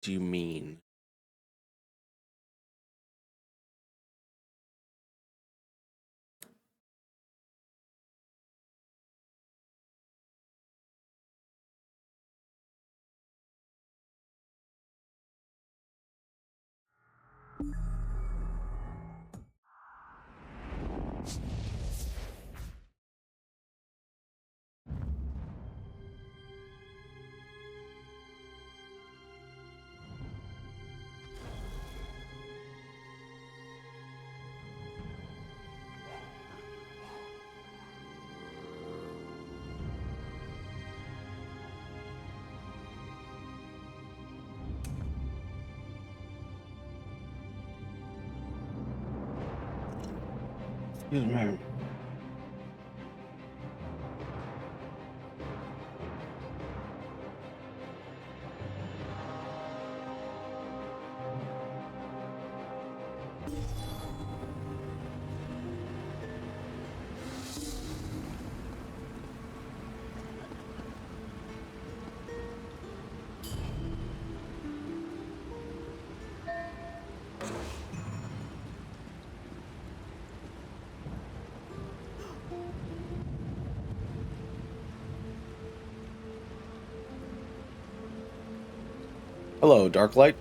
do you mean? Excuse me. Hello, Darklight.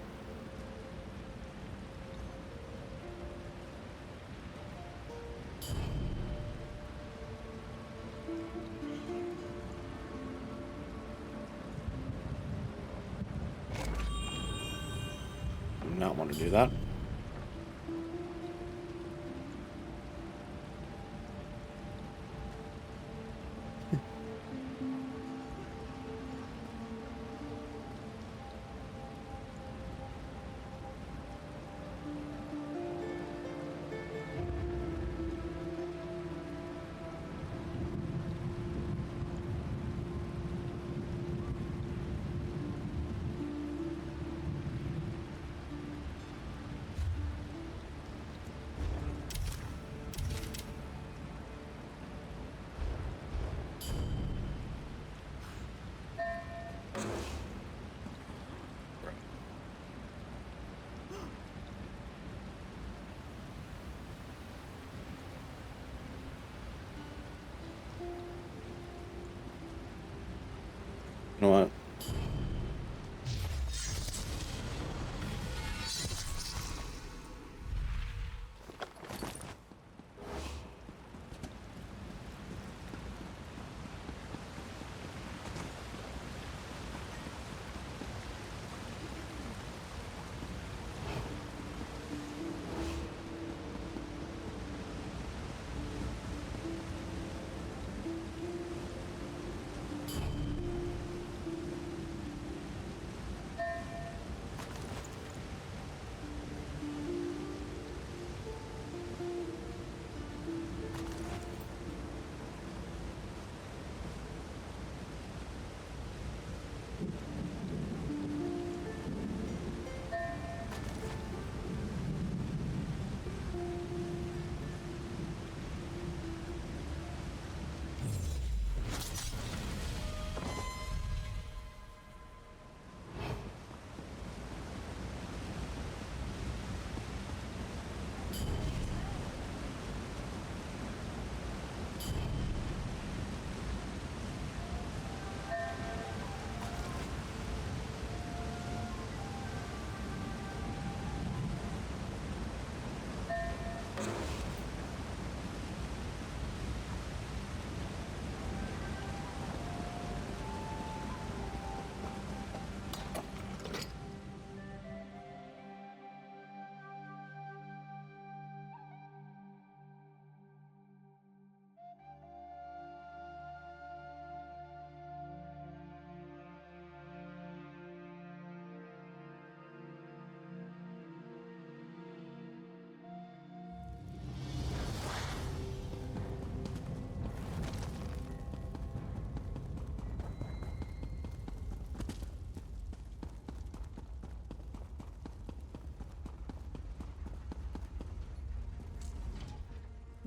Do not want to do that. You know what?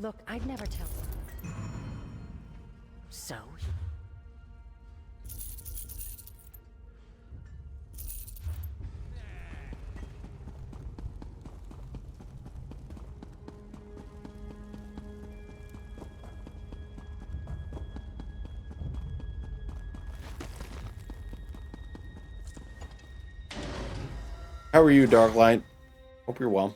Look, I'd never tell. So? How are you, Darklight? Hope you're well.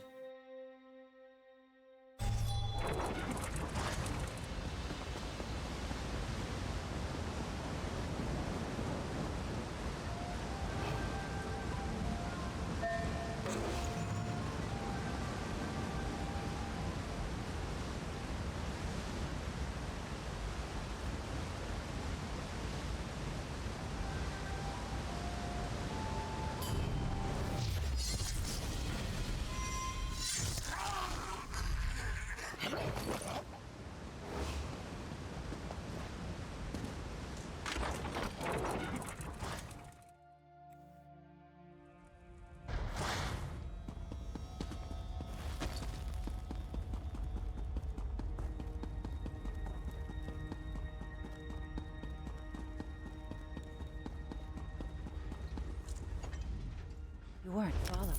You weren't followed.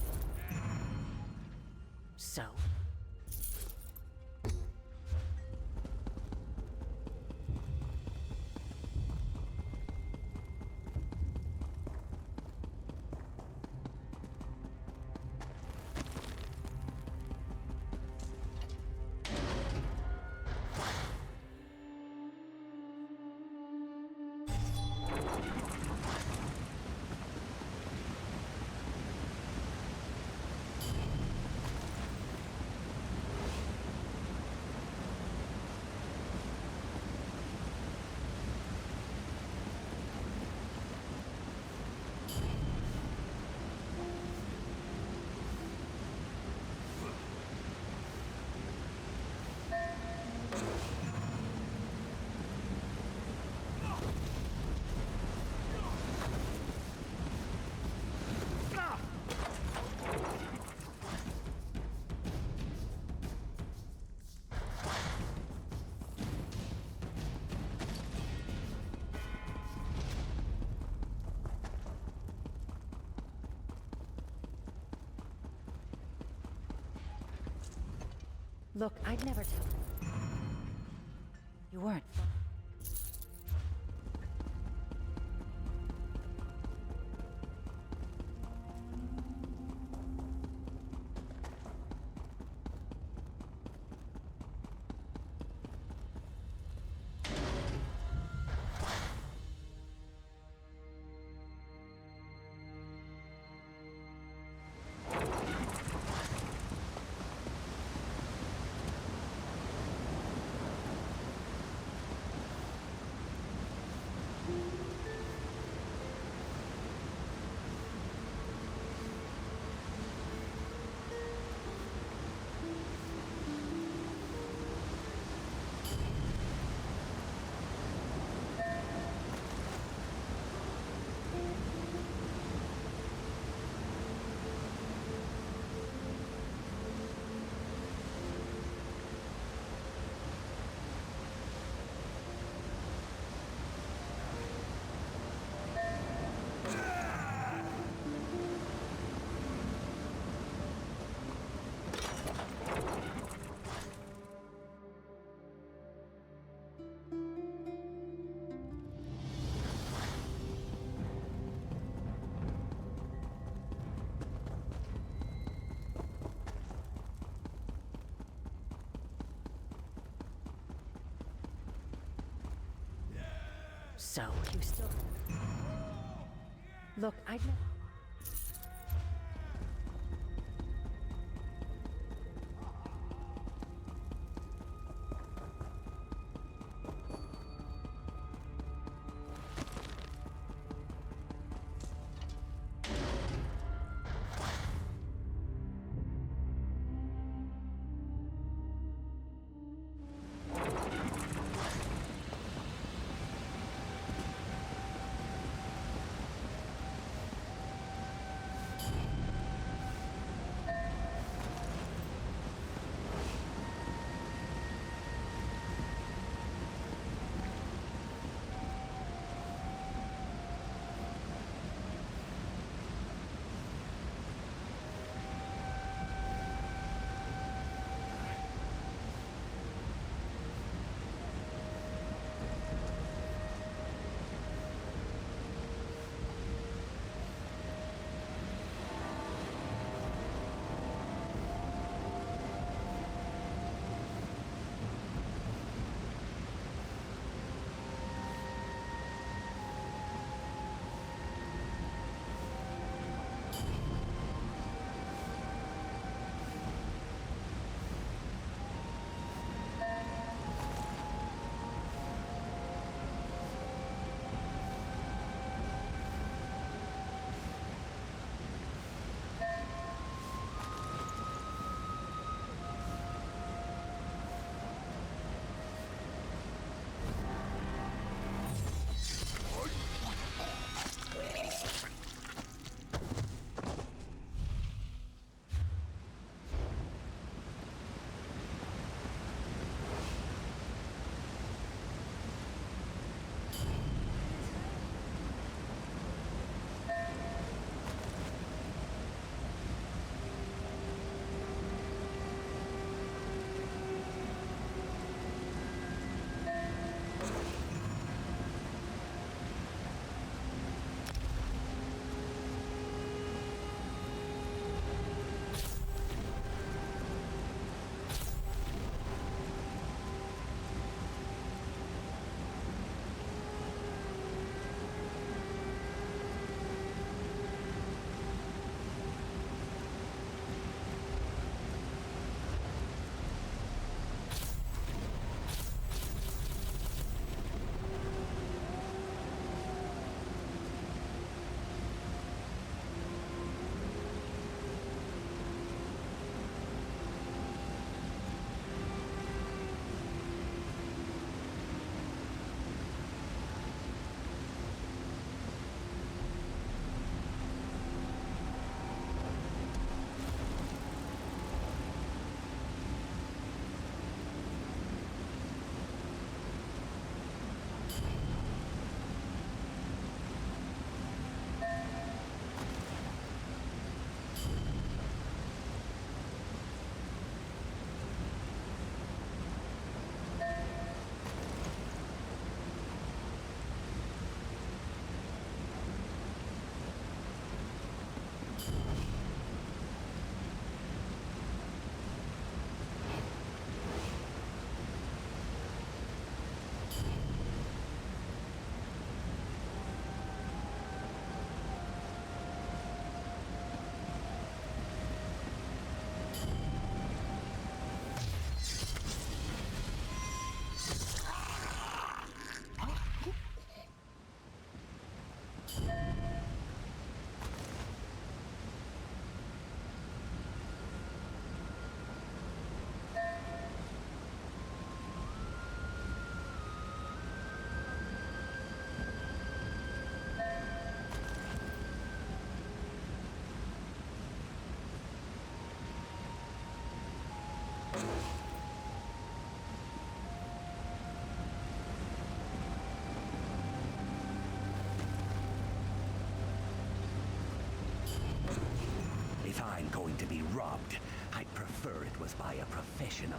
So? Look, I'd never tell. You weren't. So, you still... Look, I'd never... If I'm going to be robbed, I'd prefer it was by a professional.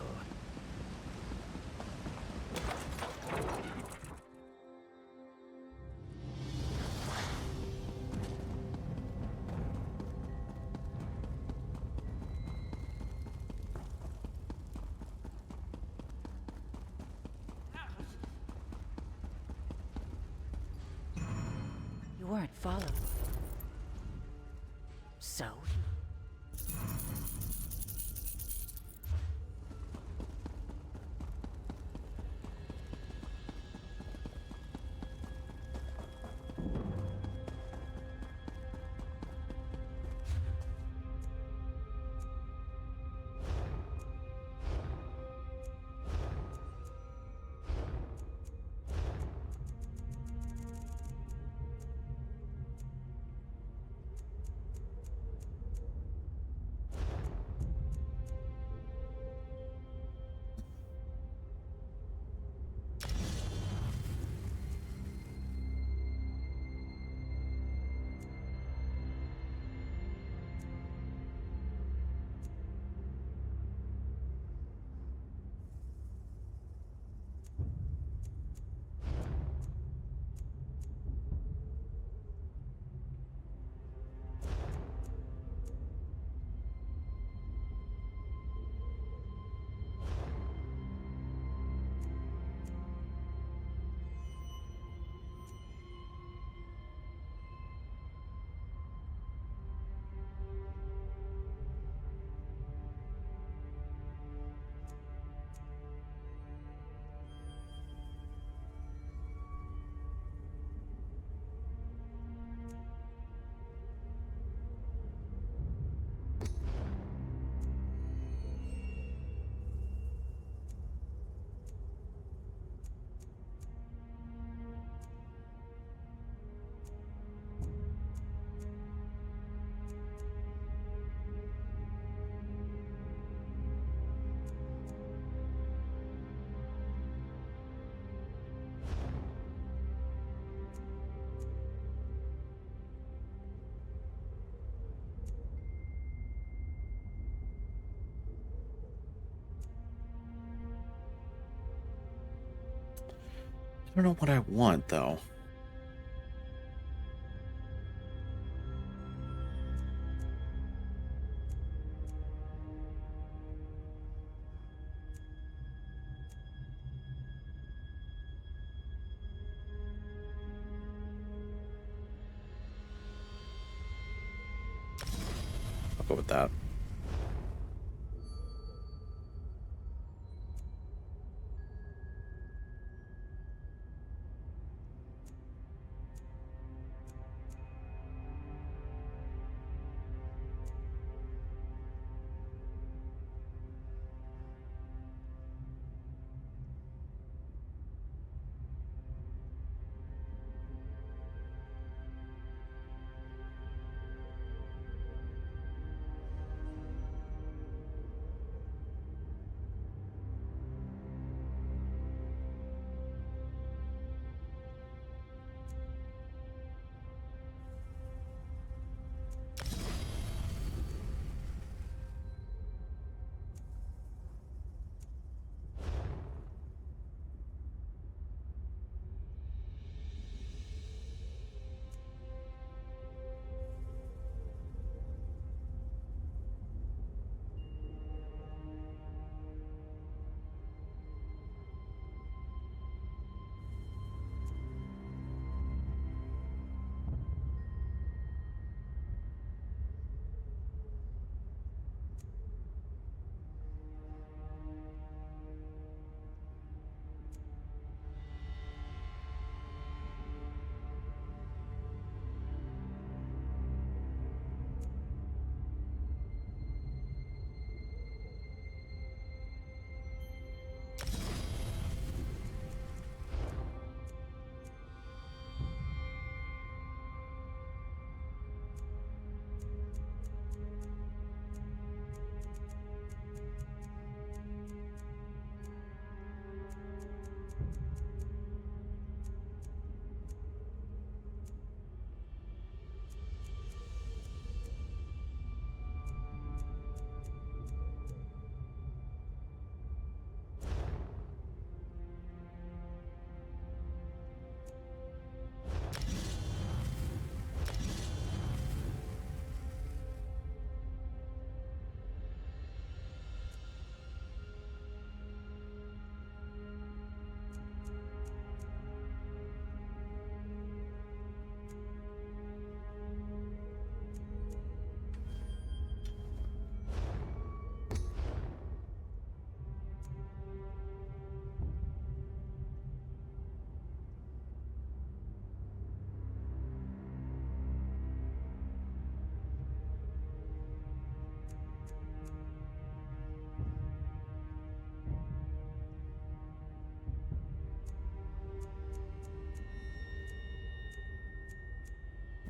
You weren't followed. So? I don't know what I want, though. I'll go with that.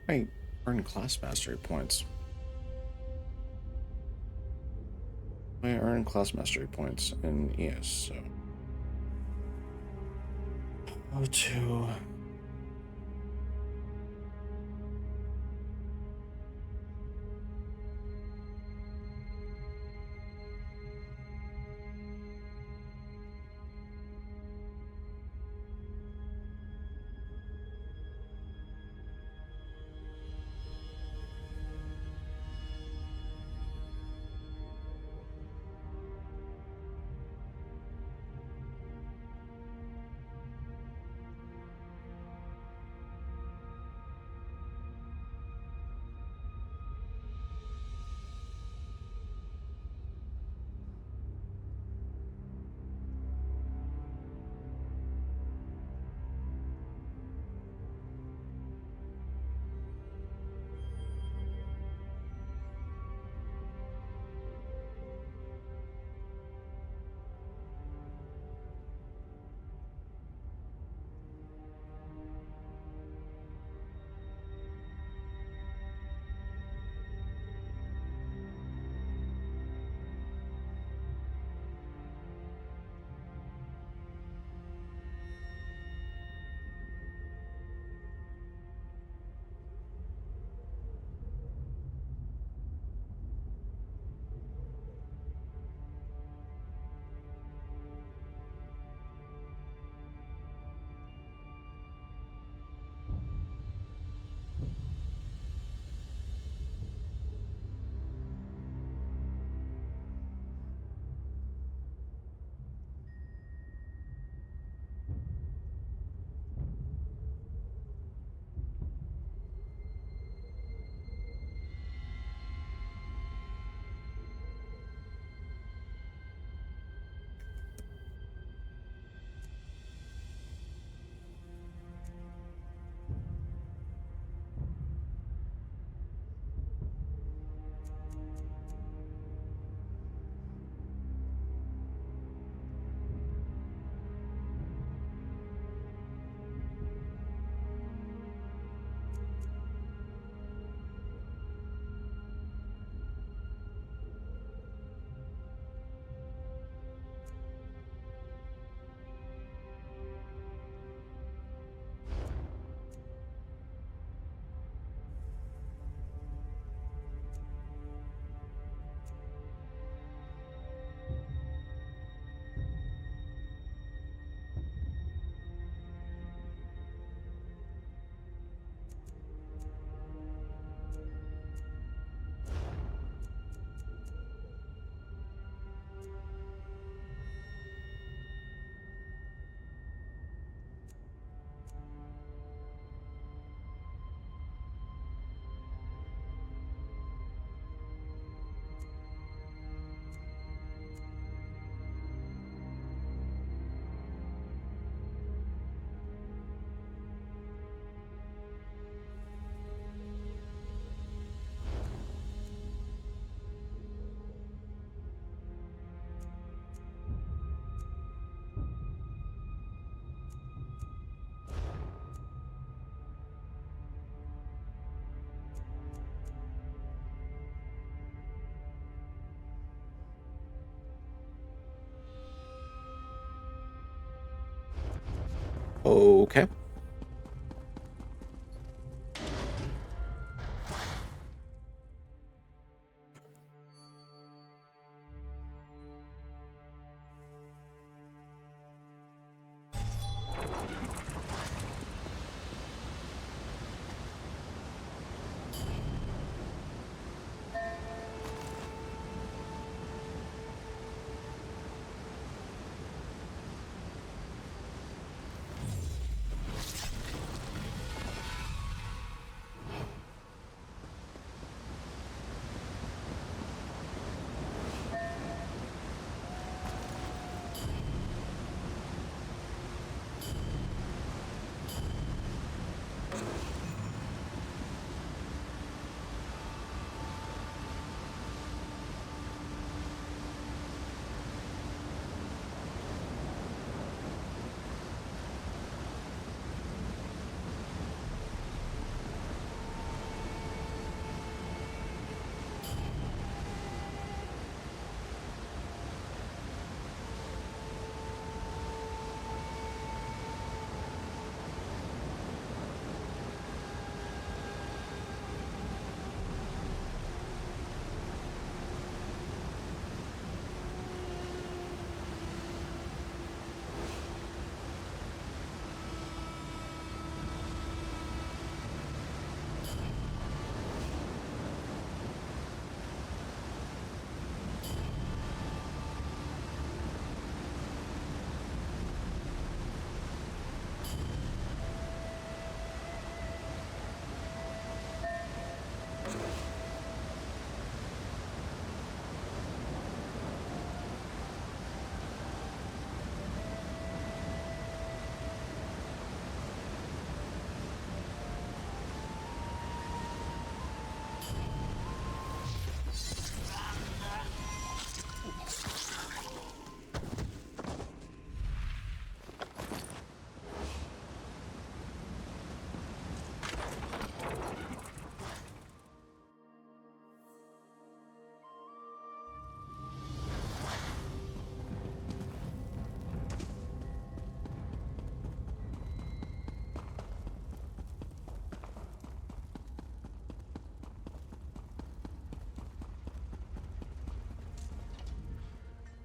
I earn class mastery points. I earn class mastery points in ES, so. Go to. Okay.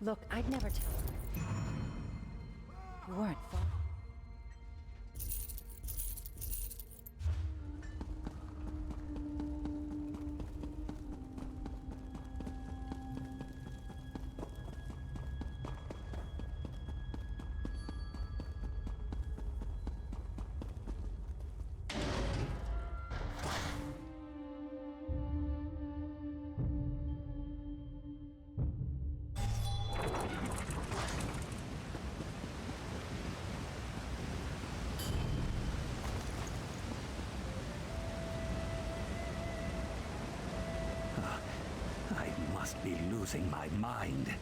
Look, I'd never tell her. You weren't far. I must be losing my mind.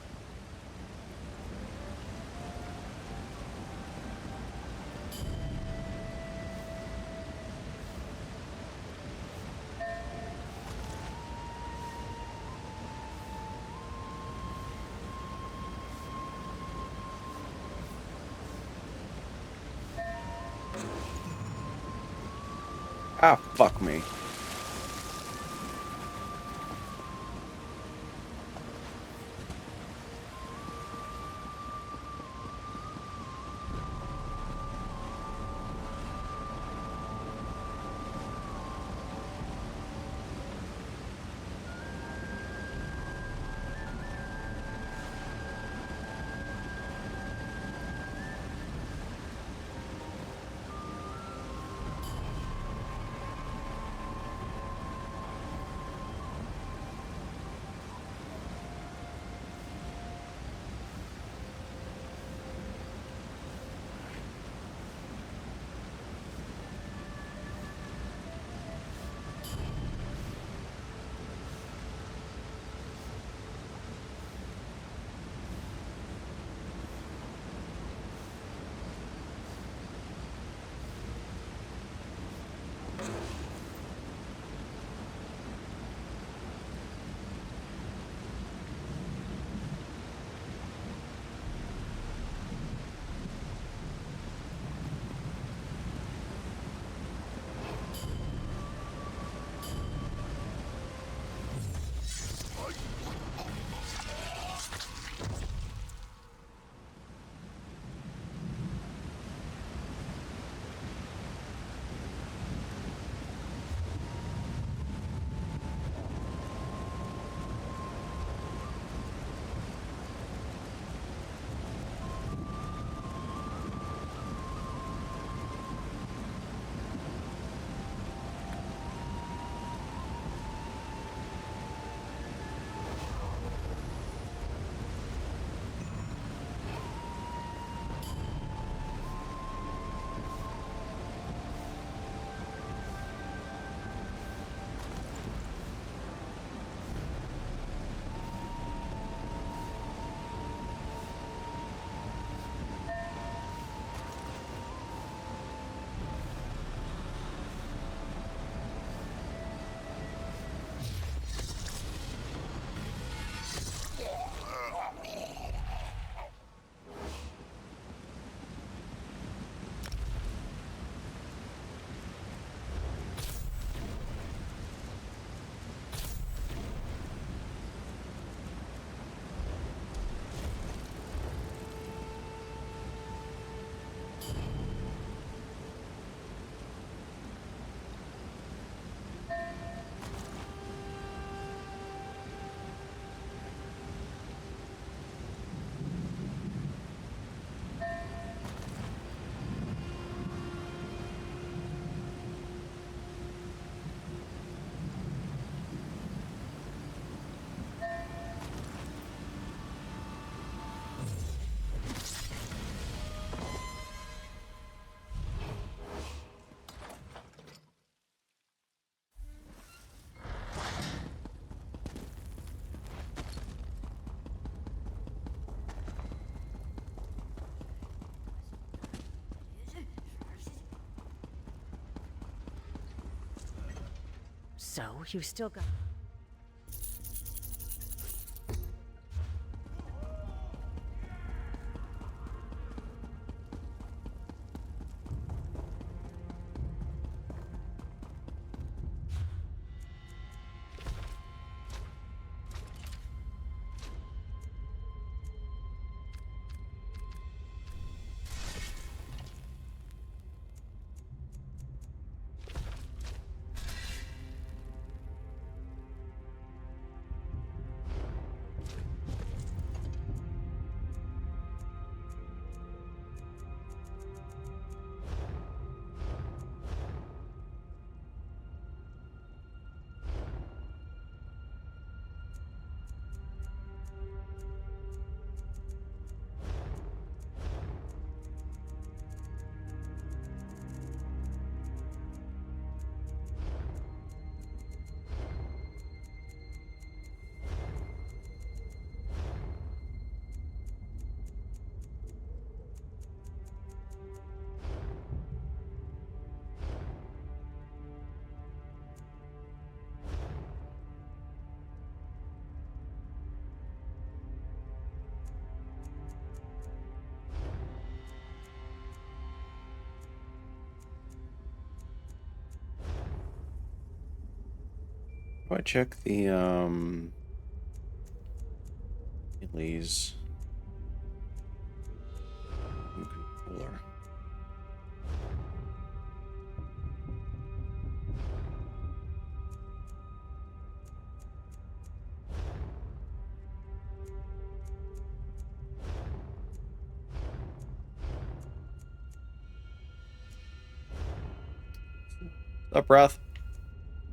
Ah, fuck me. So, you still got... do I check the Elise controller? Up, Wrath?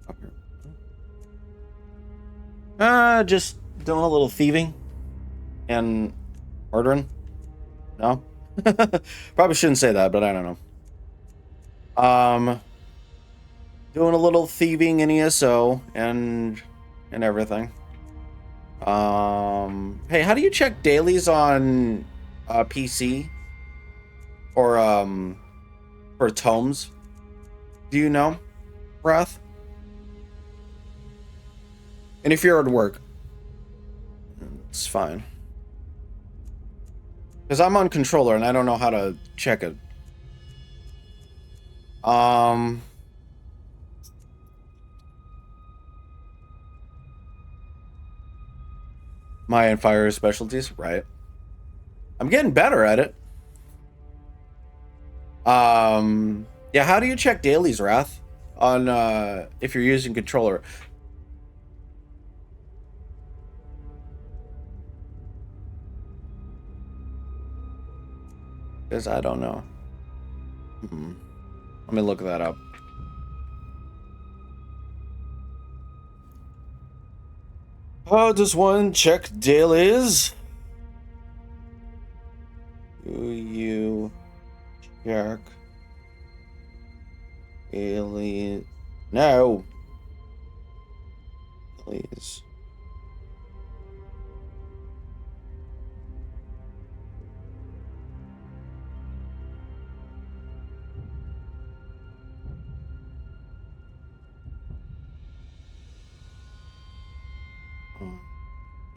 Up here. Just doing a little thieving and murdering. No? Probably shouldn't say that, but I don't know. Doing a little thieving in ESO and everything. Hey, how do you check dailies on PC or for tomes? Do you know, Wrath? And if you're at work, it's fine. Because I'm on controller and I don't know how to check it. My and fire specialties, right? I'm getting better at it. Yeah, how do you check dailies, Wrath? On if you're using controller. Because I don't know. Let me look that up. How does one check dailies? Do you check dailies? No. Please.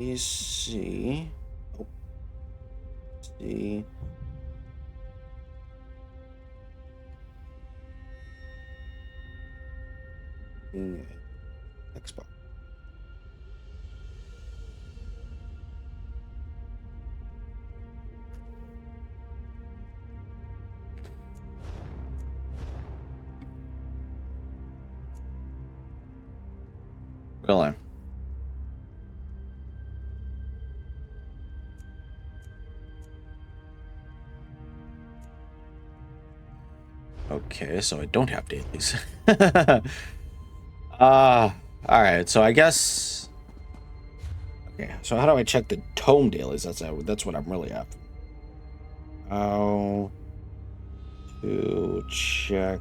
You see. Oh. See. Xbox. Really? Okay, so I don't have dailies. All right, so I guess. Okay, so how do I check the tome dailies? That's what I'm really after. How to check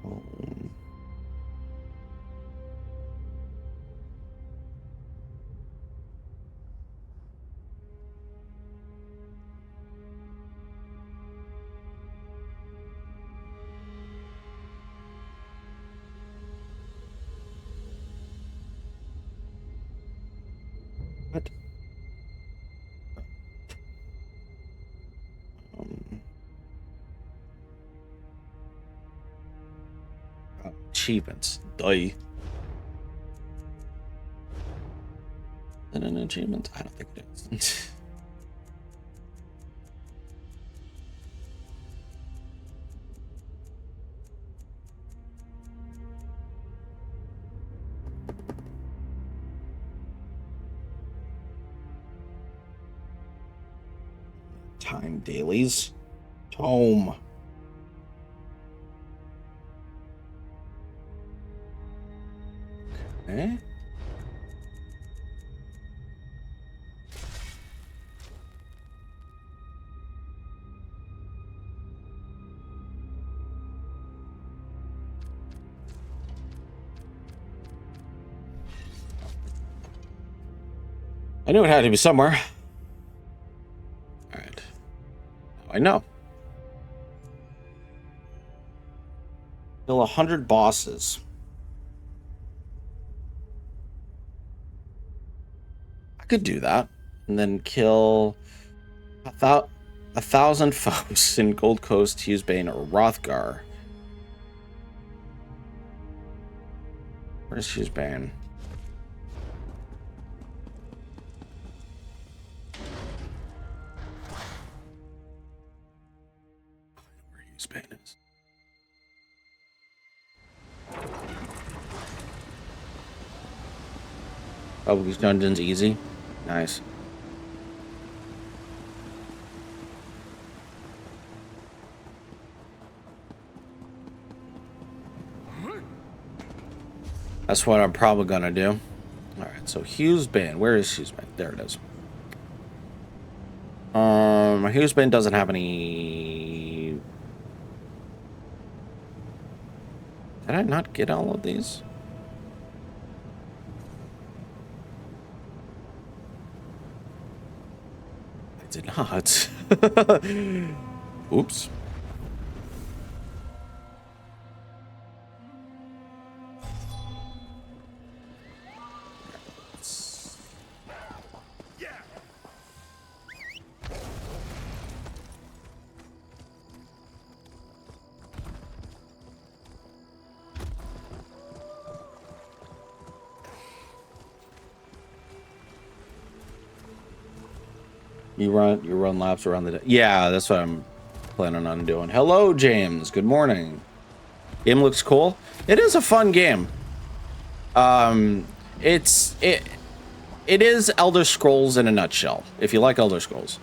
tome. What? Achievements. Duh. Is it an achievement? I don't think it is. Time dailies. Tome. Okay. I knew it had to be somewhere. All right. Now I know. Kill 100 bosses. I could do that. And then kill 1,000 foes in Gold Coast, Hughesbane, or Rothgar. Where's Hughesbane? Where Hughesbane is. Oh, these dungeons easy. Nice. That's what I'm probably gonna do. All right, so Hughesbane. Where is Hughesbane? There it is. Hughesbane doesn't have any. Did I not get all of these? I did not. Oops. You run laps around the. Yeah, that's what I'm planning on doing. Hello, James. Good morning. Game looks cool. It is a fun game. It is Elder Scrolls in a nutshell. If you like Elder Scrolls.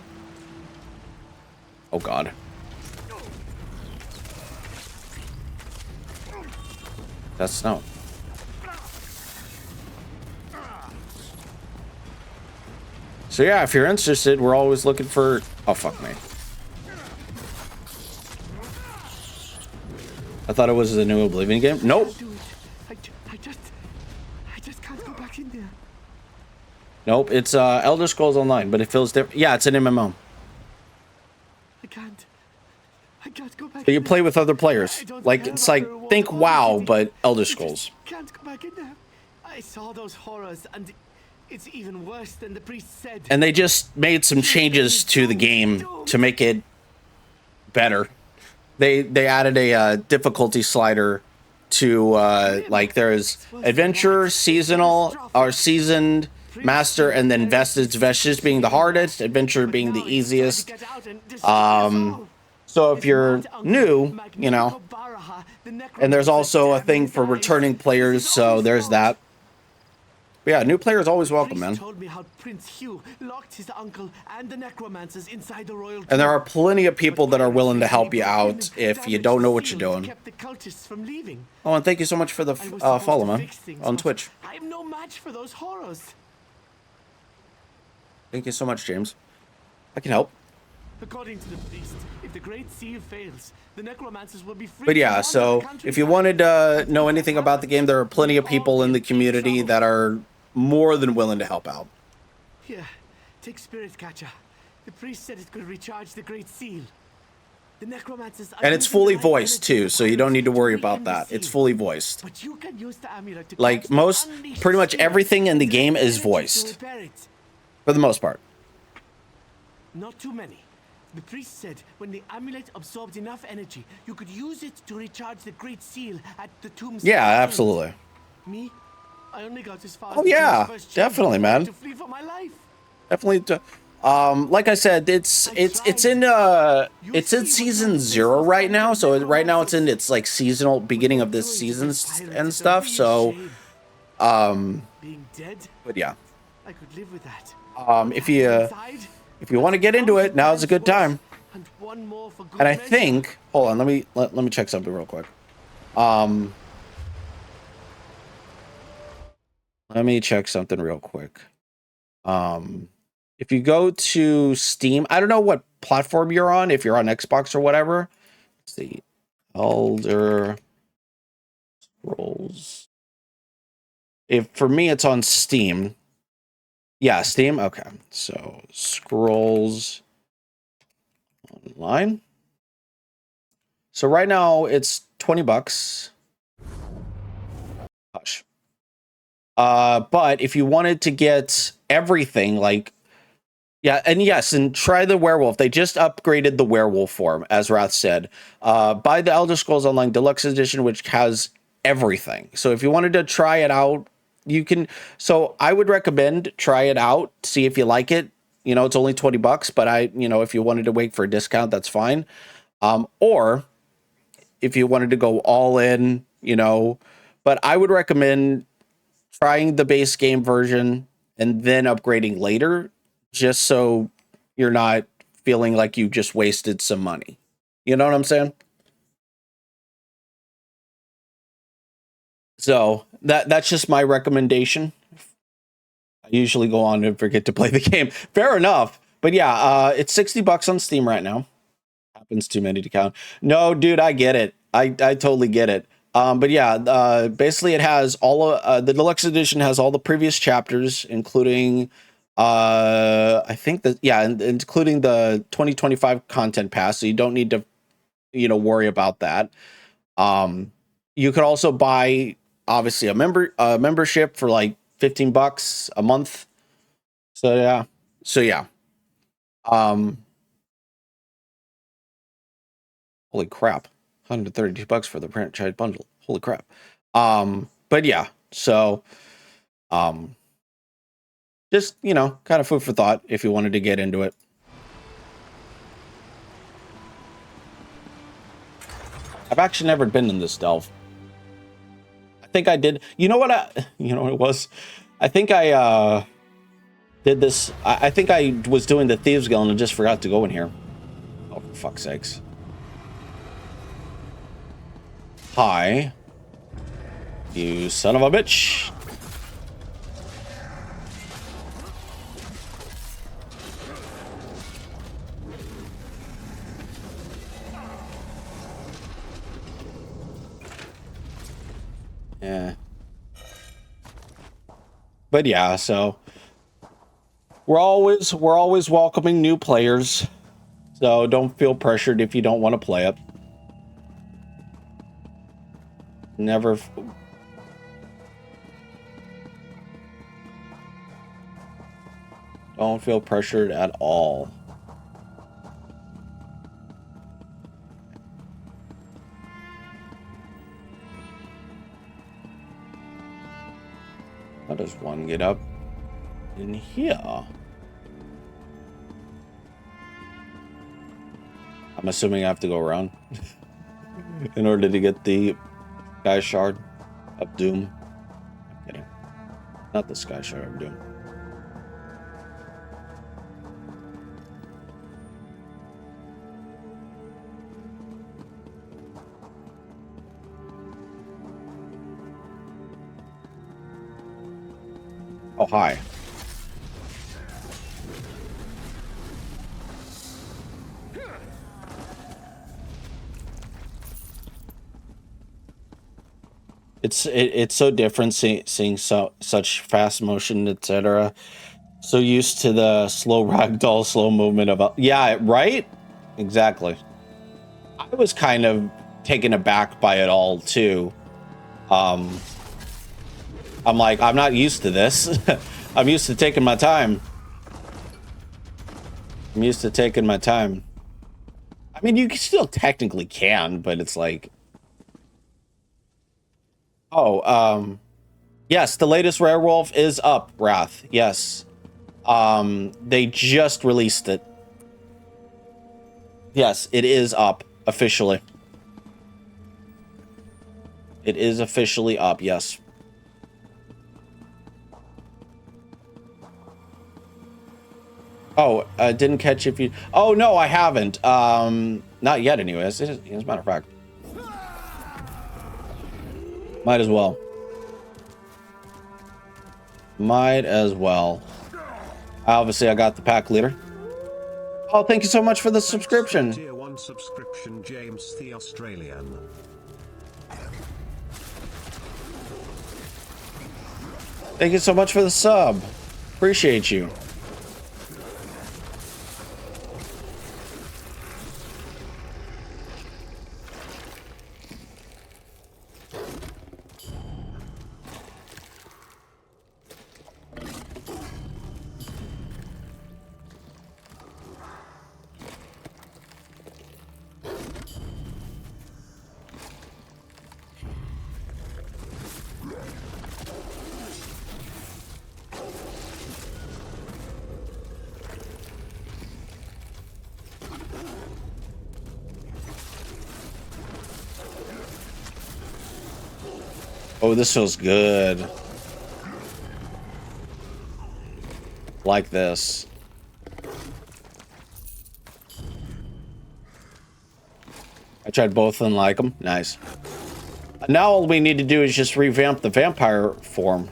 Oh God. That's snow. So yeah, if you're interested, we're always looking for. Oh fuck me. I thought it was the new Oblivion game. Nope. I just can't go back in there. Nope. It's Elder Scrolls Online, but it feels different. Yeah, it's an MMO. I can't go back. So you play with other players. Like it's like think WoW, but Elder Scrolls. Can't go back in there. I saw those horrors, and it's even worse than the priest said. And they just made some changes to the game to make it better. They added a difficulty slider to like there's adventure, seasonal, or seasoned, master, and then vestige. Vestige being the hardest, adventure being the easiest. So if you're new, you know, and there's also a thing for returning players, so there's that. But yeah, new players always welcome, man. Told me how Prince Hugh locked his uncle and the necromancers inside the royal. And there are plenty of people that are willing to help you out if you don't know what you're doing. Kept the cultists from leaving. Oh, and thank you so much for the follow, man, on Twitch. I'm no match for those horrors. Thank you so much, James. I can help. According to the priest, if the Great Seal fails, the necromancers will be free. But yeah, so if you wanted to know anything about the game, there are plenty of people in the community that are more than willing to help out. Here, take Spirit Catcher. The priest said it could recharge the Great Seal. The necromancers. And it's fully voiced too, so you don't need to worry about that. It's fully voiced. But you can use the amulet to like most, pretty much everything in the game is voiced. For the most part. Not too many. The priest said when the amulet absorbed enough energy, you could use it to recharge the Great Seal at the tomb's. Yeah, absolutely. Me? I only got as far Oh yeah, definitely, man. To flee for my life. Definitely. Like I said, it's in season 0 right now. So right now it's in its like seasonal beginning of this season and stuff. So, Being dead, but yeah, I could live with that. If you want to get into it, now's a good time. And one more for good And I measure. think, hold on, let me check something real quick. Let me check something real quick. If you go to Steam, I don't know what platform you're on, if you're on Xbox or whatever. Let's see. Elder Scrolls. If for me it's on Steam. Yeah, Steam. Okay. So Scrolls Online. So right now it's $20. Hush. But if you wanted to get everything, like, yeah, and yes, and try the werewolf. They just upgraded the werewolf form, as Wrath said. Buy the Elder Scrolls Online Deluxe Edition, which has everything. So if you wanted to try it out, you can. So I would recommend try it out, see if you like it. You know, it's only $20, but if you wanted to wait for a discount, that's fine. Or if you wanted to go all in, but I would recommend trying the base game version and then upgrading later, just so you're not feeling like you just wasted some money. You know what I'm saying? So that's just my recommendation. I usually go on and forget to play the game. Fair enough. But yeah, it's $60 on Steam right now. Happens too many to count. No, dude, I get it. I totally get it. But yeah, basically it has the deluxe edition has all the previous chapters, including I think that, yeah, including the 2025 content pass. So you don't need to, worry about that. You could also buy obviously a membership for like $15 a month. So yeah. Holy crap. $132 for the franchise bundle. Holy crap. But yeah, so just, kind of food for thought if you wanted to get into it. I've actually never been in this delve. I think I did. You know what it was? I think I did this. I think I was doing the Thieves Guild and just forgot to go in here. Oh, for fuck's sakes. Hi. You son of a bitch. Yeah. But yeah, so we're always welcoming new players. So don't feel pressured if you don't want to play it. Never. Don't feel pressured at all. How does one get up in here? I'm assuming I have to go around in order to get the Sky Shard of Doom. I'm kidding. Not the Sky Shard of Doom. Oh, hi. It's so different seeing such fast motion, etc. So used to the slow ragdoll, slow movement of yeah, right? Exactly. I was kind of taken aback by it all too. I'm like, I'm not used to this. I'm used to taking my time. I'm used to taking my time. I mean, you still technically can, but it's like, oh, yes, the latest Werewolf is up, Wrath. Yes. They just released it. Yes, it is up officially. It is officially up, yes. Oh, didn't catch if you... Oh, no, I haven't. Not yet, anyways. As a matter of fact. Might as well. Might as well. Obviously, I got the pack leader. Oh, thank you so much for the subscription. Tier 1 subscription, James the Australian. Thank you so much for the sub. Appreciate you. Oh, this feels good. Like this. I tried both and like them. Nice. Now all we need to do is just revamp the vampire form.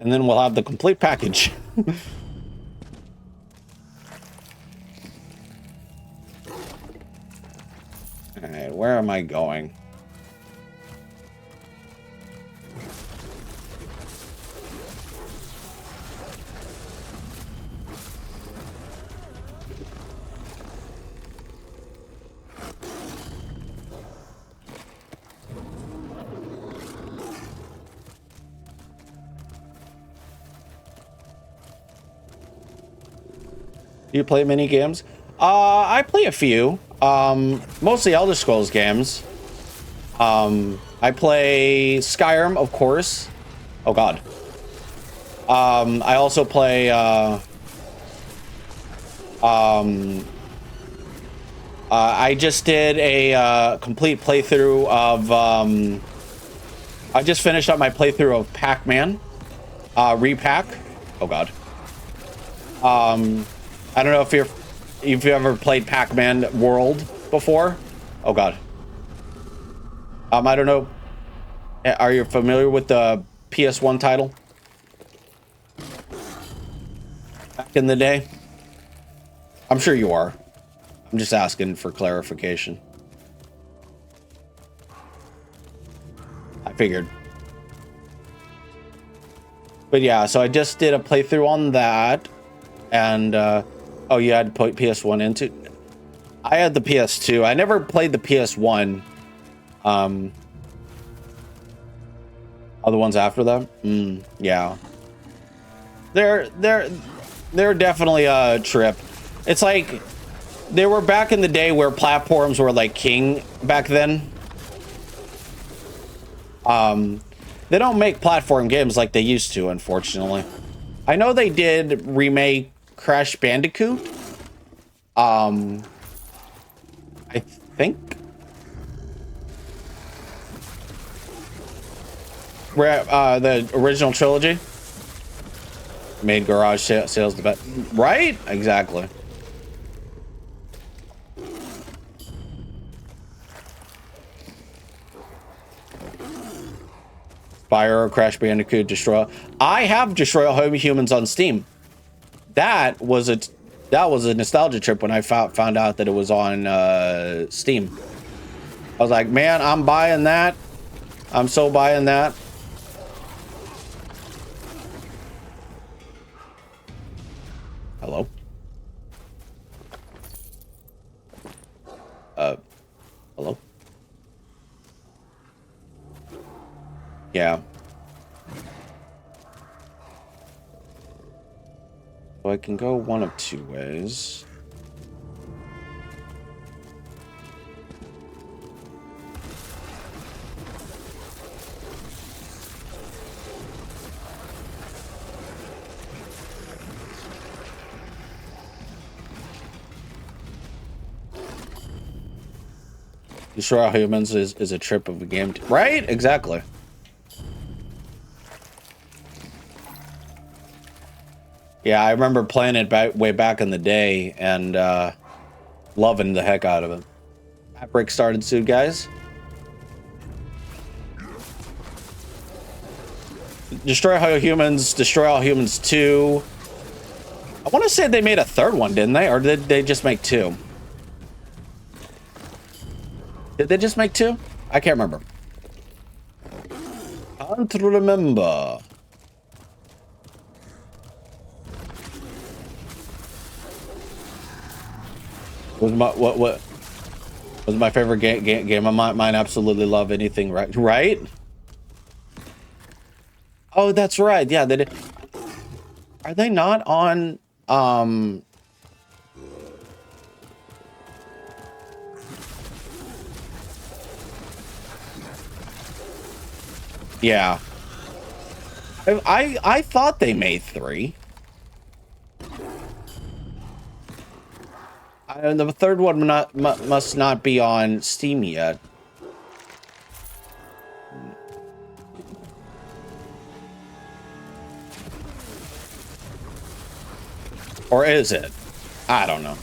And then we'll have the complete package. All right, where am I going? Do you play mini games? I play a few. Mostly Elder Scrolls games. I play Skyrim, of course. Oh God. I also play. I just did a complete playthrough of. I just finished up my playthrough of Pac-Man. Repack. Oh God. I don't know if you've ever played Pac-Man World before. Oh God. I don't know. Are you familiar with the PS1 title? Back in the day? I'm sure you are. I'm just asking for clarification. I figured. But yeah, so I just did a playthrough on that. And, oh, you had to put PS1 into. I had the PS2. I never played the PS1. Other ones after them? Yeah. They're definitely a trip. It's like they were back in the day where platforms were like king back then. They don't make platform games like they used to, unfortunately. I know they did remake Crash Bandicoot. I think. Where the original trilogy made garage sales the best, right? Exactly. Spyro, Crash Bandicoot, Destroy. I have Destroy All Humans on Steam. That was a nostalgia trip when I found out that it was on Steam. I was like, man, I'm buying that. I'm so buying that. Hello? Hello? Yeah. So I can go one of two ways. Destroy All Humans is a trip of a game, right? Exactly. Yeah, I remember playing it way back in the day and loving the heck out of it. That break started soon, guys. Destroy All Humans, Destroy All Humans 2. I want to say they made a third one, didn't they? Or did they just make two? Did they just make two? I can't remember. Can't remember. Was what was my favorite game of mine? Absolutely love anything, right? Oh, that's right. Yeah, they did. Are they not on Yeah. I thought they made 3. And the third one must not be on Steam yet. Or is it? I don't know.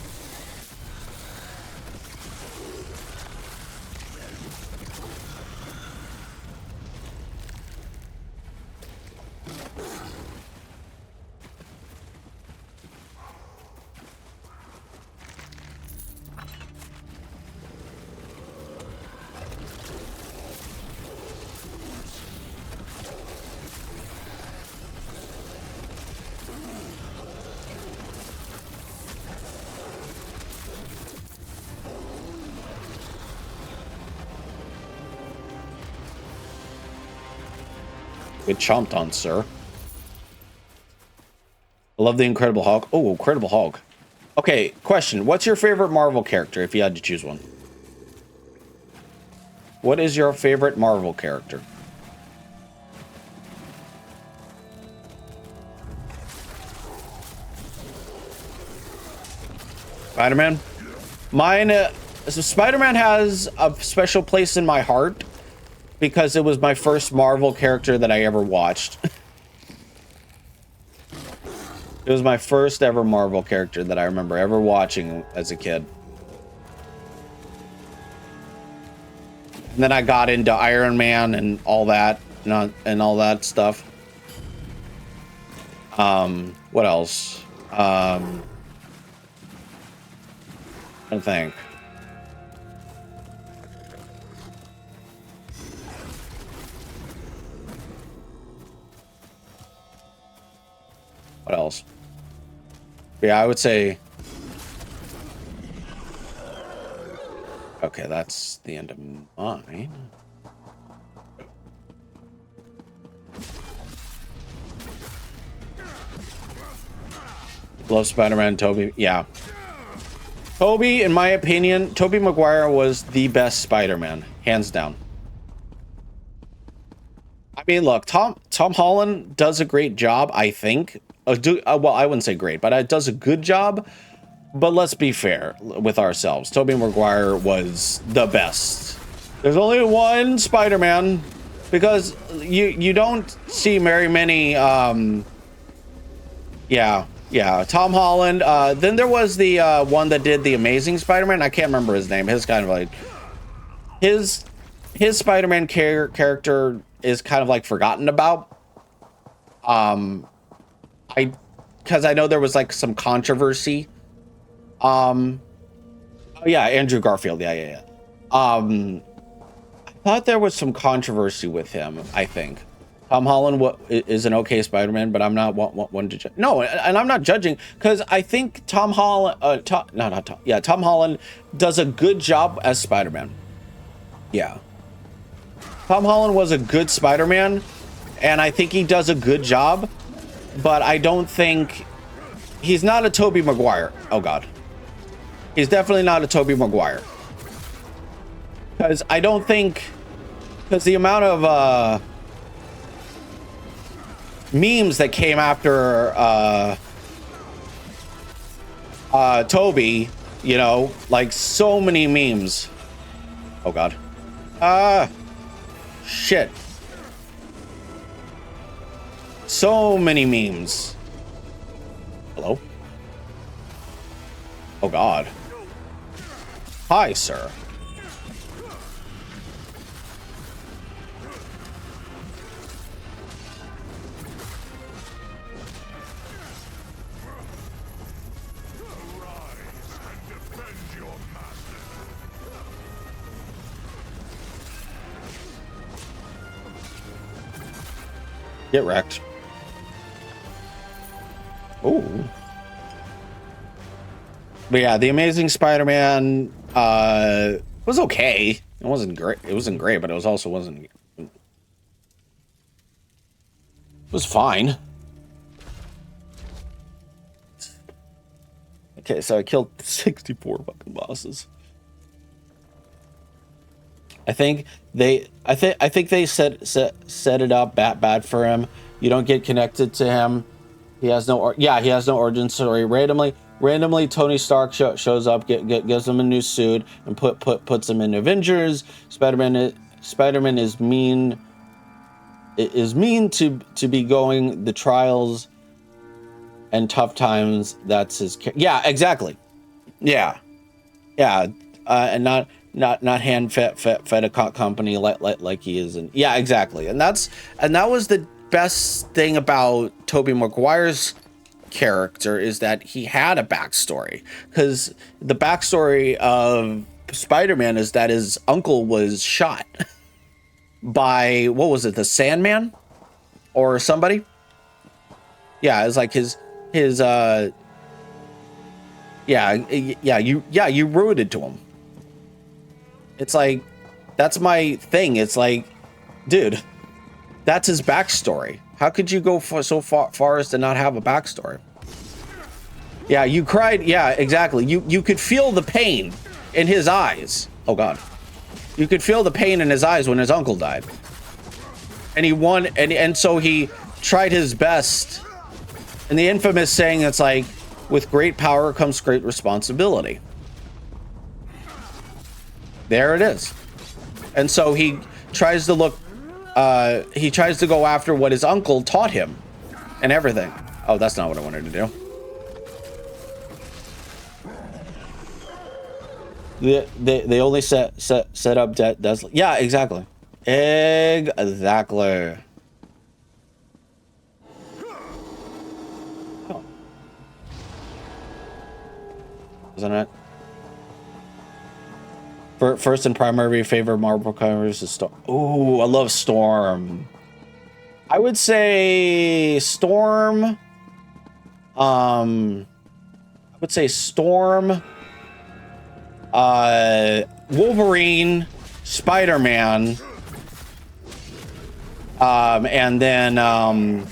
Good chomped on, sir. I love the Incredible Hulk. Oh, Incredible Hulk. Okay, question. What's your favorite Marvel character if you had to choose one? What is your favorite Marvel character? Spider-Man? Mine, so Spider-Man has a special place in my heart because it was my first Marvel character that I ever watched. It was my first ever Marvel character that I remember ever watching as a kid. And then I got into Iron Man and all that, and all that stuff. What else? I don't think. What else? Yeah, I would say. Okay, that's the end of mine. Love Spider-Man, Tobey. Yeah. Tobey, in my opinion, Tobey Maguire was the best Spider-Man, hands down. I mean, look, Tom Holland does a great job, I think. Well, I wouldn't say great, but it does a good job. But let's be fair with ourselves. Tobey Maguire was the best. There's only one Spider-Man because you don't see very many. Yeah. Tom Holland. Then there was the one that did the Amazing Spider-Man. I can't remember his name. His kind of like his Spider-Man character is kind of like forgotten about. Because I know there was like some controversy. Oh yeah, Andrew Garfield. Yeah. I thought there was some controversy with him. I think Tom Holland is an okay Spider-Man, but I'm not one to judge. No, and I'm not judging because I think Tom Holland. Tom Holland does a good job as Spider-Man. Yeah, Tom Holland was a good Spider-Man, and I think he does a good job. But I don't think he's not a Tobey Maguire. Oh God. He's definitely not a Tobey Maguire. Because I don't think... Because the amount of memes that came after Tobey, you know, like so many memes. Oh God. Shit. So many memes. Hello? Oh God. Hi, sir. Get wrecked. Ooh. But yeah, the Amazing Spider-Man was okay. It wasn't great. It wasn't great, but it was also wasn't. It was fine. Okay, so I killed 64 fucking bosses. I think they set it up bad for him You don't get connected to him. He has no he has no origin story. Randomly Tony Stark shows up, gives him a new suit, and puts him in Avengers. Spider-Man is mean to be going the trials and tough times. That's his exactly. And not hand fed a company like he is. And exactly. And that was the best thing about Tobey Maguire's character, is that he had a backstory, because the backstory of Spider-Man is that his uncle was shot by, what was it, the Sandman or somebody? Yeah, it's like his you rooted to him. It's like, that's my thing. It's like, dude, that's his backstory. How could you go so far as to not have a backstory? Yeah, you cried. Yeah, exactly. You could feel the pain in his eyes. Oh God, you could feel the pain in his eyes when his uncle died, and he won, and so he tried his best. And the infamous saying, it's like, with great power comes great responsibility. There it is. And so he tries to look, he tries to go after what his uncle taught him and everything. Oh, that's not what I wanted to do. They only set up Desley. Yeah, exactly. Exactly. Oh. Isn't it? First and primary favorite Marvel covers is Storm. Ooh, I love Storm. I would say Storm. I would say Storm. Wolverine, Spider-Man, and then I'm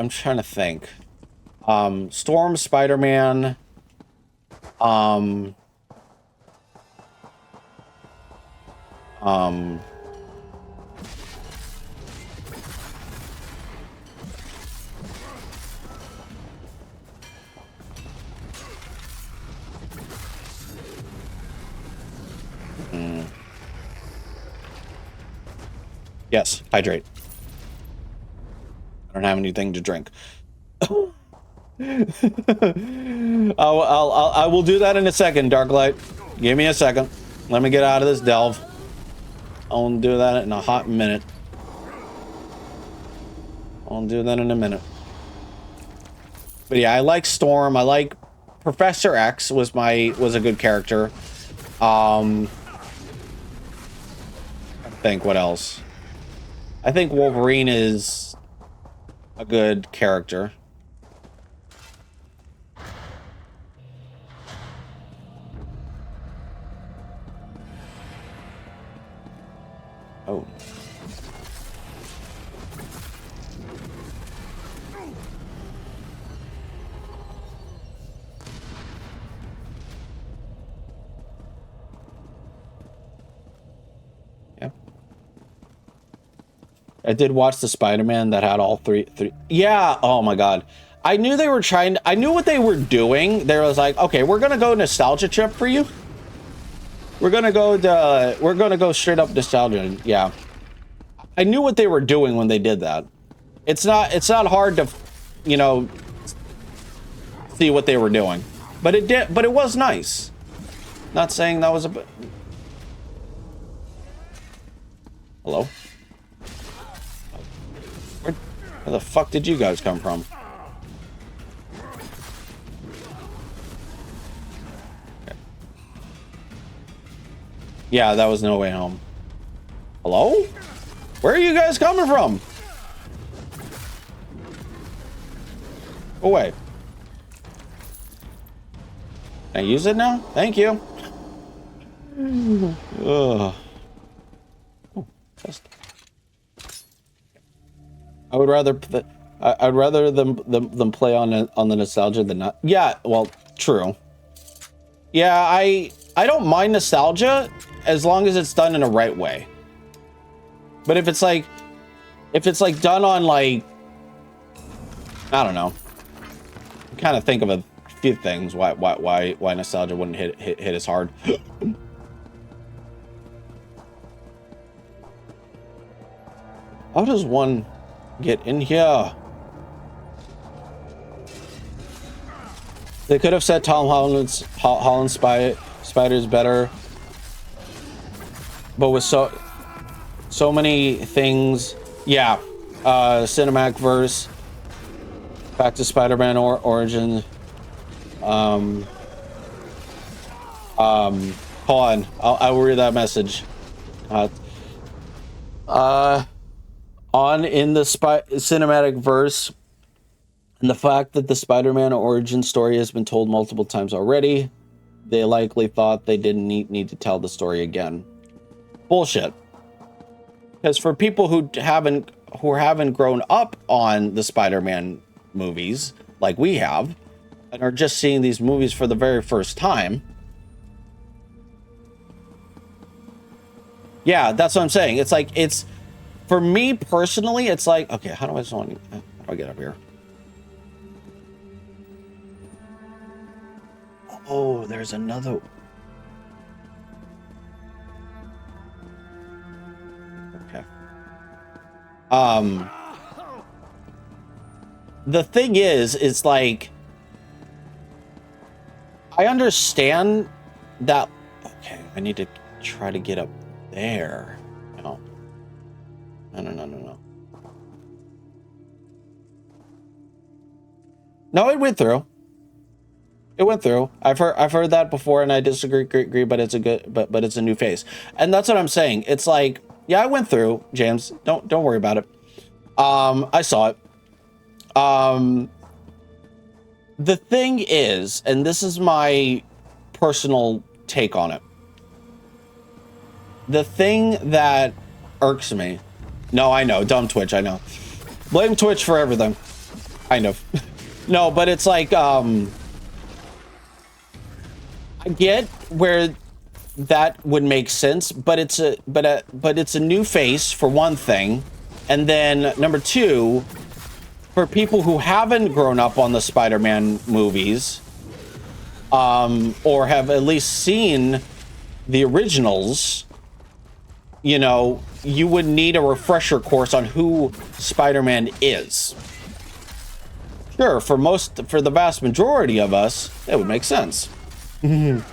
trying to think. Storm, Spider-Man. Yes, hydrate. I don't have anything to drink. I will do that in a second, Darklight. Give me a second. Let me get out of this delve. I'll do that in a hot minute. I'll do that in a minute. But yeah, I like Storm. I like Professor X was a good character. I think what else? I think Wolverine is a good character. Oh. Yeah. I did watch the Spider-Man that had all three. Yeah. Oh my God. I knew they were I knew what they were doing. There was like, okay, we're going to go nostalgia trip for you. We're going to go straight up nostalgia. Yeah. I knew what they were doing when they did that. It's not hard to, you know, see what they were doing, but it was nice. Not saying that was a bit. Hello? Where the fuck did you guys come from? Okay. Yeah, that was No Way Home. Hello? Where are you guys coming from? Go away. Can I use it now? Thank you. Ugh. Oh, just. I would rather I'd rather them play on the nostalgia than not. Yeah, well, true. Yeah, I don't mind nostalgia as long as it's done in a right way. But if it's like if it's like done on like, I don't know, kind of think of a few things why nostalgia wouldn't hit as hard. How does one get in here? They could have said Tom Holland's Spider's better, but with so many things. Yeah, cinematic verse, back to Spider-Man origin. Hold on, I'll read that message. On in the cinematic verse, and the fact that the Spider-Man origin story has been told multiple times already, they likely thought they didn't need to tell the story again. Bullshit. Because for people who haven't grown up on the Spider-Man movies like we have, and are just seeing these movies for the very first time, yeah, that's what I'm saying. It's like, it's, for me personally, it's like, okay, how do I get up here? Oh, there's another. Okay. The thing is, it's like, I understand that. Okay, I need to try to get up there. No. No. No, it went through. It went through. I've heard that before, and I disagree. But it's a good, but it's a new face, and that's what I'm saying. It's like, yeah, I went through, James. Don't worry about it. I saw it. The thing is, and this is my personal take on it. The thing that irks me. No, I know. Dumb Twitch. I know. Blame Twitch for everything. Kind of. No, but it's like, I get where that would make sense, but it's a new face for one thing, and then number two, for people who haven't grown up on the Spider-Man movies, or have at least seen the originals, you know, you would need a refresher course on who Spider-Man is. Sure, for the vast majority of us, it would make sense. You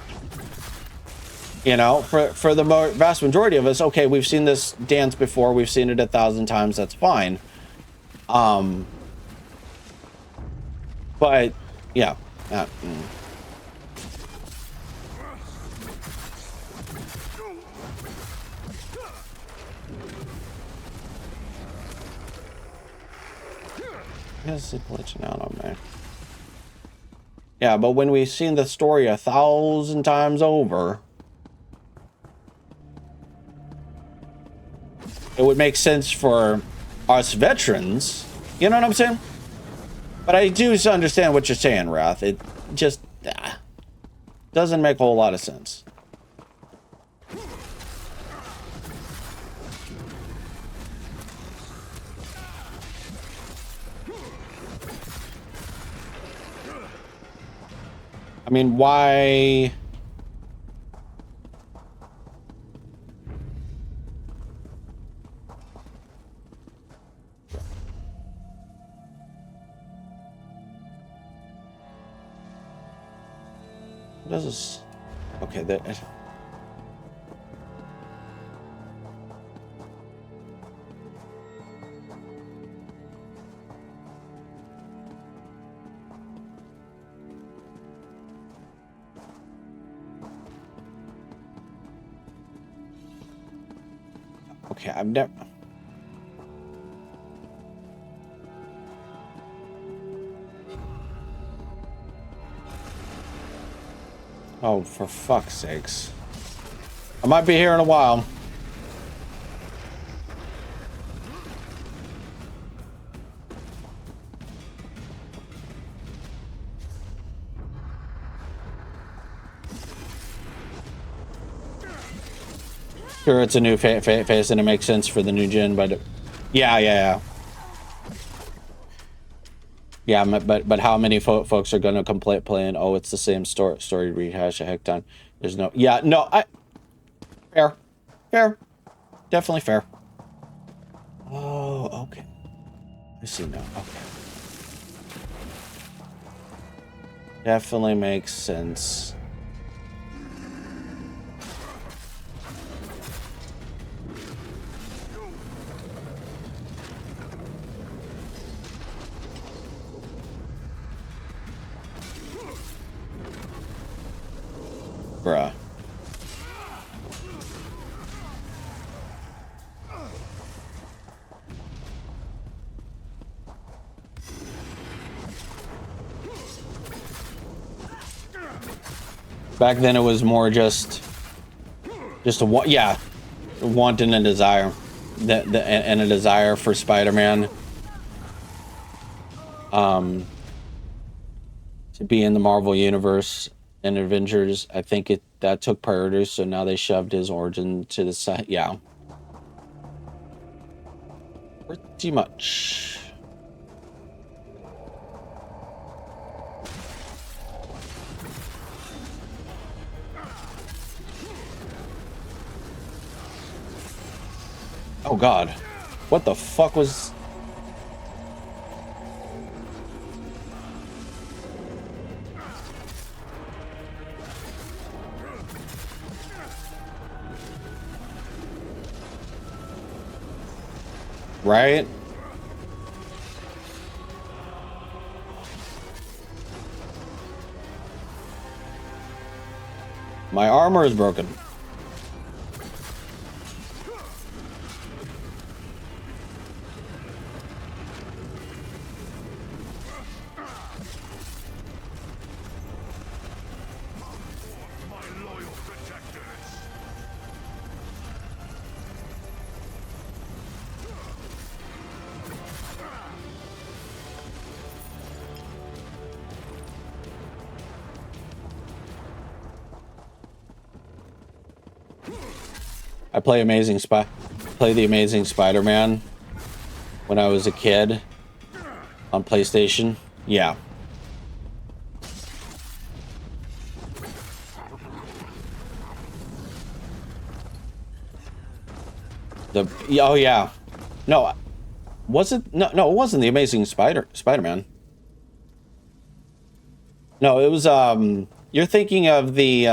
know, for the vast majority of us, okay, we've seen this dance before, we've seen it 1,000 times, that's fine. But yeah, Yes, it's glitching out on me. Yeah, but when we've seen the story 1,000 times over, it would make sense for us veterans. You know what I'm saying? But I do understand what you're saying, Wrath. It just doesn't make a whole lot of sense. I mean, why? What does this? Okay, that. Okay, I've never. Oh, for fuck's sakes. I might be here in a while. Sure, it's a new face and it makes sense for the new gen, but Yeah, yeah, yeah. Yeah, but how many folks are going to complain playing, oh, it's the same story rehash a heck ton. There's no... Yeah, no, fair. Fair. Definitely fair. Oh, okay. I see now. Okay. Definitely makes sense. Bruh. Back then it was more just a want and a desire. And a desire for Spider-Man to be in the Marvel Universe and Avengers. I think that took priority, so now they shoved his origin to the side. Yeah. Pretty much. Oh god. What the fuck was... Right? My armor is broken. I play the Amazing Spider-Man when I was a kid on PlayStation. Yeah. Oh yeah. No, was it? No, it wasn't the Amazing Spider-Man. No, it was you're thinking of the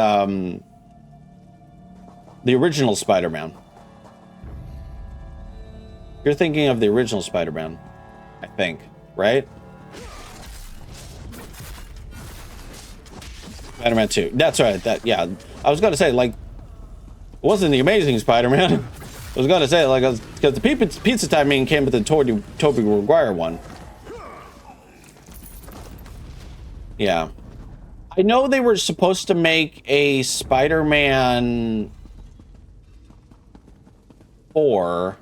original Spider-Man. You're thinking of the original Spider-Man, I think, right? Spider-Man 2. That's right. Yeah. I was gonna say, like, it wasn't the Amazing Spider-Man. I was gonna say, like, because the Pizza Time mean came with the Tobey Maguire one. Yeah. I know they were supposed to make a Spider-Man 4,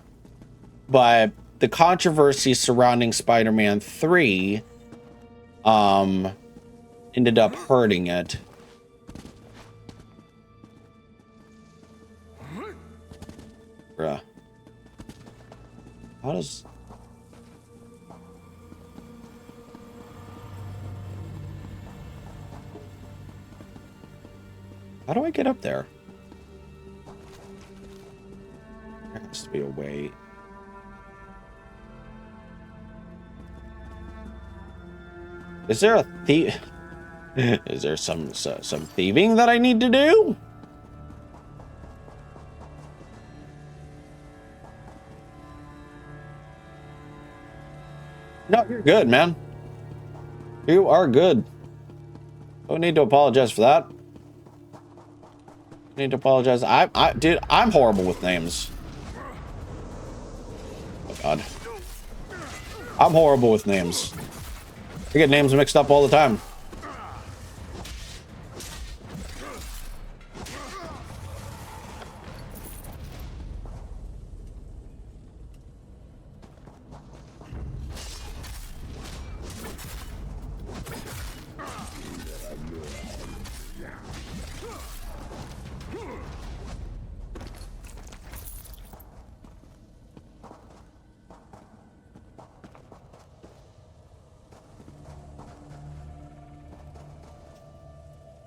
but the controversy surrounding Spider-Man 3 ended up hurting it. Bruh. How do I get up there? There has to be a way. Is there a thief? Is there some thieving that I need to do? No, you're good, man. You are good. Don't need to apologize for that. Need to apologize. Dude, I'm horrible with names. Oh god. I'm horrible with names. I get names mixed up all the time.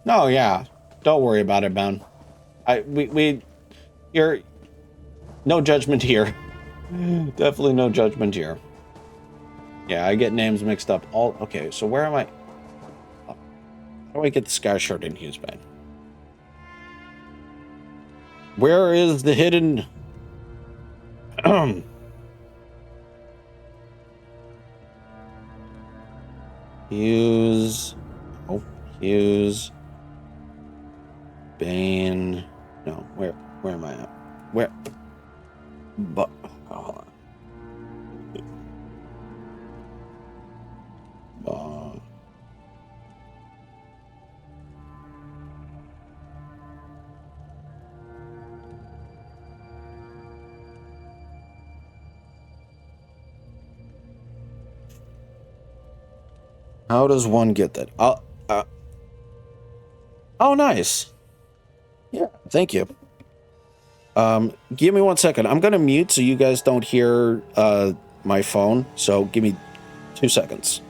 No, yeah. Don't worry about it, man. You're no judgment here. Definitely no judgment here. Yeah, I get names mixed up. Okay, so where am I? How do I get the sky shirt in Hughes Bay? Where is the hidden? Hughes. Oh, Hughes. Bane. No, where am I at? Where? But hold on. How does one get that? Oh, nice. Yeah, thank you. Give me 1 second. I'm gonna mute so you guys don't hear my phone. So give me 2 seconds.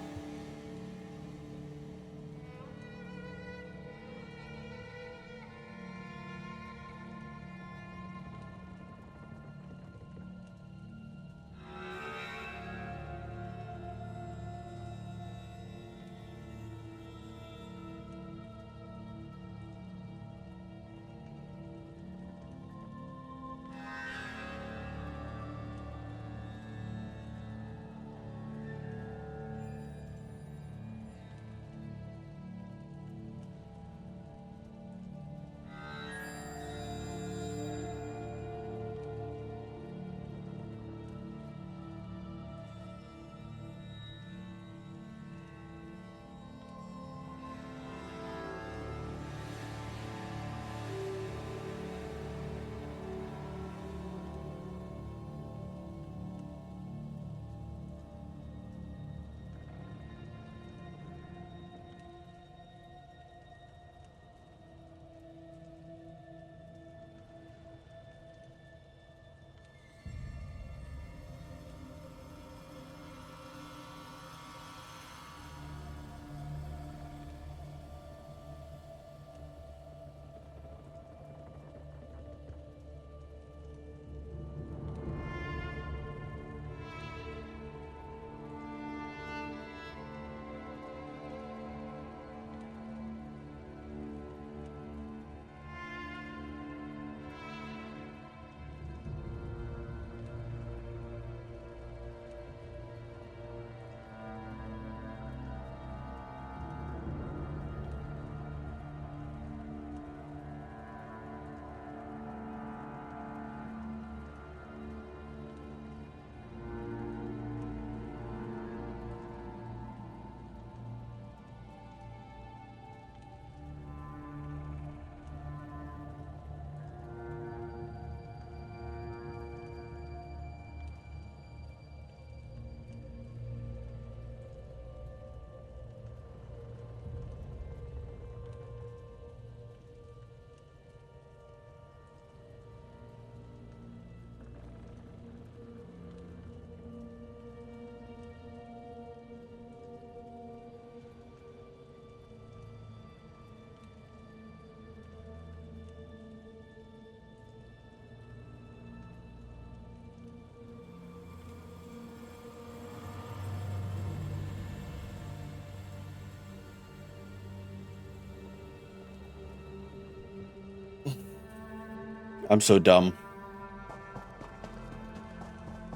I'm so dumb.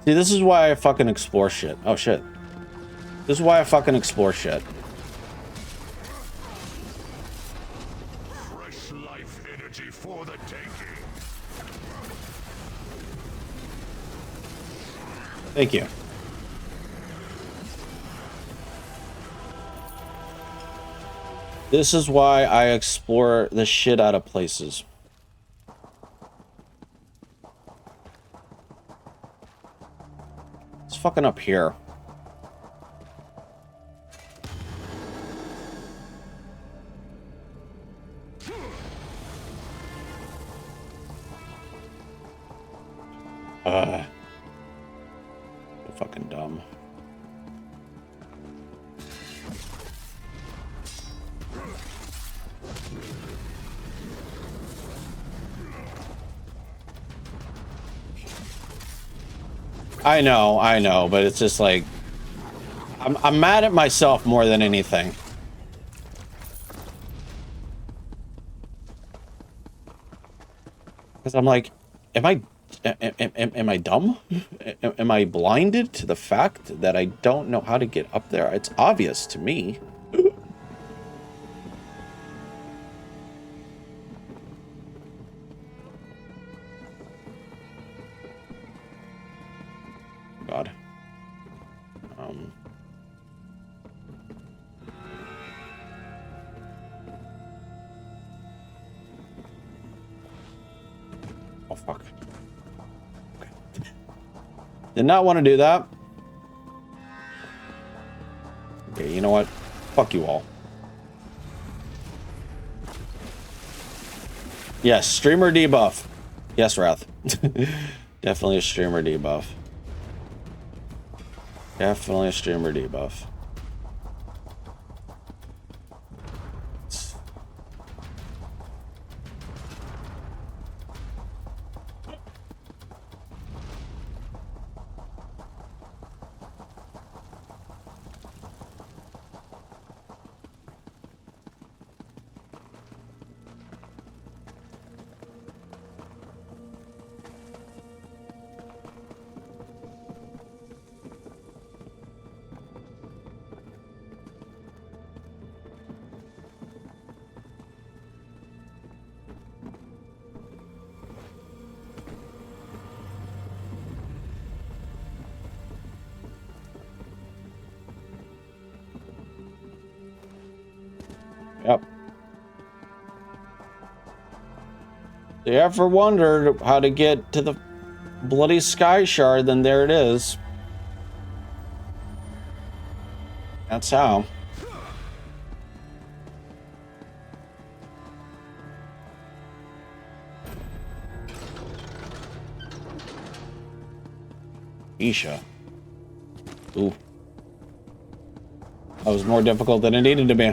See, this is why I fucking explore shit. Oh shit. This is why I fucking explore shit. Fresh life energy for the taking. Thank you. This is why I explore the shit out of places. It's fucking up here. Fucking dumb. I know, but it's just like I'm mad at myself more than anything. Because I'm like, am I dumb? Am I blinded to the fact that I don't know how to get up there? It's obvious to me. God. Oh, fuck. Okay. Did not want to do that. Okay, you know what? Fuck you all. Yes, streamer debuff. Yes, Wrath. Definitely a streamer debuff. Definitely a streamer debuff. Yep. If you ever wondered how to get to the bloody Sky Shard, then there it is. That's how. Isha. Ooh. That was more difficult than it needed to be.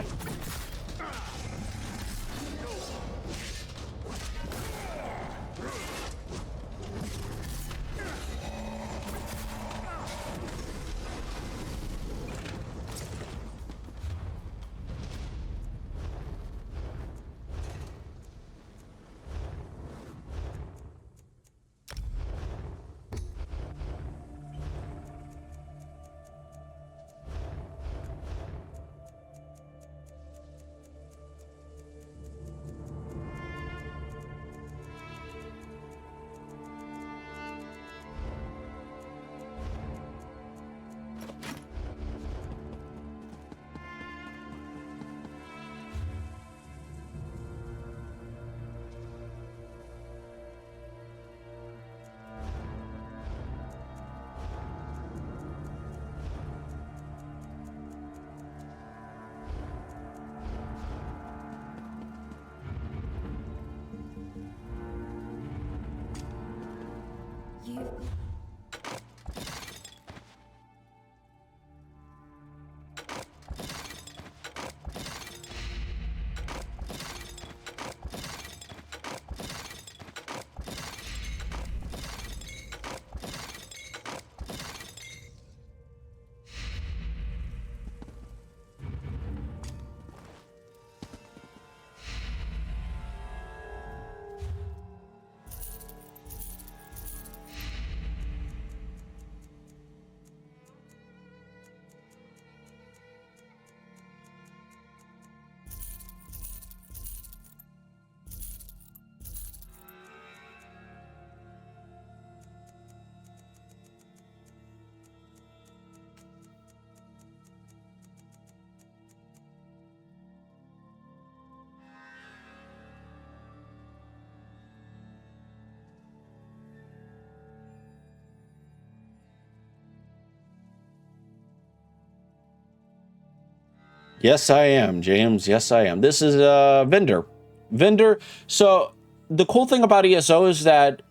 Yes, I am, James. Yes, I am. This is Vendor. Vendor. So the cool thing about ESO is that,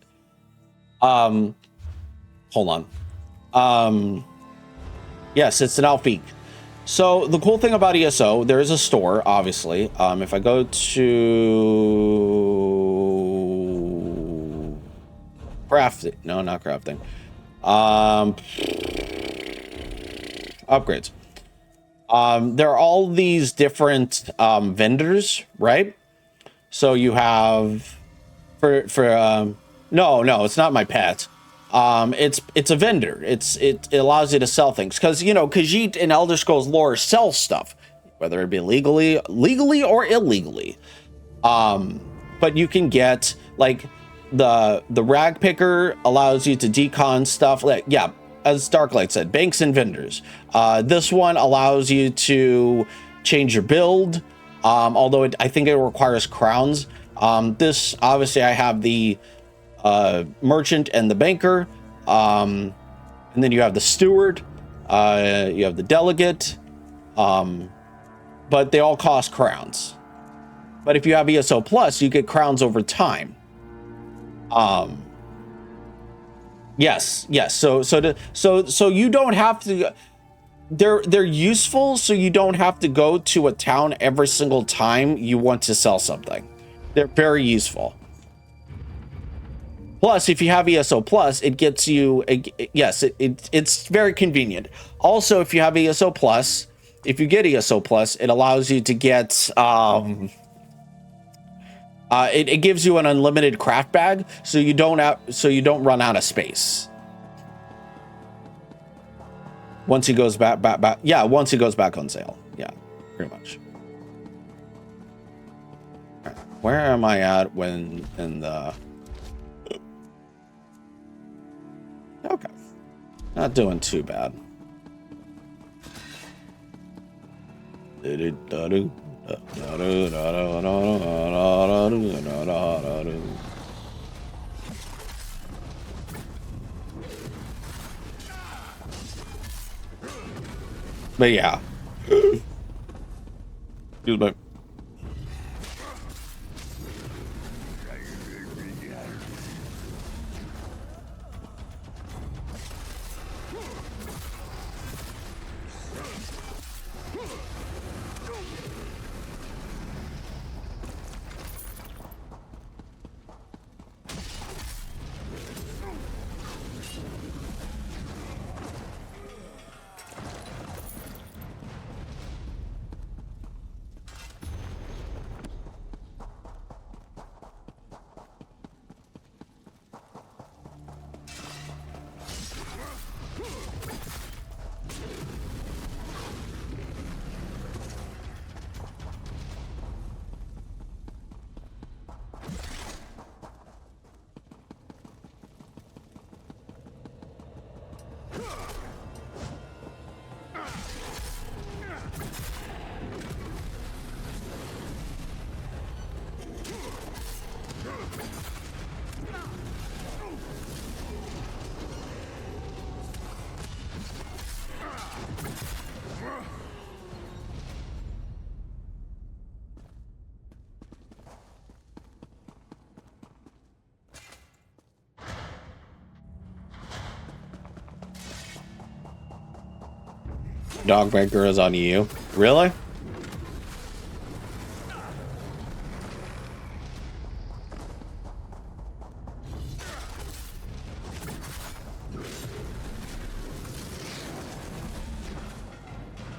hold on. Yes, it's an Alfiq. So the cool thing about ESO, there is a store, obviously. If I go to crafting, no, not crafting. Upgrades. There are all these different vendors, right? So you have no, it's not my pet. It's a vendor. It allows you to sell things because Khajiit in Elder Scrolls lore sells stuff, whether it be legally or illegally. But you can get like the rag picker allows you to decon stuff. Like, yeah, as Darklight said, banks and vendors. This one allows you to change your build, although I think it requires crowns. This obviously I have the merchant and the banker, and then you have the steward, you have the delegate, but they all cost crowns. But if you have ESO Plus, you get crowns over time. Yes. So you don't have to. They're useful, so you don't have to go to a town every single time you want to sell something. They're very useful. Plus, if you have ESO Plus, it gets you. It's very convenient. Also, if you have ESO Plus, if you get ESO Plus, it allows you to get. It gives you an unlimited craft bag, so you don't run out of space. Once he goes back, once he goes back on sale, yeah, pretty much. Right. Where am I at when in the? Okay, not doing too bad. But yeah. Excuse me. Dogbreaker is on you. Really?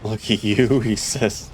Look at you, he says.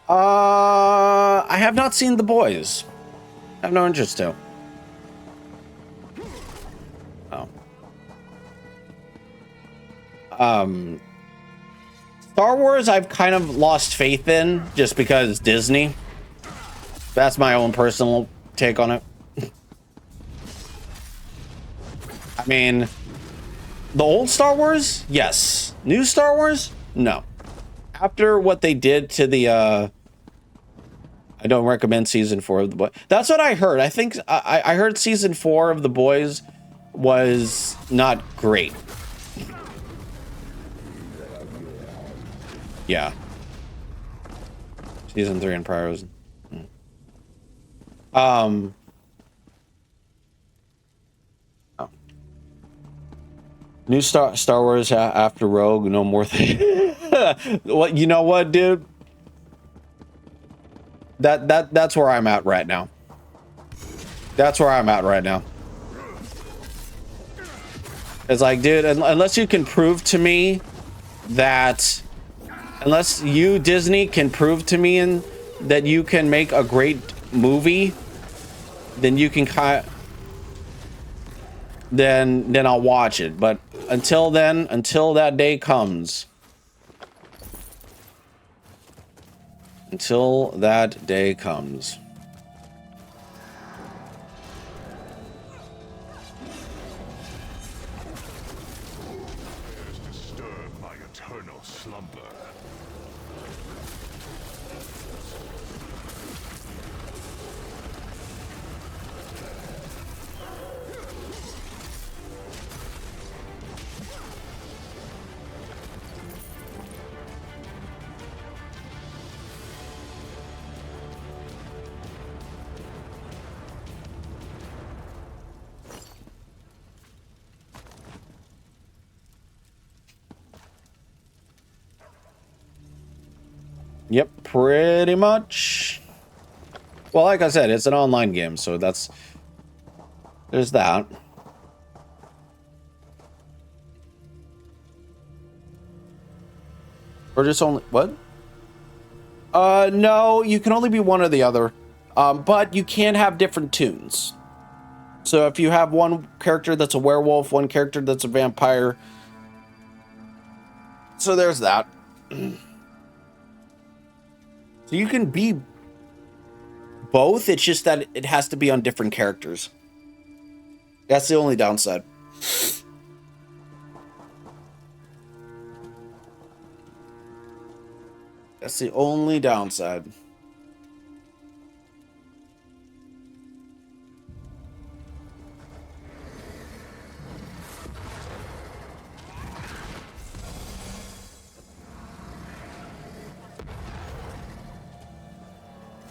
I have not seen The Boys. I have no interest to. Oh. Star Wars, I've kind of lost faith in just because Disney. That's my own personal take on it. I mean, the old Star Wars, yes. New Star Wars, no. After what they did to the, I don't recommend season 4 of The Boys. That's what I heard. I think I heard season 4 of The Boys was not great. Yeah. Season 3 and prior was. Oh. New Star Wars after Rogue, no more thing. What, you know what, dude? That's where I'm at right now. That's where I'm at right now. It's like, dude, unless you can prove to me that, unless you, Disney, can prove to me that you can make a great movie, then you can then I'll watch it. But until then, until that day comes, until that day comes. Disturb my eternal slumber. Yep, pretty much. Well, like I said, it's an online game, so there's that. Or just only what? No, you can only be one or the other. But you can have different tunes. So if you have one character that's a werewolf, one character that's a vampire. So there's that. So you can be both, it's just that it has to be on different characters. That's the only downside. That's the only downside.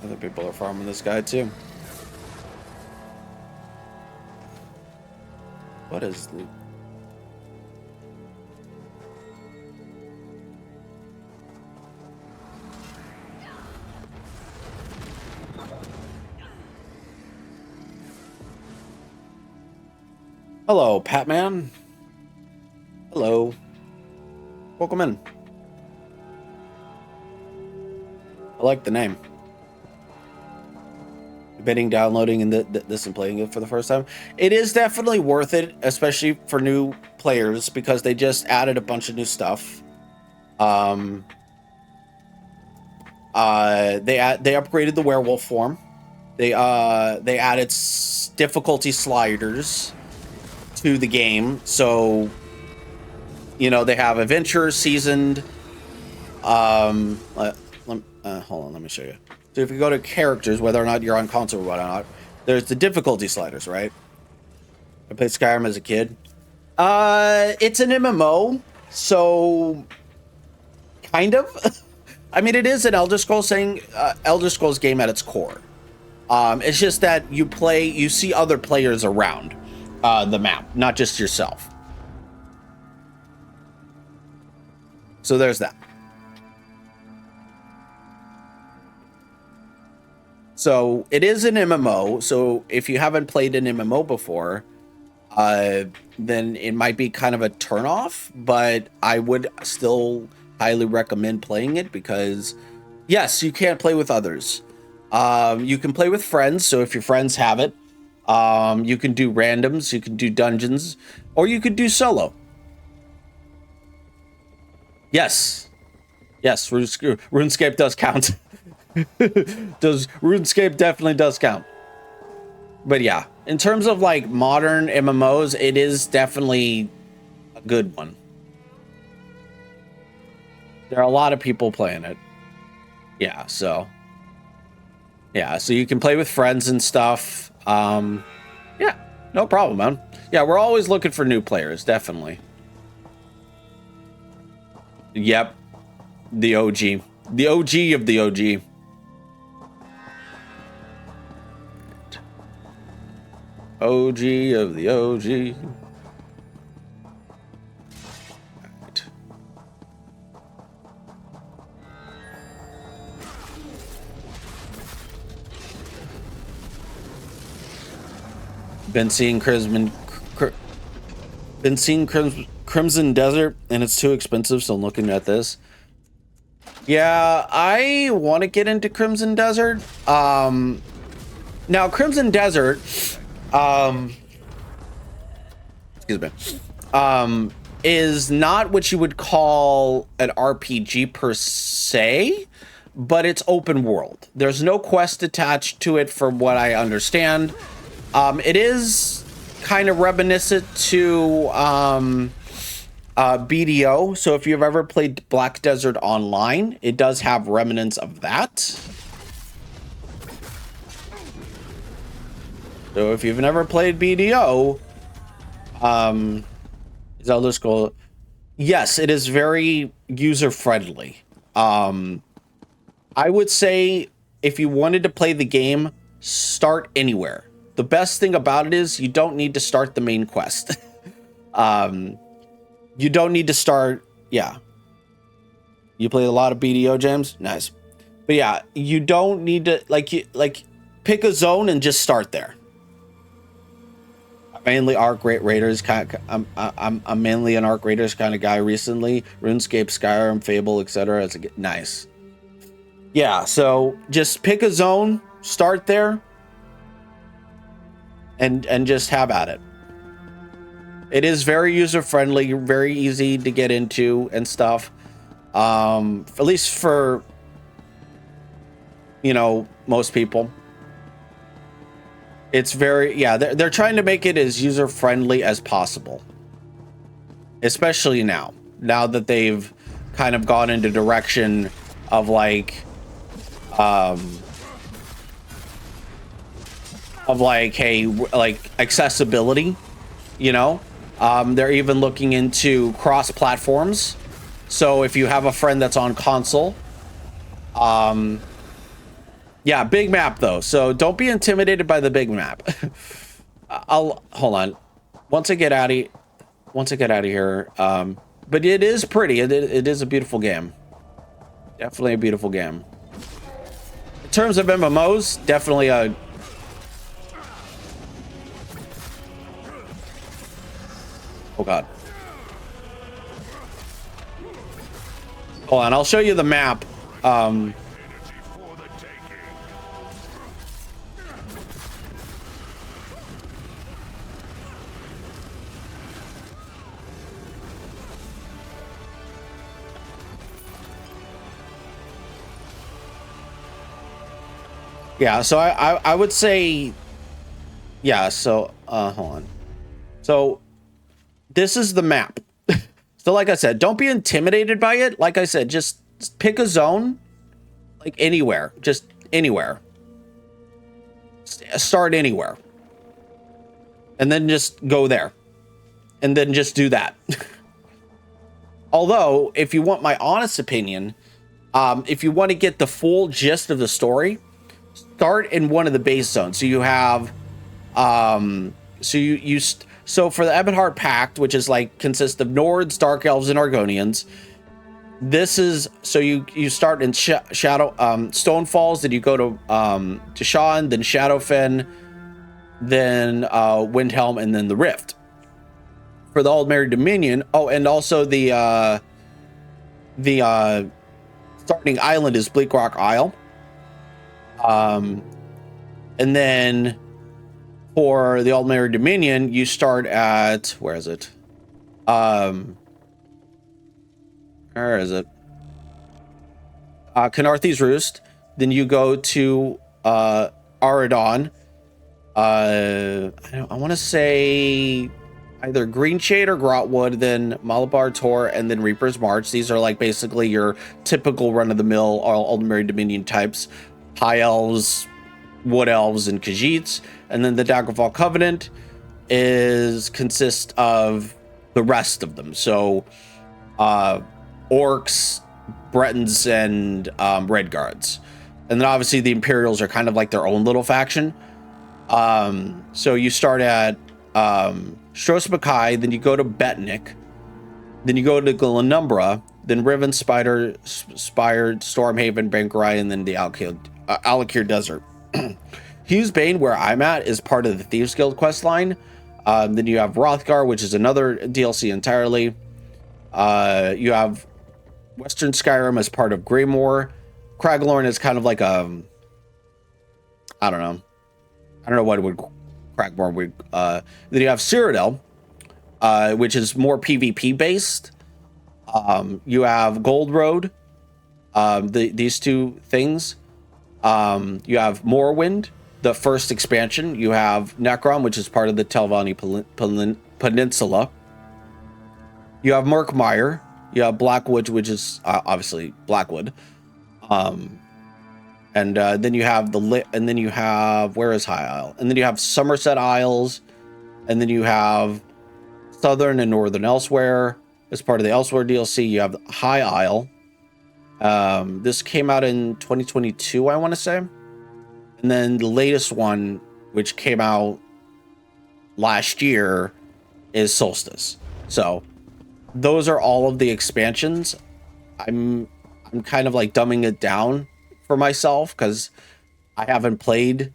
Other people are farming this guy too. What is the... Hello, Patman. Hello. Welcome in. I like the name. Debating downloading and this and playing it for the first time. It is definitely worth it, especially for new players, because they just added a bunch of new stuff. They upgraded the werewolf form. They added difficulty sliders to the game, so you know they have adventure, seasoned. Hold on, let me show you. So if you go to characters, whether or not you're on console or whatnot, there's the difficulty sliders, right? I played Skyrim as a kid. It's an MMO, so kind of. I mean, it is an Elder Scrolls game at its core. It's just that you see other players around the map, not just yourself. So there's that. So it is an MMO. So if you haven't played an MMO before, then it might be kind of a turnoff. But I would still highly recommend playing it because Yes, you can play with others. You can play with friends. So if your friends have it, you can do randoms, you can do dungeons, or you could do solo. Yes. Yes, RuneScape does count. RuneScape definitely does count. But yeah, in terms of like modern MMOs, it is definitely a good one. There are a lot of people playing it. Yeah, so you can play with friends and stuff. Yeah, no problem, man. Yeah, we're always looking for new players, definitely. Yep. The OG. The OG of the OG. OG of the OG. Right. Been seeing Crimson Desert, and it's too expensive, so I'm looking at this. Yeah, I want to get into Crimson Desert. Now Crimson Desert, excuse me, is not what you would call an RPG per se, but it's open world. There's no quest attached to it, from what I understand. It is kind of reminiscent to BDO. So if you've ever played Black Desert Online, it does have remnants of that. So if you've never played BDO, Elder Scrolls, yes, it is very user-friendly. I would say if you wanted to play the game, start anywhere. The best thing about it is you don't need to start the main quest. You don't need to start. Yeah. You play a lot of BDO, James? Nice. But yeah, you don't need to pick a zone and just start there. Mainly Arc Raiders I'm mainly an Arc Raiders kind of guy recently. RuneScape, Skyrim, Fable, etc. It's nice. Yeah, so just pick a zone, start there, and just have at it. It is very user friendly, very easy to get into and stuff. At least for most people. It's very, yeah, they're trying to make it as user friendly as possible. Especially now that they've kind of gone into direction of accessibility, they're even looking into cross platforms. So if you have a friend that's on console, yeah, big map though, so don't be intimidated by the big map. I'll hold on. Once I get out of here, but it is pretty. It is a beautiful game. Definitely a beautiful game. In terms of MMOs, definitely a. Oh God. Hold on, I'll show you the map. Yeah, so I would say, yeah, so, hold on. So, this is the map. So, like I said, don't be intimidated by it. Like I said, just pick a zone, like anywhere, just anywhere. Start anywhere. And then just go there. And then just do that. Although, if you want my honest opinion, if you want to get the full gist of the story, start in one of the base zones. So you have, so for the Ebonheart Pact, which is consists of Nords, Dark Elves, and Argonians. This is, so you start in Shadow, Stonefalls, then you go to Shan, then Shadowfen, then Windhelm, and then the Rift. For the Aldmeri Dominion, oh, and also the starting island is Bleak Rock Isle. And then for the Aldmeri Dominion, you start at, where is it? Canarthy's Roost. Then you go to Aradon. I want to say either Green Shade or Grotwood, then Malabar Tor, and then Reaper's March. These are like basically your typical run-of-the-mill Aldmeri Dominion types. High Elves, Wood Elves, and Khajiits. And then the Daggerfall Covenant consists of the rest of them. So Orcs, Bretons, and Redguards. And then obviously the Imperials are kind of like their own little faction. So you start at Stros Mackay, then you go to Betnik, then you go to Glenumbra, then Riven, Spire, Stormhaven, Bankerai, and then the Alakir Desert. Hughes Bane, where I'm at, is part of the Thieves Guild quest line. Then you have Rothgar, which is another DLC entirely. You have Western Skyrim as part of Greymore. Craglorn is kind of like a, I don't know what would Cragmore would. Then you have Cyrodiil, which is more PvP based. You have Gold Road, these two things. You have Morrowind, the first expansion. You have Necrom, which is part of the Telvanni Peninsula. You have Murkmire. You have Blackwood, which is obviously Blackwood. And then you have and then you have, where is High Isle? And then you have Somerset Isles, and then you have Southern and Northern Elsewhere as part of the Elsewhere DLC. You have High Isle. This came out in 2022, I want to say. And then the latest one, which came out last year, is Solstice. So those are all of the expansions. I'm kind of like dumbing it down for myself because I haven't played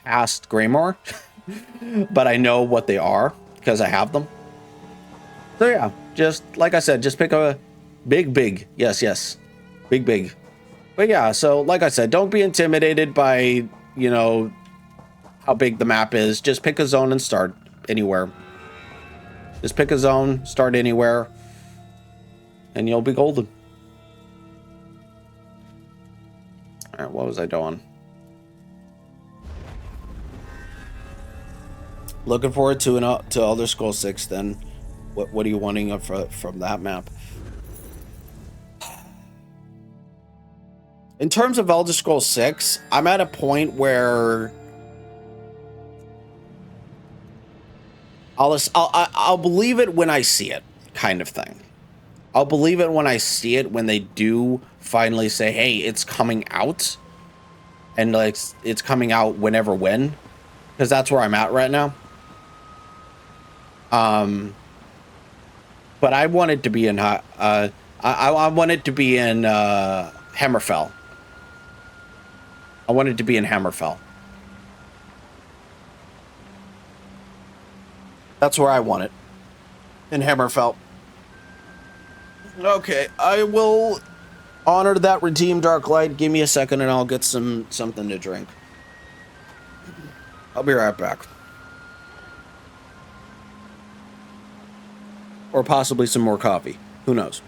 past Greymore, but I know what they are because I have them. So yeah, just like I said, just pick a big. Yes. Big. But yeah, so like I said, don't be intimidated by, how big the map is. Just pick a zone and start anywhere. Just pick a zone, start anywhere, and you'll be golden. All right, what was I doing? Looking forward to Elder Scrolls 6 then. What are you wanting from that map? In terms of Elder Scrolls 6, I'm at a point where I'll believe it when I see it, kind of thing. I'll believe it when I see it, when they do finally say, hey, it's coming out. And like it's coming out when. Because that's where I'm at right now. But I want it to be in I want it to be in Hammerfell. I want it to be in Hammerfell. That's where I want it. In Hammerfell. Okay, I will honor that redeem, Darklight. Give me a second and I'll get something to drink. I'll be right back. Or possibly some more coffee. Who knows?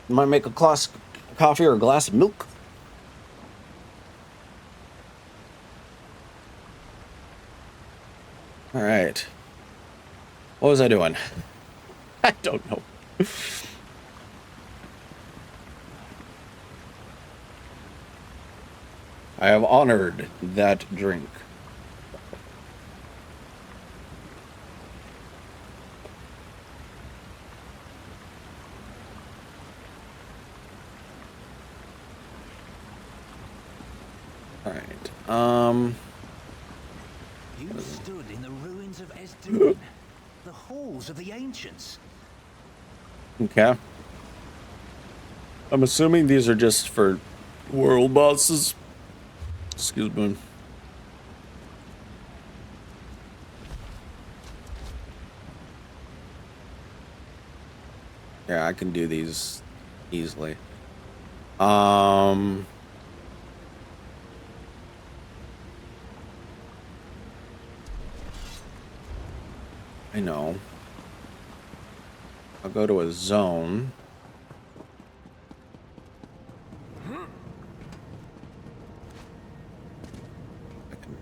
Might make a glass of coffee or a glass of milk. All right. What was I doing? I don't know. I have honored that drink. All right. You stood in the ruins of Esdun, the halls of the ancients. Okay. I'm assuming these are just for world bosses. Excuse me. Yeah, I can do these easily. I know. I'll go to a zone. I can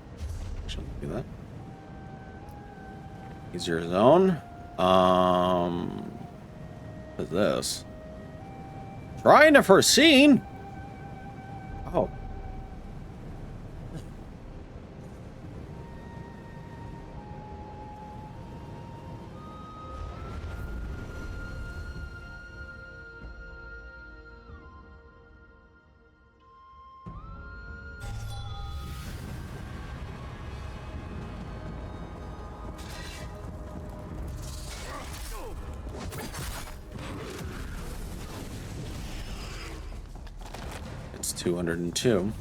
actually do that. Easier zone. What is this? Trying to foreseen. Oh. It's 202.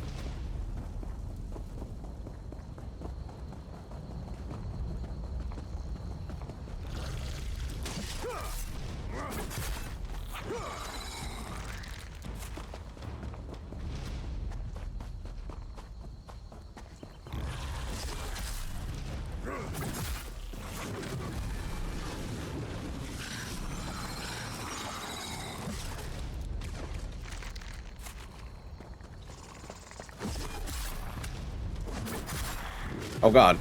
Oh God.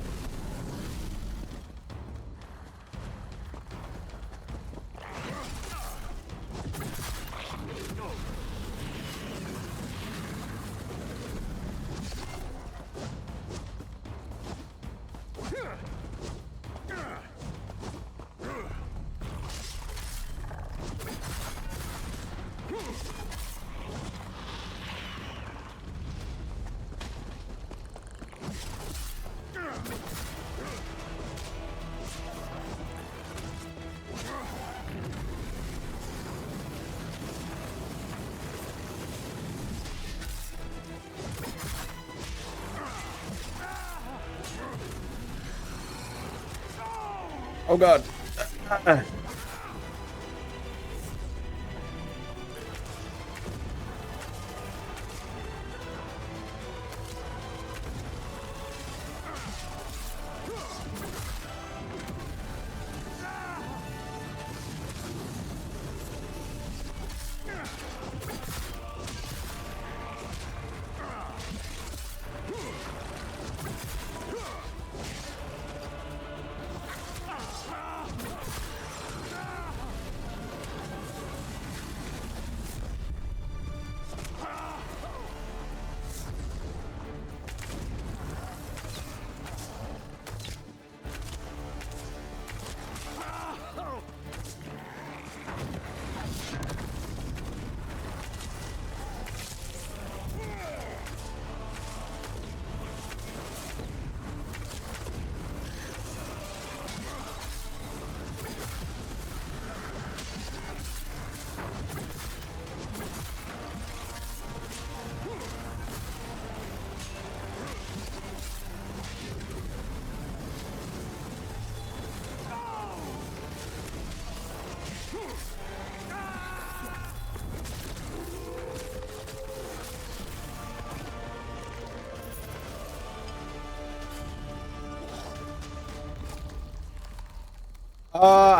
Oh God.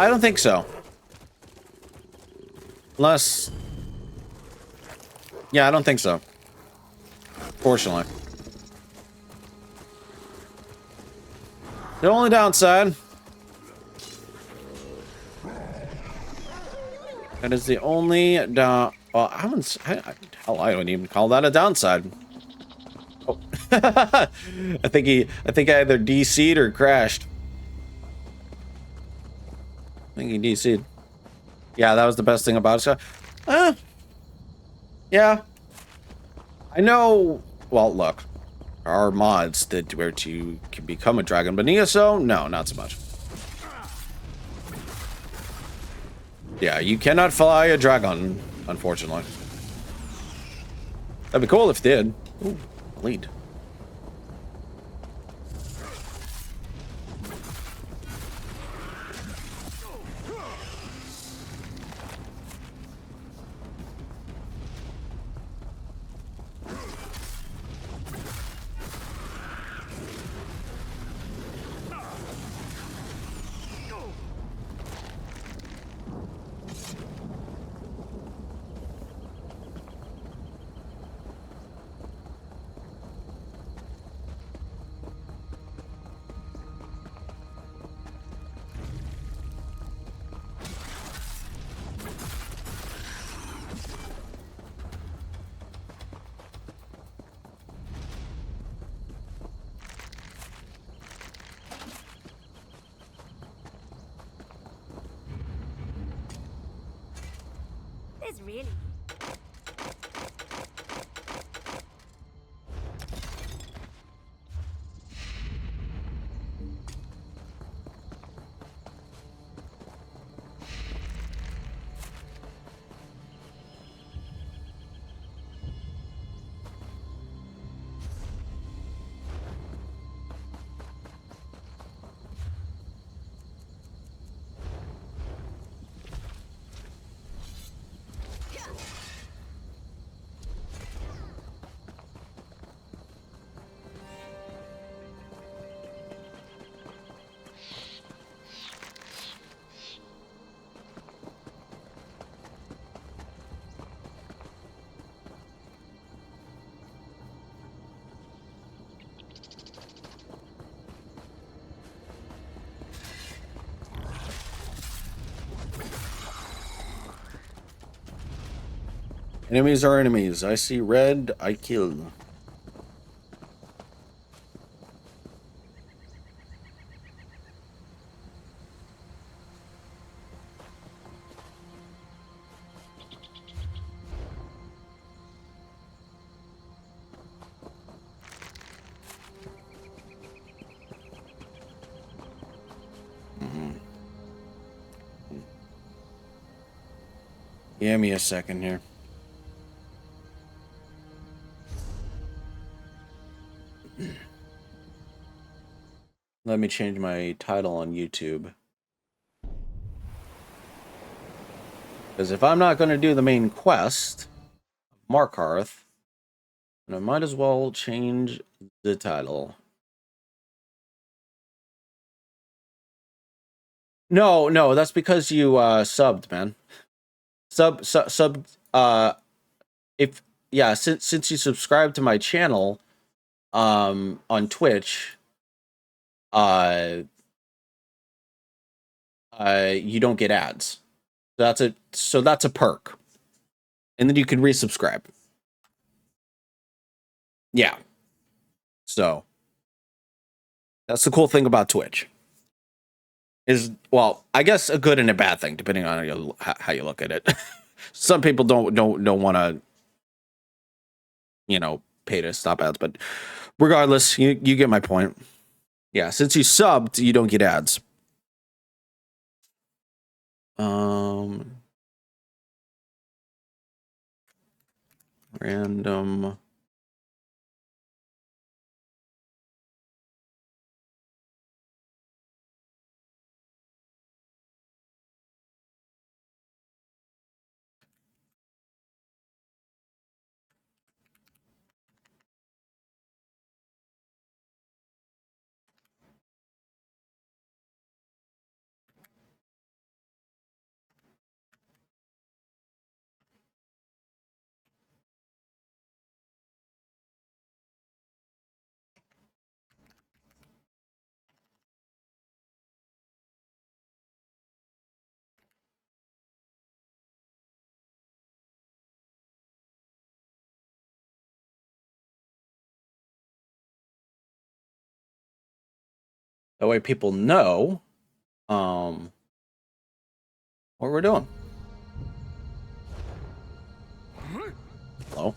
I don't think so. Unless Yeah, I don't think so. Fortunately. The only downside. That is the only down. Well, hell, I don't even call that a downside. Oh. I think I either DC'd or crashed. I think he DC'd. Yeah, that was the best thing about it. So, yeah. I know. Well, look. There are mods that where you can become a dragon, but ESO, no, not so much. Yeah, you cannot fly a dragon, unfortunately. That'd be cool if it did. Ooh, lead. There's really. Enemies are enemies. I see red, I kill. Give me a second here. Let me change my title on YouTube. Because if I'm not going to do the main quest, Markarth, then I might as well change the title. No, that's because you subbed, man. Sub if yeah, since you subscribe to my channel on Twitch, uh you don't get ads. So that's a perk. And then you can resubscribe. Yeah. So that's the cool thing about Twitch. Is, well, I guess a good and a bad thing depending on how you look at it. Some people don't want to, pay to stop ads, but regardless, you get my point. Yeah, since you subbed, you don't get ads. Random. That way people know what we're doing. Hello?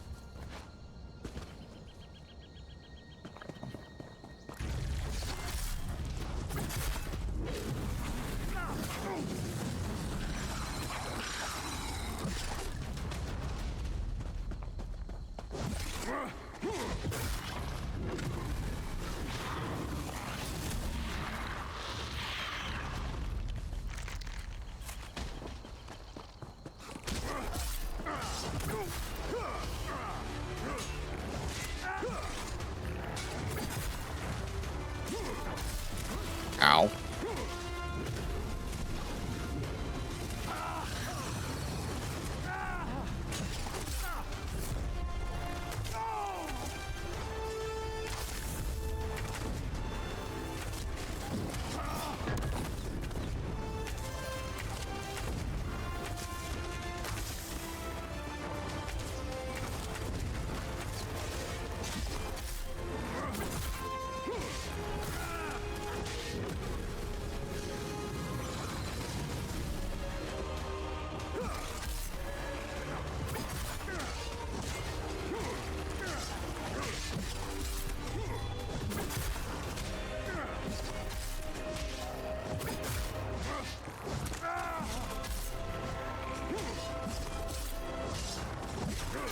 Ow.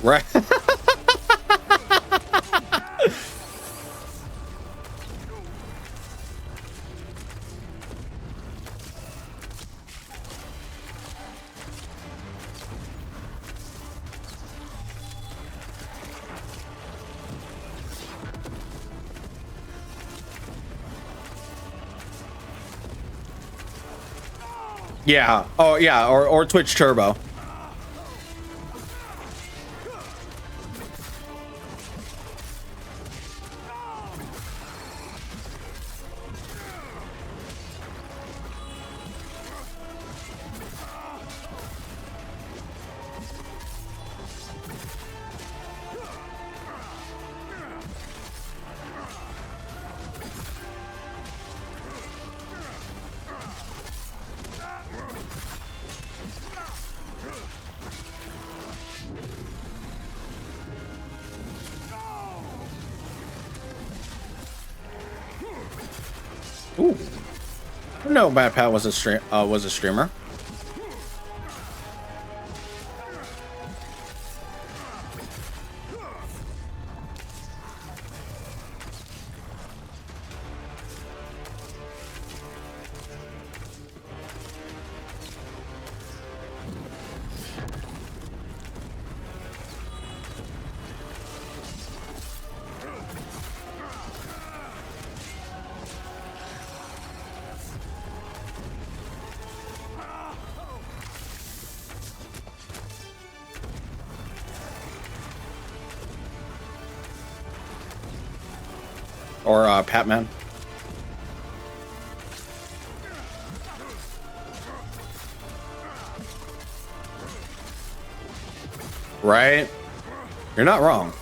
Right. Yeah. Oh, yeah. Or Twitch Turbo. Ooh. No, Bad Pat was a streamer. Or Patman. Right? You're not wrong.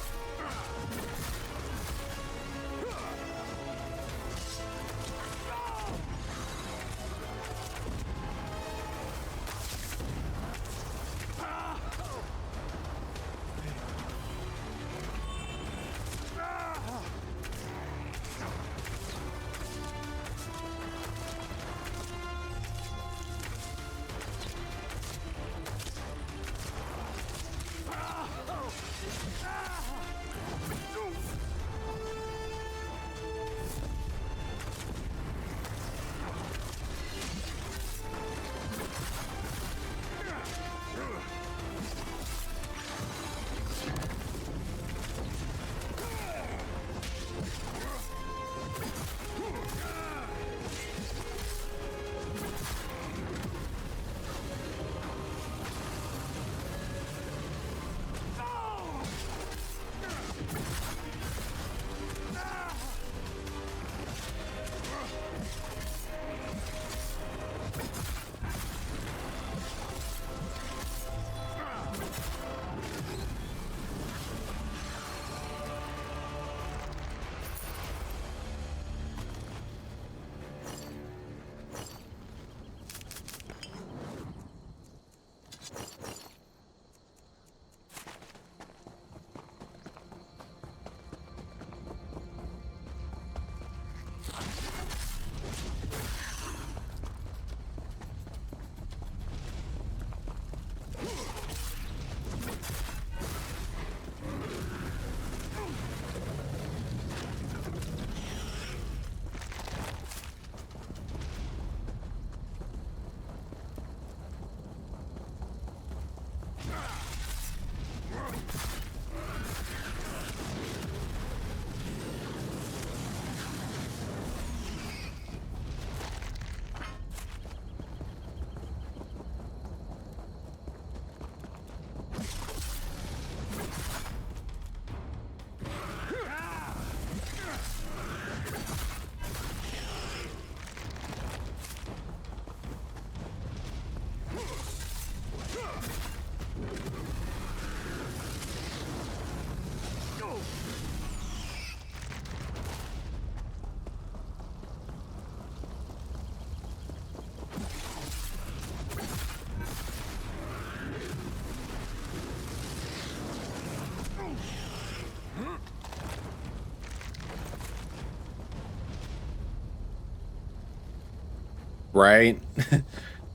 Right?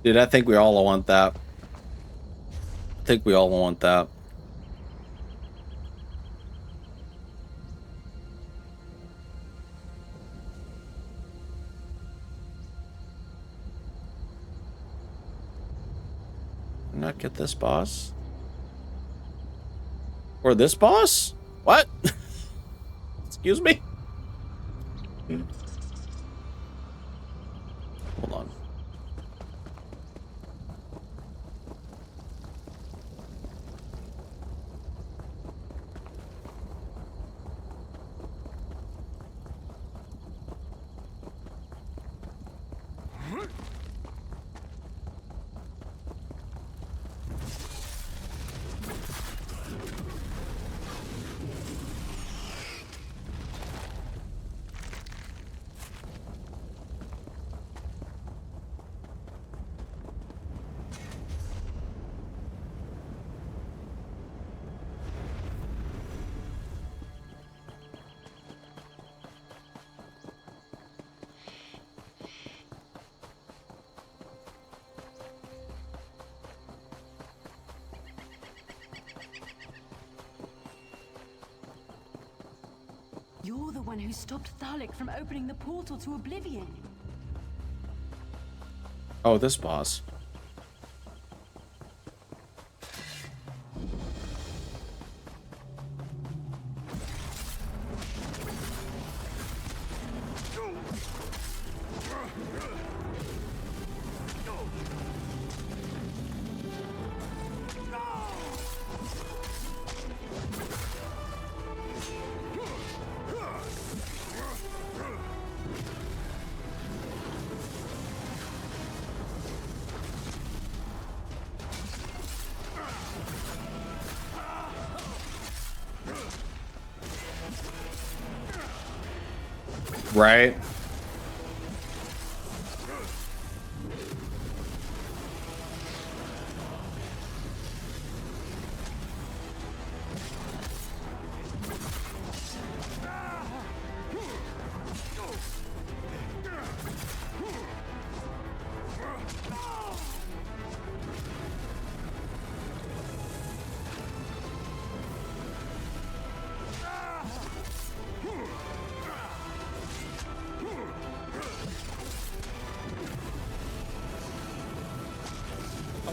Dude, I think we all want that. I think we all want that. Not get this boss? Or this boss? What? Excuse me? Hold on. You're the one who stopped Thalik from opening the portal to Oblivion. Oh, this boss. Right?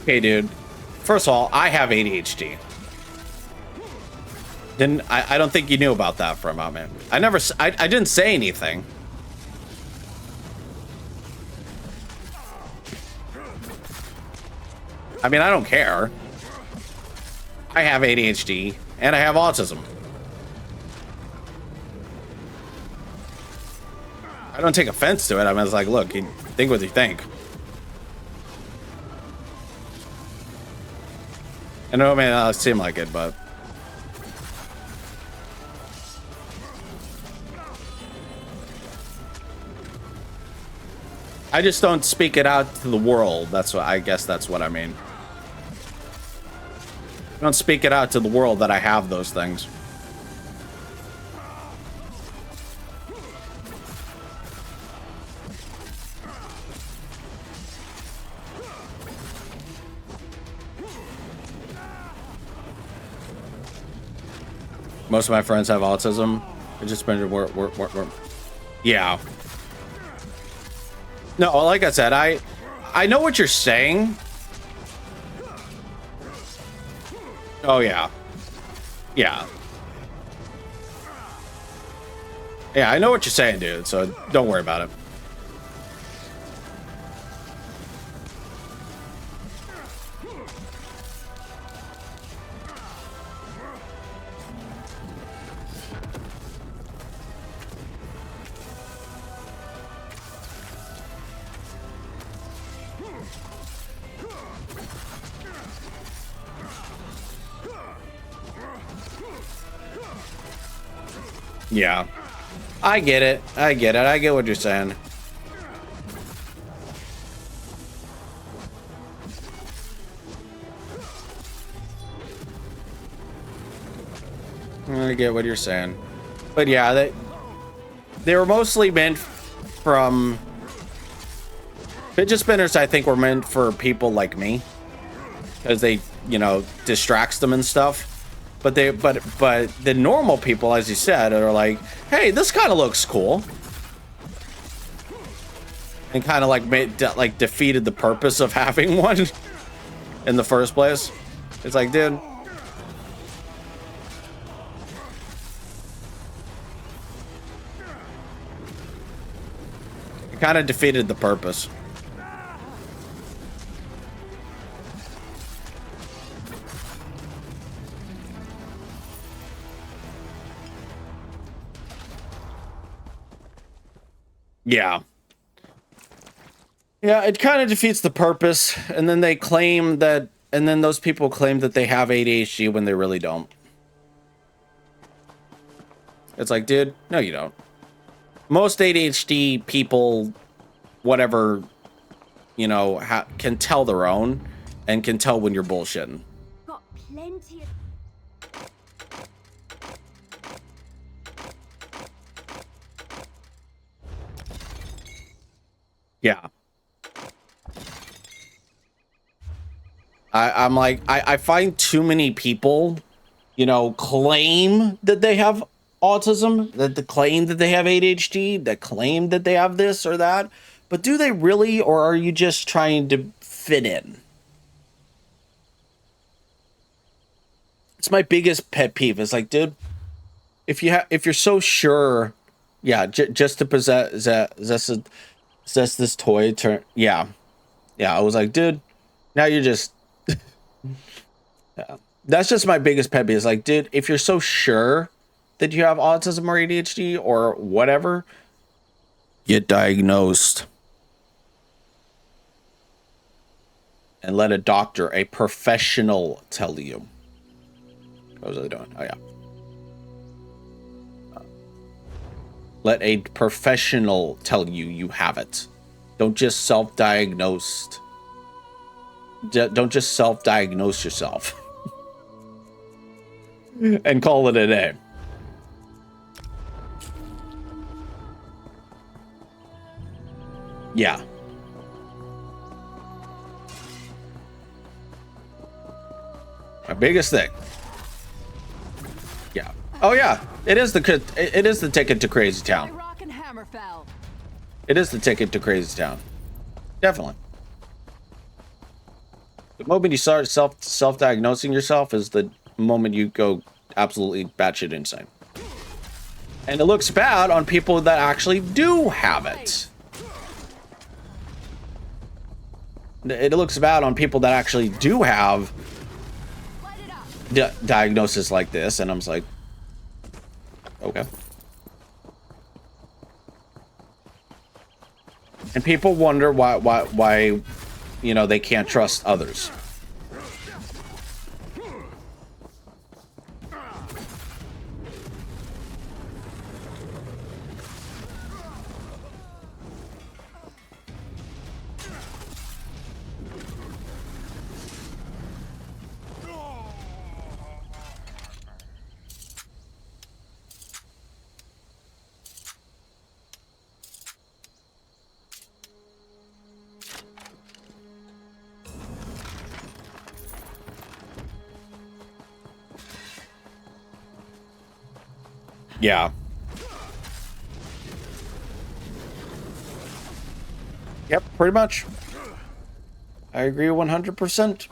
Okay, dude. First of all, I have ADHD. I don't think you knew about that for a moment. I didn't say anything. I mean, I don't care. I have ADHD and I have autism. I don't take offense to it. I mean, it's like, look, you think what you think. I know it may not seem like it, but I just don't speak it out to the world. That's what I guess that's what I mean. I don't speak it out to the world that I have those things. Most of my friends have autism. I just been work. Yeah. No, like I said, I know what you're saying. Oh yeah. Yeah. Yeah, I know what you're saying, dude, so don't worry about it. Yeah. I get it. I get it. I get what you're saying. I get what you're saying. But yeah, they were mostly meant from Fidget spinners, I think, were meant for people like me, because they, you know, distracts them and stuff. But the normal people, as you said, are like, hey, this kind of looks cool, and kind of like defeated the purpose of having one in the first place. It's like, dude. It kind of defeated the purpose. Yeah. Yeah, it kind of defeats the purpose, and then they claim that, and then those people claim that they have ADHD when they really don't. It's like, dude, no, you don't. Most ADHD people, whatever, you know, can tell their own, and can tell when you're bullshitting. Got plenty of... Yeah. I'm like, I find too many people, you know, claim that they have autism, that the claim that they have ADHD, that claim that they have this or that. But do they really, or are you just trying to fit in? It's my biggest pet peeve. It's like, dude, if you're so sure, yeah, just to possess this toy, yeah. I was like, dude, now you're just. Yeah. That's just my biggest pet peeve. Is like, dude, if you're so sure that you have autism or ADHD or whatever, get diagnosed and let a doctor, a professional, tell you. What was I doing? Oh yeah. Let a professional tell you you have it. Don't just self-diagnose. Don't just self-diagnose yourself and call it a day. Yeah. My biggest thing. Yeah. Oh yeah. It is the ticket to Crazy Town. Rock and Hammerfell. It is the ticket to Crazy Town. Definitely. The moment you start self-diagnosing yourself is the moment you go absolutely batshit insane. And it looks bad on people that actually do have it. It looks bad on people that actually do have diagnosis like this, and I'm just like, okay. And people wonder why, you know, they can't trust others. Yeah. Yep, pretty much. I agree 100%.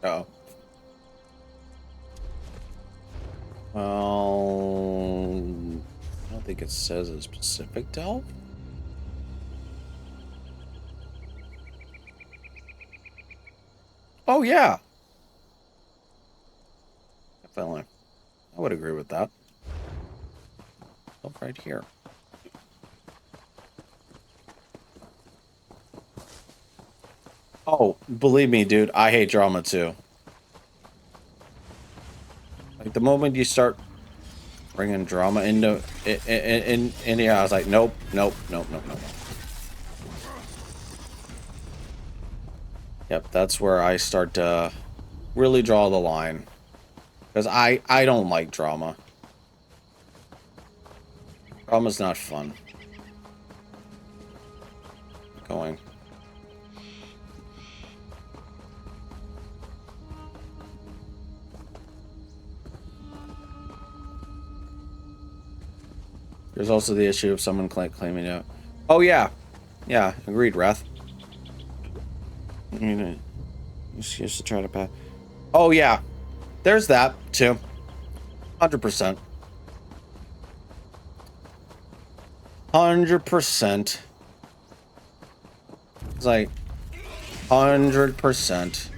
Oh. Well, I don't think it says a specific delve. Oh, yeah. Definitely. I would agree with that. Delve right here. Oh, believe me, dude, I hate drama too. Like the moment you start bringing drama into in India, I was like, nope, nope, nope, nope, nope. Yep, that's where I start to really draw the line, because I don't like drama. Drama's not fun. Going. There's also the issue of someone claiming it. Oh, yeah. Yeah, agreed, Wrath. You used to try to pass. Oh, yeah. There's that, too. 100%. 100%. It's like 100%.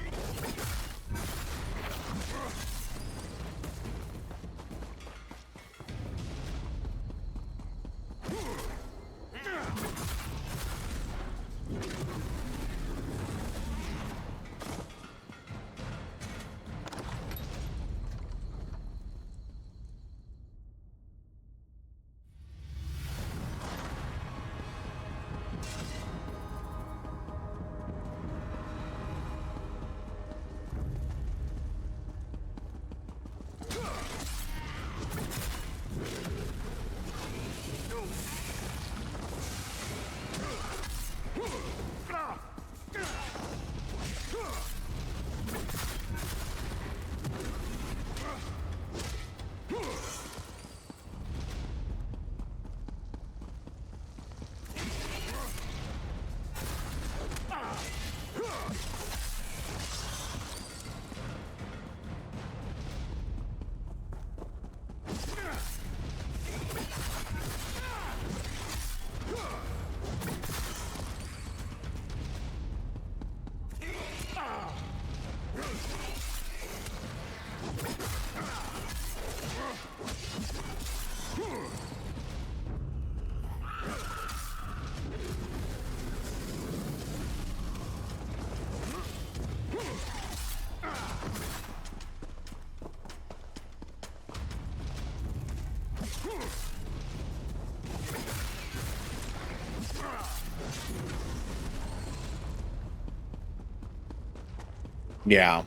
Yeah.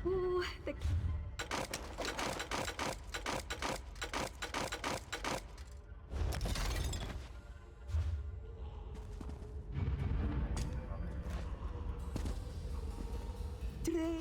Ooh, the Today.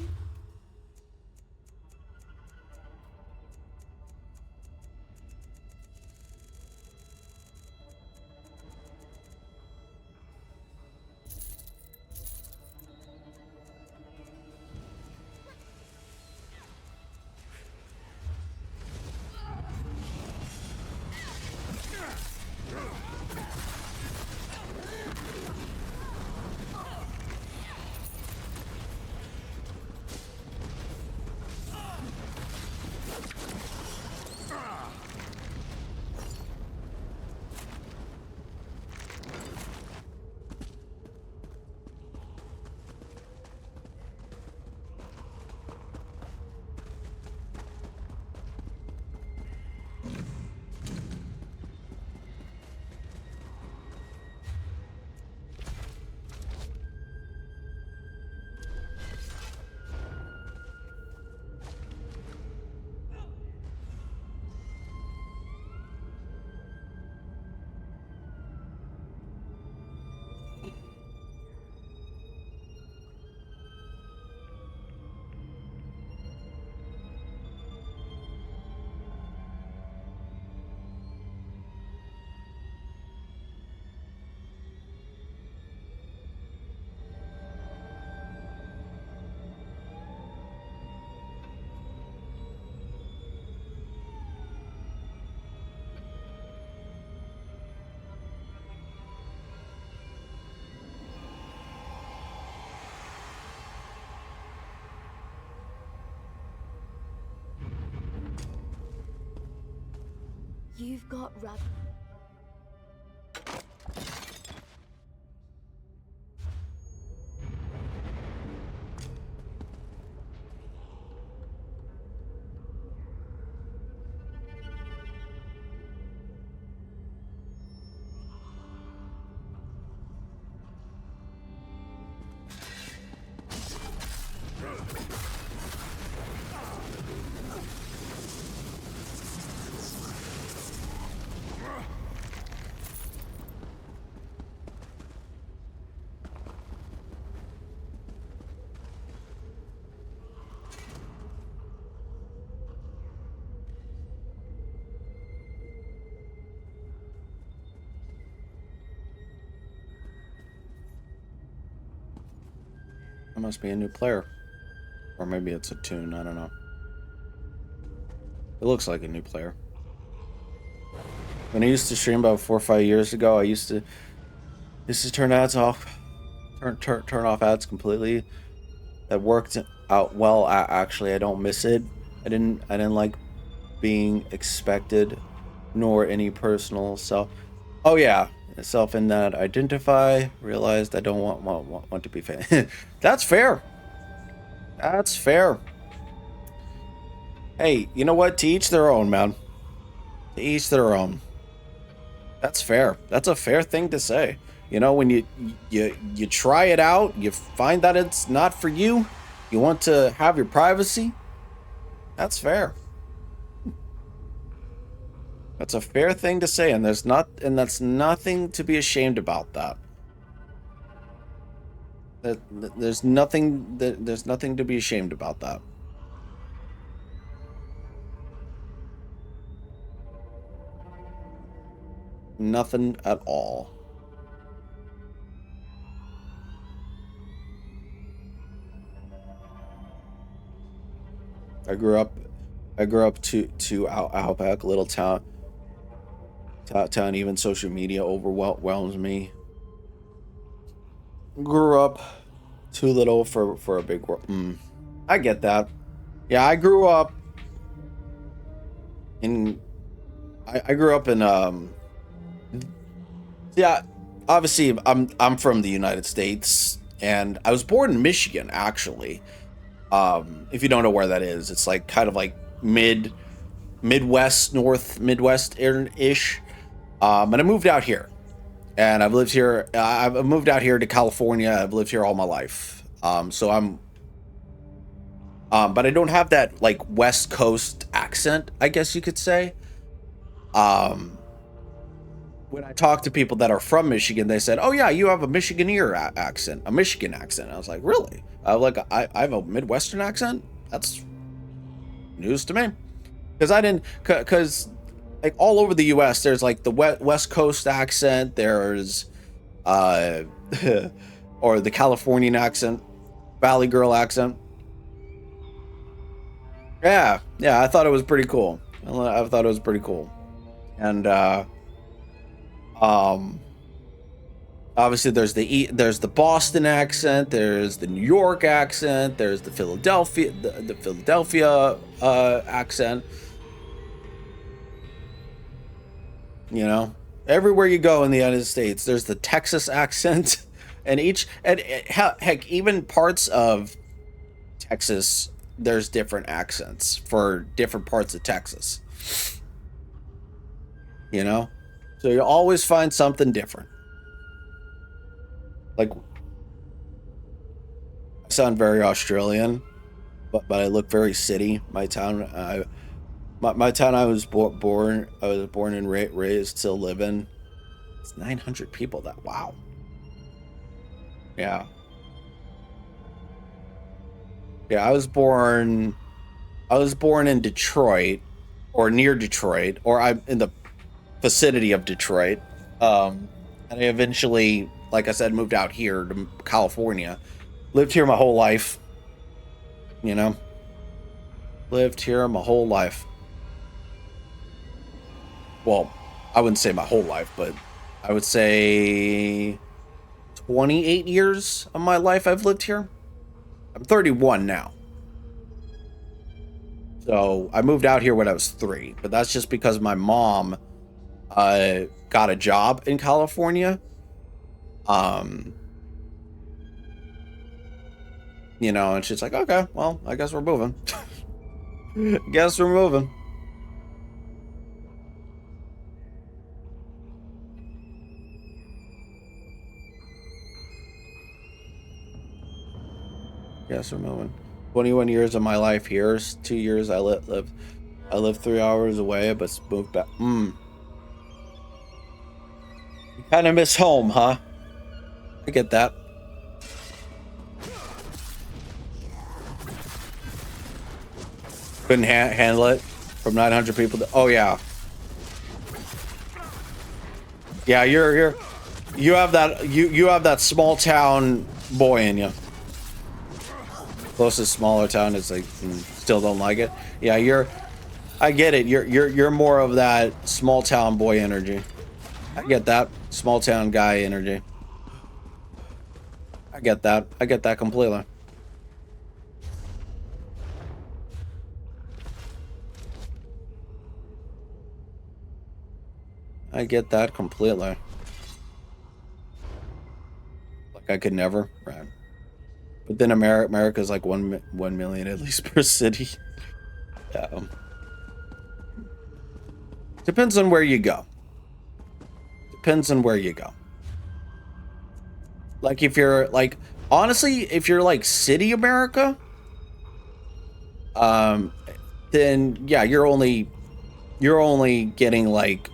You've got rub. That must be a new player. Or maybe it's a tune, I don't know. It looks like a new player. When I used to stream about 4 or 5 years ago, I used to turn ads off. Turn off ads completely. That worked out well. Actually, I don't miss it. I didn't like being expected, nor any personal self. Oh yeah, self in that identify. Realized I don't want to be famous. That's fair. That's fair. Hey, you know what? To each their own, man. To each their own. That's fair. That's a fair thing to say. You know, when you try it out, you find that it's not for you. You want to have your privacy. That's fair. That's a fair thing to say, and that's nothing to be ashamed about. There's nothing to be ashamed about that. Nothing at all. I grew up to Outback, little town. Even social media overwhelms me. Grew up too little for a big world. I get that. Yeah, I grew up in. I grew up in yeah, obviously I'm from the United States, and I was born in Michigan, actually. If you don't know where that is, it's like kind of like Midwest ish. And I moved out here, and I've lived here. I've moved out here to California. I've lived here all my life. So I'm, but I don't have that like West Coast accent, I guess you could say. When I talk to people that are from Michigan, they said, "Oh yeah, you have a Michiganeer accent, a Michigan accent." I was like, "Really?" I have a Midwestern accent. That's news to me, because like all over the U.S., there's like the West Coast accent. There's or the Californian accent, Valley Girl accent. Yeah, I thought it was pretty cool. I thought it was pretty cool, and obviously there's the Boston accent, there's the New York accent, there's the Philadelphia accent. You know, everywhere you go in the United States, there's the Texas accent, and heck, even parts of Texas, there's different accents for different parts of Texas. You know? So you always find something different. Like, I sound very Australian, but I look very city. My town I was born and raised, still live in. It's 900 people. Wow. Yeah. Yeah, I was born in Detroit, or near Detroit, or I'm in the vicinity of Detroit. And I eventually, like I said, moved out here to California. Lived here my whole life. You know? Lived here my whole life. Well, I wouldn't say my whole life, but I would say 28 years of my life I've lived here. I'm 31 now. So I moved out here when I was 3, but that's just because my mom got a job in California. You know, and she's like, okay, well, I guess we're moving. Guess we're moving. Guess we're moving. 21 years of my life here. 2 years I live 3 hours away, but moved back. You kind of miss home, huh? I get that. Couldn't handle it from 900 people. Oh yeah. Yeah, you have that small town boy in you. Closest smaller town is like still don't like it. Yeah, I get it. You're more of that small town boy energy. I get that small town guy energy. I get that. I get that completely. I get that completely. Like I could never, right? But then America's like 1 million at least per city. Yeah. Depends on where you go. Depends on where you go. Like if you're like, honestly, if you're like city America, then yeah, you're only getting like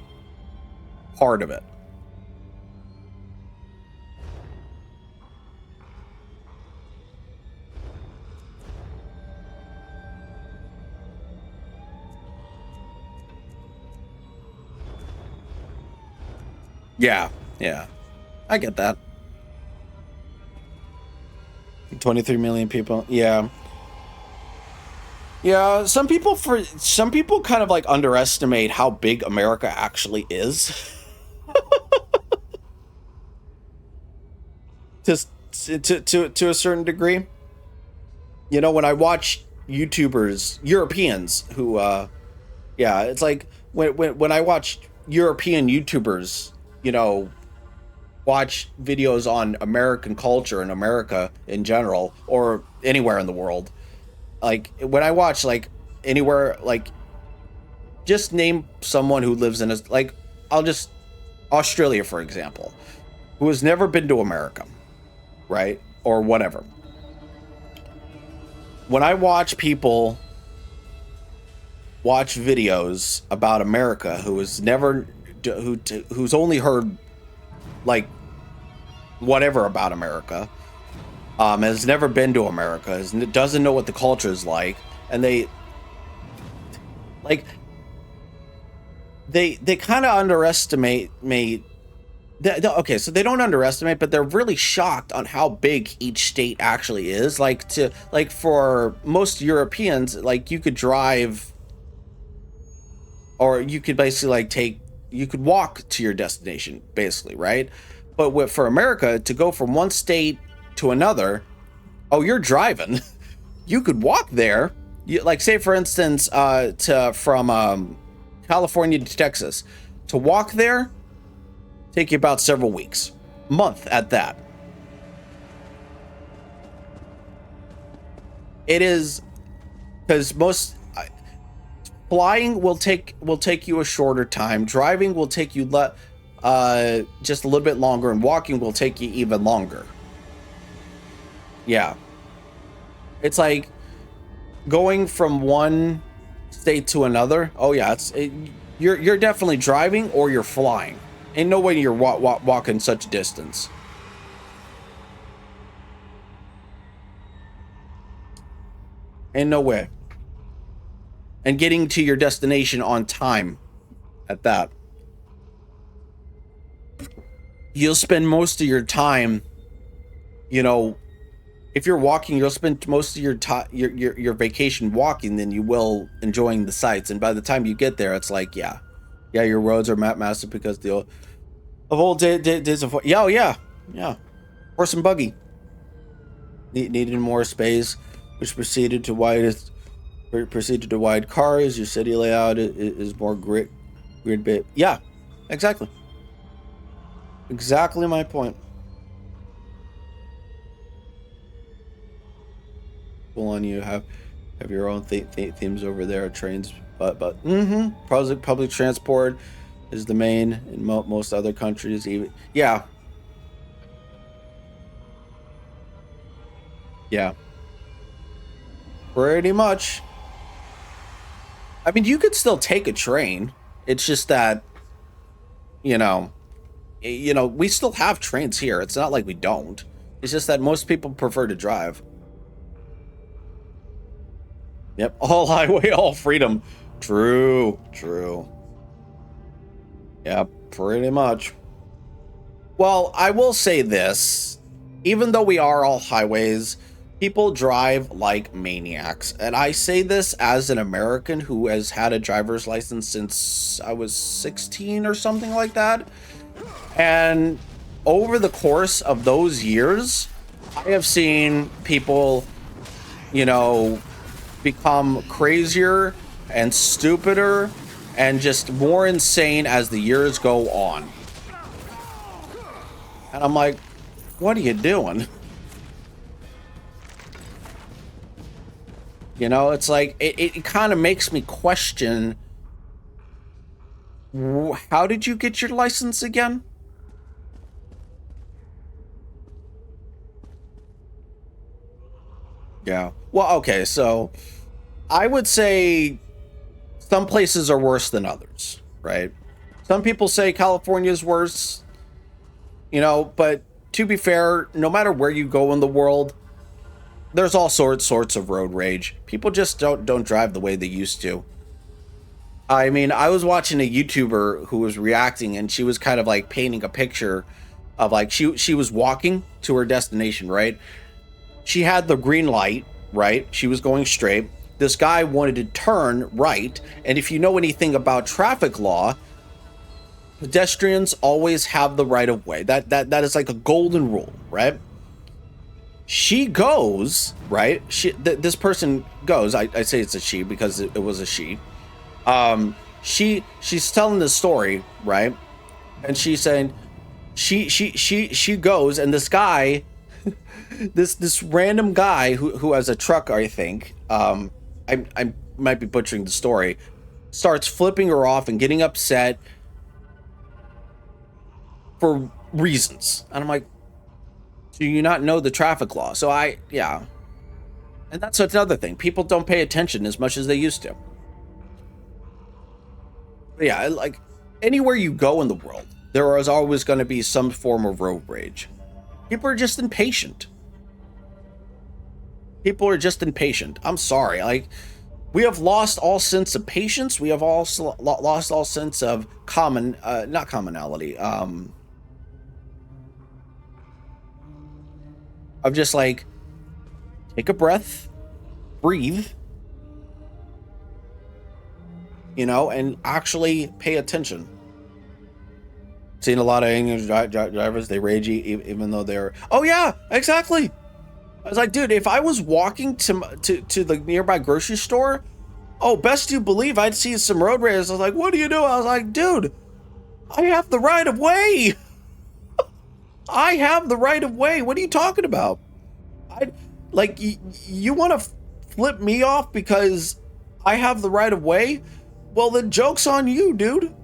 part of it. Yeah, I get that. 23 million people. Yeah, some people kind of like underestimate how big America actually is. Just to a certain degree. You know, when I watch YouTubers, Europeans who yeah, it's like when I watch European YouTubers, you know, watch videos on American culture and America in general, or anywhere in the world. Like when I watch like anywhere, like just name someone who lives in a, like, I'll just, Australia, for example, who has never been to America, right? Or whatever. When I watch people watch videos about America who's only heard like whatever about America, has never been to America, doesn't know what the culture is like, and they kind of underestimate okay, so they don't underestimate, but they're really shocked on how big each state actually is. Like for most Europeans, like you could drive, or you could basically you could walk to your destination, basically, right? But for America, to go from one state to another, oh, you're driving. You could walk there. Like, say, for instance, from California to Texas. To walk there, take you about several weeks. Month at that. It is, because flying will take you a shorter time. Driving will take you just a little bit longer, and walking will take you even longer. Yeah. It's like going from one state to another. Oh yeah, you're definitely driving or you're flying. Ain't no way you're walking such distance. Ain't no way. And getting to your destination on time at that. You'll spend most of your time, you know, if you're walking, you'll spend most of your time, your vacation walking than you will enjoying the sights. And by the time you get there, it's like, yeah, your roads are massive because of old days of, yeah, horse and buggy. Needed more space, which proceeded to wide cars. Your city layout is more grid bit. Yeah, exactly. Exactly my point. Full on you have your own themes over there, trains, but public transport is the main in most other countries. Even yeah, pretty much. I mean, you could still take a train. It's just that, you know, we still have trains here. It's not like we don't. It's just that most people prefer to drive. Yep, all highway, all freedom. True. Yeah, pretty much. Well, I will say this. Even though we are all highways, people drive like maniacs. And I say this as an American who has had a driver's license since I was 16 or something like that. And over the course of those years, I have seen people, become crazier and stupider and just more insane as the years go on. And I'm like, what are you doing? It's like, it kind of makes me question, how did you get your license again? Yeah. Well, okay, so I would say some places are worse than others, right? Some people say California is worse, but to be fair, no matter where you go in the world, there's all sorts of road rage. People just don't drive the way they used to. I mean, I was watching a YouTuber who was reacting, and she was kind of like painting a picture of like she was walking to her destination, right? She had the green light, right? She was going straight. This guy wanted to turn right, and if you know anything about traffic law, pedestrians always have the right of way. That is like a golden rule, right? She goes, right? This person goes. I say it's a she because it was a she. She's telling the story, right? And she's saying she goes, and this guy, this random guy who has a truck, I think. I might be butchering the story. Starts flipping her off and getting upset for reasons, and I'm like, do you not know the traffic law? So yeah. And that's another thing. People don't pay attention as much as they used to. But yeah, like anywhere you go in the world, there is always going to be some form of road rage. People are just impatient. I'm sorry. Like, we have lost all sense of patience. We have also lost all sense of not commonality. Of just like, take a breath, breathe, and actually pay attention. Seen a lot of English drivers, they rage even though they're, oh yeah, exactly. I was like, dude, if I was walking to the nearby grocery store, oh, best you believe I'd see some road rage. I was like, what do you do? I was like, dude, I have the right of way. I have the right of way. What are you talking about? You want to flip me off because I have the right of way? Well, the joke's on you, dude.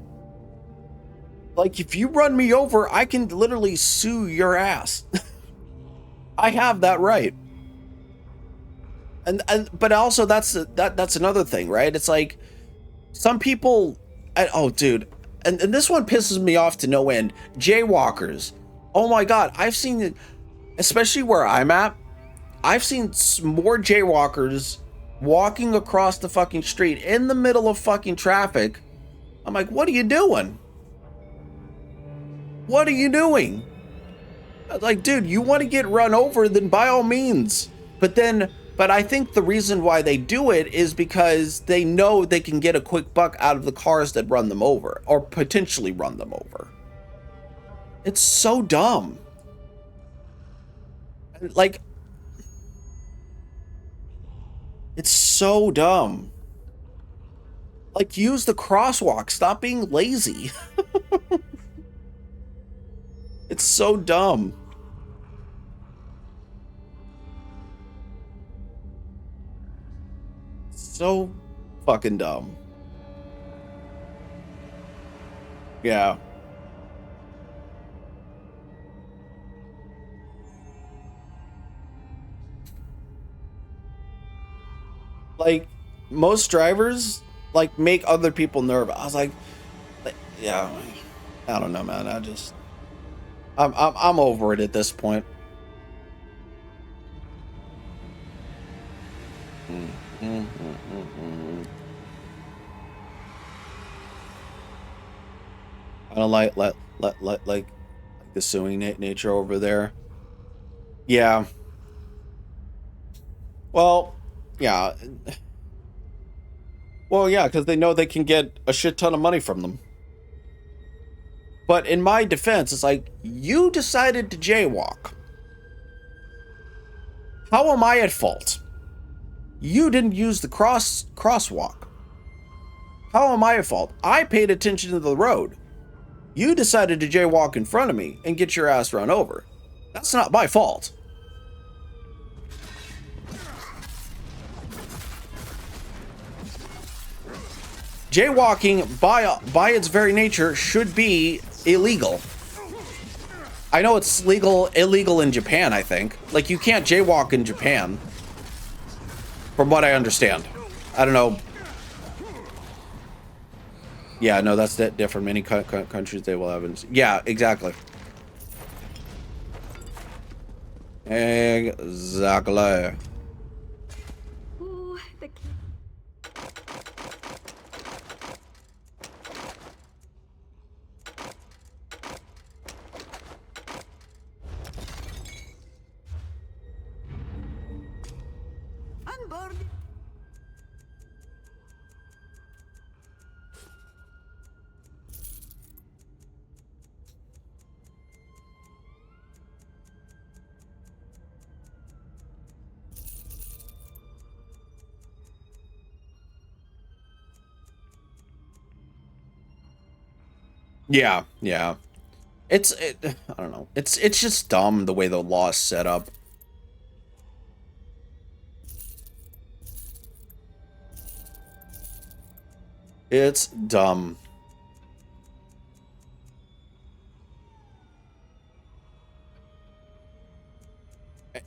Like, if you run me over, I can literally sue your ass. I have that right. And but also that's another thing, right? It's like some people, oh dude, and this one pisses me off to no end. Jaywalkers. Oh my god, I've seen it, especially where I'm at. I've seen more jaywalkers walking across the fucking street in the middle of fucking traffic. I'm like, what are you doing? What are you doing? Like, dude, you want to get run over, then by all means. But I think the reason why they do it is because they know they can get a quick buck out of the cars that run them over, or potentially run them over. It's so dumb. Like, it's so dumb. Like, use the crosswalk. Stop being lazy. It's so dumb. So fucking dumb. Yeah. Like, most drivers, like, make other people nervous. I was like, yeah, I don't know, man. I'm over it at this point. I don't like the suing nature over there. Yeah. Well, yeah. Well, yeah, because they know they can get a shit ton of money from them. But in my defense, it's like, you decided to jaywalk. How am I at fault? You didn't use the crosswalk. How am I at fault? I paid attention to the road. You decided to jaywalk in front of me and get your ass run over. That's not my fault. Jaywalking, by its very nature, should be illegal. I know it's illegal in Japan, I think. Like, you can't jaywalk in Japan. From what I understand. I don't know. Yeah, no, that's different. Many countries, they will have... Yeah, exactly. Exactly. Ooh, the Unboard. Yeah, yeah. I don't know. It's just dumb the way the law is set up. It's dumb.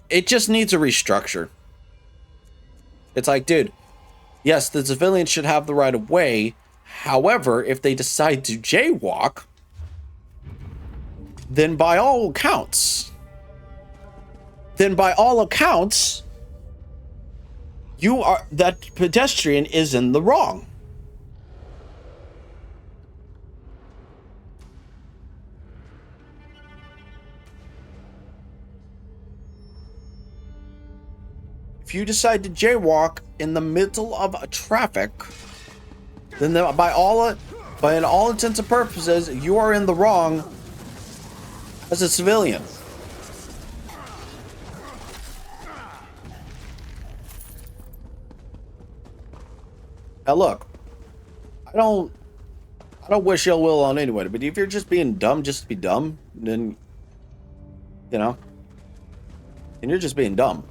It just needs a restructure. It's like, dude, yes, the civilians should have the right of way. However, if they decide to jaywalk, then by all accounts, that pedestrian is in the wrong. If you decide to jaywalk in the middle of a traffic, then by all intents and purposes, you are in the wrong as a civilian. Now look, I don't wish ill will on anyone, but if you're just being dumb just to be dumb, then, you know, and you're just being dumb.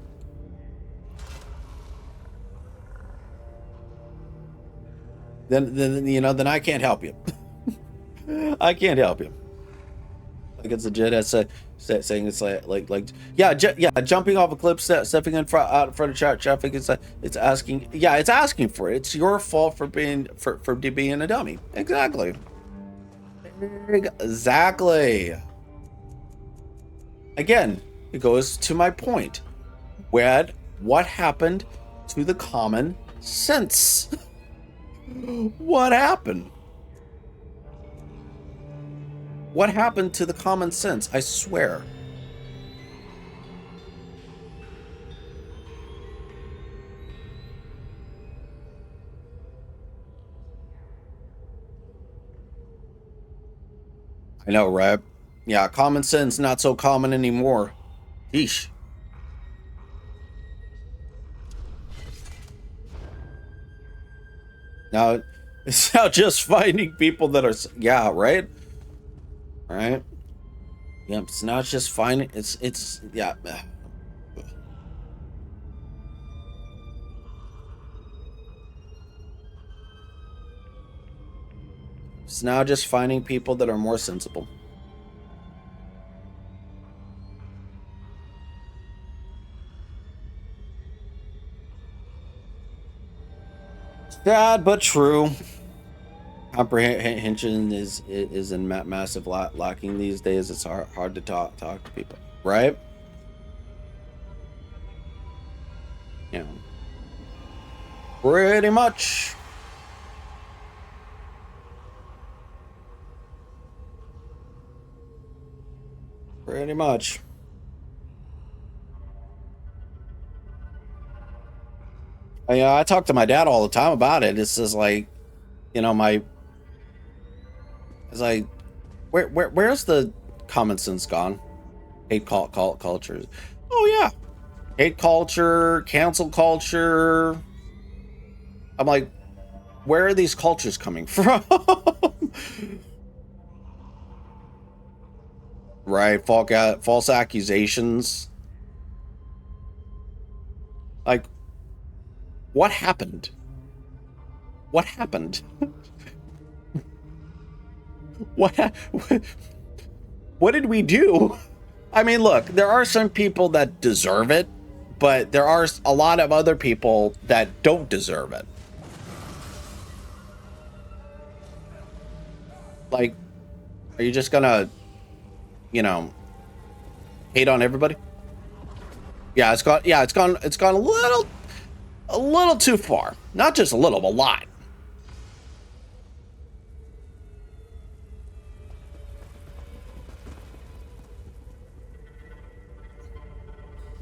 Then you know, then I can't help you. I can't help you. Like, it's legit as saying it's like yeah, jumping off a cliff, stepping out in front of traffic. It's asking for it. It's your fault for being a dummy. Exactly. Again, it goes to my point. What happened to the common sense? What happened? What happened to the common sense? I swear. I know, right? Yeah, common sense not so common anymore. Yeesh. Now, it's now just finding people that are... Yeah, right? All right. Yep. So now it's just finding. It's yeah. It's now just finding people that are more sensible. Sad but true. Comprehension is in massive lacking these days. It's hard to talk to people, right? Yeah, pretty much. Pretty much. I talk to my dad all the time about it. It's just like, you know, it's like, where's the common sense gone? Hate cultures. Oh yeah, hate culture, cancel culture. I'm like, where are these cultures coming from? Right, false accusations. Like, what happened? What happened? What did we do? I mean, look, there are some people that deserve it, but there are a lot of other people that don't deserve it. Like, are you just gonna, you know, hate on everybody? Yeah, it's gone a little too far. Not just a little, a lot.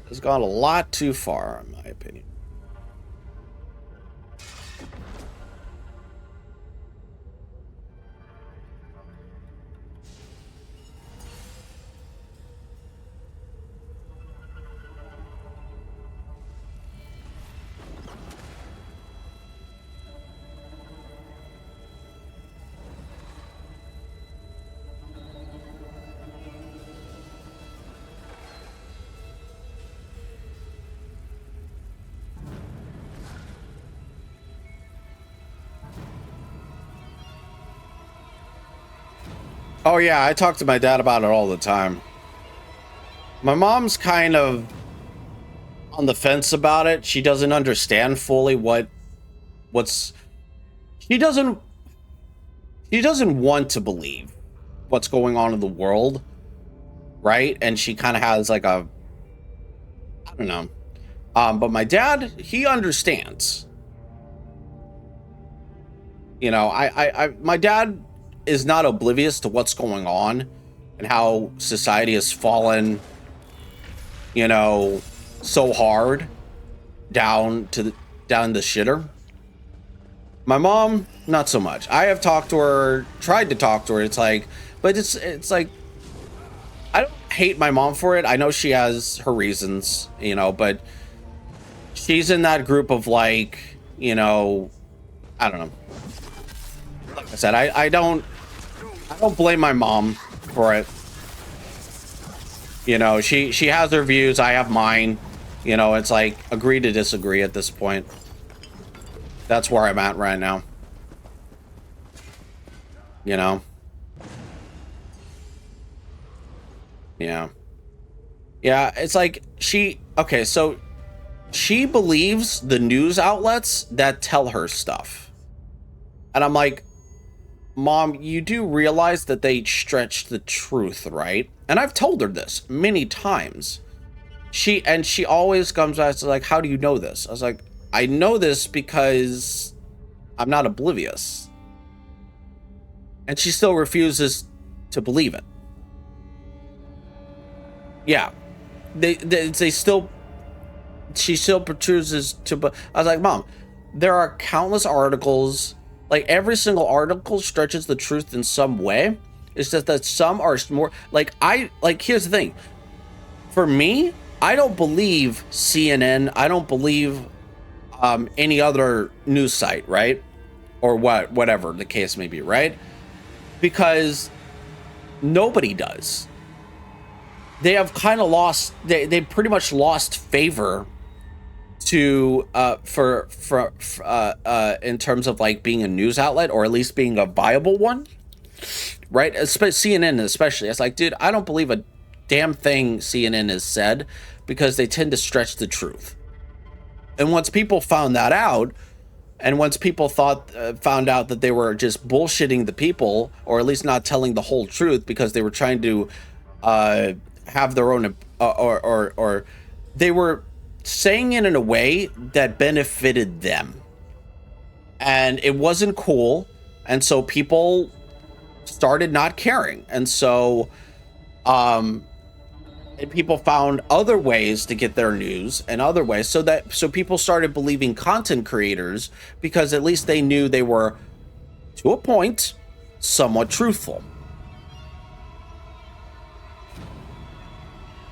It's gone a lot too far, in my opinion. Oh yeah, I talk to my dad about it all the time. My mom's kind of on the fence about it. She doesn't understand fully what's she doesn't want to believe what's going on in the world, right? And she kind of has like a, I don't know. But my dad, he understands. You know, my dad is not oblivious to what's going on and how society has fallen, you know, so hard down the shitter. My mom, not so much. I have talked to her, tried to talk to her. It's like, but it's like, I don't hate my mom for it. I know she has her reasons, you know, but she's in that group of like, you know, I don't know. Like I said, I don't blame my mom for it. You know, she has her views, I have mine. You know, it's like agree to disagree at this point. That's where I'm at right now. You know? Yeah. Yeah, it's like okay, so she believes the news outlets that tell her stuff. And I'm like, Mom, you do realize that they stretch the truth, right? And I've told her this many times. She always comes back to like, how do you know this? I was like, I know this because I'm not oblivious. And she still refuses to believe it. Yeah. She still chooses to, I was like, Mom, there are countless articles. Like every single article stretches the truth in some way. It's just that some are more here's the thing. For me, I don't believe CNN. I don't believe any other news site, right? Or whatever the case may be, right? Because Nobody does. They have kind of lost. They pretty much lost favor to in terms of like being a news outlet, or at least being a viable one, right? CNN especially. It's like, dude, I don't believe a damn thing CNN has said, because they tend to stretch the truth. And once people found that out, and once people found out that they were just bullshitting the people, or at least not telling the whole truth, because they were trying to have their own, or they were saying it in a way that benefited them, and it wasn't cool, and so people started not caring, and so and people found other ways to get their news, and other ways, so people started believing content creators, because at least they knew they were, to a point, somewhat truthful.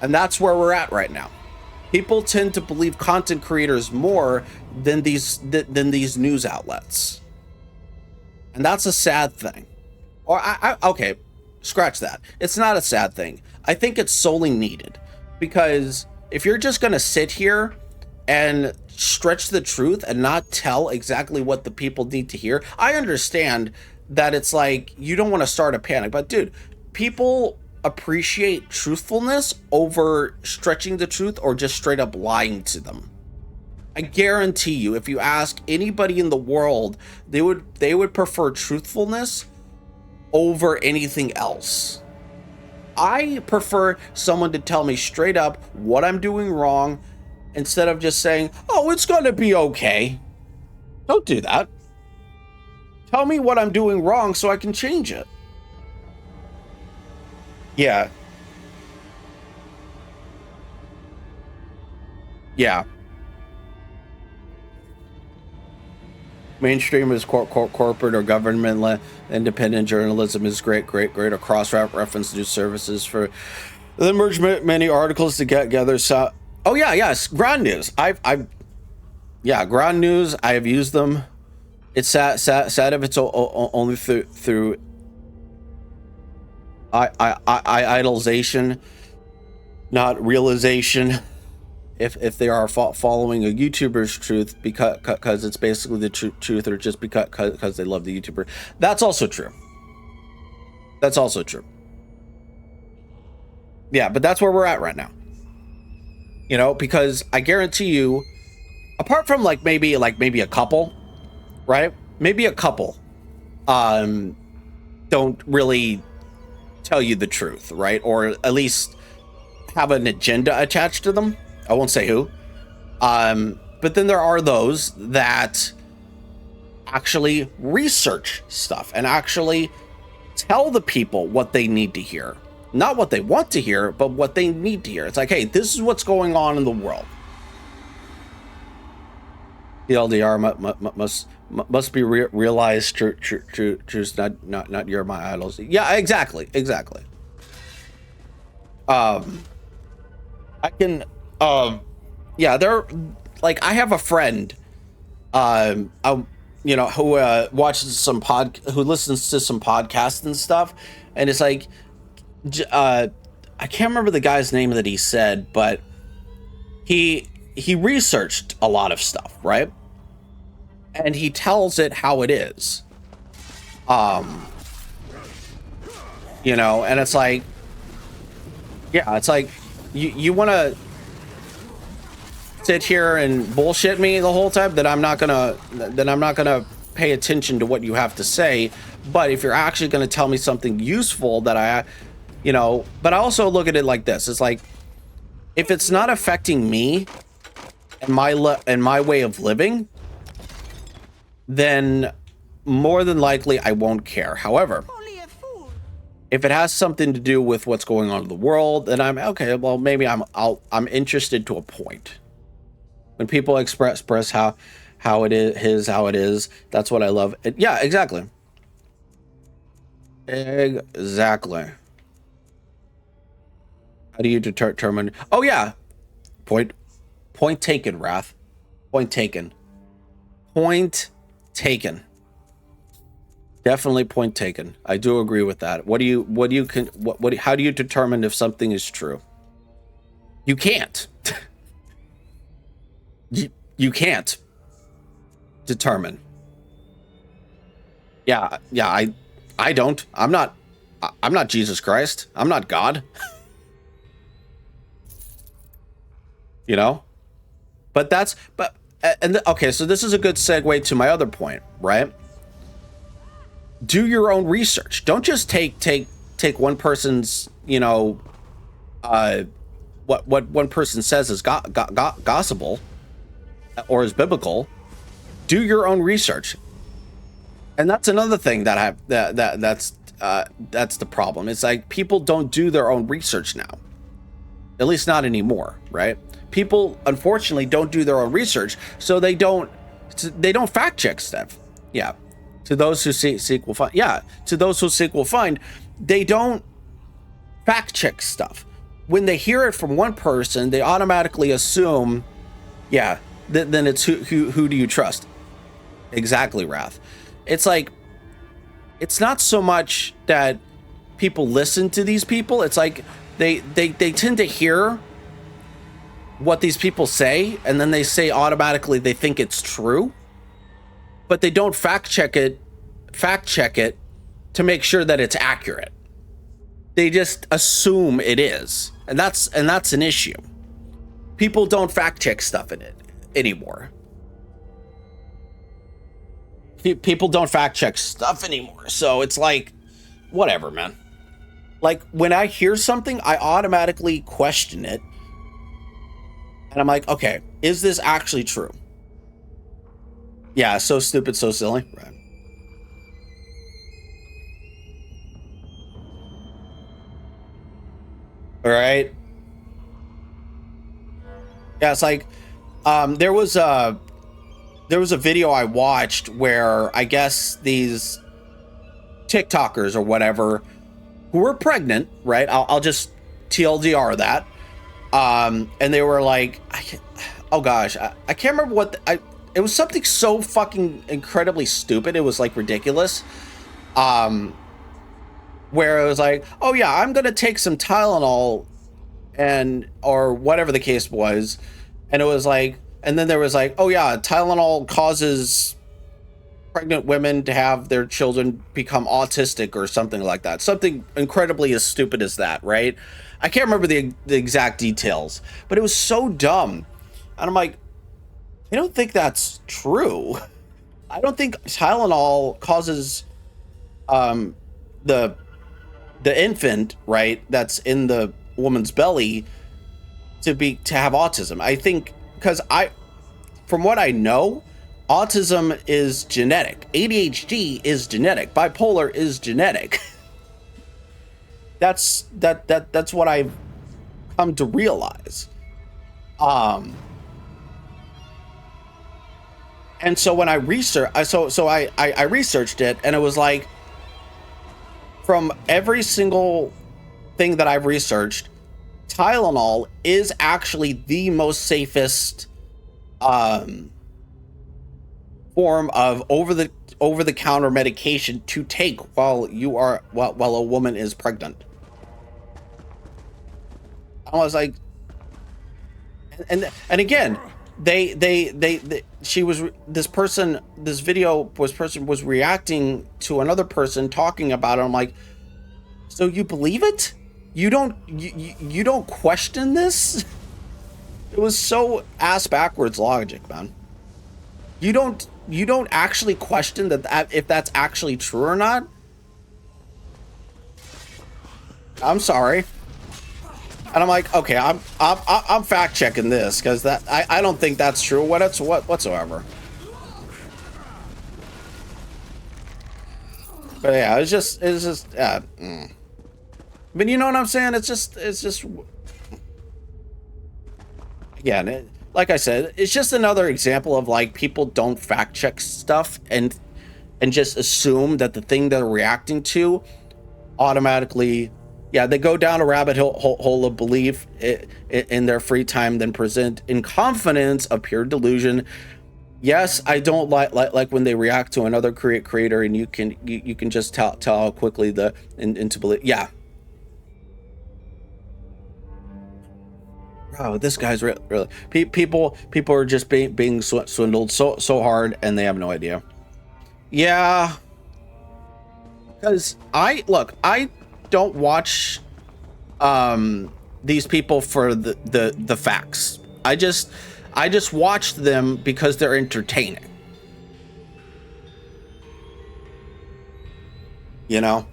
And that's where we're at right now. People tend to believe content creators more than these news outlets, and that's a sad thing. Or okay, scratch that. It's not a sad thing. I think it's solely needed, because if you're just gonna sit here and stretch the truth and not tell exactly what the people need to hear, I understand that it's like you don't want to start a panic, but dude, people appreciate truthfulness over stretching the truth or just straight up lying to them. I guarantee you, if you ask anybody in the world, they would prefer truthfulness over anything else. I prefer someone to tell me straight up what I'm doing wrong, instead of just saying, oh, it's gonna be okay. Don't do that. Tell me what I'm doing wrong so I can change it. Yeah. Yeah. Mainstream is corporate or government. Independent journalism is great. Or cross-reference news services for the merge many articles together. So, oh yeah, yes, Ground News. Yeah, Ground News. I have used them. It's sad if it's only through idolization, not realization. If they are following a YouTuber's truth because it's basically the truth, or just because they love the YouTuber, that's also true. That's also true. Yeah, but that's where we're at right now. You know, because I guarantee you, apart from maybe a couple, right? Maybe a couple don't really tell you the truth, right? Or at least have an agenda attached to them. I won't say who. But then there are those that actually research stuff and actually tell the people what they need to hear. Not what they want to hear, but what they need to hear. It's like, hey, this is what's going on in the world. The LDR must be realized. Truth, not you're my idols. Yeah, exactly. I can. Yeah, they're like, I have a friend, who watches who listens to some podcasts and stuff, and it's like, I can't remember the guy's name that he said, but he researched a lot of stuff, right? And he tells it how it is, and it's like, yeah, it's like, you want to sit here and bullshit me the whole time, then I'm not gonna pay attention to what you have to say. But if you're actually going to tell me something useful that but I also look at it like this. It's like, if it's not affecting me and my way of living, then more than likely I won't care. However, if it has something to do with what's going on in the world, then I'm okay. Well, maybe I'm interested to a point. When people express how it is, that's what I love. Yeah, exactly. Exactly. How do you determine? Oh yeah, point taken, Wrath. Point taken. Definitely point taken. I do agree with that. How do you determine if something is true? You can't. you can't determine. Yeah, I don't. I'm not Jesus Christ. I'm not God. You know? Okay, so this is a good segue to my other point, right? Do your own research. Don't just take one person's, what one person says is gospel or is biblical. Do your own research. And that's another thing that's the problem. It's like people don't do their own research now. At least not anymore, right? People unfortunately don't do their own research, so they don't fact check stuff. Yeah. To those who seek will find. Yeah. To those who seek will find. They don't fact check stuff. When they hear it from one person, they automatically assume, yeah, then it's who do you trust? Exactly, Wrath. It's like, it's not so much that people listen to these people. It's like they tend to hear what these people say, and then they say automatically they think it's true, but they don't fact check it to make sure that it's accurate. They just assume it is, and that's an issue. People don't fact check stuff in it anymore. People don't fact check stuff anymore. So it's like, whatever, man. Like, when I hear something, I automatically question it. And I'm like, okay, is this actually true? Yeah, so stupid, so silly. Right. All right. Yeah, it's like, there was a video I watched where I guess these TikTokers or whatever who were pregnant, right? I'll just TLDR that. And they were like, oh gosh, I can't remember it was something so fucking incredibly stupid. It was like ridiculous. Where it was like, oh yeah, I'm going to take some Tylenol or whatever the case was. And it was like, and then there was like, oh yeah, Tylenol causes pregnant women to have their children become autistic or something like that. Something incredibly as stupid as that, right? I can't remember the exact details, but it was so dumb. And I'm like, I don't think that's true. I don't think Tylenol causes the infant, right, that's in the woman's belly to have autism. I think because from what I know, autism is genetic. ADHD is genetic. Bipolar is genetic. That's what I've come to realize. And so when I researched, I researched it, and it was like, from every single thing that I've researched, Tylenol is actually the most safest form of over the counter medication to take while a woman is pregnant. I was like, and again, this video was reacting to another person talking about it. I'm like, so you believe it? You don't question this? It was so ass backwards logic, man. You don't actually question that if that's actually true or not? I'm sorry. And I'm like, okay, I'm fact checking this because I don't think that's true whatsoever. But yeah, it's just But you know what I'm saying? It's just again, like I said, it's just another example of like people don't fact check stuff and just assume that the thing they're reacting to automatically. Yeah, they go down a rabbit hole of belief in their free time, then present in confidence of pure delusion Yes, I don't like when they react to another creator, and you can just tell how quickly the into believe. Yeah. Oh, this guy's really people are just being swindled so hard, and they have no idea. Yeah. Because I don't watch these people for the facts. I just watch them because they're entertaining. You know?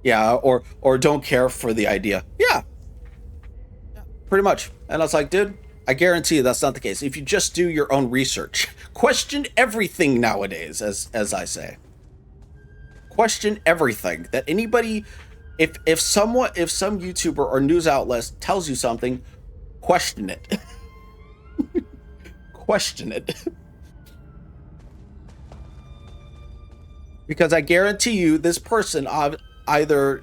Yeah, or don't care for the idea. Yeah. Pretty much. And I was like, dude, I guarantee you that's not the case. If you just do your own research, question everything nowadays, as I say. Question everything that anybody, if some YouTuber or news outlet tells you something, question it. Question it. Because I guarantee you this person either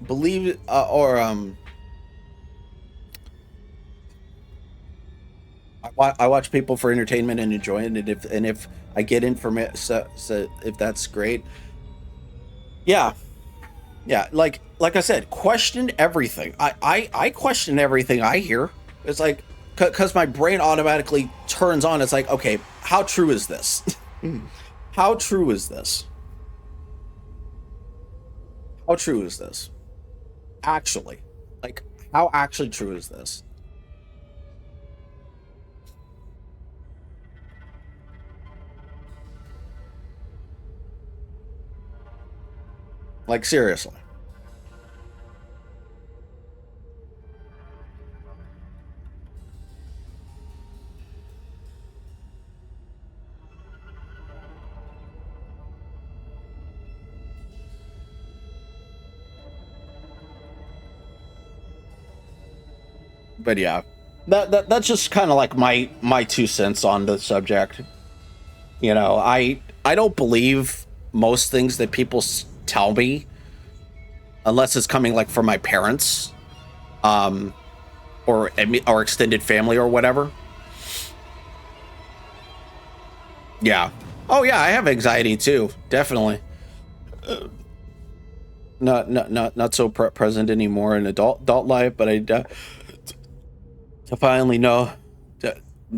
believe or I watch people for entertainment and enjoyment, and if I get information, so if that's great, yeah, like I said, question everything. I question everything I hear. It's like, because my brain automatically turns on. It's like, okay, how true is this? How true is this? How true is this? Actually, like, how actually true is this? Like, seriously. But yeah, that's just kind of like my 2 cents on the subject. You know, I don't believe most things that people tell me unless it's coming like from my parents, or extended family or whatever. Yeah. Oh yeah, I have anxiety too, definitely. Not so present anymore in adult life, but I finally know,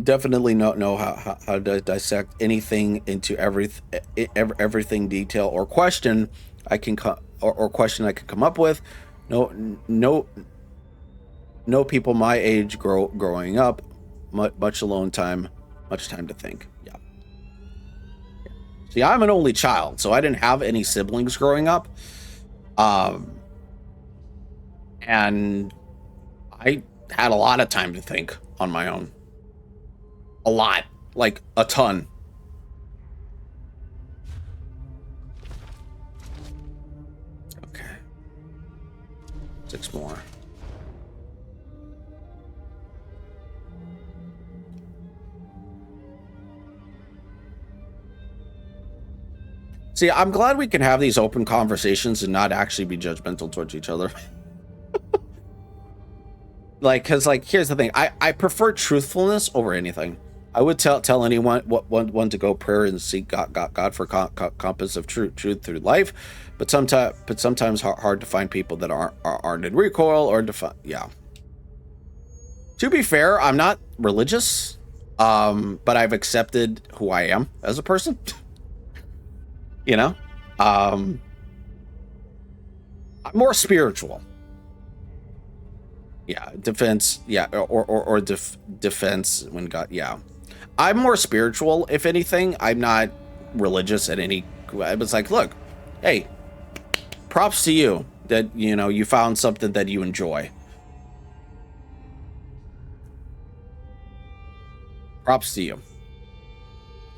definitely know how to dissect anything into everything detail or question I can question I can come up with. No people my age growing up, much alone time, much time to think. Yeah. See, I'm an only child, so I didn't have any siblings growing up, and I had a lot of time to think on my own. A lot, like a ton. Okay. 6 more. See, I'm glad we can have these open conversations and not actually be judgmental towards each other. Like, because, like, here's the thing. I prefer truthfulness over anything. I would tell anyone one to go prayer and seek God for compass of truth through life, but sometimes hard to find people that aren't in recoil or define. Yeah. To be fair, I'm not religious, but I've accepted who I am as a person. You know, I'm more spiritual. Yeah, defense. Yeah, or defense when God. Yeah, I'm more spiritual. If anything, I'm not religious at any. It's like, look, hey, props to you that you found something that you enjoy. Props to you,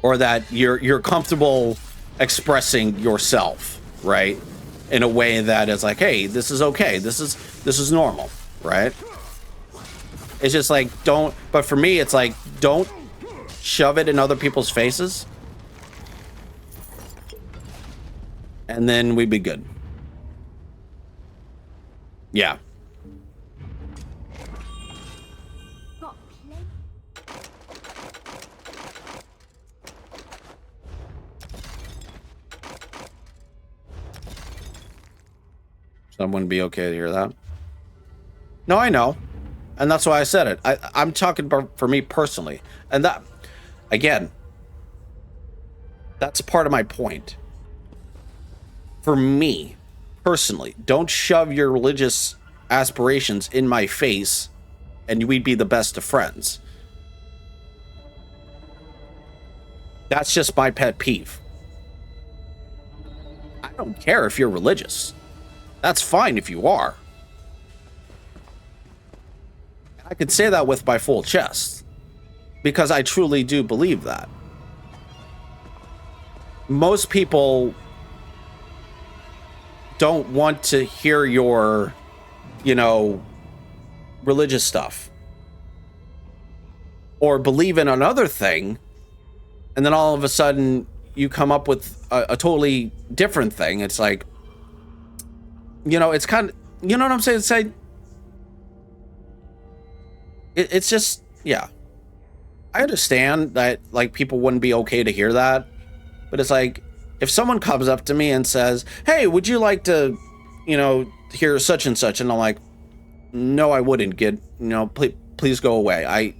or that you're comfortable expressing yourself, right, in a way that is like, hey, this is okay. This is normal. Right? It's just like, but for me, it's like, don't shove it in other people's faces, and then we'd be good. Yeah. That wouldn't be okay to hear that. No, I know. And that's why I said it. I'm talking about for me personally. And that, again, that's part of my point. For me, personally, don't shove your religious aspirations in my face and we'd be the best of friends. That's just my pet peeve. I don't care if you're religious. That's fine if you are. I could say that with my full chest, because I truly do believe that. Most people don't want to hear your, you know, religious stuff. Or believe in another thing, and then all of a sudden you come up with a totally different thing. It's like, you know, it's kind of, you know what I'm saying? It's like, it's just, yeah. I understand that, like, people wouldn't be okay to hear that, but it's like, if someone comes up to me and says, hey, would you like to, you know, hear such and such? And I'm like, no, I wouldn't, get, you know, please go away.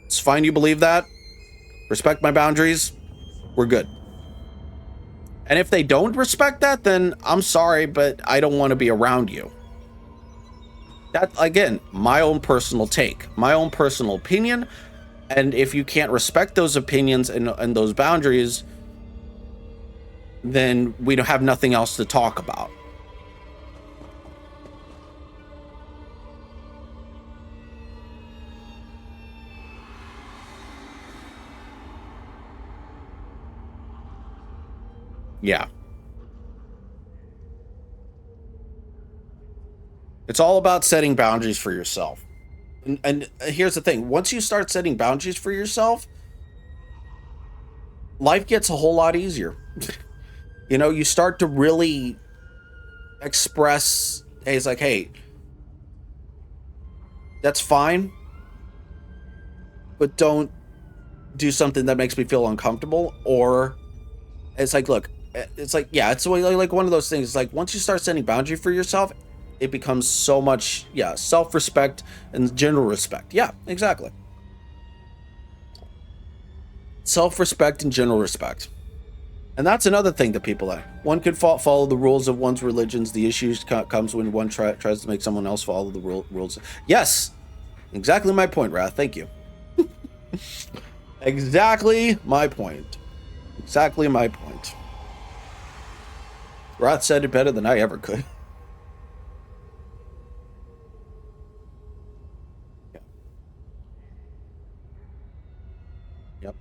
It's fine you believe that. Respect my boundaries. We're good. And if they don't respect that, then I'm sorry, but I don't want to be around you. That, again, my own personal take, my own personal opinion. And if you can't respect those opinions and those boundaries, then we don't have nothing else to talk about. Yeah. It's all about setting boundaries for yourself. And here's the thing. Once you start setting boundaries for yourself, life gets a whole lot easier. You know, you start to really express, hey, it's like, hey, that's fine, but don't do something that makes me feel uncomfortable. Or it's like, look, it's like, yeah, it's like one of those things. It's like, once you start setting boundary for yourself, it becomes so much, yeah, self-respect and general respect. Yeah, exactly. Self-respect and general respect. And that's another thing that people like. One could follow the rules of one's religions. The issues comes when one tries to make someone else follow the rules. Yes, exactly my point, Wrath. Thank you. Exactly my point. Exactly my point. Wrath said it better than I ever could. Yep.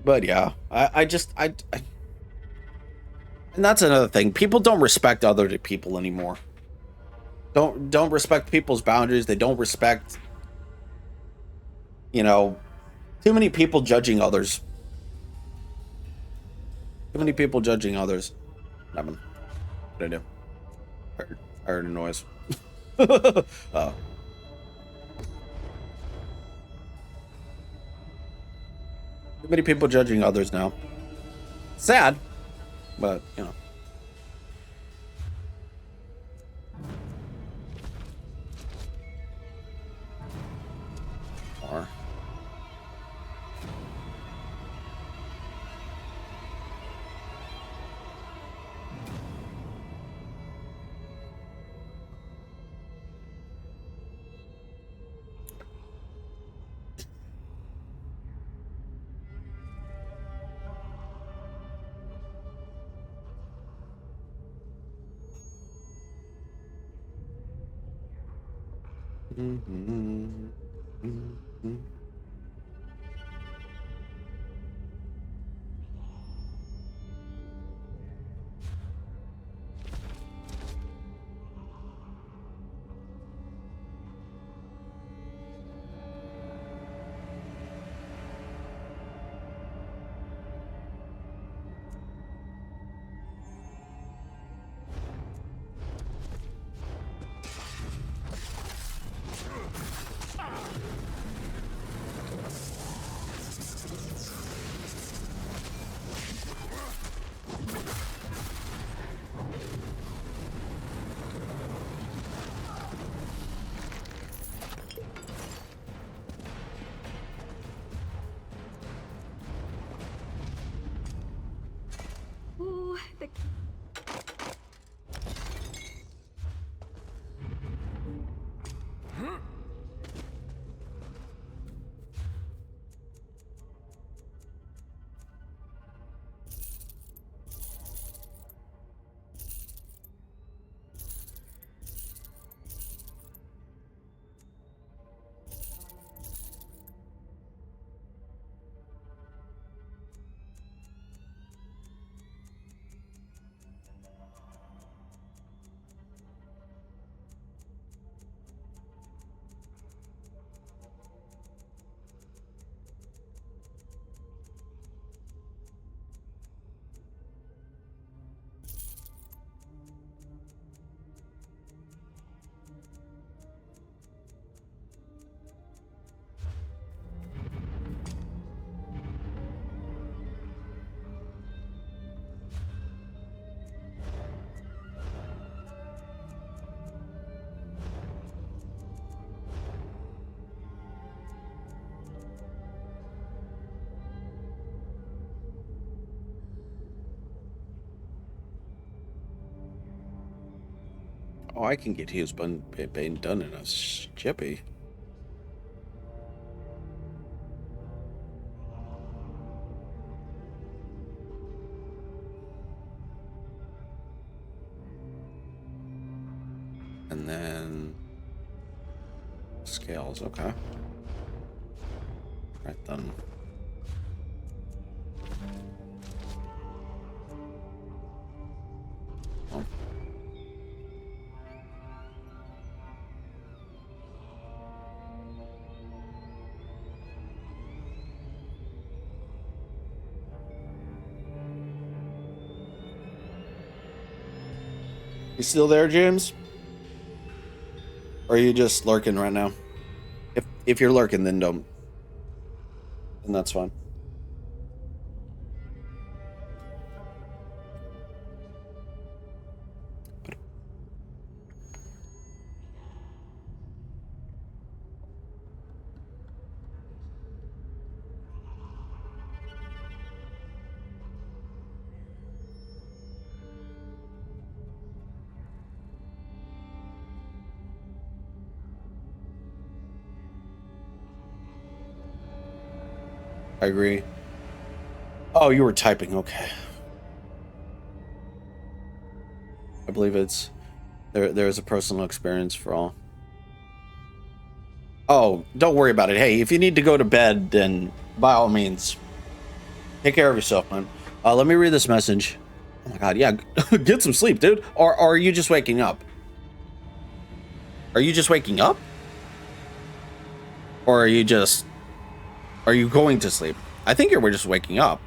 But yeah, I and that's another thing. People don't respect other people anymore. Don't respect people's boundaries. They don't respect, you know, too many people judging others. Too many people judging others. Nothing. What did I do? I heard a noise. Oh. Too many people judging others now. Sad, but you know. Or Oh, I can get his being done in a chippy. And then scales, okay. Right then. Oh. You still there, James? Or are you just lurking right now? If you're lurking, then don't. And that's fine. I agree. Oh, you were typing. Okay. I believe it's there is a personal experience for all. Oh, don't worry about it. Hey, if you need to go to bed, then by all means, take care of yourself, man. Let me read this message. Oh my god, yeah, get some sleep, dude. Or are you just waking up? Are you just waking up? Or are you going to sleep? I think we're just waking up.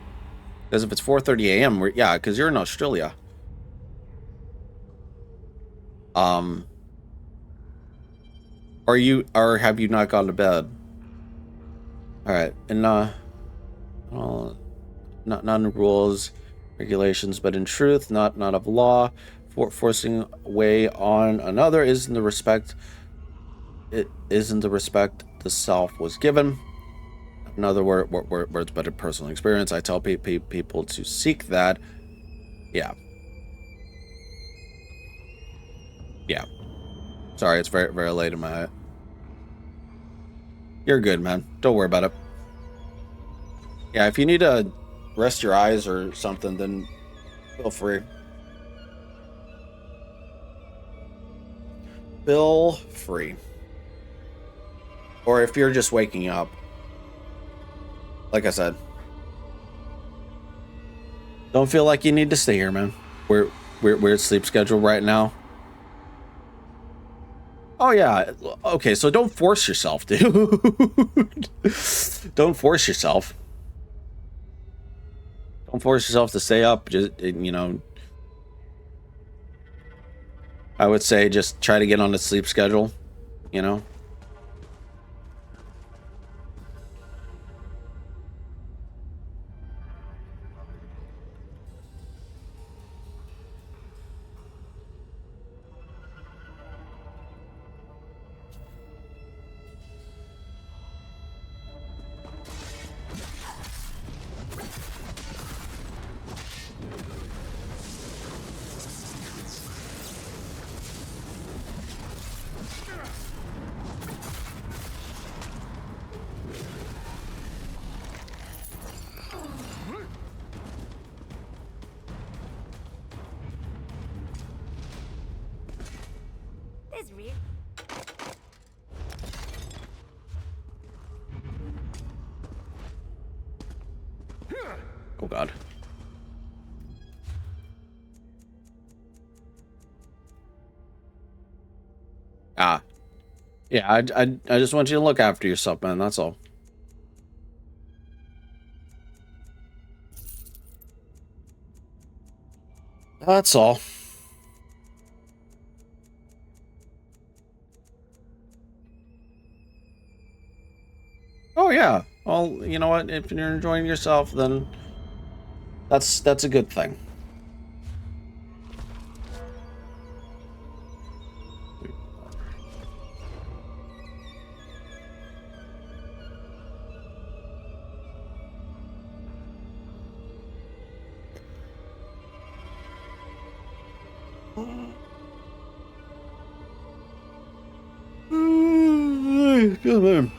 Because if it's 4:30 a.m., yeah, because you're in Australia. Or have you not gone to bed? All right, and not rules, regulations, but in truth, not of law, forcing way on another isn't the respect. It isn't the respect the self was given. In other words, but a personal experience. I tell people to seek that. Yeah. Yeah. Sorry, it's very, very late in my... You're good, man. Don't worry about it. Yeah, if you need to rest your eyes or something, then feel free. Feel free. Or if you're just waking up, like I said, don't feel like you need to stay here, man. Weird sleep schedule right now. Oh yeah, okay, so don't force yourself, dude. Don't force yourself. Don't force yourself to stay up. Just, you know, I would say just try to get on the sleep schedule, you know. Oh god. Ah. Yeah, I just want you to look after yourself, man, that's all. That's all. Oh yeah. Well, you know what? If you're enjoying yourself, then that's a good thing. Good man.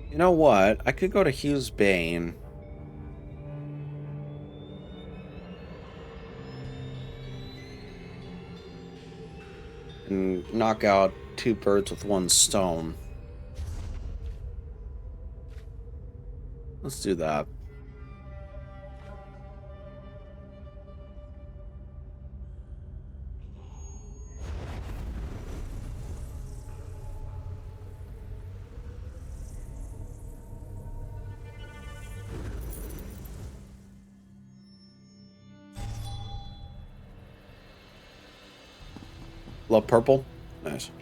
You know what? I could go to Hughes Bane. And knock out 2 birds with 1 stone. Let's do that. Love purple? Nice.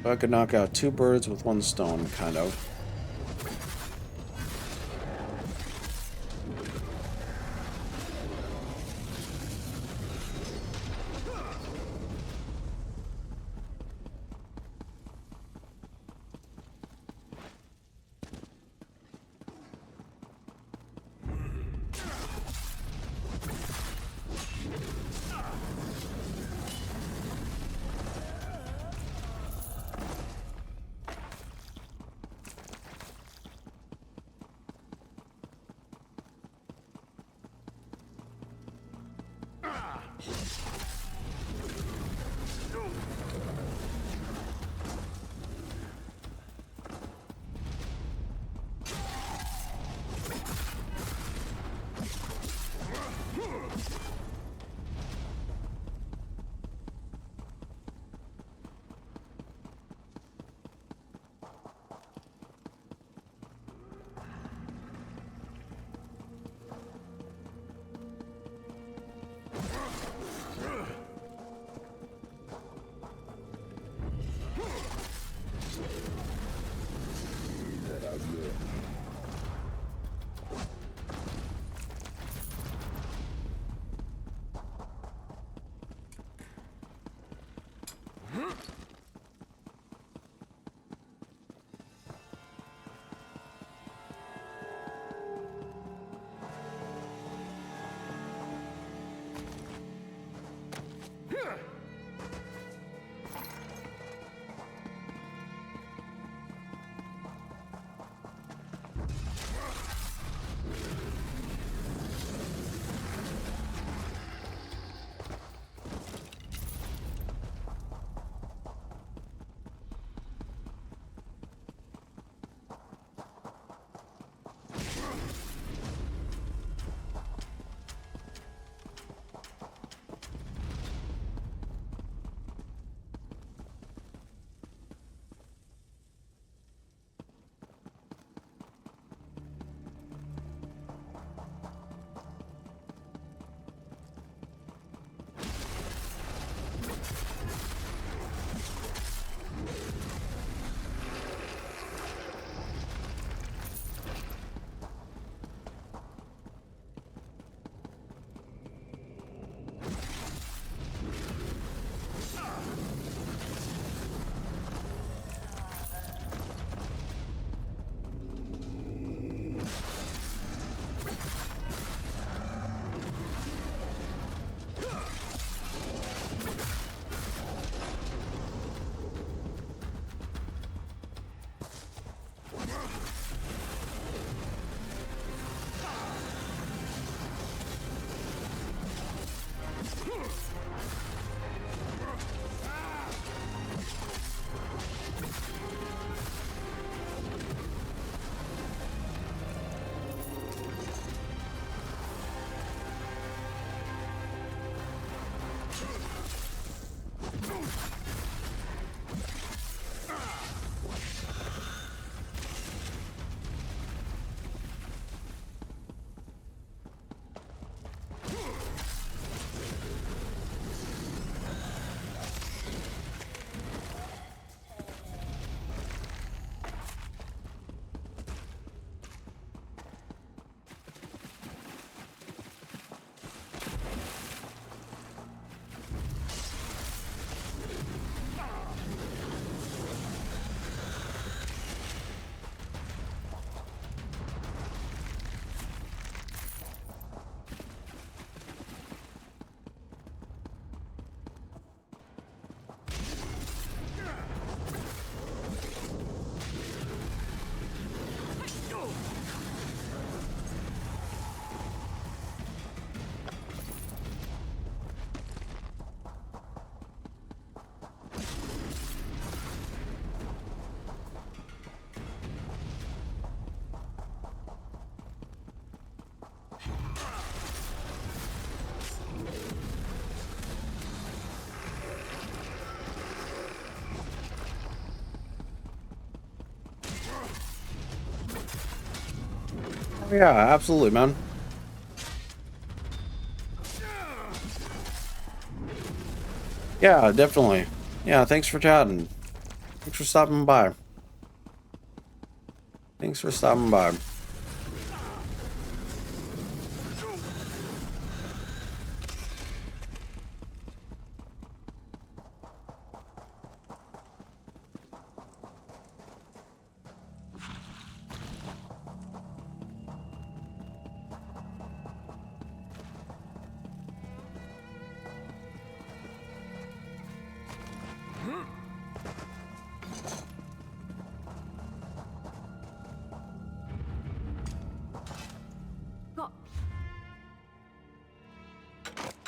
I could knock out 2 birds with 1 stone, kind of. Yeah, absolutely, man. Yeah, definitely. Yeah, thanks for chatting. Thanks for stopping by. Thanks for stopping by.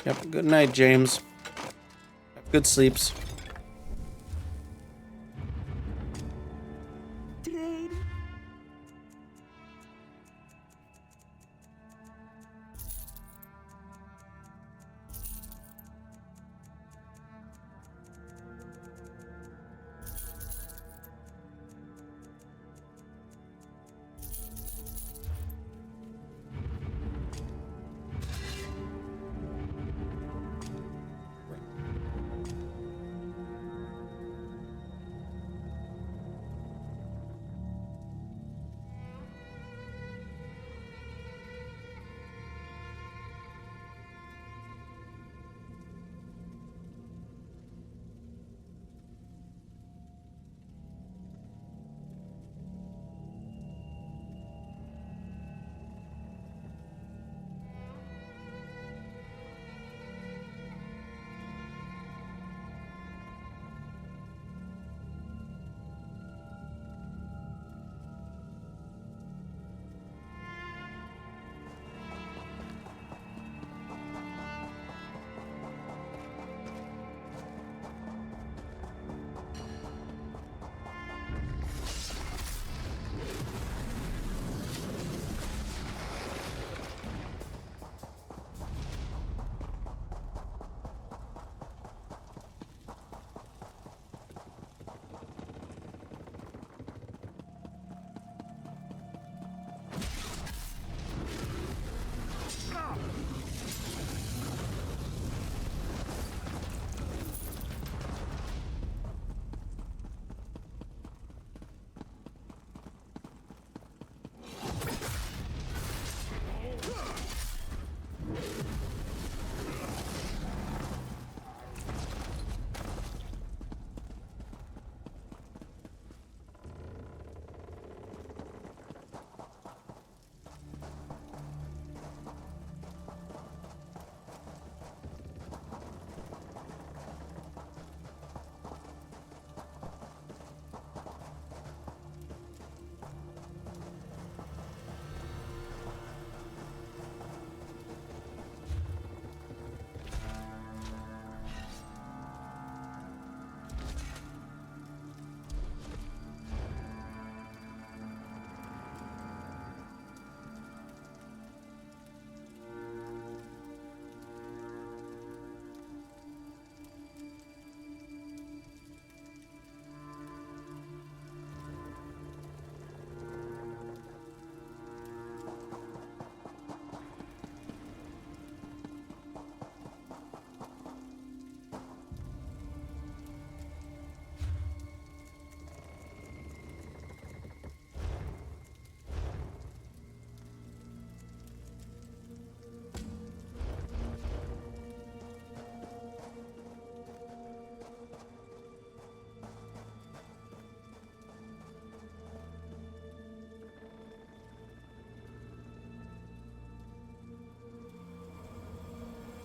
Got Yep, good night, James. Have good sleeps.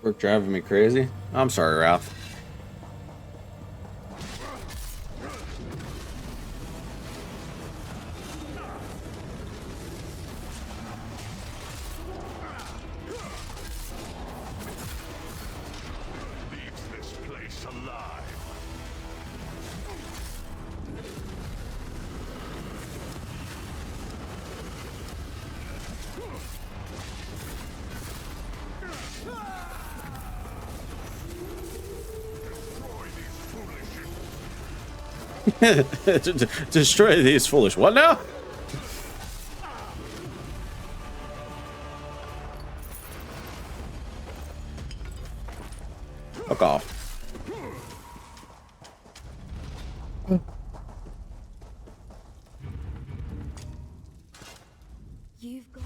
Work driving me crazy. I'm sorry, Ralph. Leave this place alive. Destroy these foolish. What now? fuck off. You've got.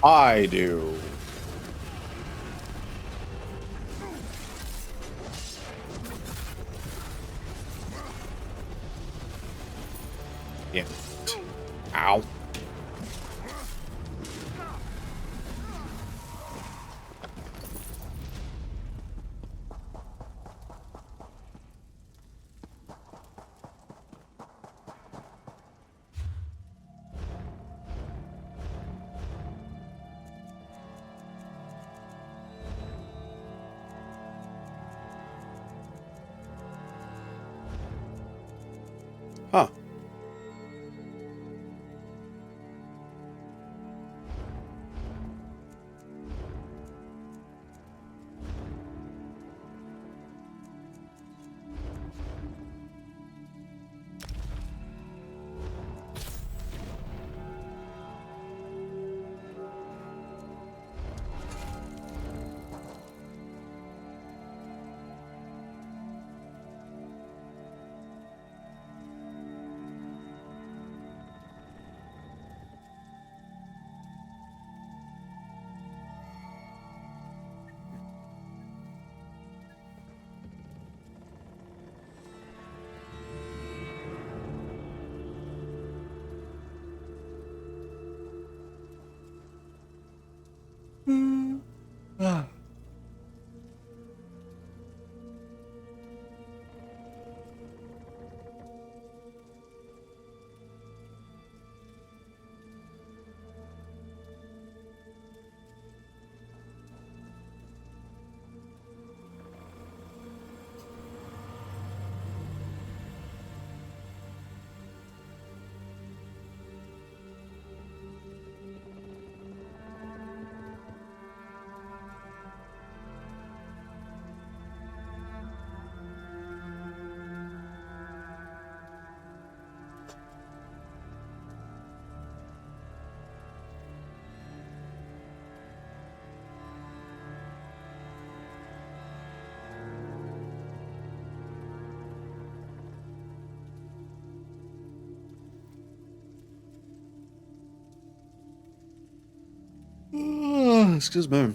I do. Yeah. Ow. Huh. Excuse me.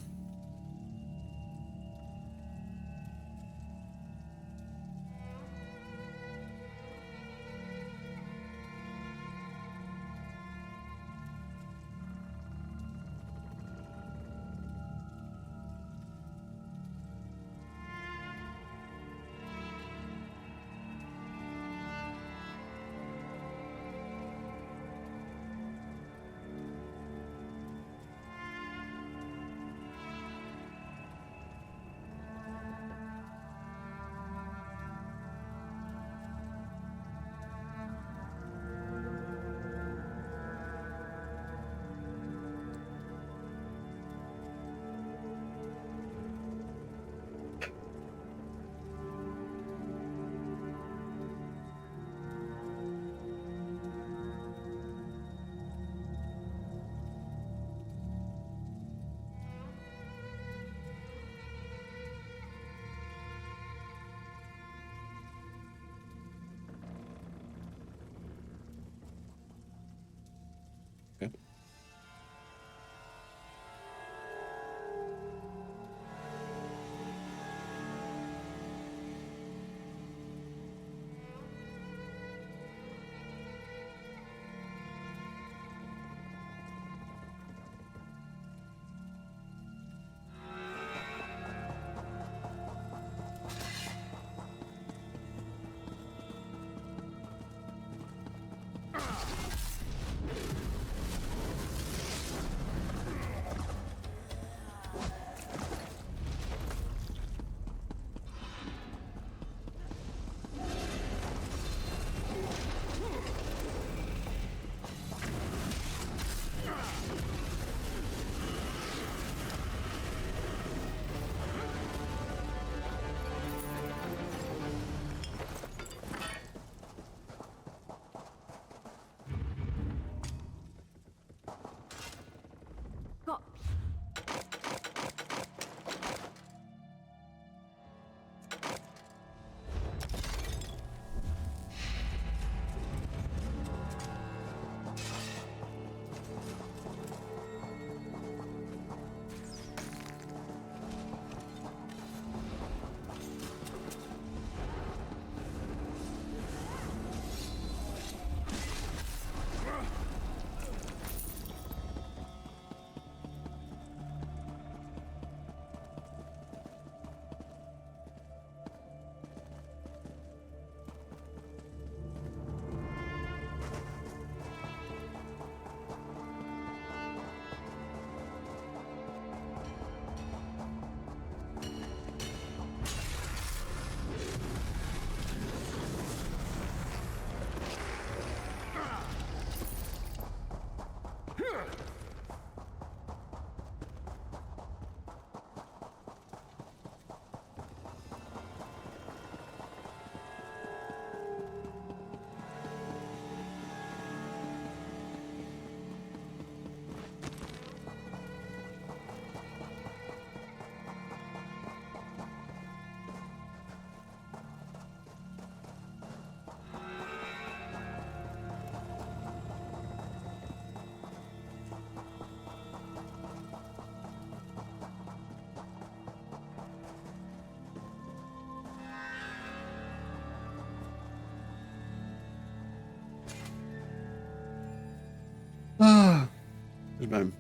Amen.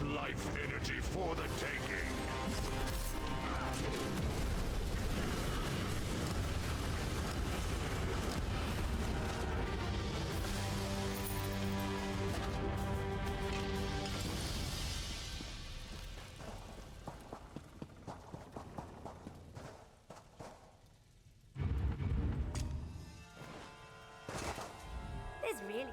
Life energy for the taking. There's really...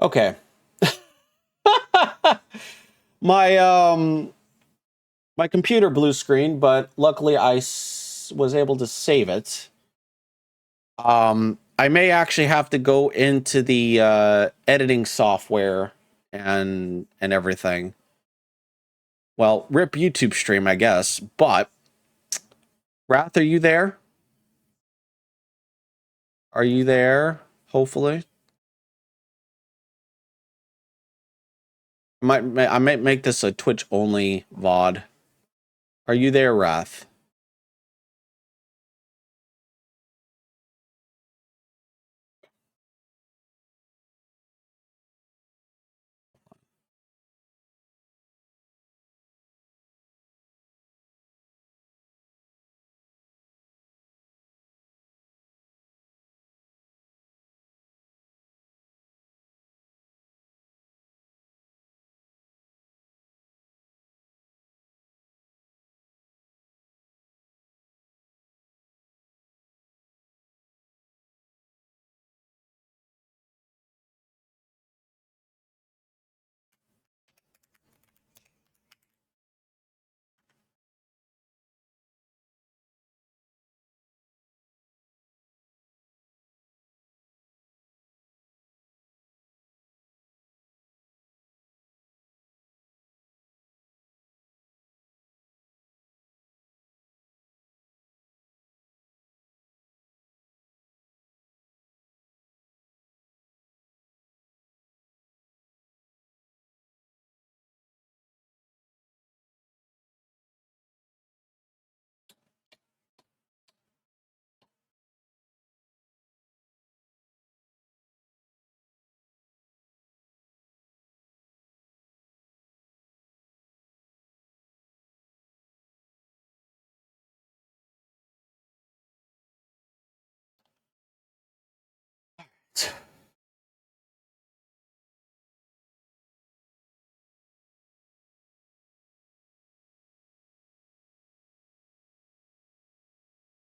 Okay. My my computer blue screen, but luckily I was able to save it. I may actually have to go into the editing software and everything. Well, rip YouTube stream, I guess. But Wrath, are you there? Are you there? Hopefully. I might make this a Twitch only VOD. Are you there, Wrath?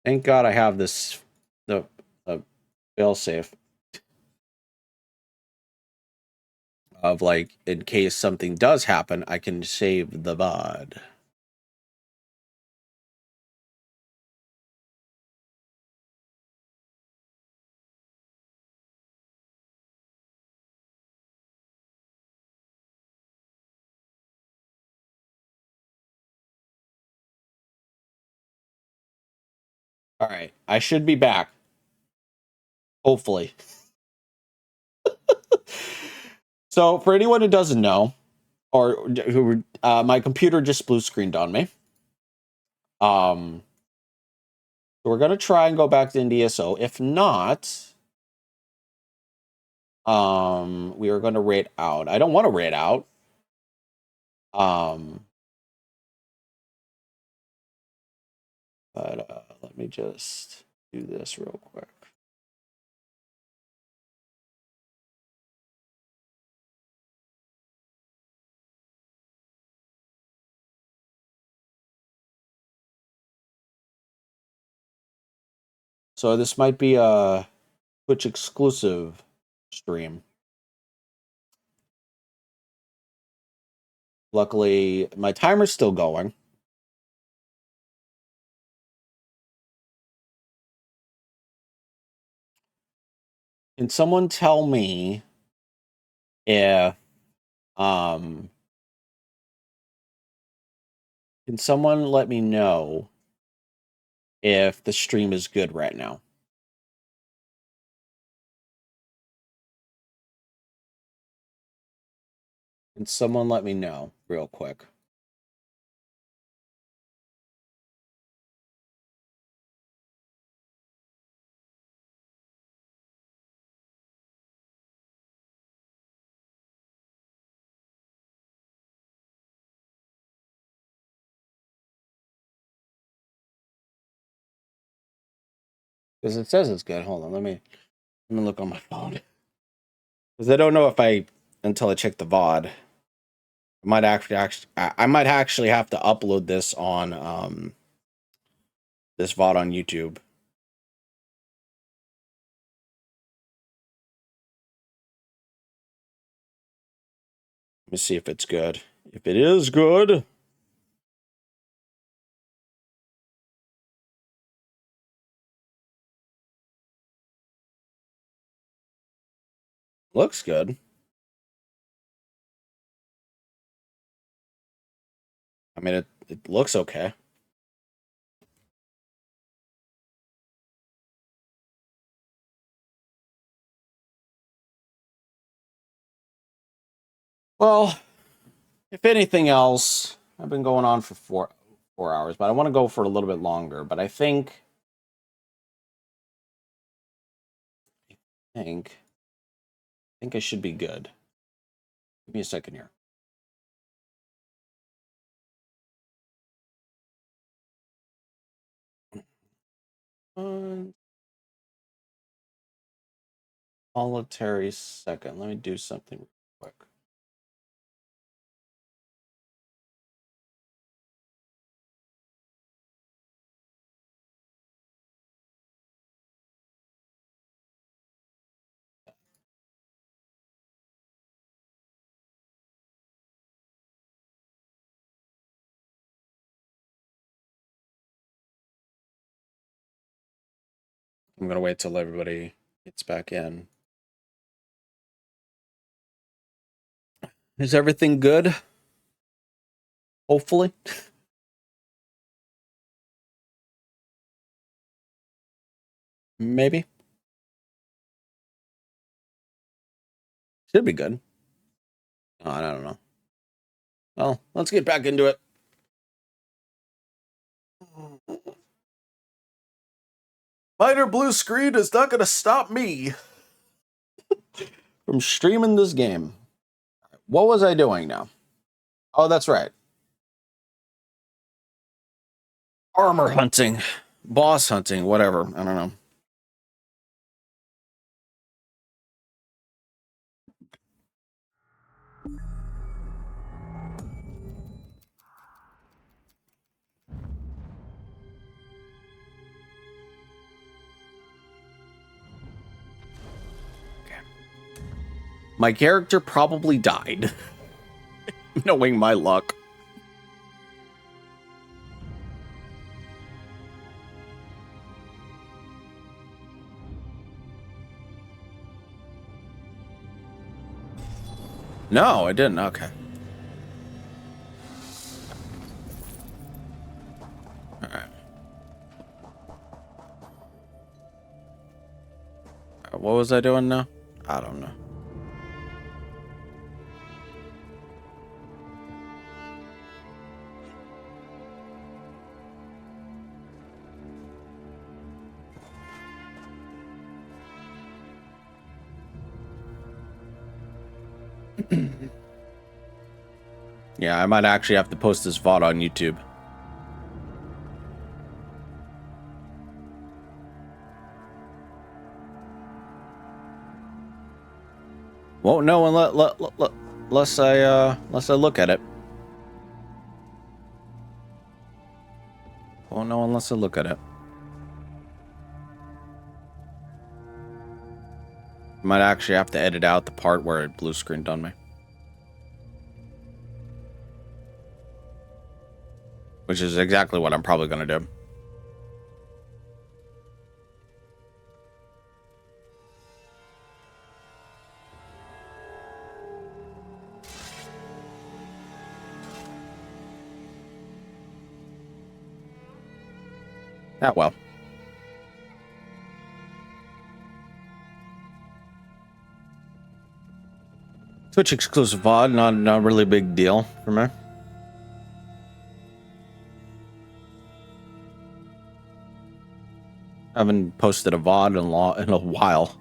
Thank God I have this the failsafe of like in case something does happen, I can save the VOD. All right, I should be back. Hopefully. So, for anyone who doesn't know, or who my computer just blue screened on me. We're gonna try and go back to NDSO. If not, we are gonna raid out. I don't want to raid out. But let me just do this real quick. So this might be a Twitch exclusive stream. Luckily, my timer's still going. Can someone tell me if can someone let me know if the stream is good right now? Can someone let me know real quick? Because it says it's good. Hold on, let me look on my phone. Because I don't know if I until I check the VOD. I might actually have to upload this on this VOD on YouTube. Let me see if it's good. If it is good. Looks good. I mean, it looks okay. Well, if anything else, I've been going on for four hours, but I want to go for a little bit longer. But I think I should be good. Give me a second here. Solitary second. Let me do something real quick. I'm gonna wait till everybody gets back in. Is everything good? Hopefully. Maybe. Should be good. Oh, I don't know. Well, let's get back into it. Minor blue screen is not going to stop me from streaming this game. What was I doing now? Oh, that's right. Armor hunting, boss hunting, whatever. I don't know. My character probably died. Knowing my luck. No, I didn't. Okay. All right. What was I doing now? I don't know. Yeah, I might actually have to post this VOD on YouTube. Won't know unless I look at it. Won't know unless I look at it. Might actually have to edit out the part where it blue screened on me. Which is exactly what I'm probably going to do. Ah, well. Twitch exclusive VOD, not really a big deal for me. I haven't posted a VOD in a while.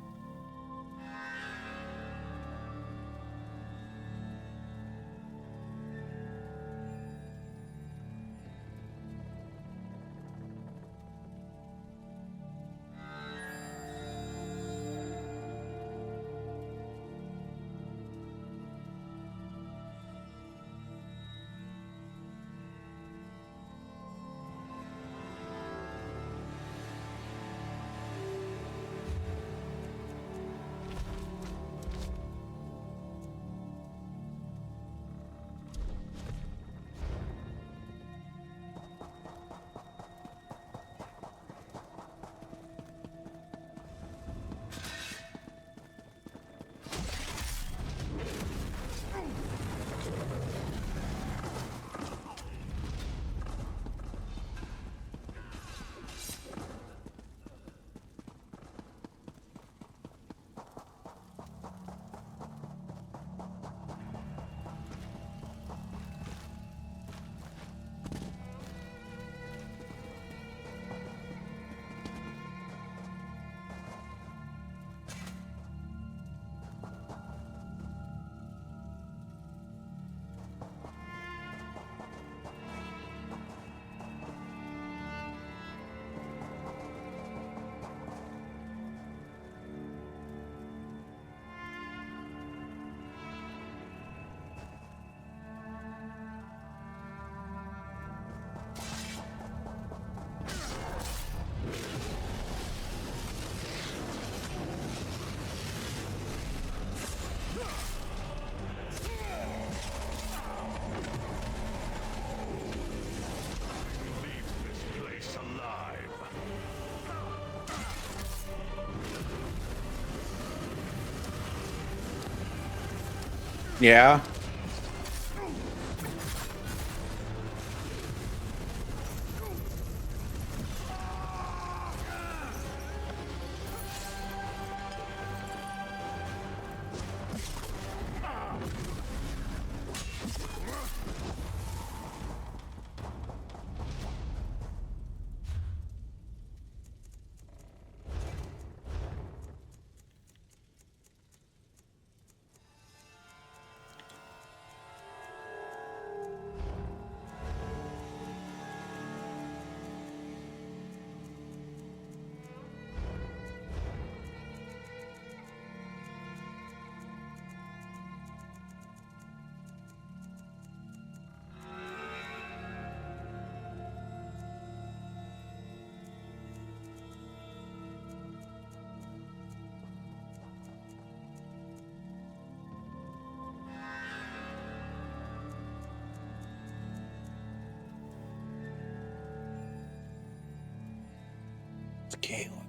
Yeah. It's Caitlin.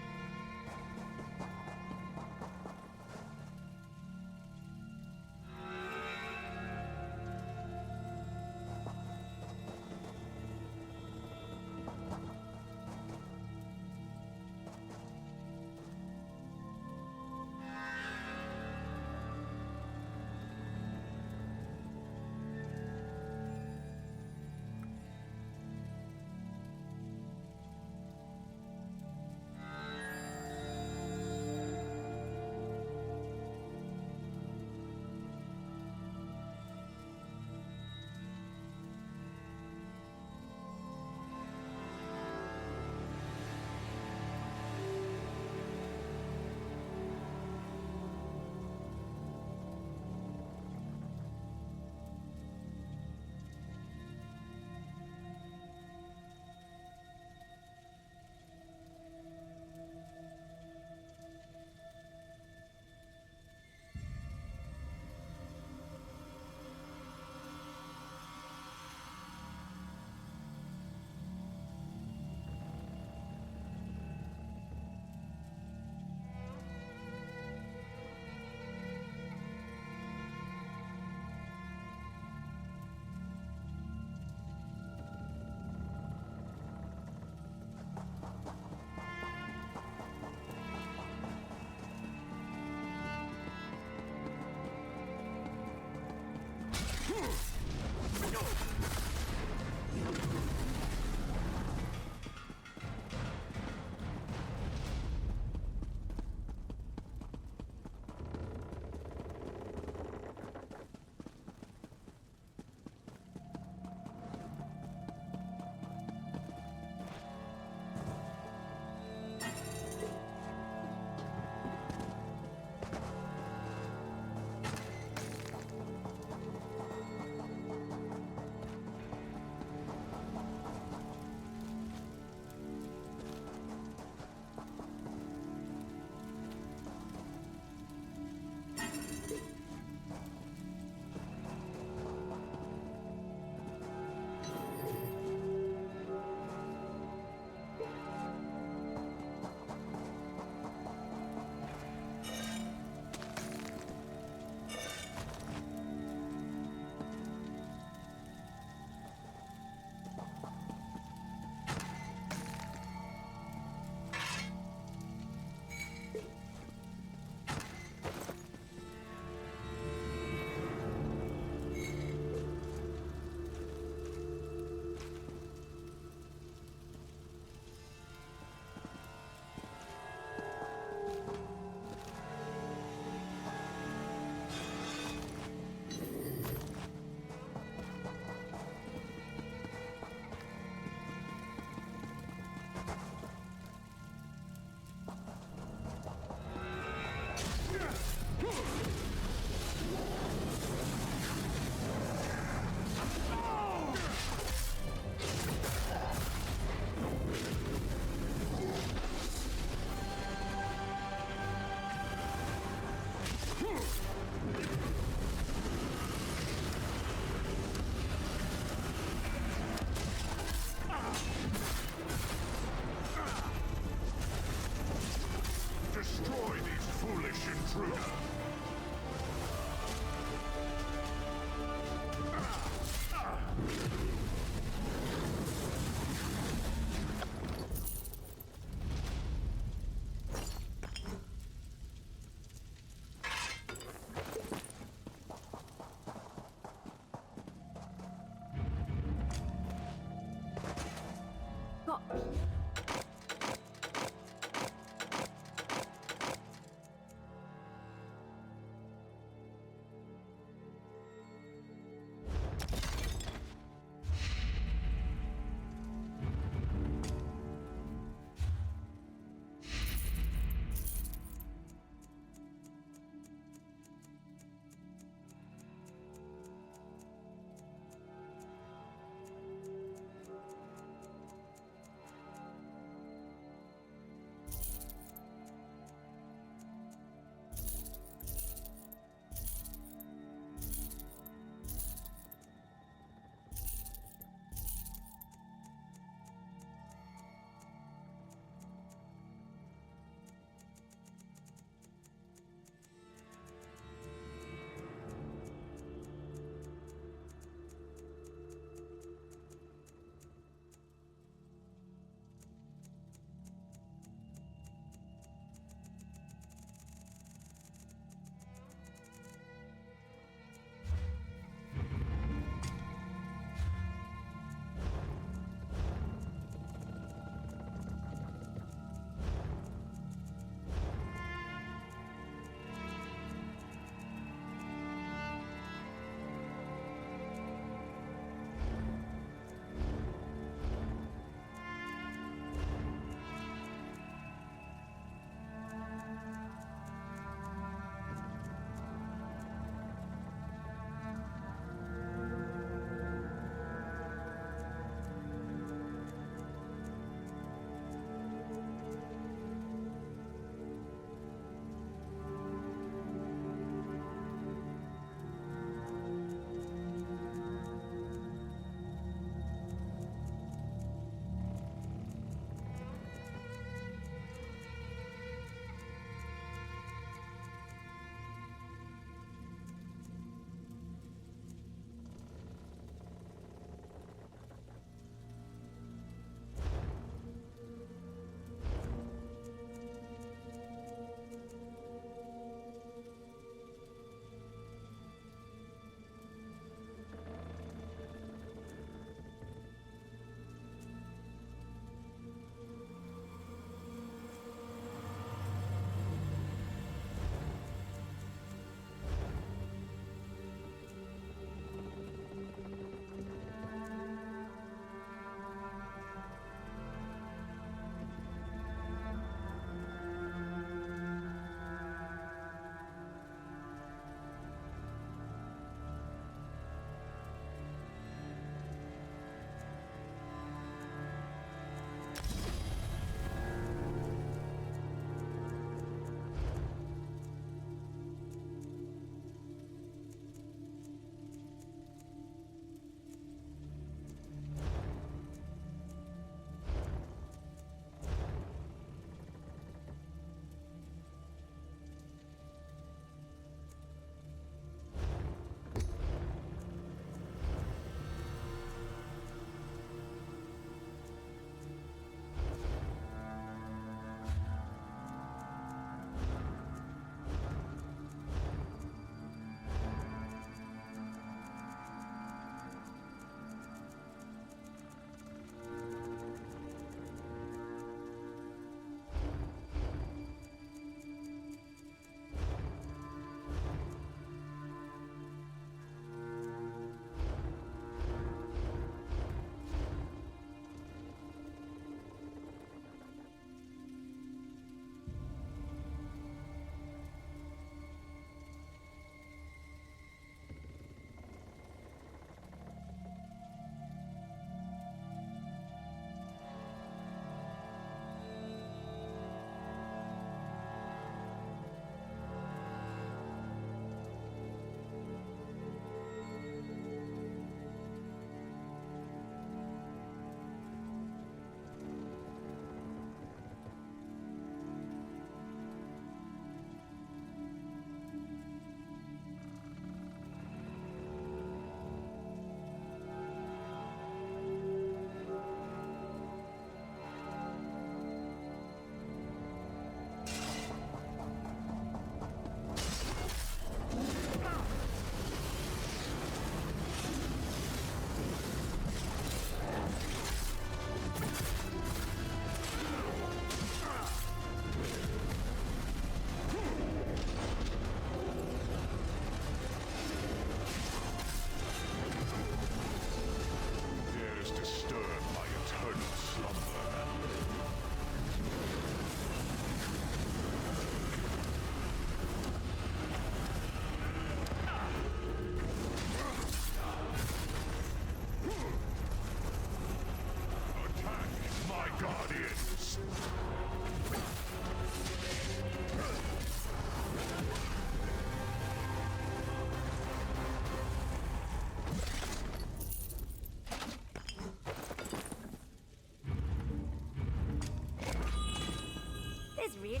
really...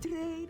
Train.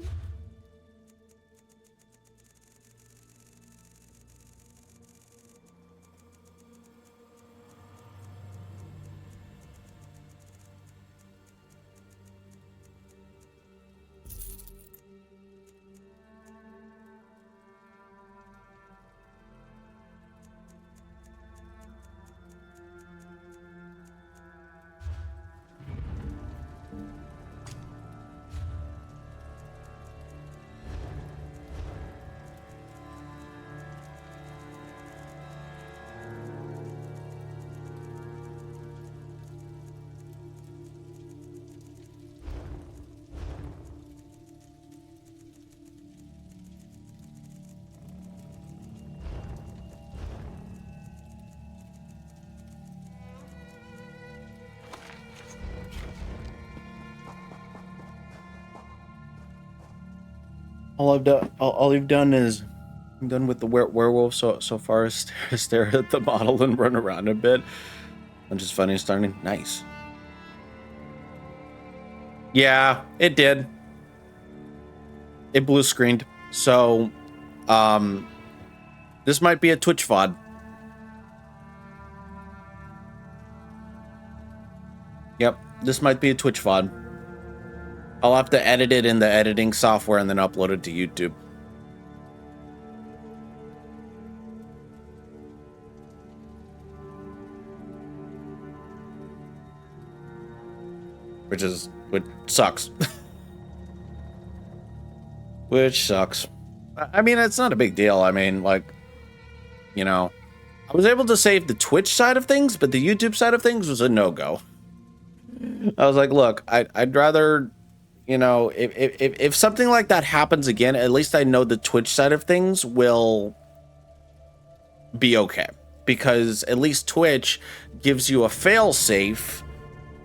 All you've done is I'm done with the werewolf so far is stare at the model and run around a bit. I'm just funny and starting. Nice. Yeah, it did. It blue screened. So, this might be a Twitch VOD. Yep, this might be a Twitch VOD. I'll have to edit it in the editing software and then upload it to YouTube. Which sucks. Which sucks. I mean, it's not a big deal. I mean, like, you know, I was able to save the Twitch side of things, but the YouTube side of things was a no-go. I was like, look, I'd rather, you know, if something like that happens again, at least I know the Twitch side of things will be okay. Because at least Twitch gives you a fail-safe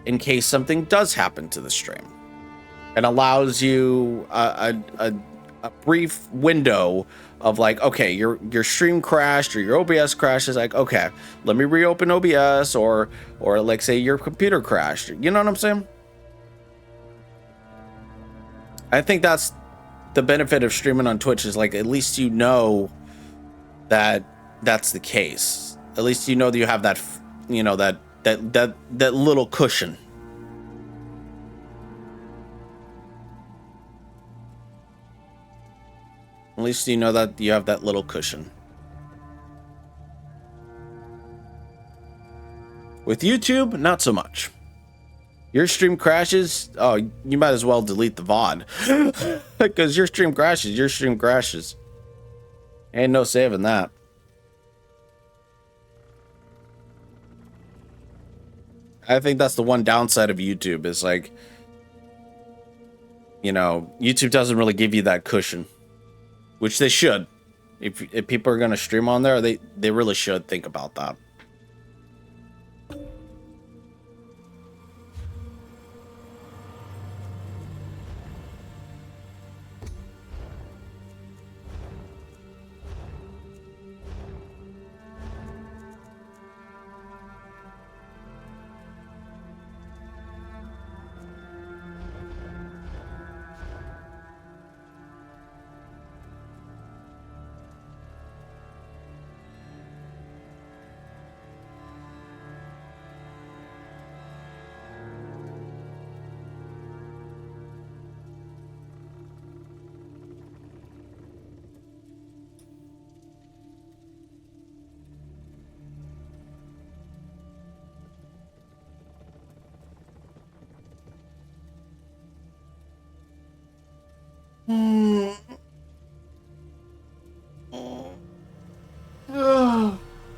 in case something does happen to the stream. It allows you a brief window of like, okay, your stream crashed or your OBS crashed. Is like, okay, let me reopen OBS, or like say your computer crashed. You know what I'm saying? I think that's the benefit of streaming on Twitch, is like, at least you know that that's the case. At least you know that you have that, you know, that little cushion. At least you know that you have that little cushion. With YouTube, not so much. Your stream crashes, oh, you might as well delete the VOD. Because your stream crashes. Ain't no saving that. I think that's the one downside of YouTube, is like, you know, YouTube doesn't really give you that cushion. Which they should. If people are going to stream on there, they really should think about that.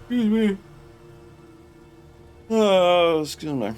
Excuse me. Oh, excuse me.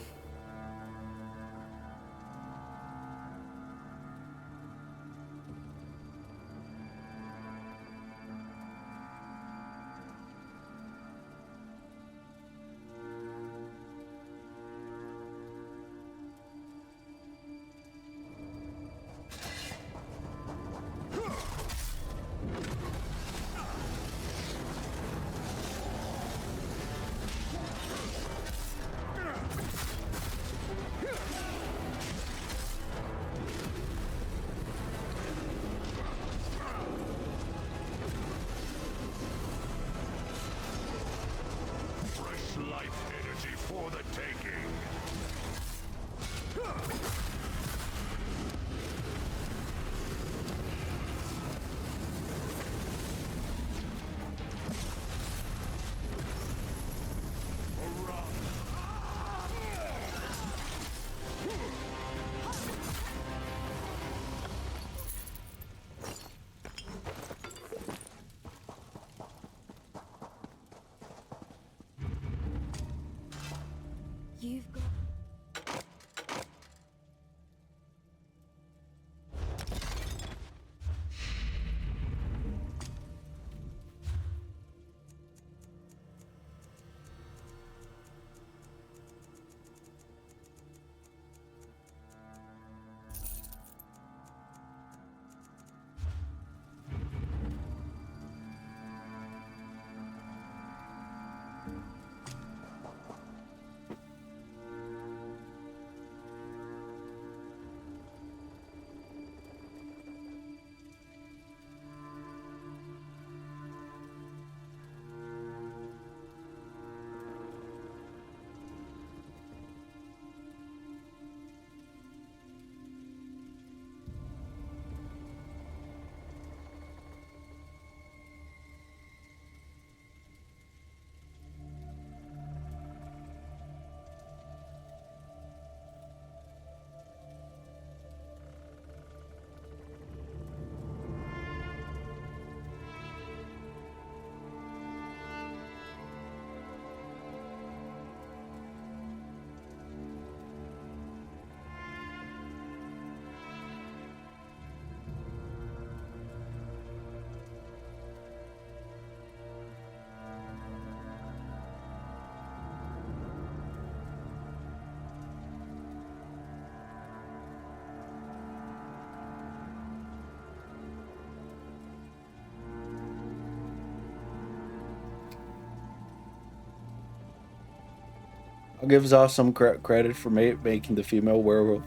I'll give Zoff some credit for making the female werewolf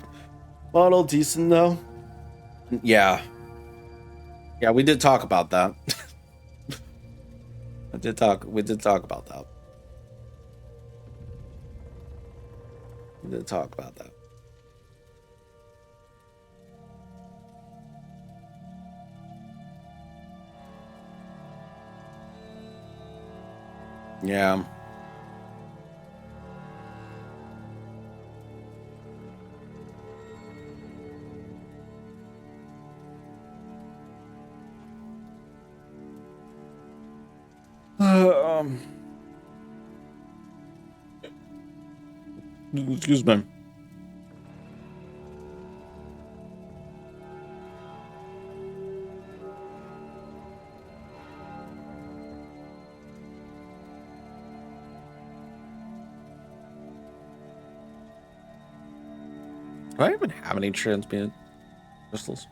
model decent, though. Yeah. Yeah, we did talk about that. We did talk about that. We did talk about that. Yeah. Um. Excuse me. Do I even have any transmuted crystals?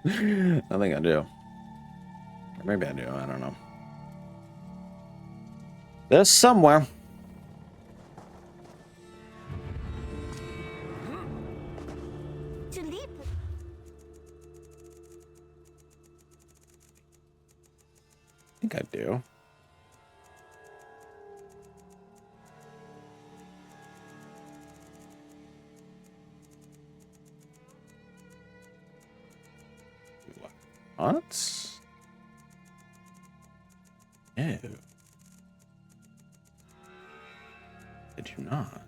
I think I do. Or maybe I do. I don't know. There's somewhere. Tulip. I think I do. What? No. I do not.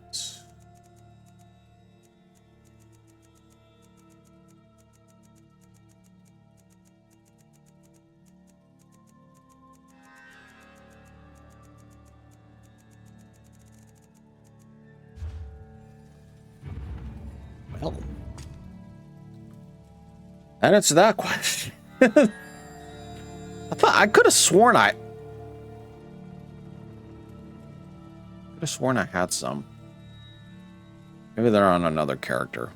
Well, that answers that question. I could have sworn I had some. Maybe they're on another character.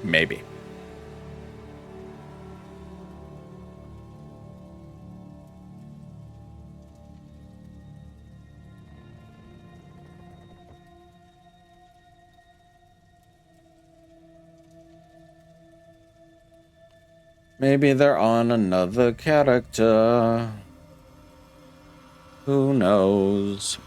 Maybe. Maybe they're on another character. Who knows?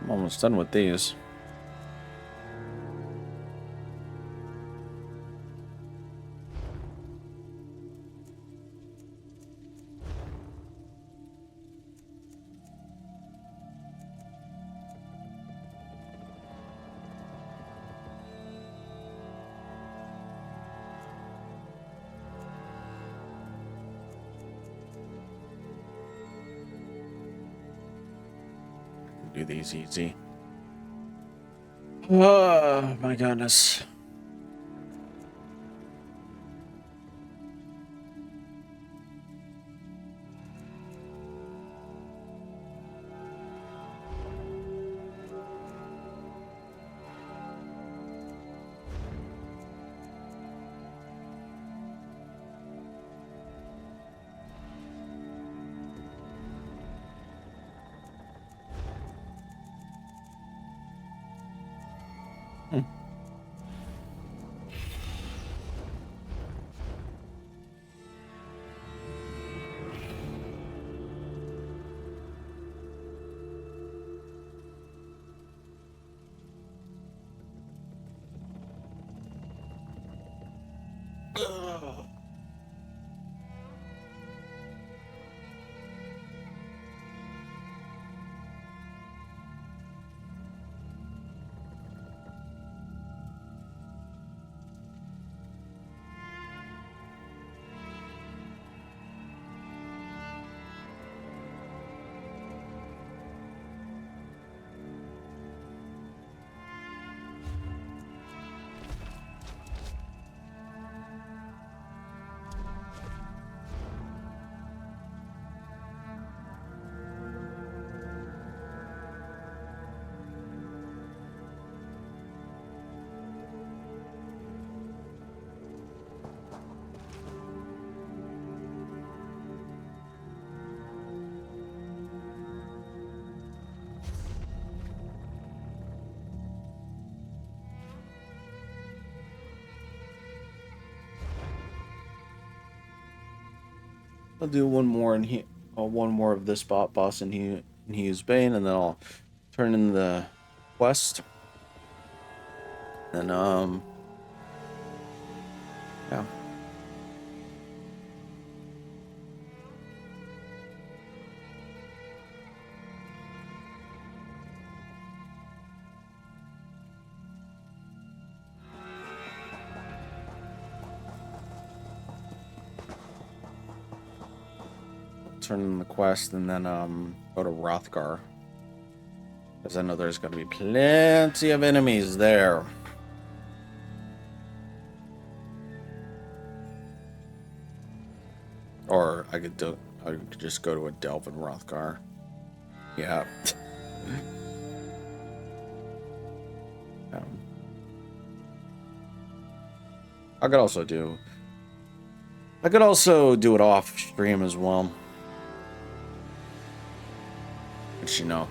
I'm almost done with these. do these easy. Oh my goodness. I'll do one more one more of this boss in Hugh's Bane, and then I'll turn in the quest. And yeah. Turn in the quest and then go to Rothgar, because I know there's going to be plenty of enemies there. Or I could just go to a delve in Rothgar. Yeah. I could also do it off stream as well. Which, you know,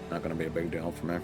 not gonna be a big deal for me.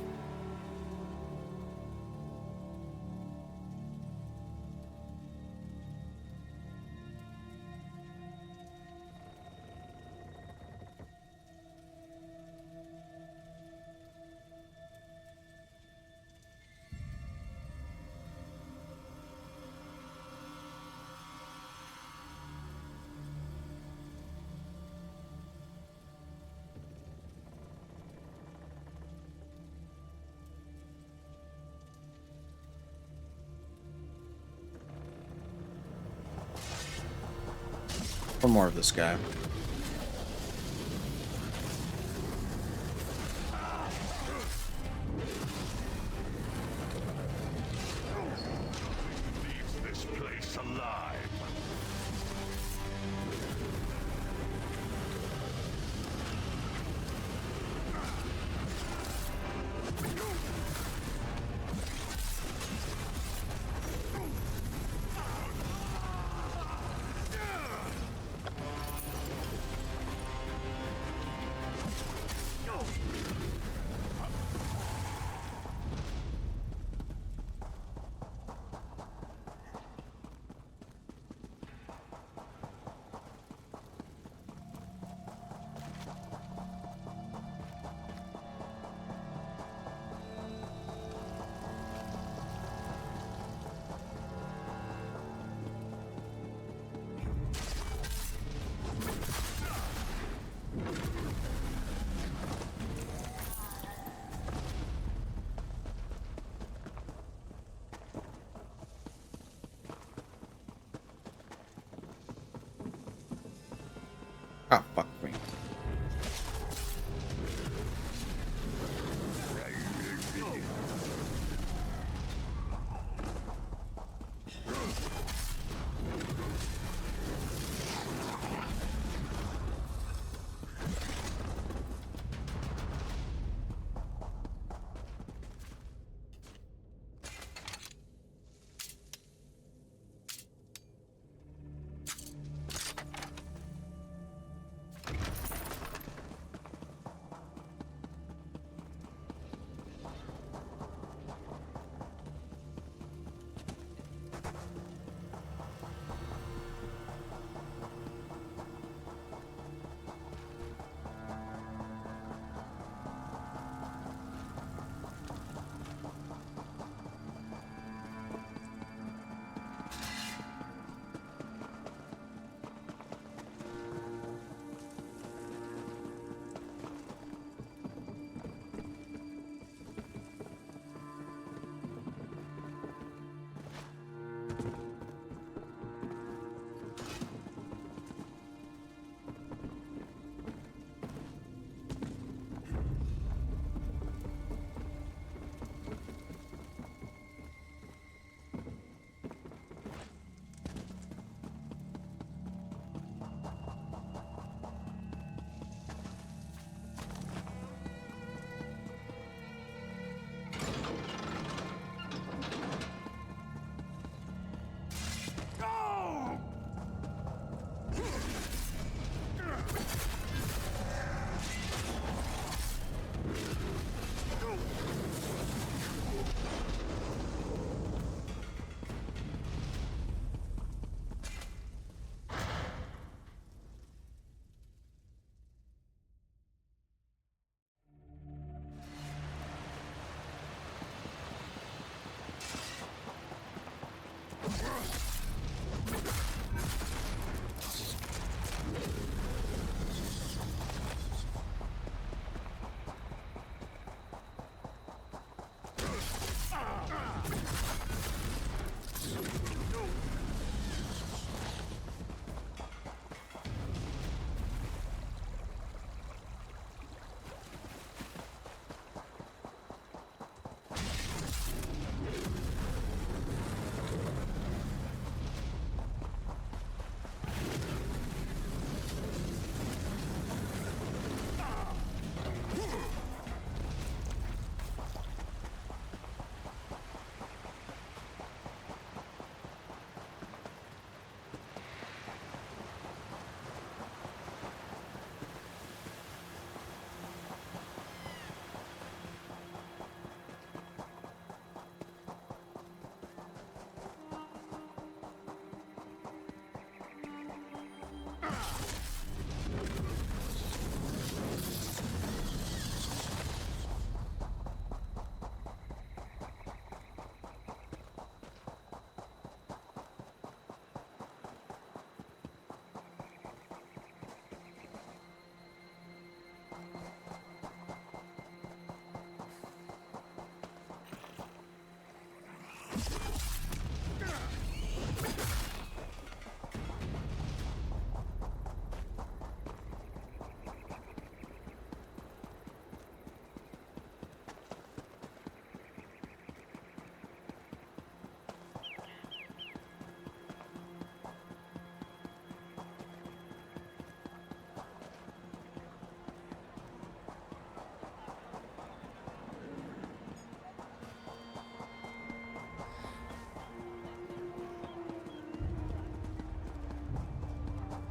One more of this guy. Leaves this place alive. Ah, fuck me.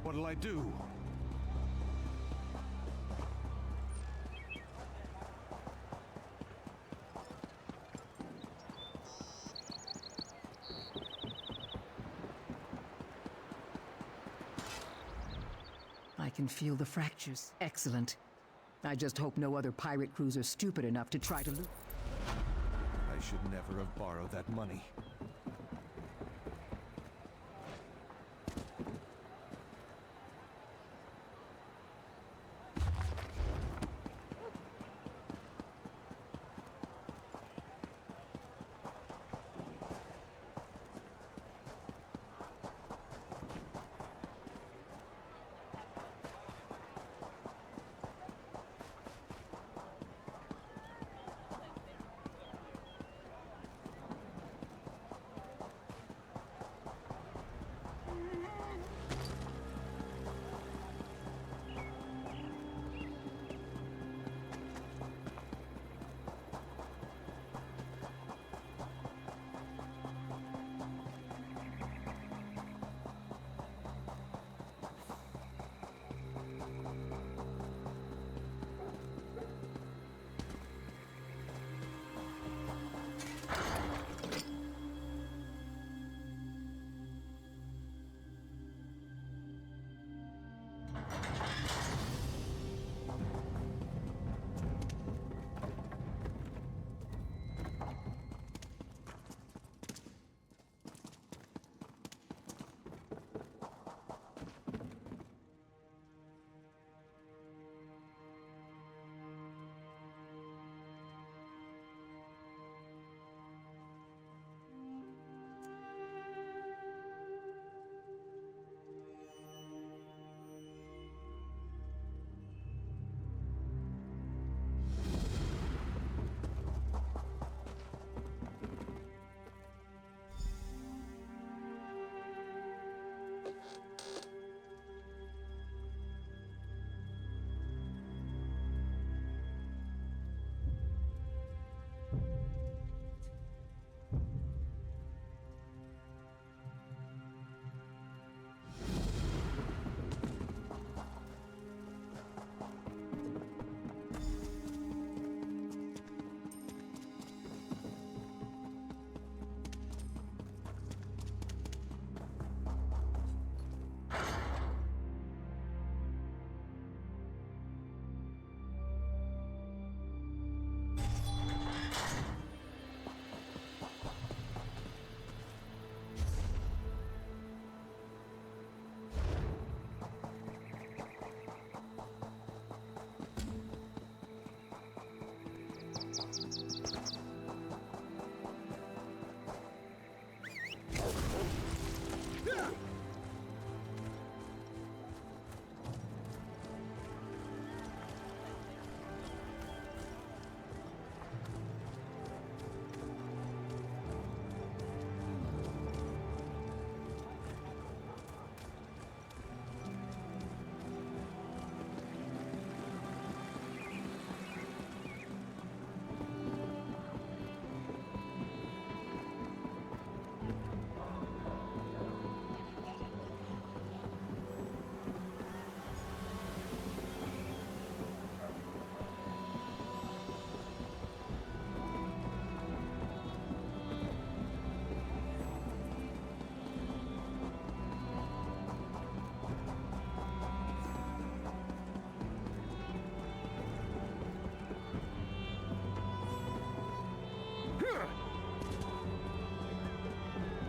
What'll I do? I can feel the fractures. Excellent. I just hope no other pirate crews are stupid enough to try to loot. I should never have borrowed that money.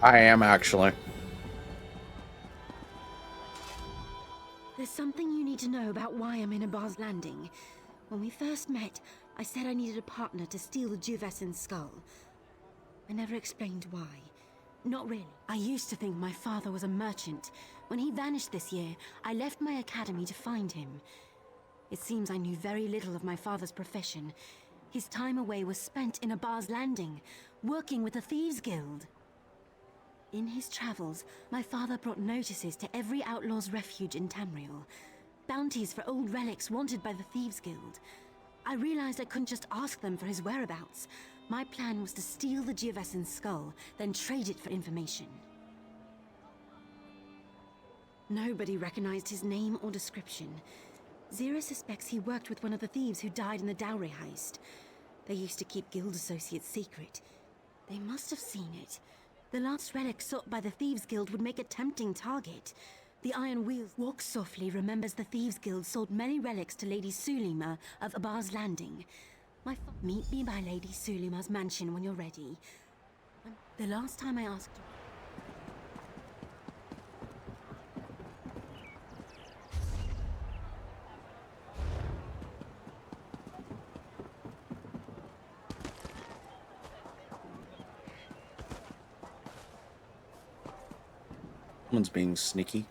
I am actually. There's something you need to know about why I'm in Abar's Landing. When we first met, I said I needed a partner to steal the Juvescent's skull. I never explained why. Not really. I used to think my father was a merchant. When he vanished this year, I left my academy to find him. It seems I knew very little of my father's profession. His time away was spent in Abar's Landing, working with the Thieves Guild. In his travels, my father brought notices to every outlaw's refuge in Tamriel. Bounties for old relics wanted by the Thieves Guild. I realized I couldn't just ask them for his whereabouts. My plan was to steal the Juvescent's skull, then trade it for information. Nobody recognized his name or description. Zero suspects he worked with one of the thieves who died in the dowry heist. They used to keep guild associates secret. They must have seen it. The last relic sought by the Thieves Guild would make a tempting target. The Iron Wheels Walk Softly remembers the Thieves Guild sold many relics to Lady Sulima of Abar's Landing. Meet me by Lady Sulima's mansion when you're ready. The last time I asked... Someone's being sneaky.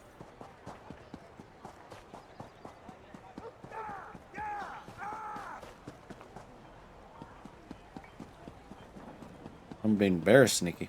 I'm being very sneaky.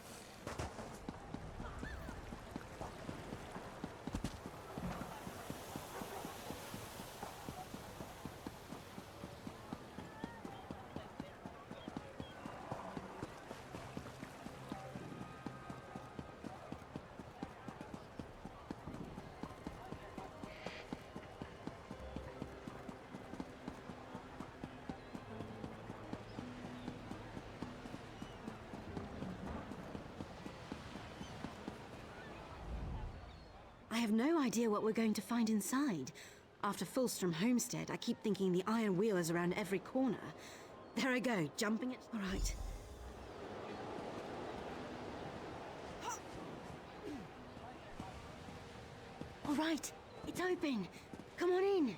I have no idea what we're going to find inside. After Fulstrom Homestead, I keep thinking the Iron Wheel is around every corner. There I go, jumping it. All right. All right, it's open. Come on in.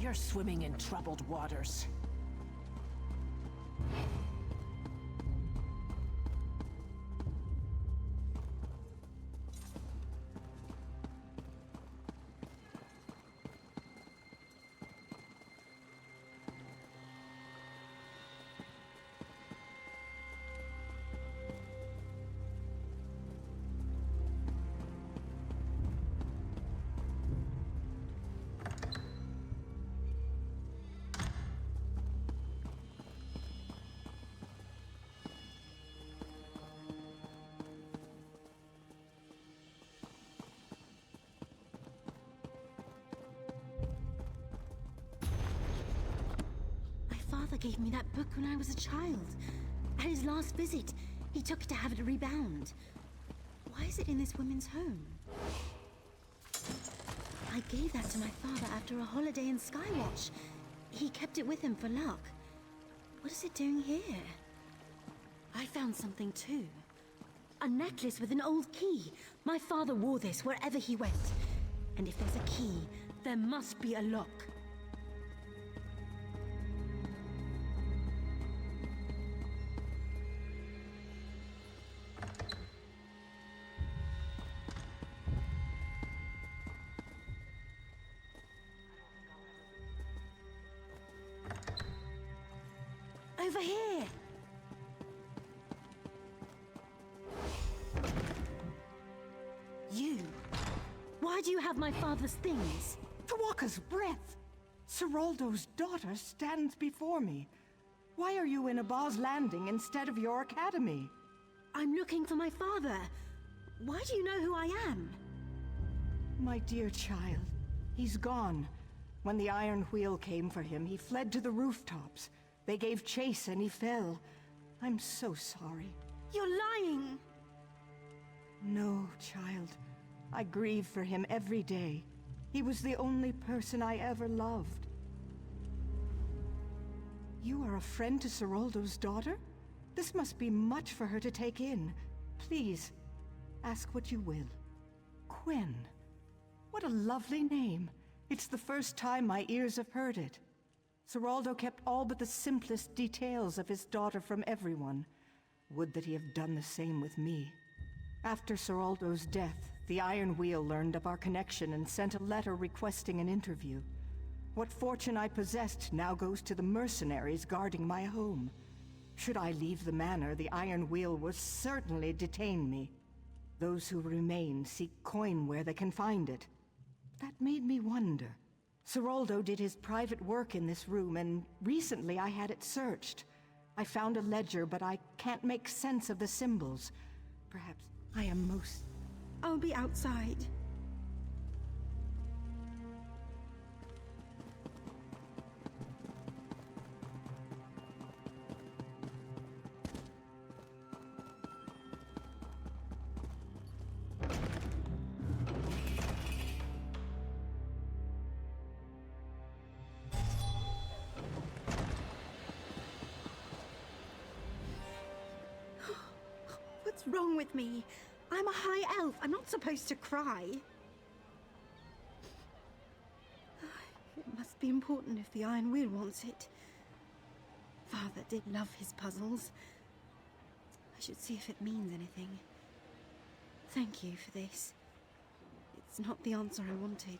You're swimming in troubled waters. My father gave me that book when I was a child. At his last visit, he took it to have it rebound. Why is it in this woman's home? I gave that to my father after a holiday in Skywatch. He kept it with him for luck. What is it doing here? I found something too. A necklace with an old key. My father wore this wherever he went. And if there's a key, there must be a lock. Over here! You! Why do you have my father's things? Tawaka's breath! Seroldo's daughter stands before me. Why are you in Abaz Landing instead of your academy? I'm looking for my father. Why do you know who I am? My dear child, he's gone. When the Iron Wheel came for him, he fled to the rooftops. They gave chase and he fell. I'm so sorry. You're lying! No, child. I grieve for him every day. He was the only person I ever loved. You are a friend to Seroldo's daughter? This must be much for her to take in. Please, ask what you will. Quen. What a lovely name. It's the first time my ears have heard it. Seroldo kept all but the simplest details of his daughter from everyone. Would that he have done the same with me. After Seroldo's death, the Iron Wheel learned of our connection and sent a letter requesting an interview. What fortune I possessed now goes to the mercenaries guarding my home. Should I leave the manor, the Iron Wheel will certainly detain me. Those who remain seek coin where they can find it. That made me wonder. Seroldo did his private work in this room, and recently I had it searched. I found a ledger, but I can't make sense of the symbols. Perhaps I am most... I'll be outside. What's wrong with me? I'm a high elf. I'm not supposed to cry. It must be important if the Iron Wheel wants it. Father did love his puzzles. I should see if it means anything. Thank you for this. It's not the answer I wanted.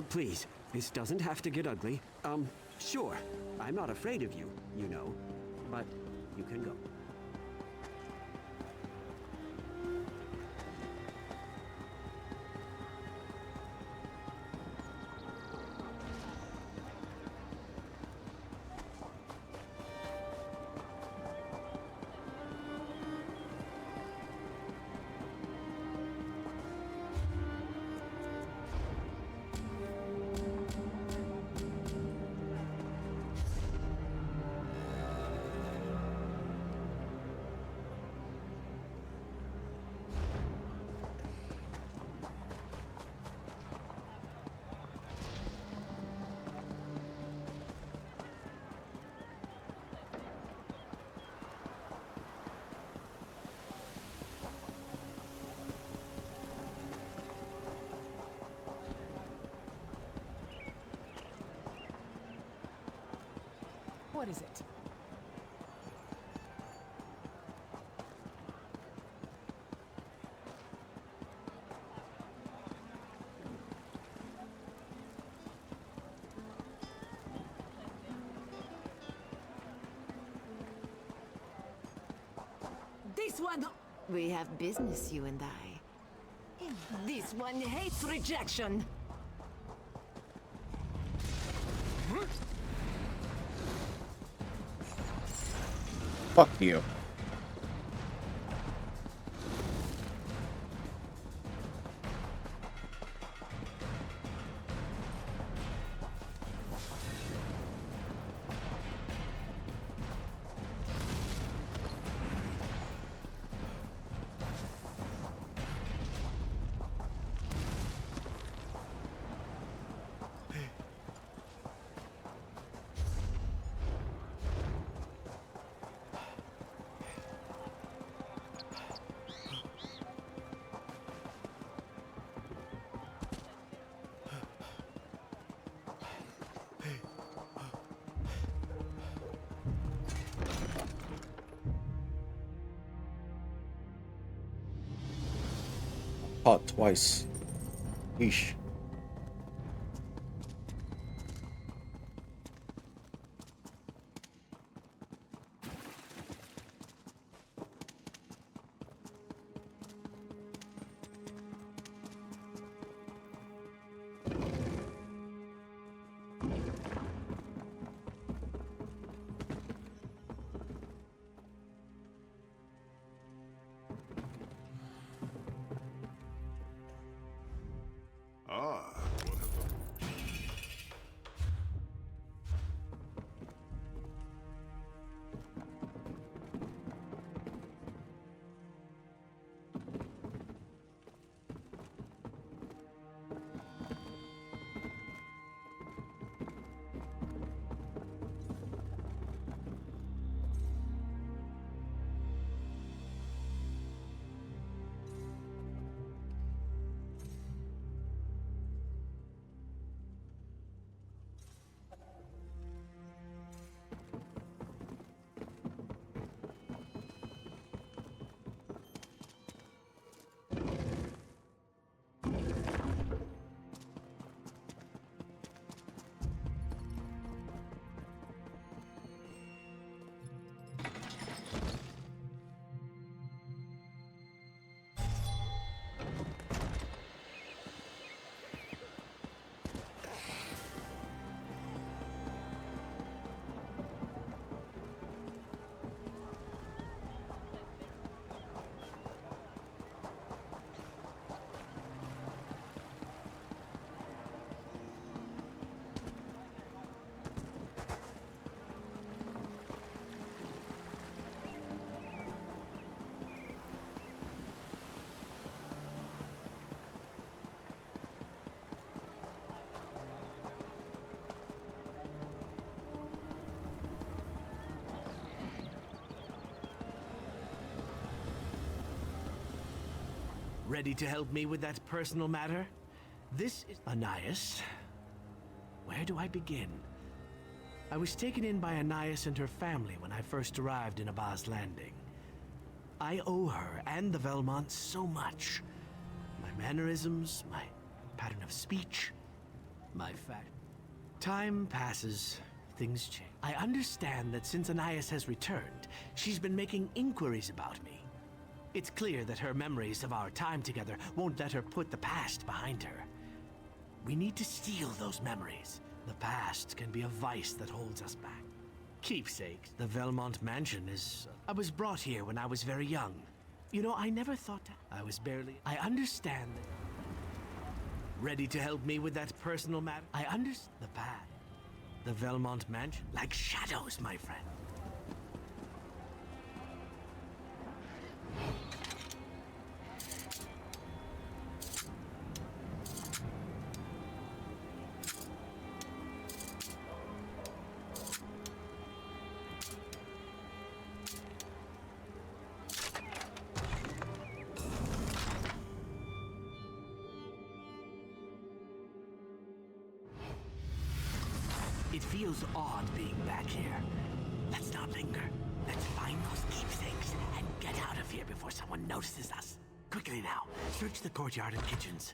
Please, this doesn't have to get ugly. Sure, I'm not afraid of you, you know, but you can go. What is it? This one... We have business, you and I. This one hates rejection. Fuck you. Caught twice. Yeesh. Ah, what have the... Ready to help me with that personal matter? This is Anais. Where do I begin? I was taken in by Anais and her family when I first arrived in Abaz Landing. I owe her and the Velmonts so much. My mannerisms, my pattern of speech, my fact. Time passes, things change. I understand that since Anais has returned, she's been making inquiries about me. It's clear that her memories of our time together won't let her put the past behind her. We need to steal those memories. The past can be a vice that holds us back. Keepsakes. The Velmont Mansion is... I was brought here when I was very young. You know, I never thought that. I was barely... I understand that... Ready to help me with that personal matter? I understand the past. The Velmont Mansion. Like shadows, my friend. It feels odd being back here. linger. Let's find those keepsakes and get out of here before someone notices us. Quickly now, search the courtyard and kitchens.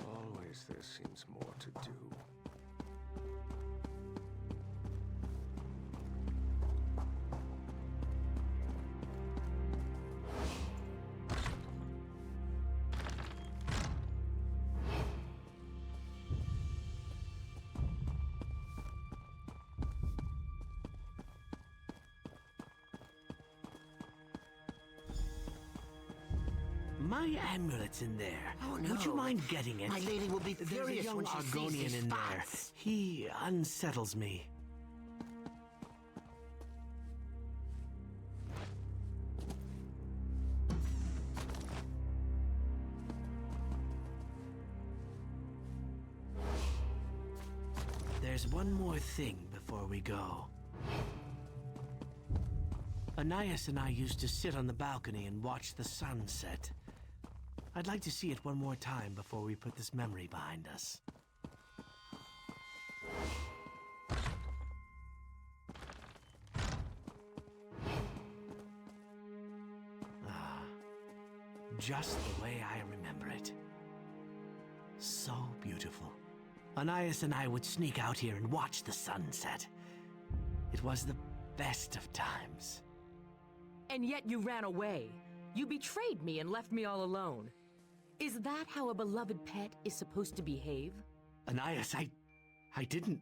Always there seems more to do. My amulet's in there. Oh, no. Would you mind getting it? My lady will be There's a furious young when she sees Argonian these in there. spots. He unsettles me. There's one more thing before we go. Anais and I used to sit on the balcony and watch the sunset. I'd like to see it one more time before we put this memory behind us. Just the way I remember it. So beautiful. Anais and I would sneak out here and watch the sunset. It was the best of times. And yet you ran away. You betrayed me and left me all alone. Is that how a beloved pet is supposed to behave? Anais, I didn't...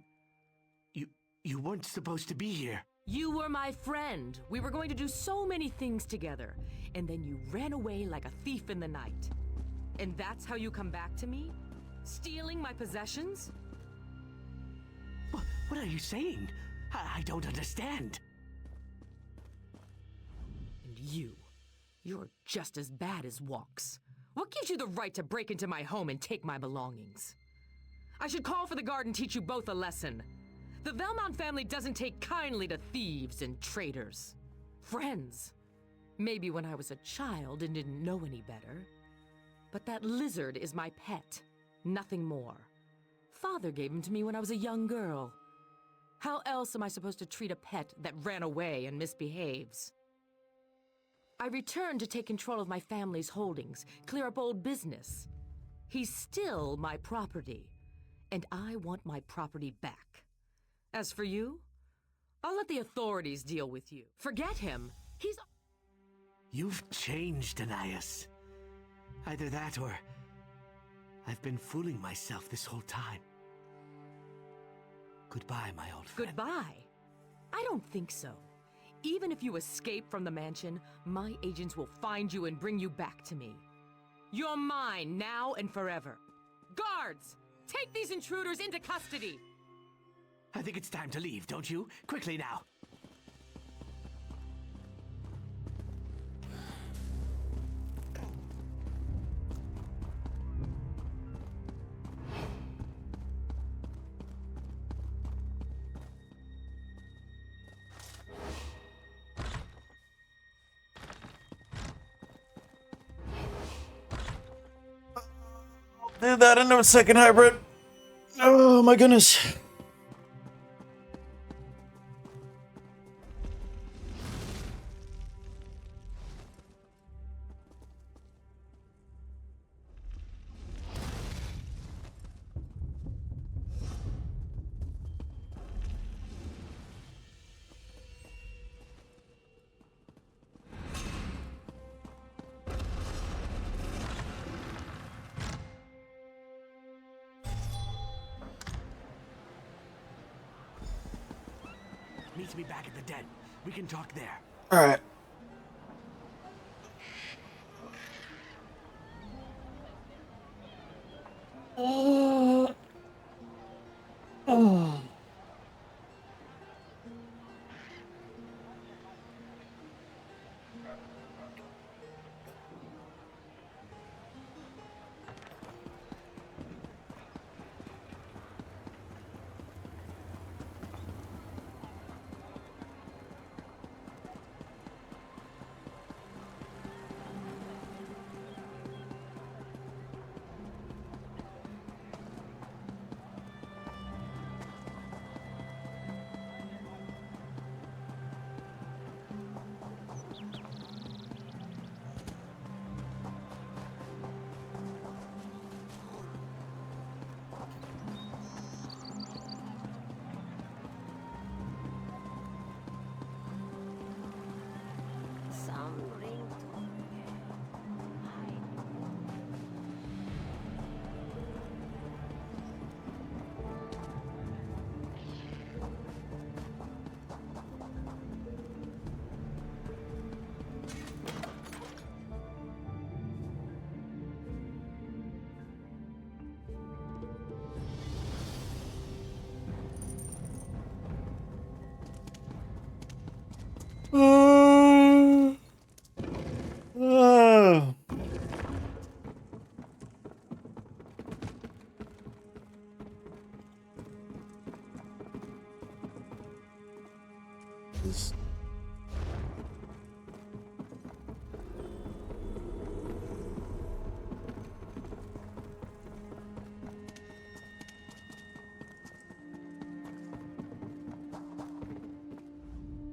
You weren't supposed to be here. You were my friend. We were going to do so many things together. And then you ran away like a thief in the night. And that's how you come back to me? Stealing my possessions? What are you saying? I don't understand. And you're just as bad as Walks. What gives you the right to break into my home and take my belongings? I should call for the guard and teach you both a lesson. The Velmont family doesn't take kindly to thieves and traitors. Friends. Maybe when I was a child and didn't know any better. But that lizard is my pet. Nothing more. Father gave him to me when I was a young girl. How else am I supposed to treat a pet that ran away and misbehaves? I returned to take control of my family's holdings, clear up old business. He's still my property, and I want my property back. As for you, I'll let the authorities deal with you. Forget him. He's... You've changed, Anais. Either that or... I've been fooling myself this whole time. Goodbye, my old friend. Goodbye? I don't think so. even if you escape from the mansion, my agents will find you and bring you back to me. You're mine now and forever. Guards! Take these intruders into custody! I think it's time to leave, don't you? Quickly now. Do that into a second hybrid. Oh my goodness. Meet me back at the den. We can talk there. All right.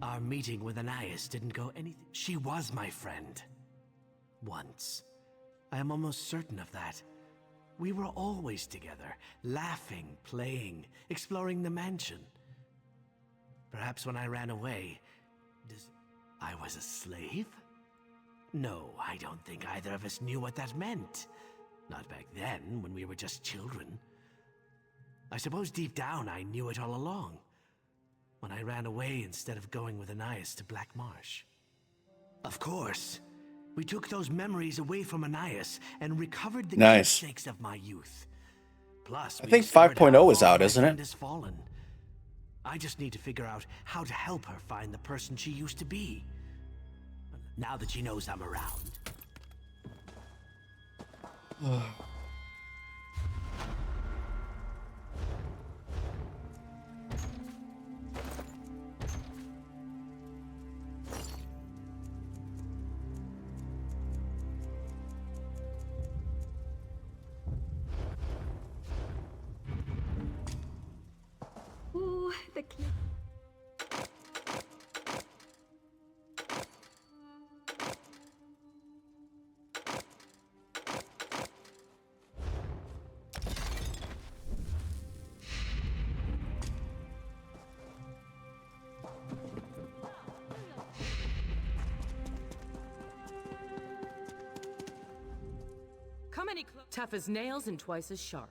Our meeting with Anais didn't go anything. She was my friend. Once. I am almost certain of that. We were always together, laughing, playing, exploring the mansion. Perhaps when I ran away, I was a slave? No, I don't think either of us knew what that meant. Not back then, when we were just children. I suppose deep down I knew it all along. When I ran away instead of going with Anais to Black Marsh. Of course. We took those memories away from Anais and recovered the keepsakes of my youth. Plus, I think 5.0 is out, isn't it? Has fallen. I just need to figure out how to help her find the person she used to be. Now that she knows I'm around. Ooh, the key. Come any closer. Tough as nails and twice as sharp.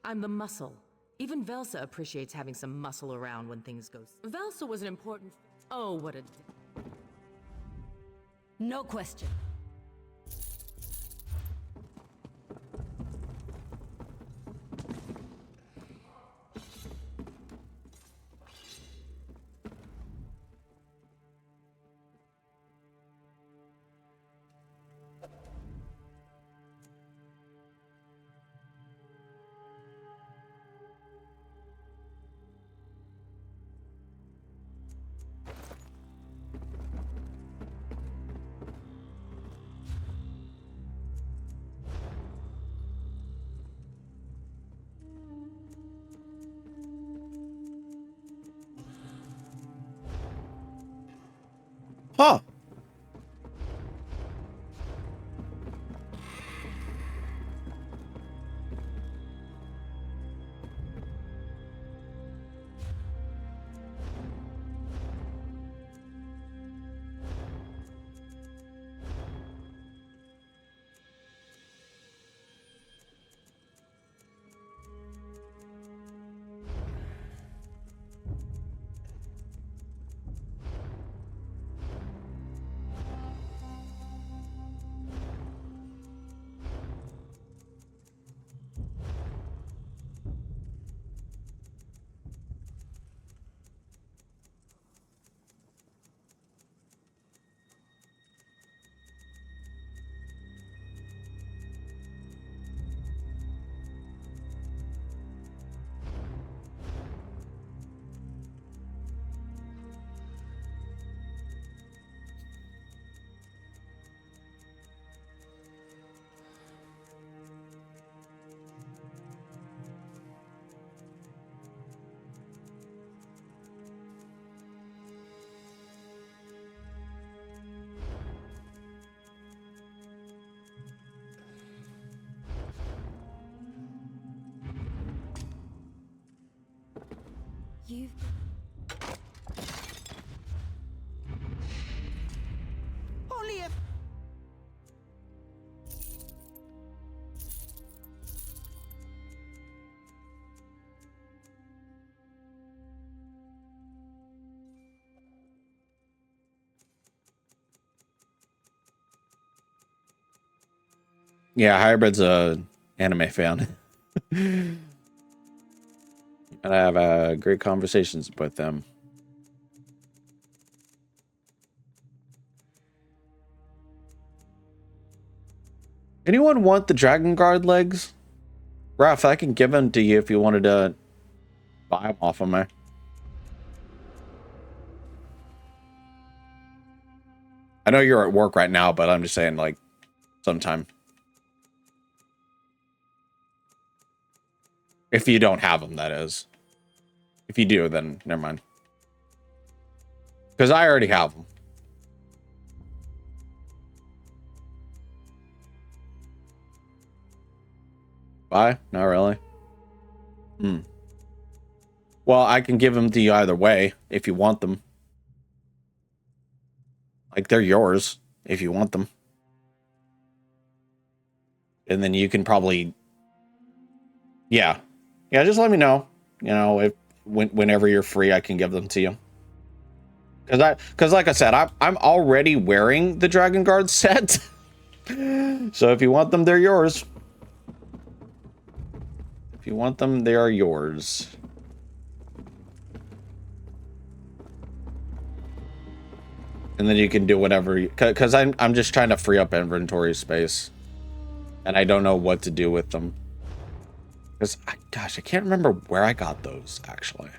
I'm the muscle. Even Velsa appreciates having some muscle around when things go. Velsa was an important. Oh, what a. No question. Huh. You've... Only if... Yeah, Hybrid's a anime fan. And I have great conversations with them. Anyone want the Dragon Guard legs? Raph, I can give them to you if you wanted to buy them off of me. I know you're at work right now, but I'm just saying, like, sometime. If you don't have them, that is. If you do, then never mind. Because I already have them. Bye? Not really. Well, I can give them to you either way if you want them. Like, they're yours if you want them. And then you can probably... Yeah, just let me know. You know, if whenever you're free, I can give them to you. Because like I said, I'm already wearing the Dragon Guard set. So if you want them, they're yours. If you want them, they are yours. And then you can do whatever. Because I'm just trying to free up inventory space. And I don't know what to do with them. Because, gosh, I can't remember where I got those, actually.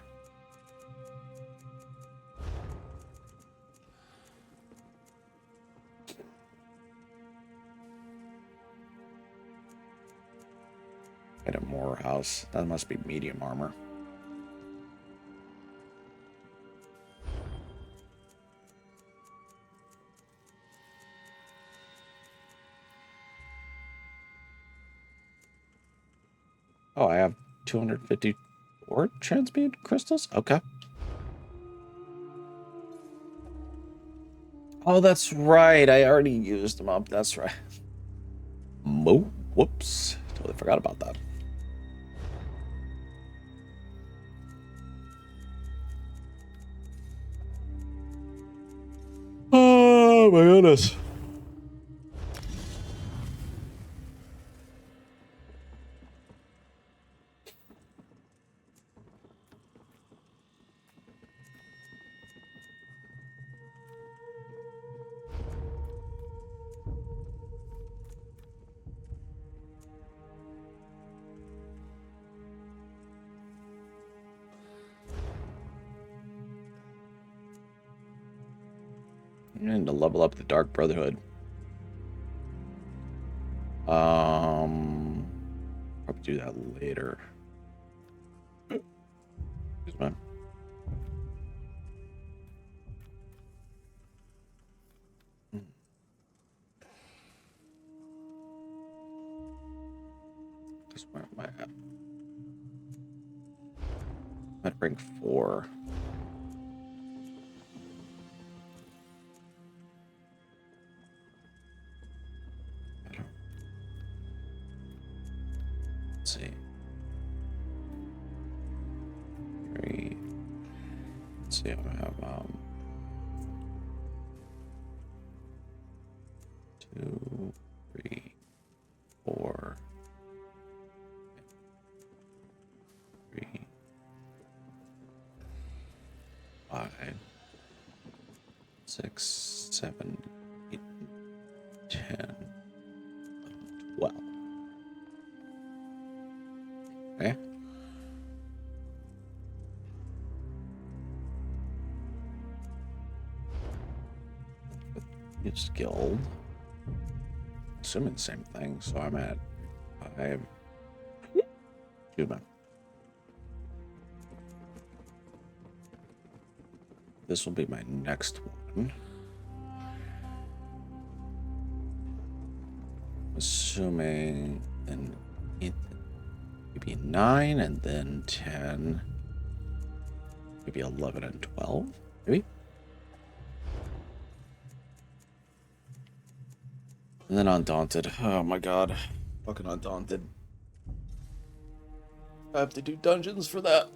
Get a Morehouse. That must be medium armor. Oh, I have 250 ore transmute crystals? Okay. Oh, that's right. I already used them up. That's right. Whoops. Totally forgot about that. Oh, my goodness. need to level up the Dark Brotherhood. Probably do that later. Excuse me. Just where am I at? I'd bring 4. Let's see. 3. Let's see if I have 2, 3, 4, 3, 5, 6, 7, 8, 10, 12. Okay. It's guild. Assuming the same thing, so I'm at 5. Excuse me. This will be my next one. Assuming then maybe 9 and then 10. Maybe 11 and 12, maybe. And then Undaunted. Oh my god. Fucking Undaunted. I have to do dungeons for that.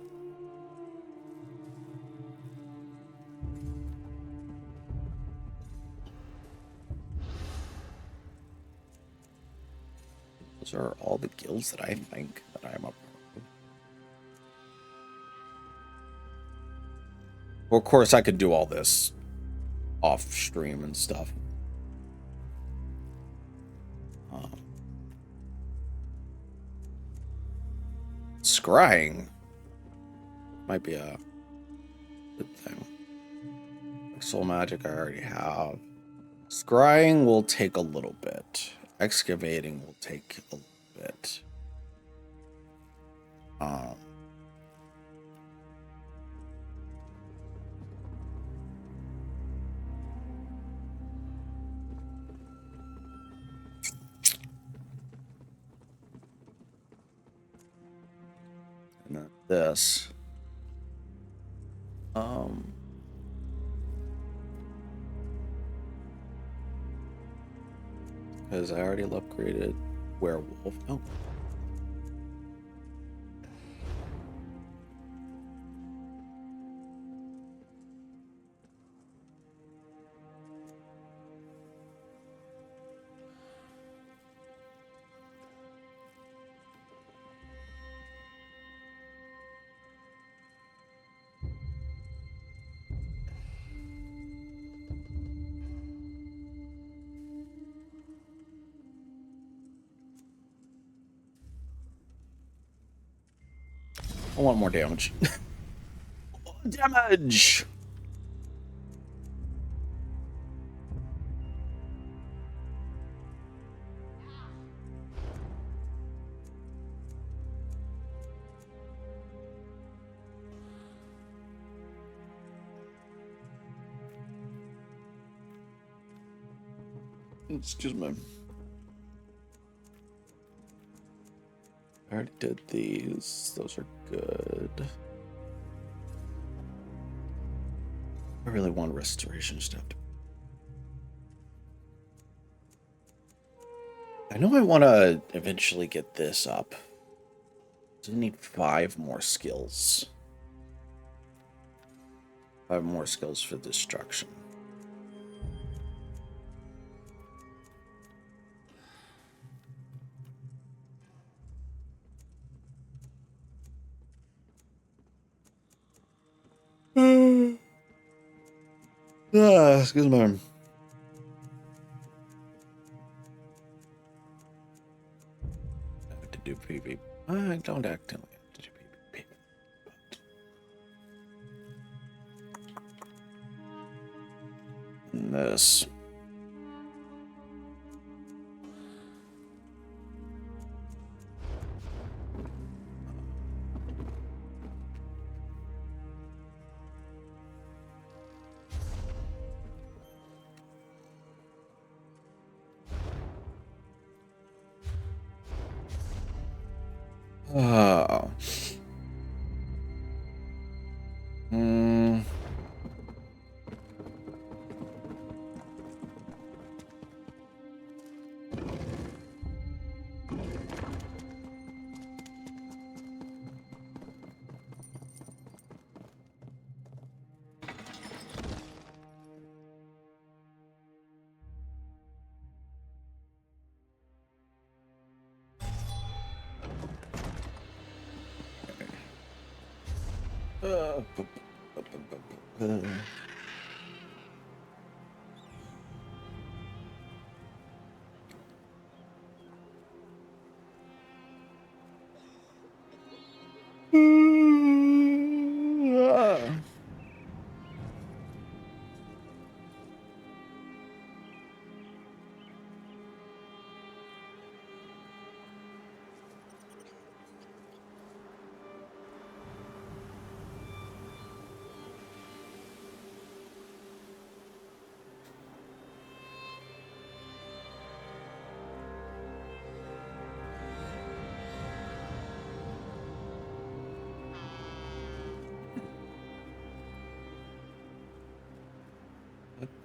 Those are all the guilds that I think that I'm up for. Well, of course, I could do all this off stream and stuff. Scrying might be a good thing. Soul magic I already have. Scrying will take a little bit. Excavating will take a little bit. And then this. Because I already upgraded werewolf. Oh. I want more damage. Damage! Excuse me. I already did these. Those are good. I really want restoration stuff. I know I want to eventually get this up. So I need 5 more skills. 5 more skills for destruction. Excuse me. I have to do PvP. I don't actively have to do PvP. But this. Oh.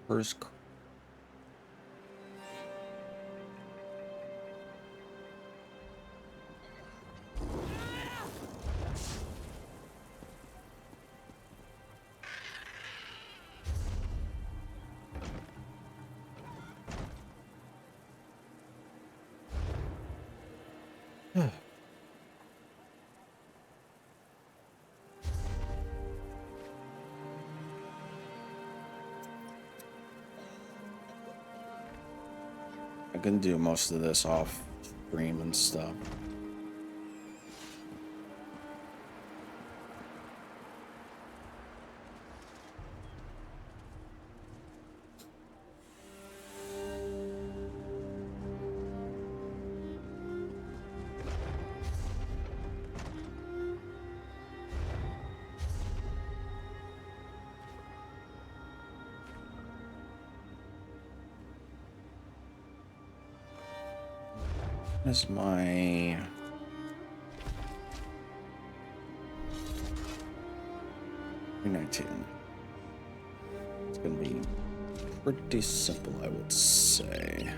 First. I can do most of this off stream and stuff. Is my 19. It's gonna be pretty simple, I would say.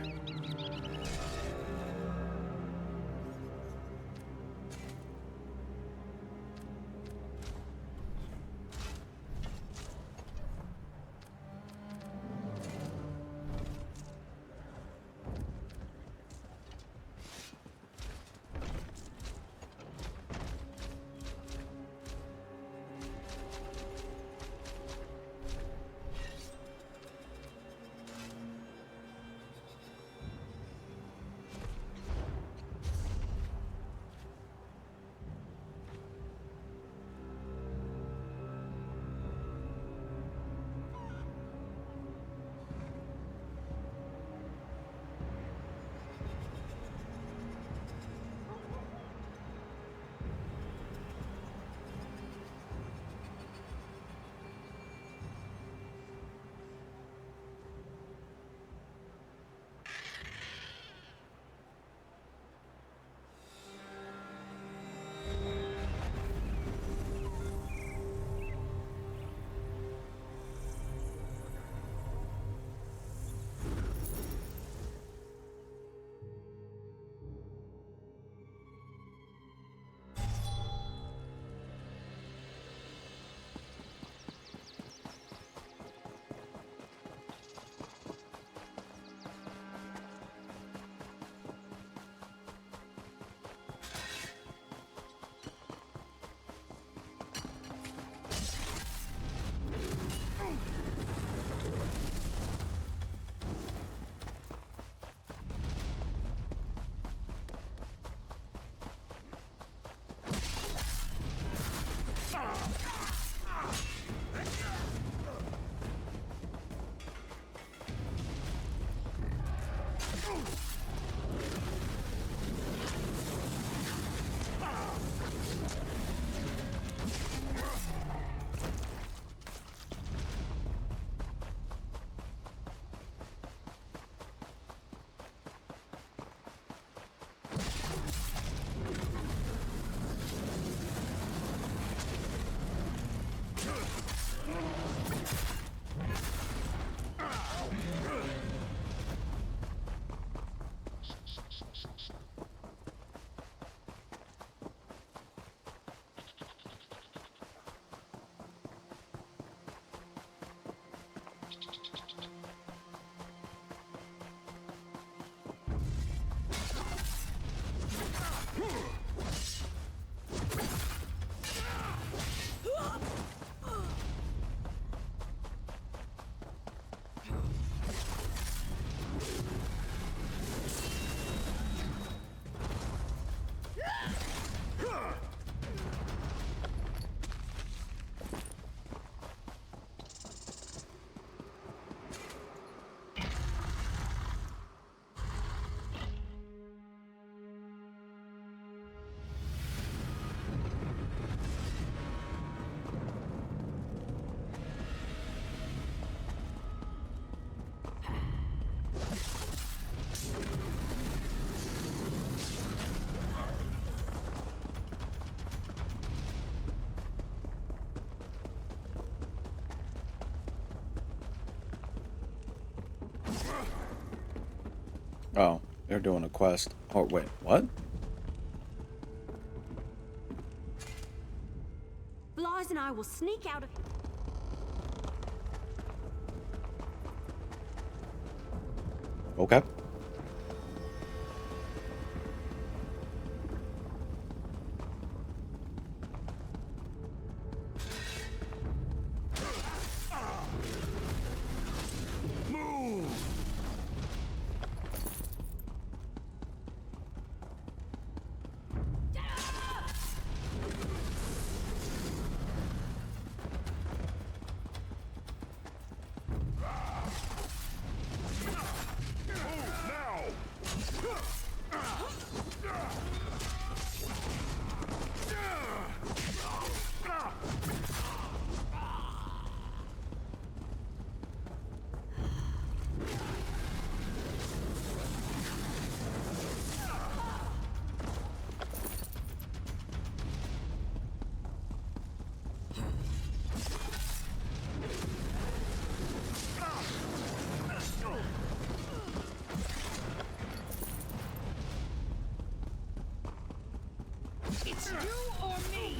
Oh, they're doing a quest. Oh, wait, what? Blas and I will sneak out of... Okay. It's you or me!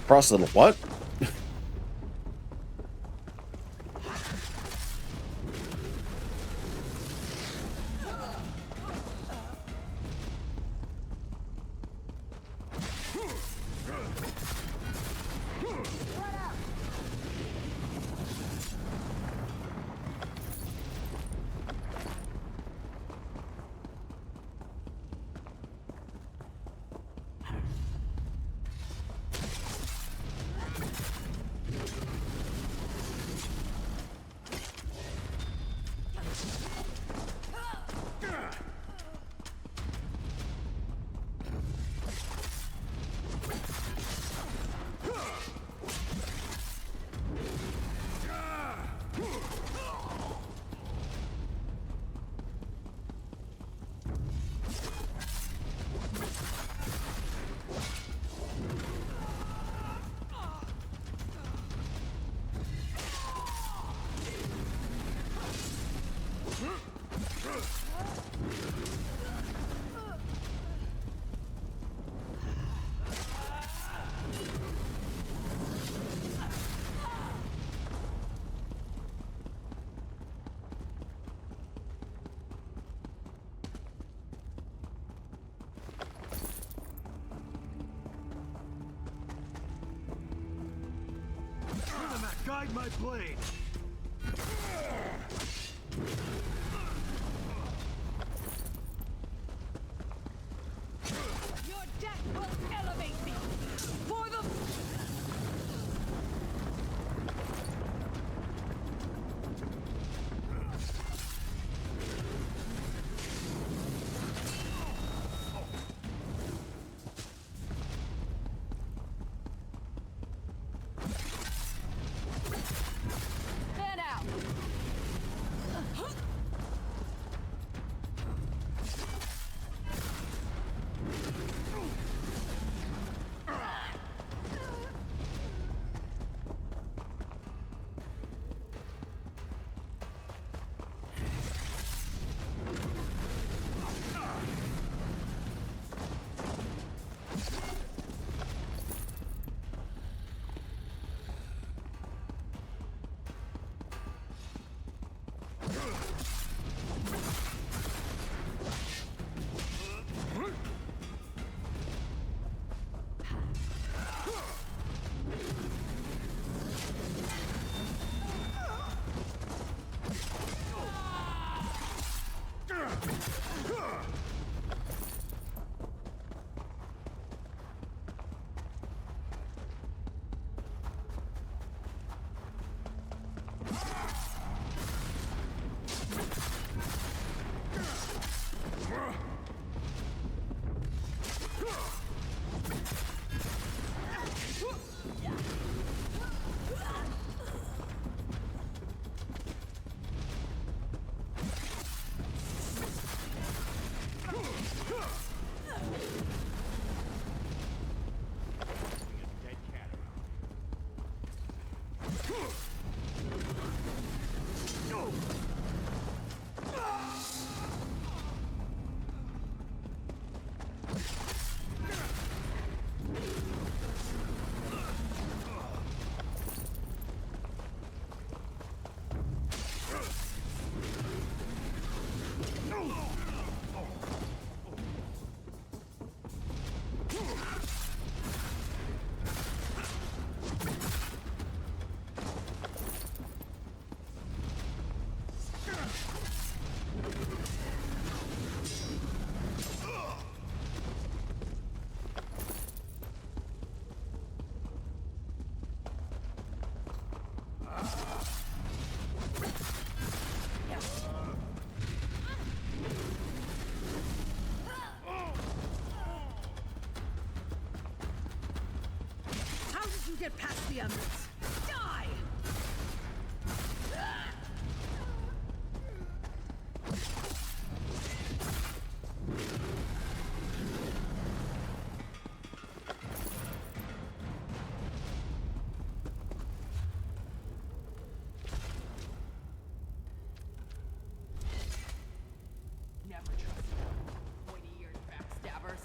Proselyte what? Guide my blade! Your death will elevate me! For the... You'll get past the others. Die! Never trust them. Pointy-eared backstabbers.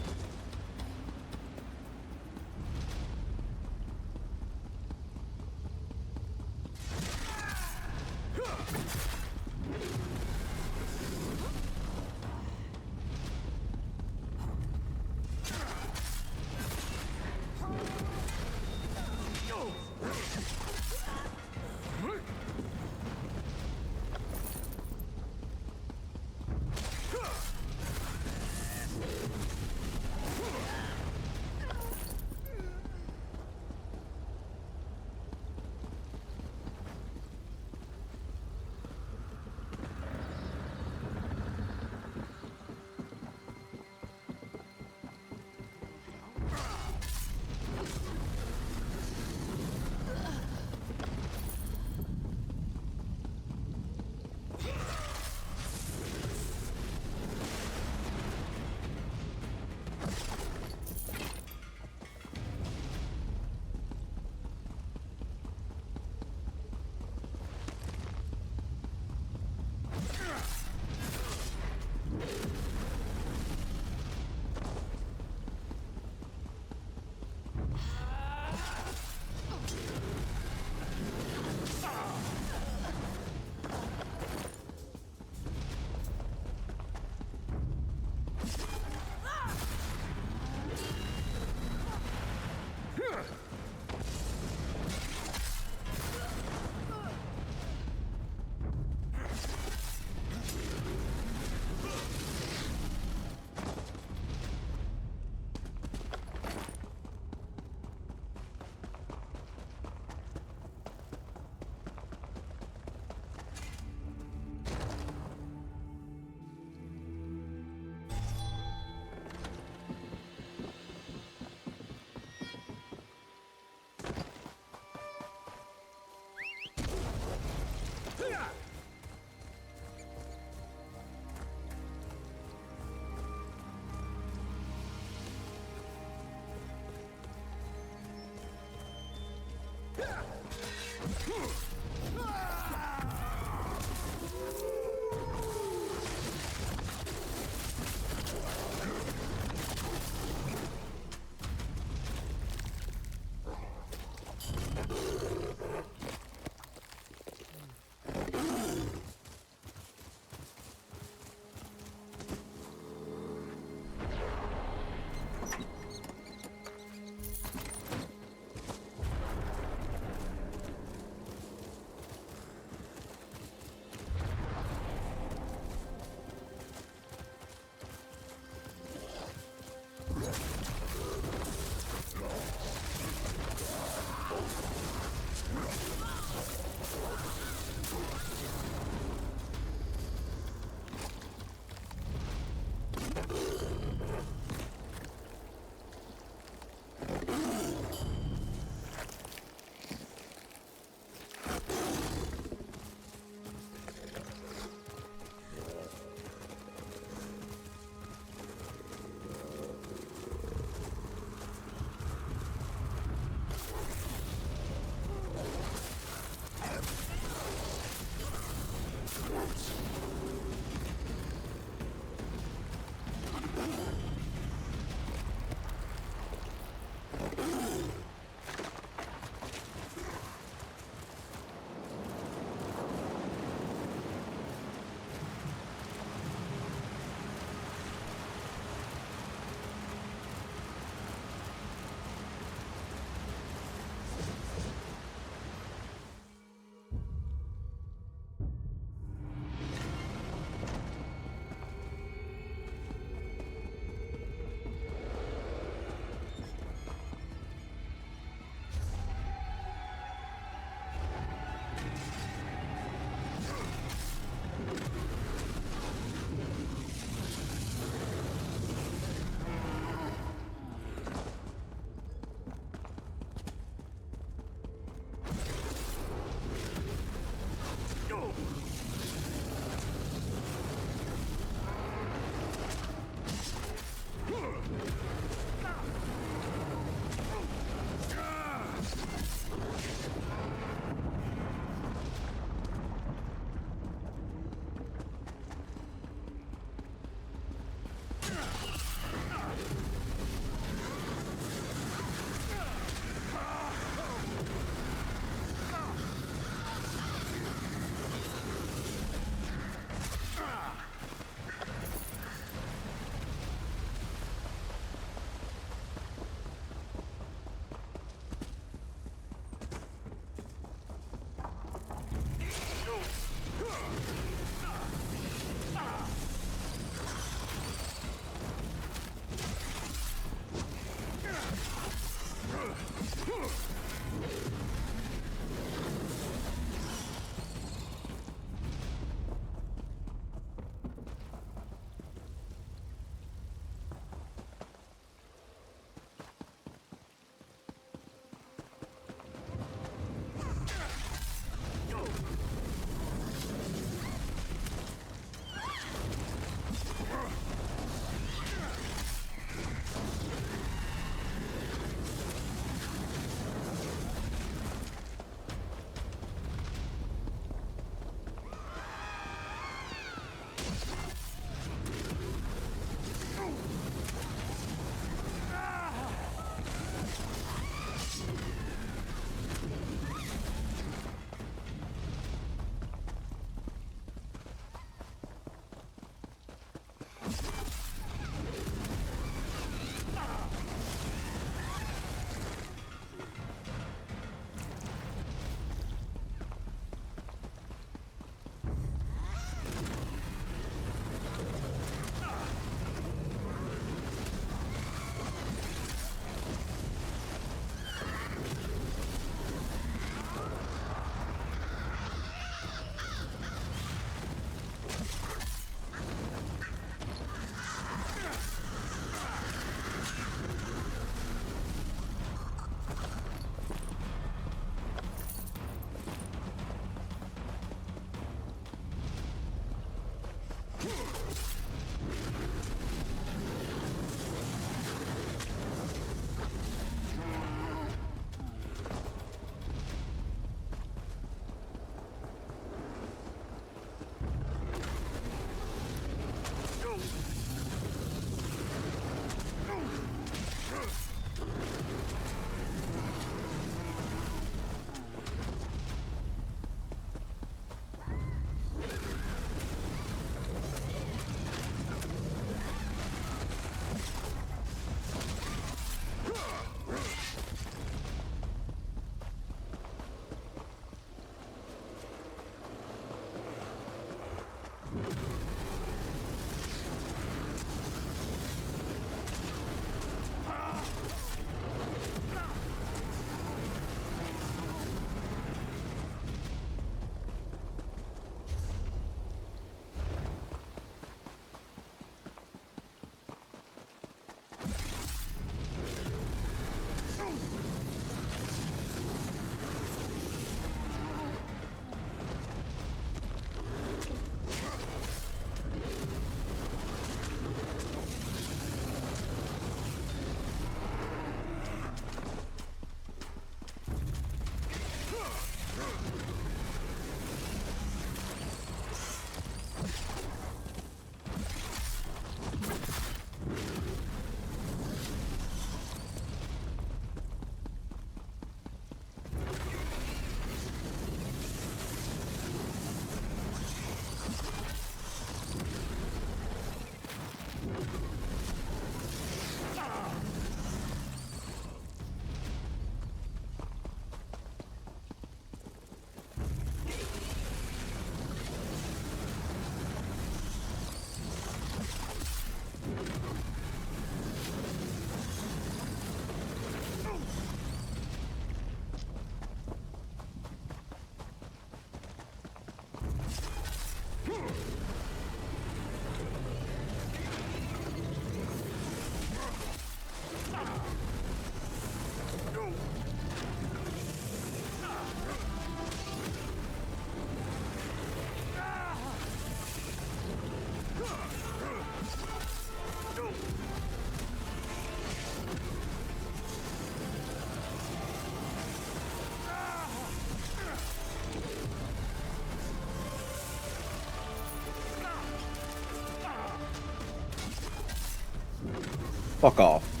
Fuck off.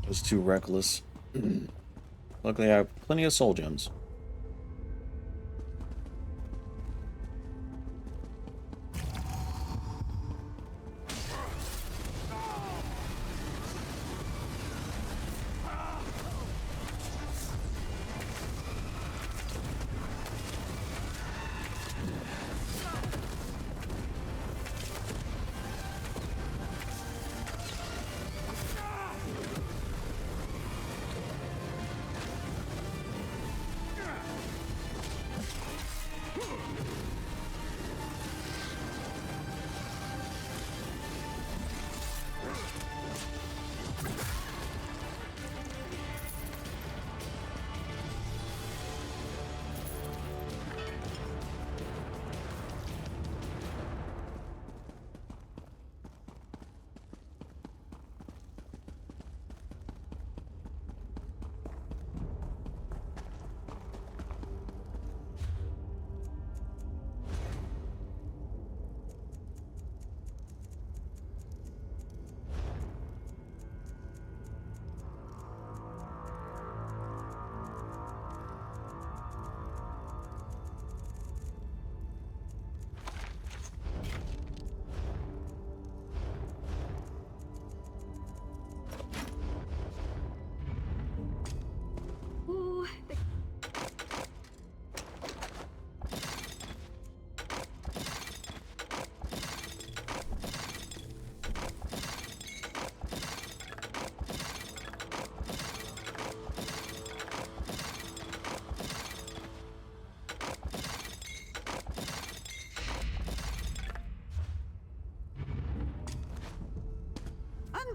It was too reckless. Luckily, I have plenty of soul gems.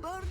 Albert?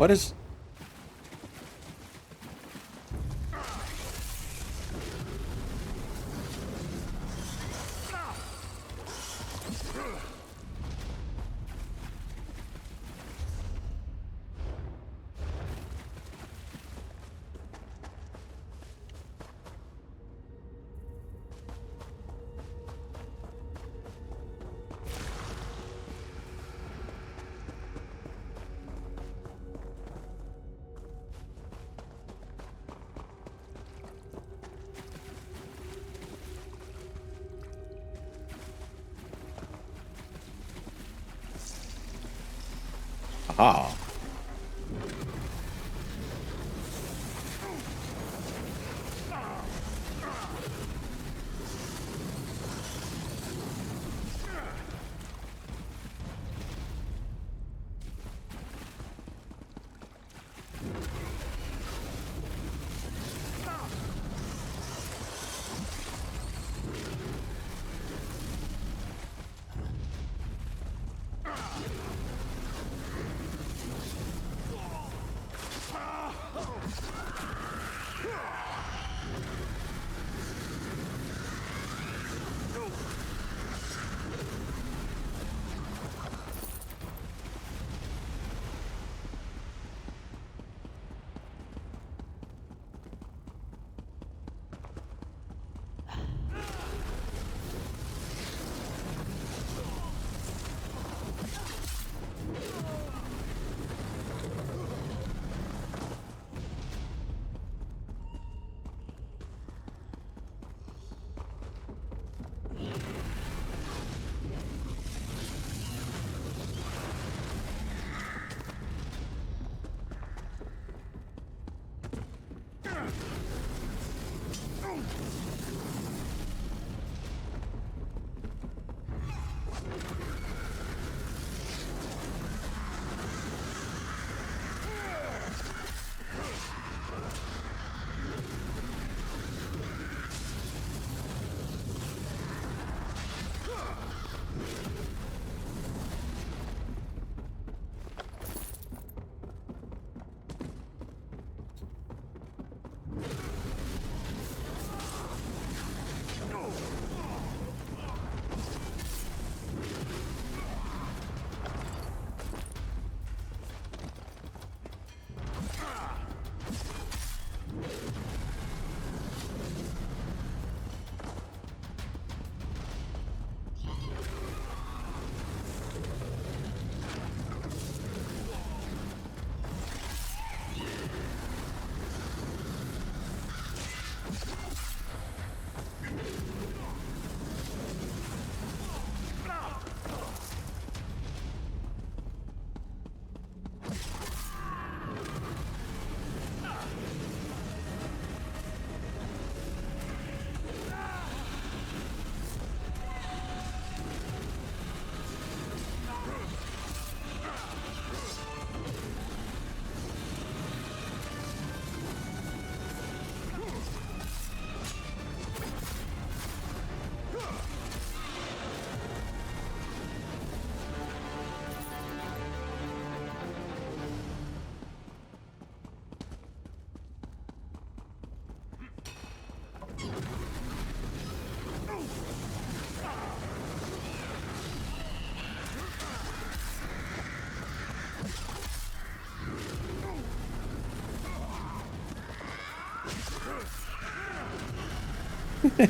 What is... Aha.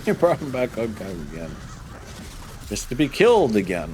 You brought him back on guy again. Just to be killed again.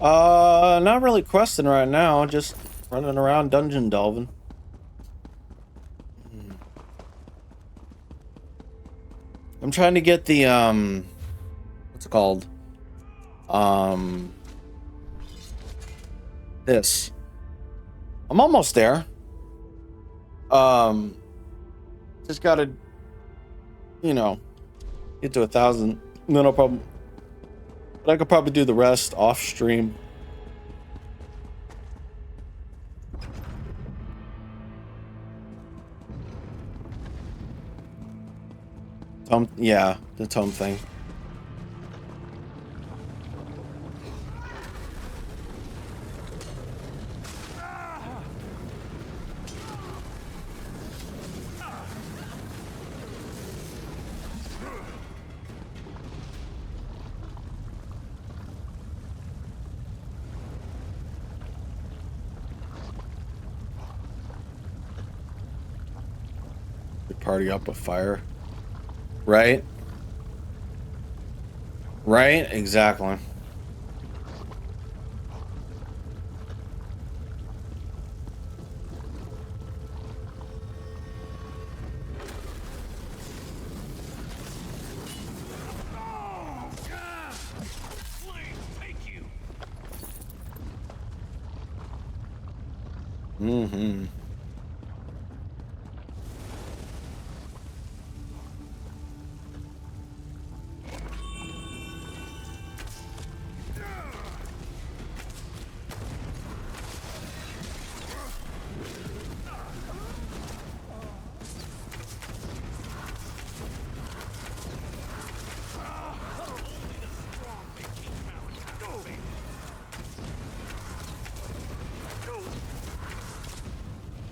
Not really questing right now, just running around dungeon delving. I'm trying to get the, what's it called? This. I'm almost there. Just gotta, you know, get to 1,000, and then I'll probably, but I could probably do the rest off stream. Yeah, the tome thing. Party up with fire. Right? Right? Exactly. Mm-hmm.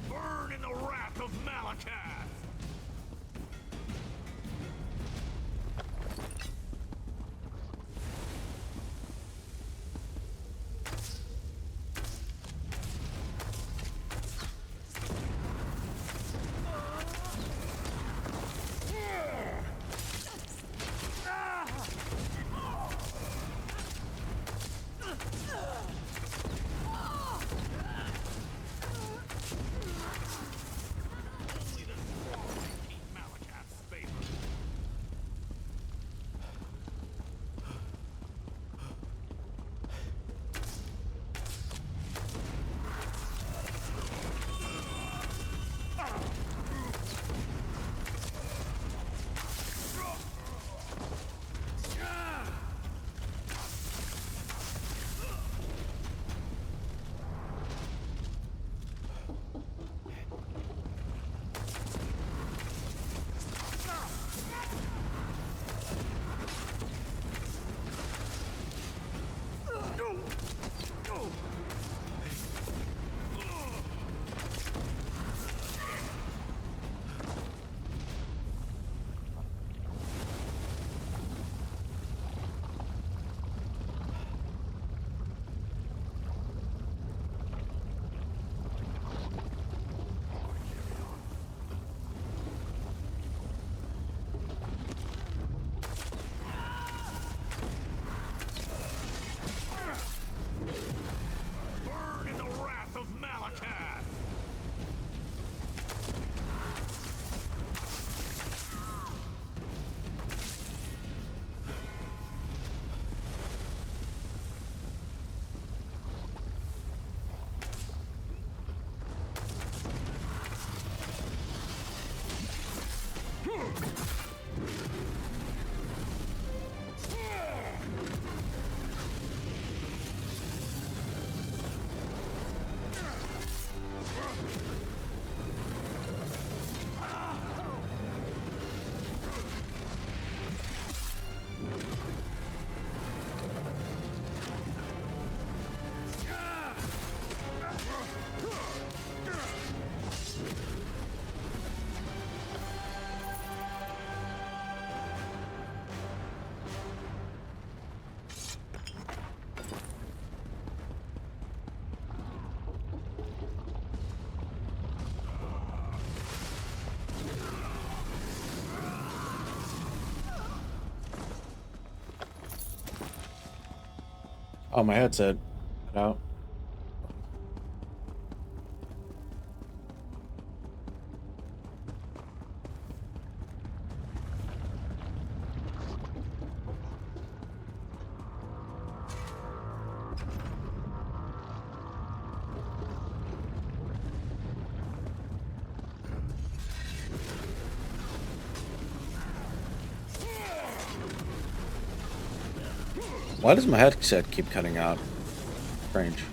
Burn in the wrath of Malakath! Burn in the wrath of Malakath! Oh, my headset. No. Why does my headset keep cutting out? Strange.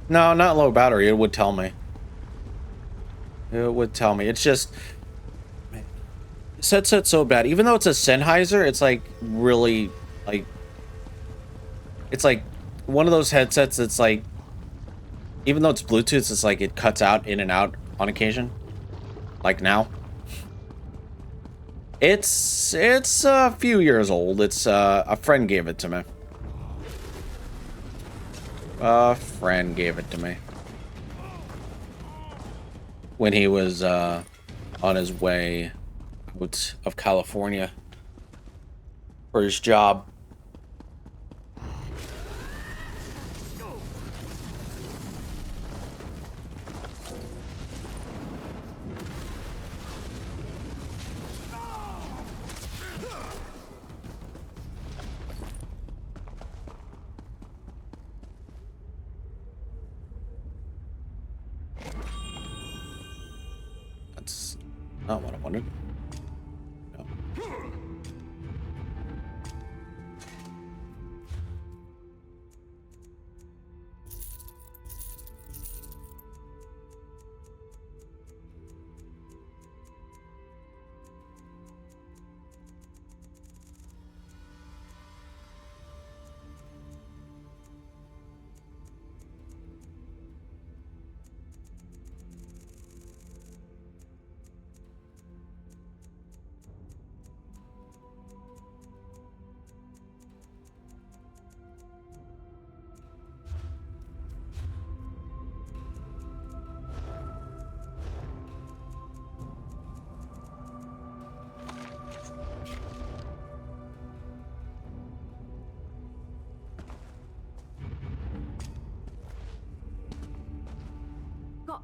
No, not low battery. It would tell me. It would tell me. It's just... Man. This headset's so bad. Even though it's a Sennheiser, it's like really... like... It's like one of those headsets that's like... Even though it's Bluetooth, it's like it cuts out in and out on occasion. Like now. It's a few years old. It's a friend gave it to me. A friend gave it to me. When he was on his way out of California for his job. That's not what I wanted. No.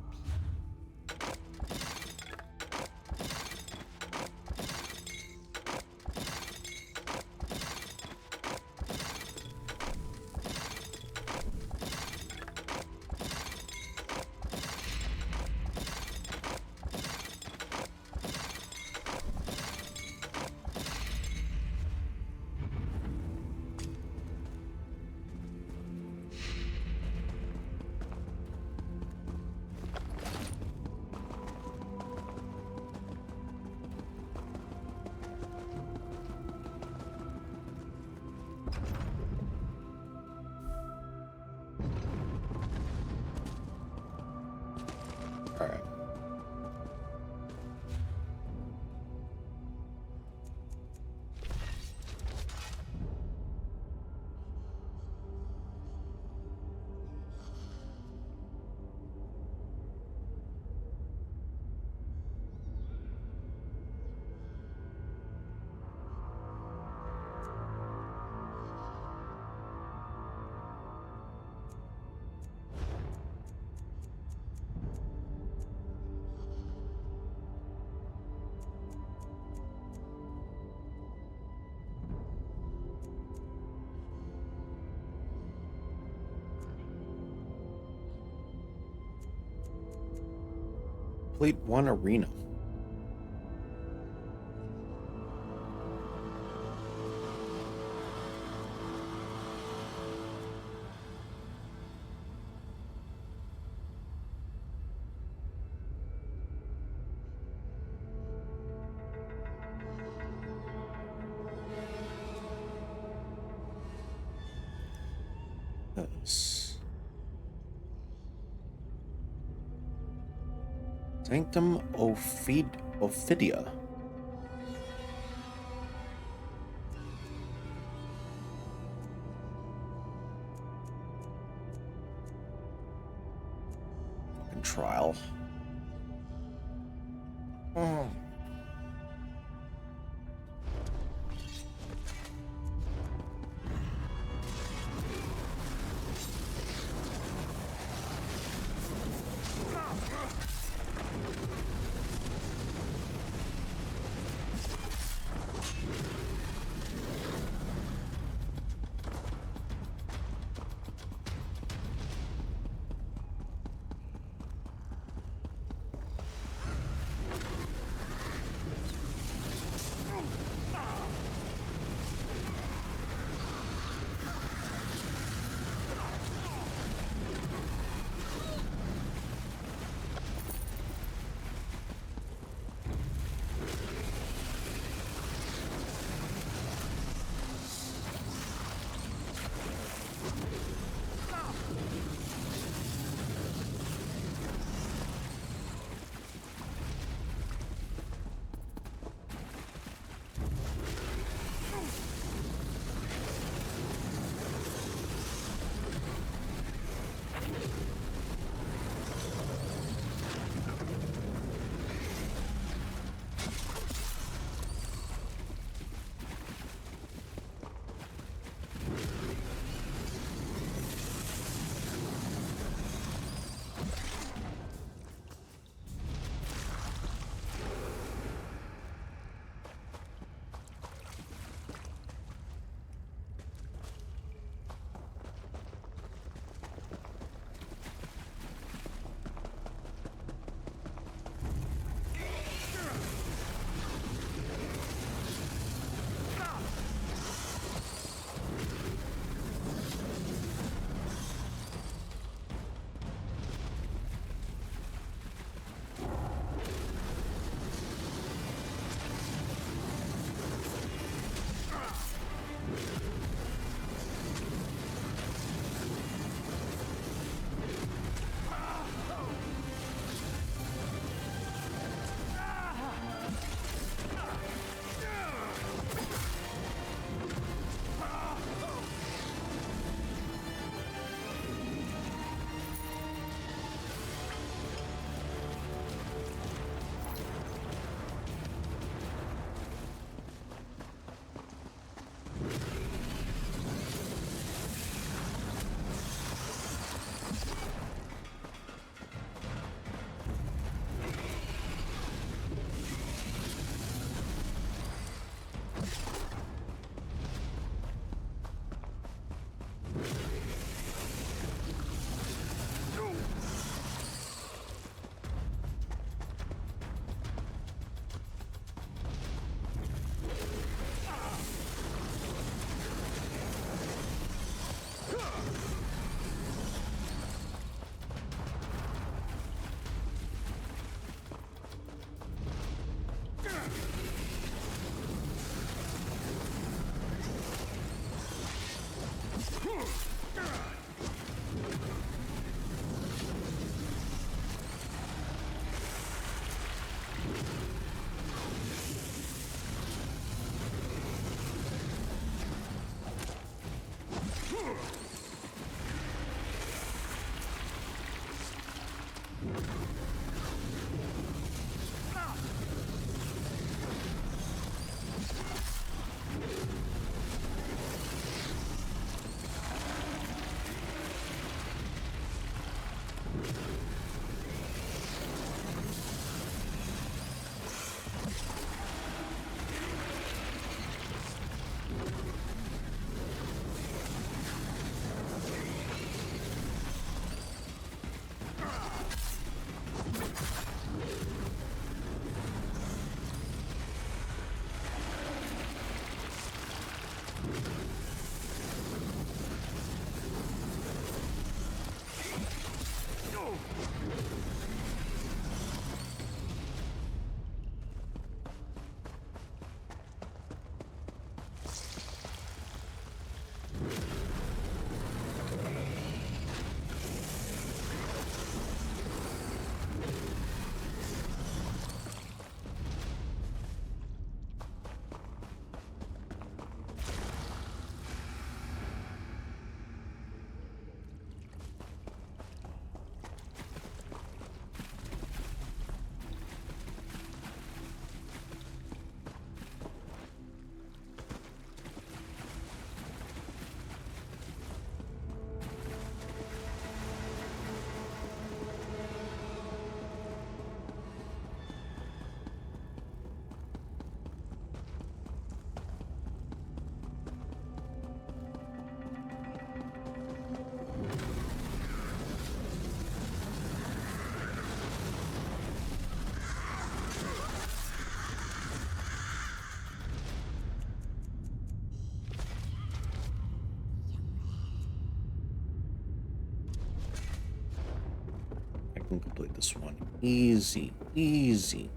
All right. Complete one arena. Yes. Sanctum Ophidia. hell. Oh. can complete this one. Easy, easy.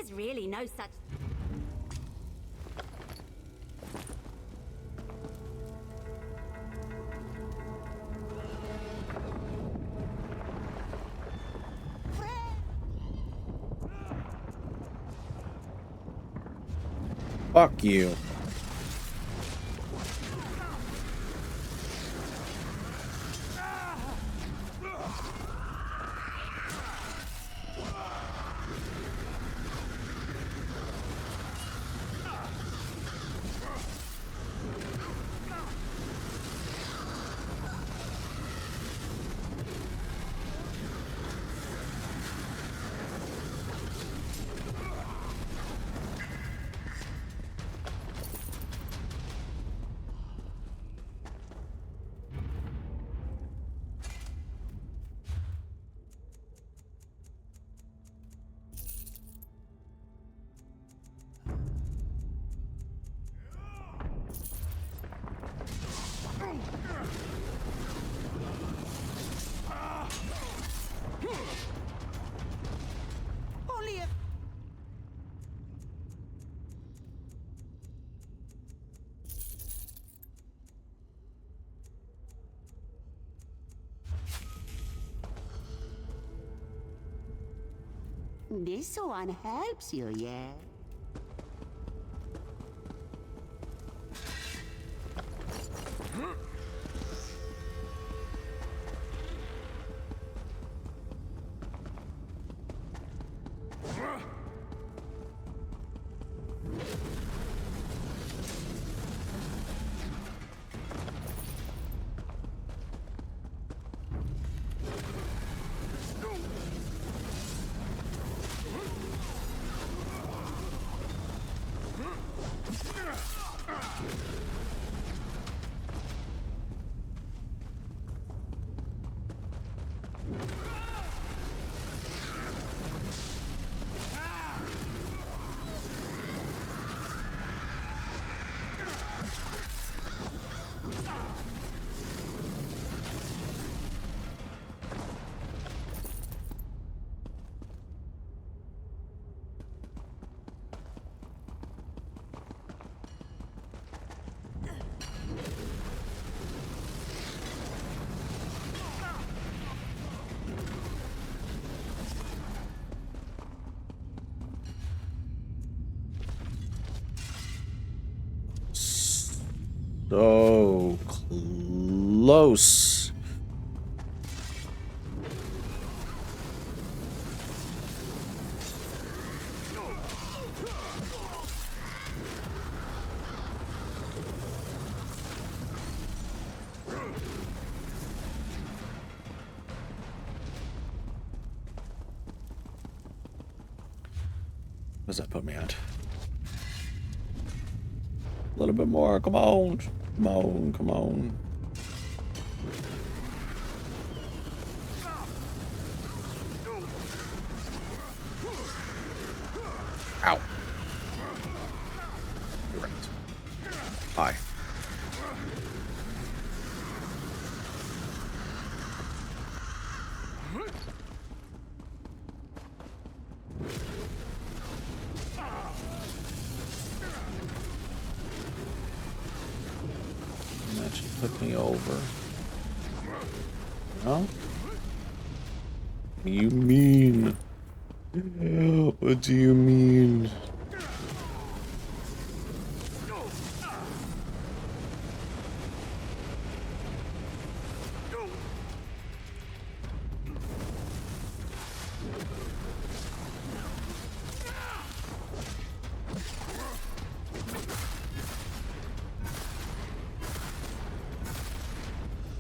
There's really no such... Fuck you. This one helps you, yeah? So close. What does that put me at? A little bit more. Come on. Come on. Come on. Ow. You're right. Hi. That should put me over. No? What do you mean? What do you mean?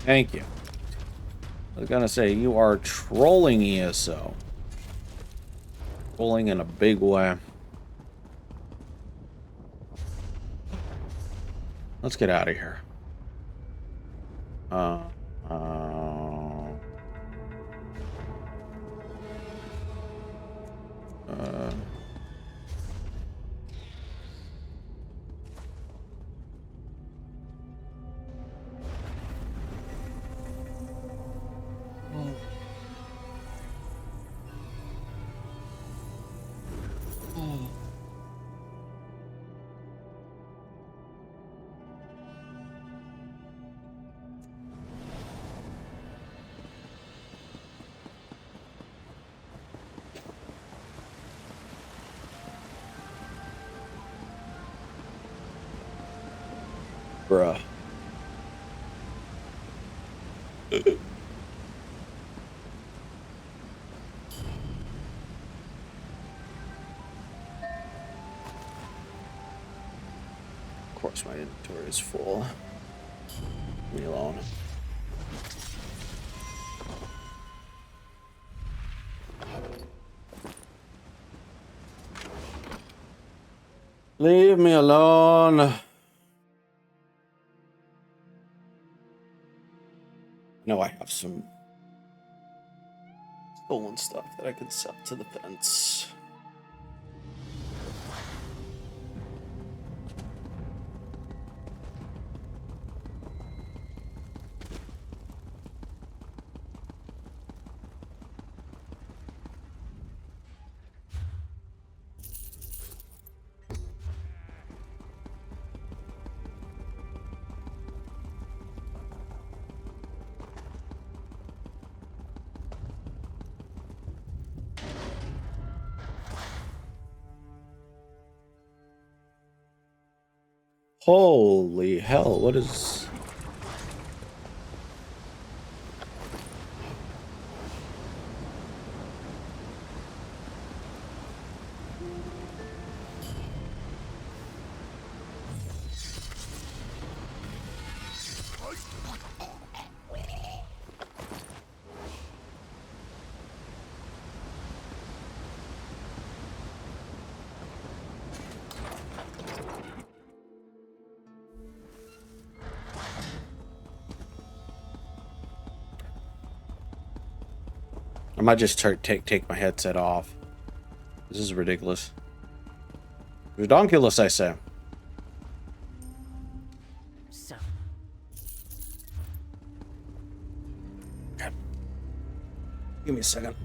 Thank you. I was gonna say, you are trolling ESO. Trolling in a big way. Let's get out of here. Bruh. Of course, my inventory is full. Leave me alone. Leave me alone. I know I have some stolen stuff that I could sell to the fence. Holy hell, what is... I might just take my headset off. This is ridiculous. Redonkulous, I say. So. Okay. Give me a second.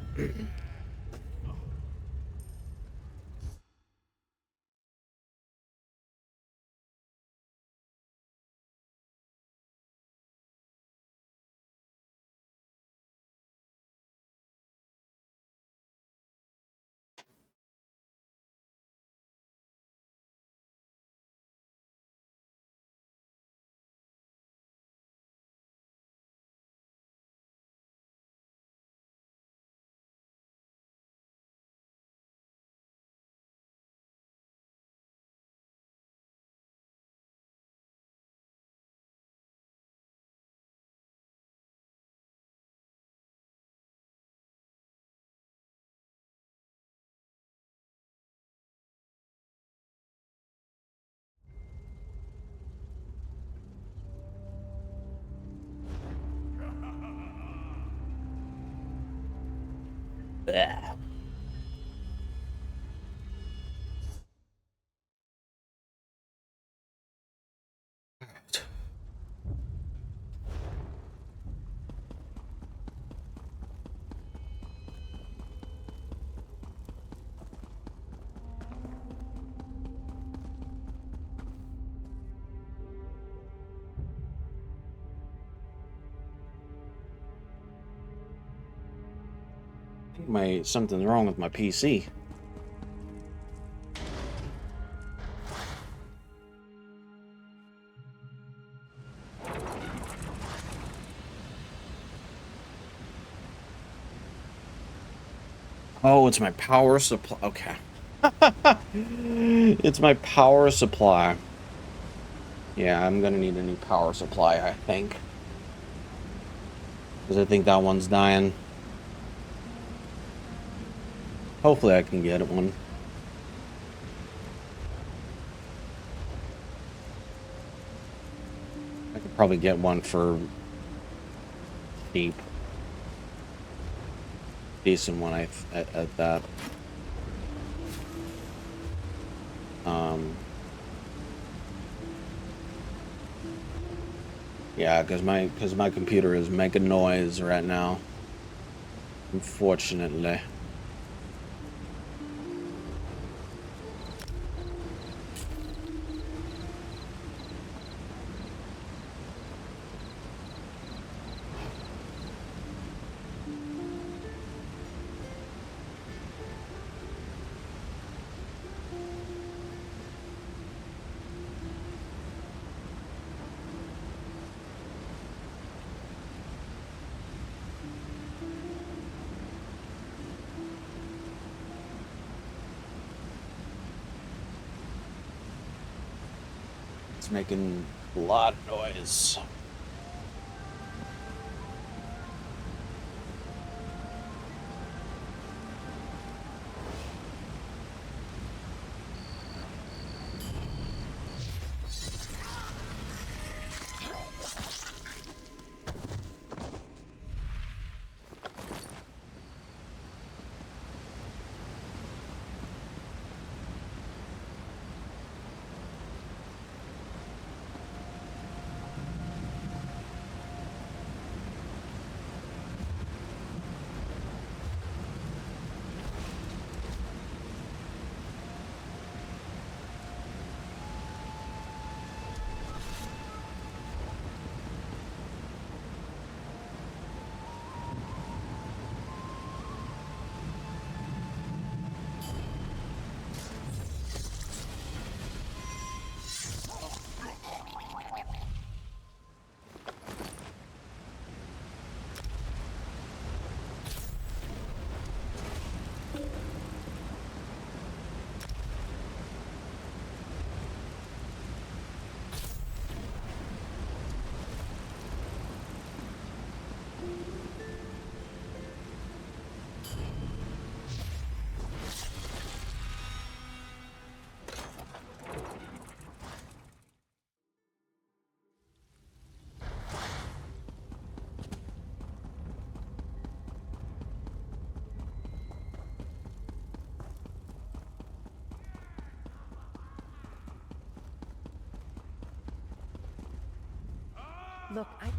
Blech. Something's wrong with my PC. Oh, it's my power supply. Okay. It's my power supply. Yeah, I'm gonna need a new power supply, I think. Because I think that one's dying. Hopefully I can get one. I could probably get one for cheap. Decent one at that. Yeah, because my computer is making noise right now. Unfortunately. It's making a lot of noise. Look, I...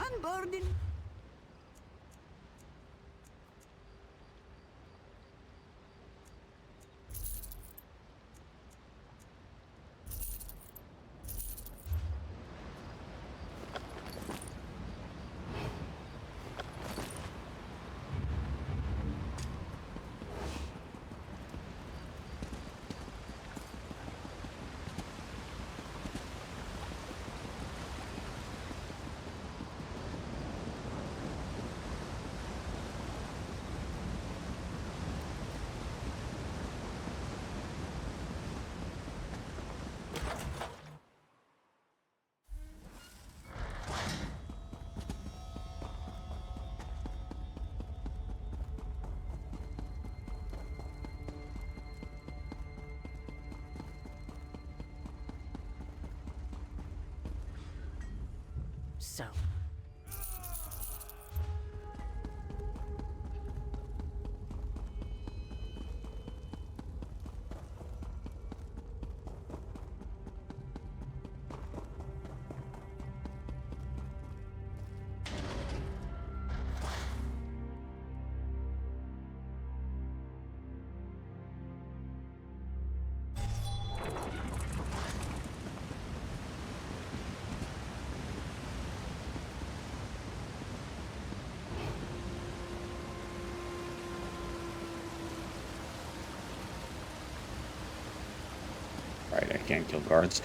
Unburden. So. I can't kill guards.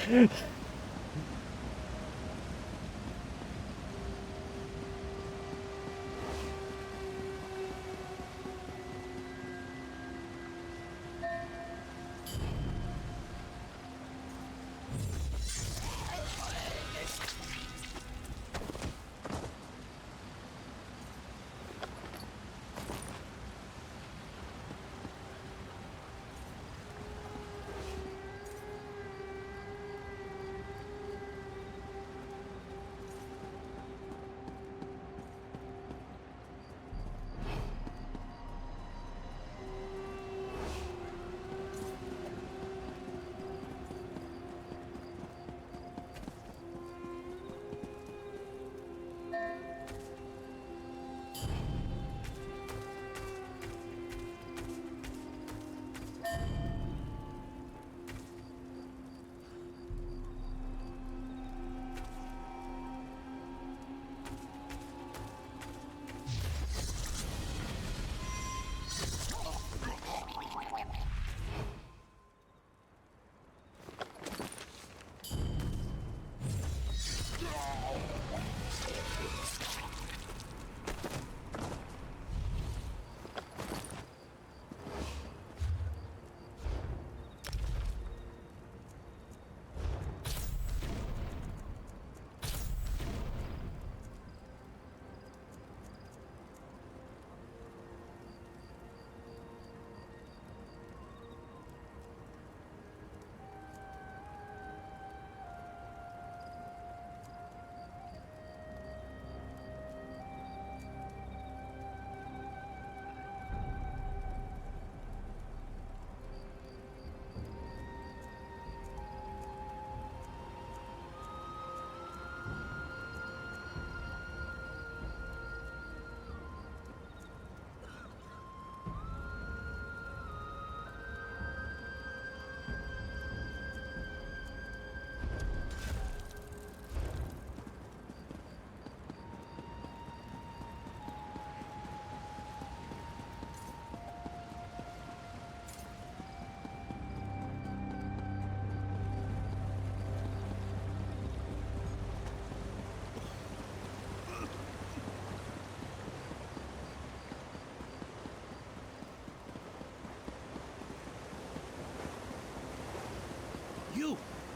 You!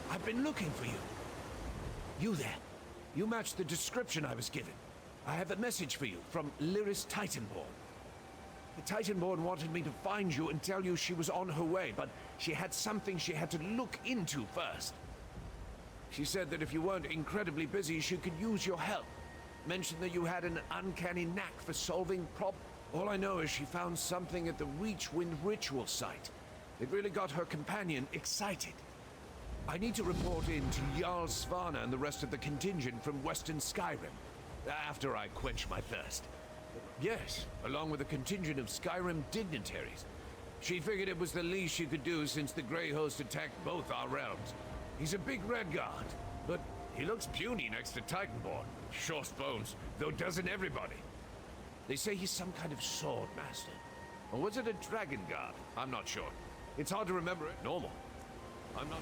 I've been looking for you. You there. You match the description I was given. I have a message for you from Lyris Titanborn. The Titanborn wanted me to find you and tell you she was on her way, but she had something she had to look into first. She said that if you weren't incredibly busy, she could use your help. Mentioned that you had an uncanny knack for solving problems. All I know is she found something at the Reachwind ritual site. It really got her companion excited. I need to report in to Jarl Svanna and the rest of the contingent from Western Skyrim, after I quench my thirst. Yes, along with a contingent of Skyrim dignitaries. She figured it was the least she could do since the Grey Host attacked both our realms. He's a big Redguard, but he looks puny next to Titanborn. Short bones, though doesn't everybody. They say he's some kind of sword master. Or was it a dragon guard? I'm not sure. It's hard to remember it. Normal. I'm not...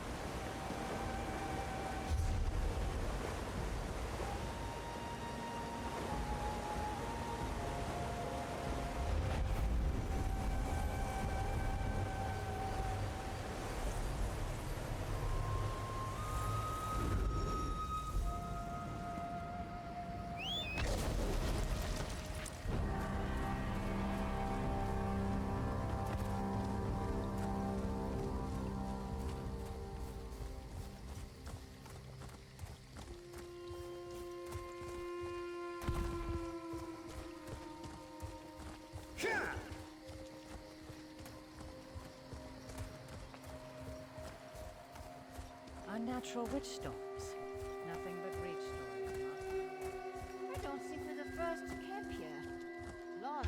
Unnatural witch storms. Nothing but reach stories, huh? I don't seem to the first to camp here. Lord.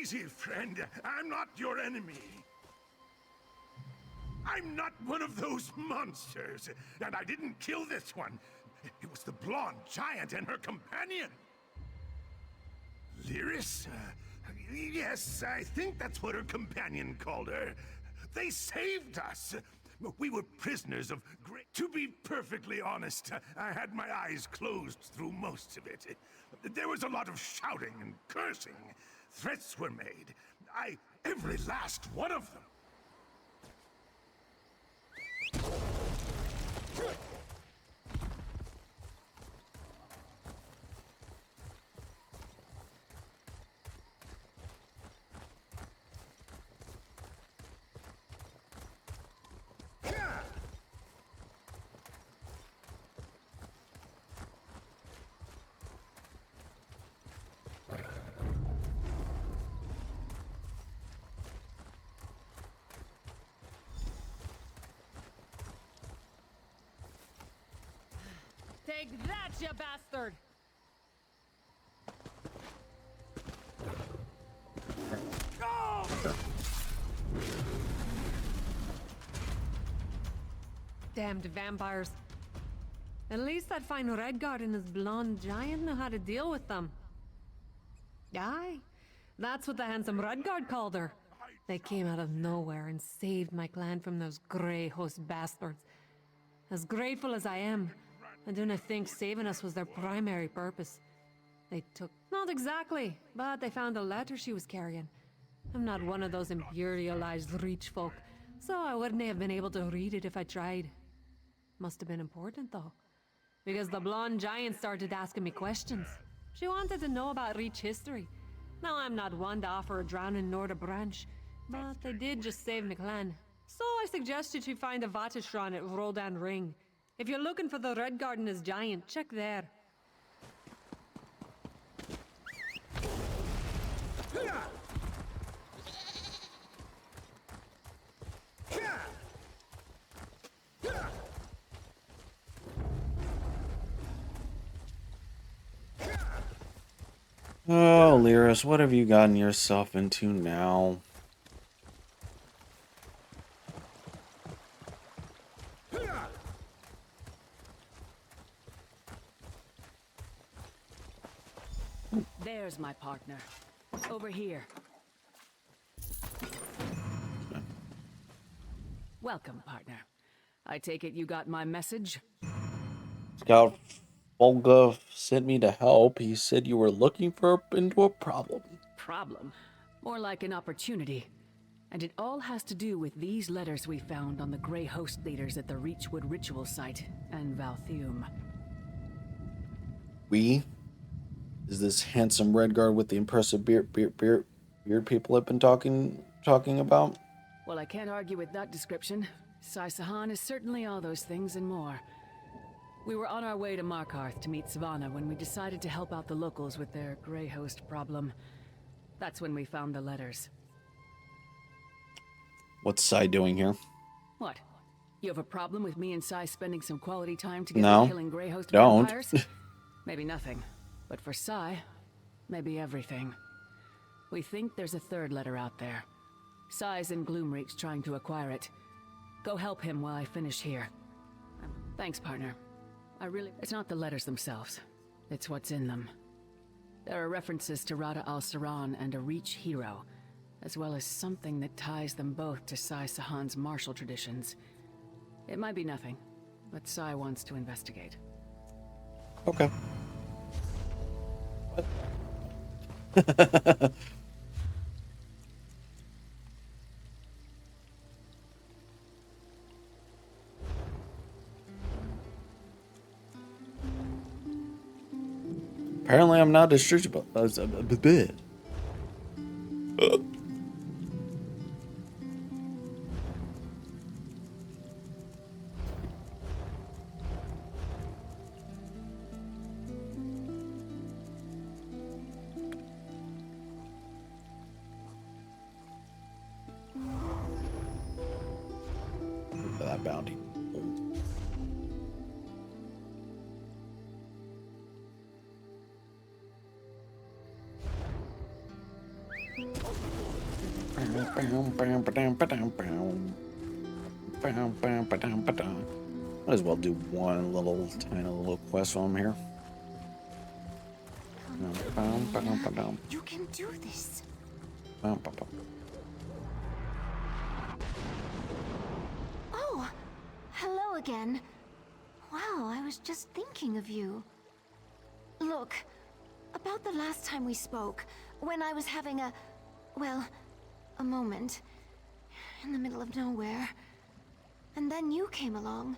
easy, friend. I'm not your enemy. I'm not one of those monsters, and I didn't kill this one. It was the blonde giant and her companion. Lyris? Yes, I think that's what her companion called her. They saved us. We were prisoners of great... To be perfectly honest, I had my eyes closed through most of it. There was a lot of shouting and cursing. Threats were made. Every last one of them. Take that, you bastard! Damned vampires. At least that fine Redguard and his blonde giant know how to deal with them. Aye, that's what the handsome Redguard called her. They came out of nowhere and saved my clan from those grey host bastards. As grateful as I am, I do not think saving us was their primary purpose. They took... Not exactly, but they found a letter she was carrying. I'm not one of those imperialized Reach folk, so I wouldn't have been able to read it if I tried. Must have been important, though. Because the blonde giant started asking me questions. She wanted to know about Reach history. Now, I'm not one to offer a drowning nor to branch, but they did just save my clan. So I suggested she find a Vateshran at Rodan Ring. If you're looking for the Redguard and his giant, check there. Oh, Lyris, what have you gotten yourself into now? There's my partner. Over here. Welcome, partner. I take it you got my message? Scout Volga sent me to help. He said you were looking into a problem. Problem? More like an opportunity. And it all has to do with these letters we found on the Grey Host leaders at the Reachwood ritual site and Valthium. We? Is this handsome Redguard with the impressive beard people have been talking about? Well, I can't argue with that description. Sai Sahan is certainly all those things and more. We were on our way to Markarth to meet Savannah when we decided to help out the locals with their Grey Host problem. That's when we found the letters. What's Sai doing here? What? You have a problem with me and Sai spending some quality time together killing Grey Host vampires? Maybe nothing. But for Sai, maybe everything. We think there's a third letter out there. Sai's in Gloomreach trying to acquire it. Go help him while I finish here. Thanks, partner. It's not the letters themselves. It's what's in them. There are references to Rada al-Saran and a Reach hero, as well as something that ties them both to Sai Sahan's martial traditions. It might be nothing, but Sai wants to investigate. Okay. Apparently, I'm not distributable. That bounty. Might as well do one little tiny little quest while I'm here. You can do this. Oh, hello again. Wow, I was just thinking of you. Look, about the last time we spoke, when I was having a moment in the middle of nowhere. And then you came along.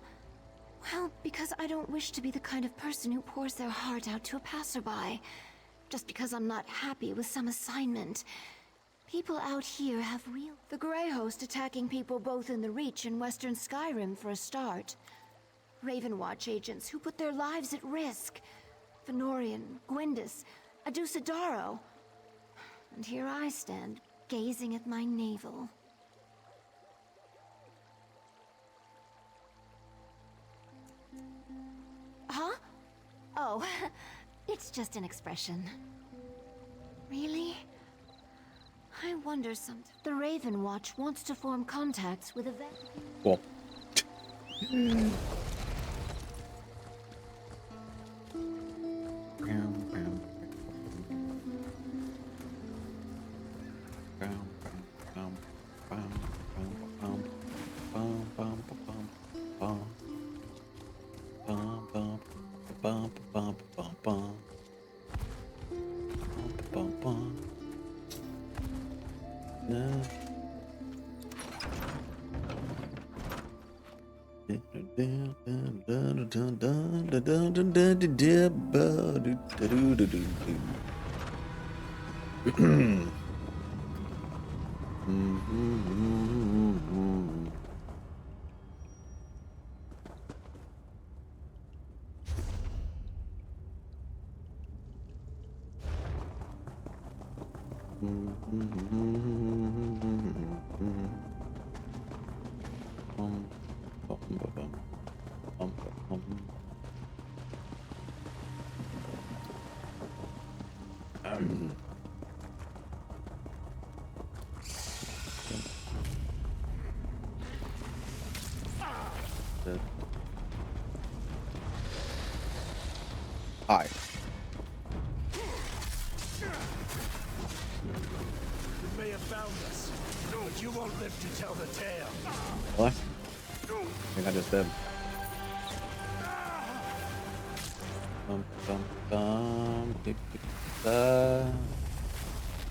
Well, because I don't wish to be the kind of person who pours their heart out to a passerby. Just because I'm not happy with some assignment. People out here have real... The Grey Host attacking people both in the Reach and Western Skyrim for a start. Ravenwatch agents who put their lives at risk. Fëanorian, Gwendis, Adusadaro. And here I stand, gazing at my navel. Huh? Oh, it's just an expression. Really? I wonder sometimes. The Ravenwatch wants to form contacts with a vet. Cool. Hi. You may have found us, but you won't live to tell the tale. What? I think I just did.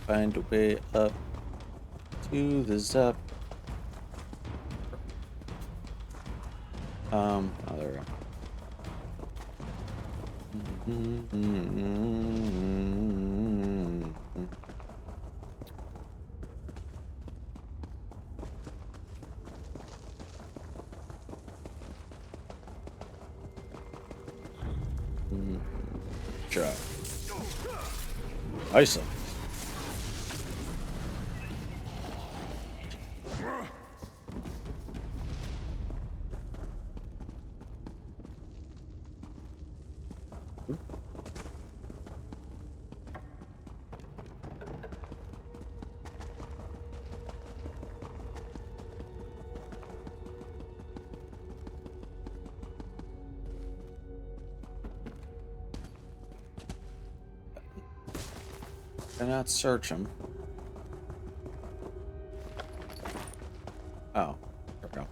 Find a way up to the Zup. Oh, there we go. Try. Awesome. Cannot search him. Oh, there we go.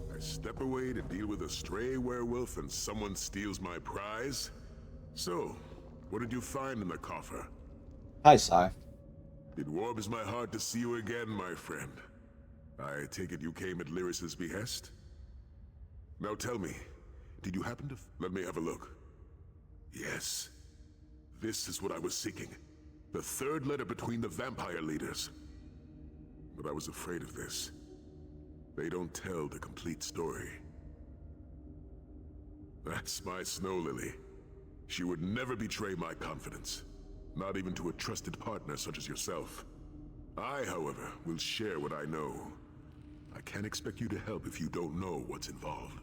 I step away to deal with a stray werewolf and someone steals my prize? So, what did you find in the coffer? Hi, Sai. It warms my heart to see you again, my friend. I take it you came at Lyris's behest? Now tell me, did you happen to let me have a look? Yes. This is what I was seeking. The third letter between the vampire leaders. But I was afraid of this. They don't tell the complete story. That's my Snow Lily. She would never betray my confidence. Not even to a trusted partner such as yourself. I, however, will share what I know. I can't expect you to help if you don't know what's involved.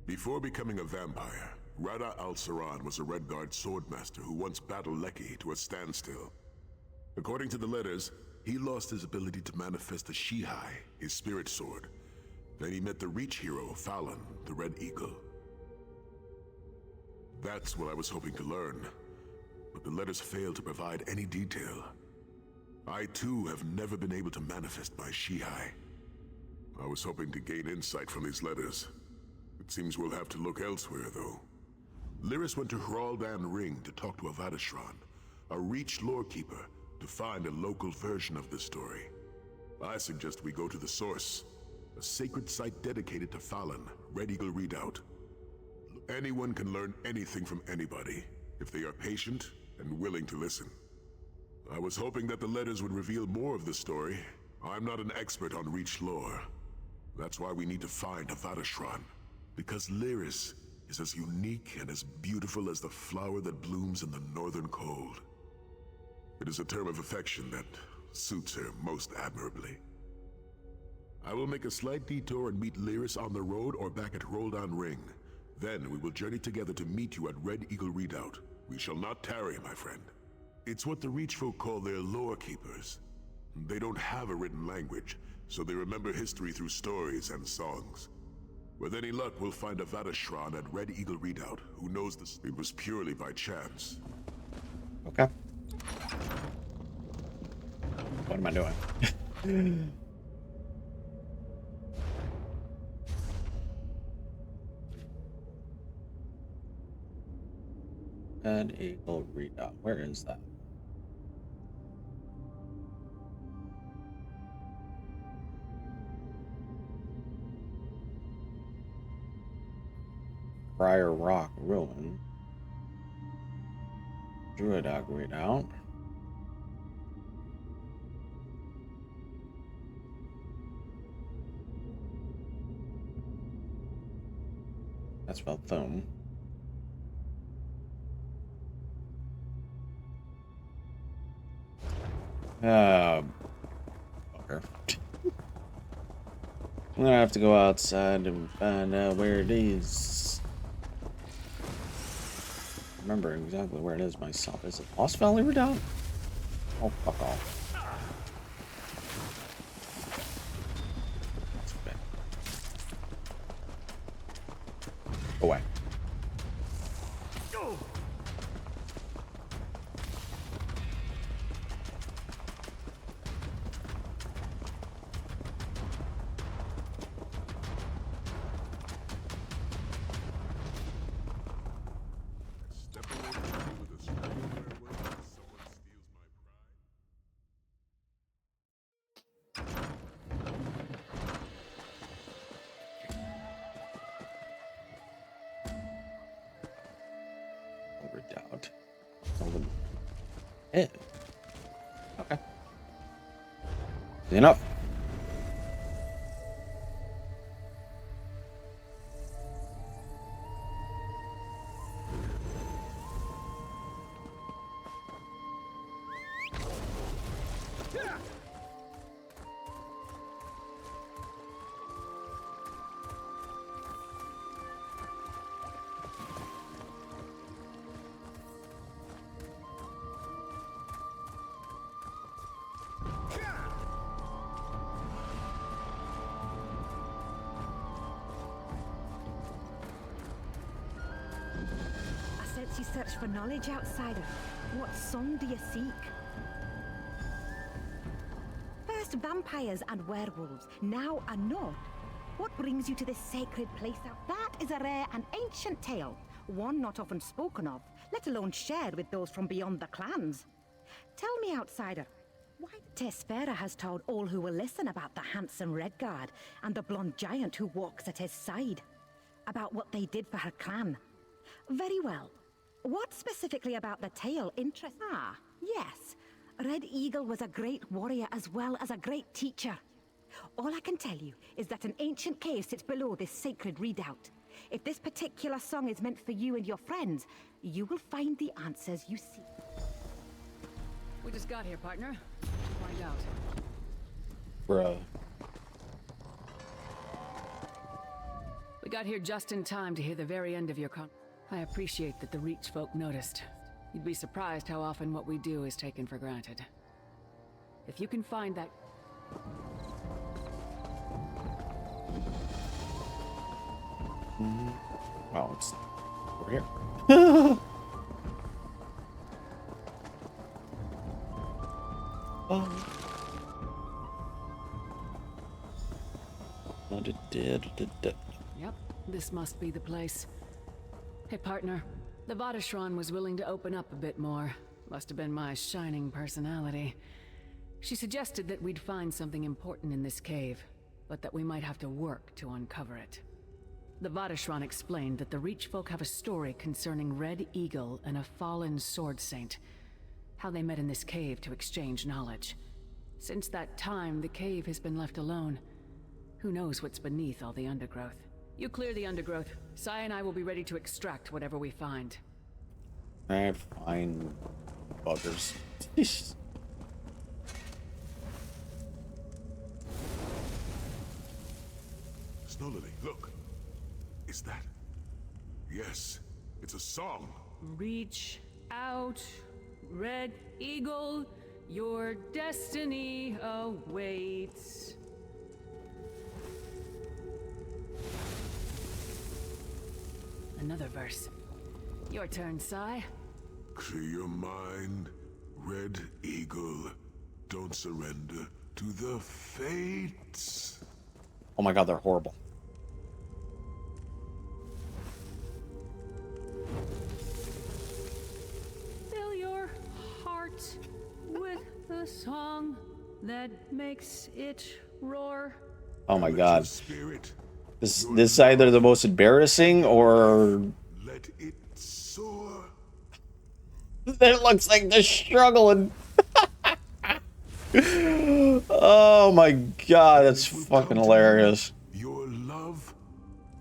Before becoming a vampire, Rada al-Saran was a Redguard swordmaster who once battled Leki to a standstill. According to the letters, he lost his ability to manifest the Shihai, his spirit sword. Then he met the Reach hero, Fallon, the Red Eagle. That's what I was hoping to learn, but the letters failed to provide any detail. I too have never been able to manifest my Shihai. I was hoping to gain insight from these letters. It seems we'll have to look elsewhere, though. Lyris went to Hraldan Ring to talk to Avadashran, a Reach lorekeeper, to find a local version of this story. I suggest we go to the source, a sacred site dedicated to Fallon, Red Eagle Redoubt. Anyone can learn anything from anybody, if they are patient and willing to listen. I was hoping that the letters would reveal more of the story. I'm not an expert on Reach lore. That's why we need to find Avadashran, because Lyris is as unique and as beautiful as the flower that blooms in the northern cold. It is a term of affection that suits her most admirably. I will make a slight detour and meet Lyris on the road or back at Hraldan Ring. Then we will journey together to meet you at Red Eagle Redoubt. We shall not tarry, my friend. It's what the Reach folk call their lore keepers. They don't have a written language, so they remember history through stories and songs. With any luck, we'll find Avadashran at Red Eagle Redoubt, who knows this. It was purely by chance. Okay. What am I doing? Red Eagle Redoubt. Where is that? Briar Rock Ruin. Druidag Redoubt. That's about Thum. Fucker. I'm gonna have to go outside and find out where it is. Remember exactly where it is myself. Is it Lost Valley Redoubt? Oh, fuck off. That's okay. Go away. Redoubt. Okay. Enough. You search for knowledge, outsider. What song do you seek? First vampires and werewolves, now a nod. What brings you to this sacred place out? That is a rare and ancient tale, one not often spoken of, let alone shared with those from beyond the clans. Tell me, outsider, why Tesfera has told all who will listen about the handsome Redguard and the blonde giant who walks at his side. About what they did for her clan. Very well. What specifically about the tale interests? Ah, yes. Red Eagle was a great warrior as well as a great teacher. All I can tell you is that an ancient cave sits below this sacred redoubt. If this particular song is meant for you and your friends, you will find the answers you seek. We just got here, partner. Find out. Bruh. We got here just in time to hear the very end of your I appreciate that the Reach folk noticed. You'd be surprised how often what we do is taken for granted. If you can find that... Well, it's over here. Yep, this must be the place. Hey, partner. The Vateshran was willing to open up a bit more. Must have been my shining personality. She suggested that we'd find something important in this cave, but that we might have to work to uncover it. The Vateshran explained that the Reach folk have a story concerning Red Eagle and a fallen sword saint. How they met in this cave to exchange knowledge. Since that time, the cave has been left alone. Who knows what's beneath all the undergrowth? You clear the undergrowth. Sai and I will be ready to extract whatever we find. Alright, fine. Buggers. Snow Lily, look. Is that? Yes, it's a song. Reach out, Red Eagle, your destiny awaits. Another verse. Your turn, Sai. Clear your mind, Red Eagle. Don't surrender to the fates. Oh my god, they're horrible. Fill your heart with a song that makes it roar. Oh my god. This is either the most embarrassing or... Let it soar. It looks like they're struggling. Oh my god, that's fucking hilarious. Your love,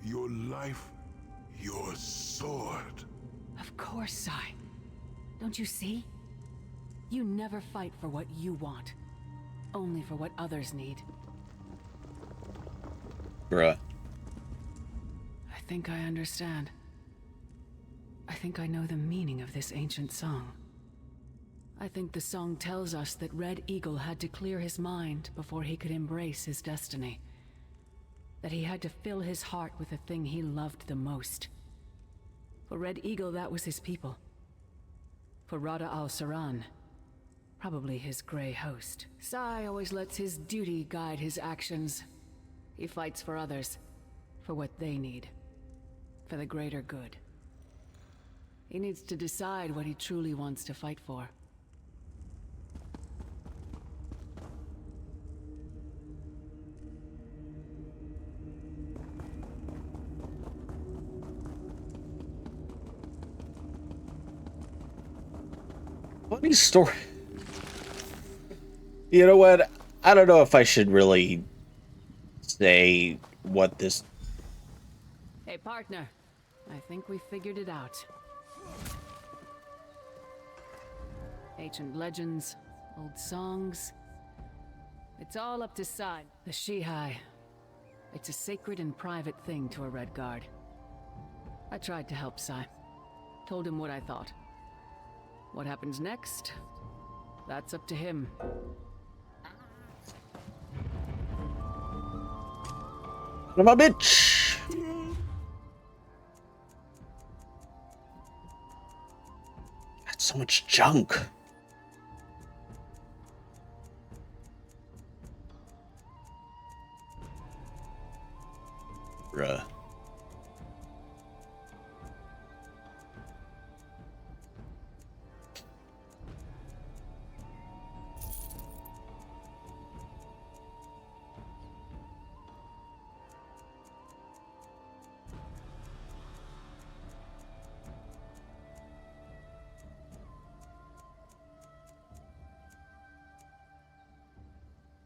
your life, your sword. Of course, Sai. Don't you see? You never fight for what you want. Only for what others need. Bruh. I think I understand. I think I know the meaning of this ancient song. I think the song tells us that Red Eagle had to clear his mind before he could embrace his destiny. That he had to fill his heart with the thing he loved the most. For Red Eagle, that was his people. For Rada al-Saran, probably his Grey Host. Sai always lets his duty guide his actions. He fights for others, for what they need, for the greater good. He needs to decide what he truly wants to fight for. Funny story. You know what? I don't know if I should really say what this... Hey, partner. I think we figured it out. Ancient legends, old songs. It's all up to Sai. The Shihai. It's a sacred and private thing to a Redguard. I tried to help Sai. Told him what I thought. What happens next? That's up to him. Son of a bitch! That's so much junk. Bruh.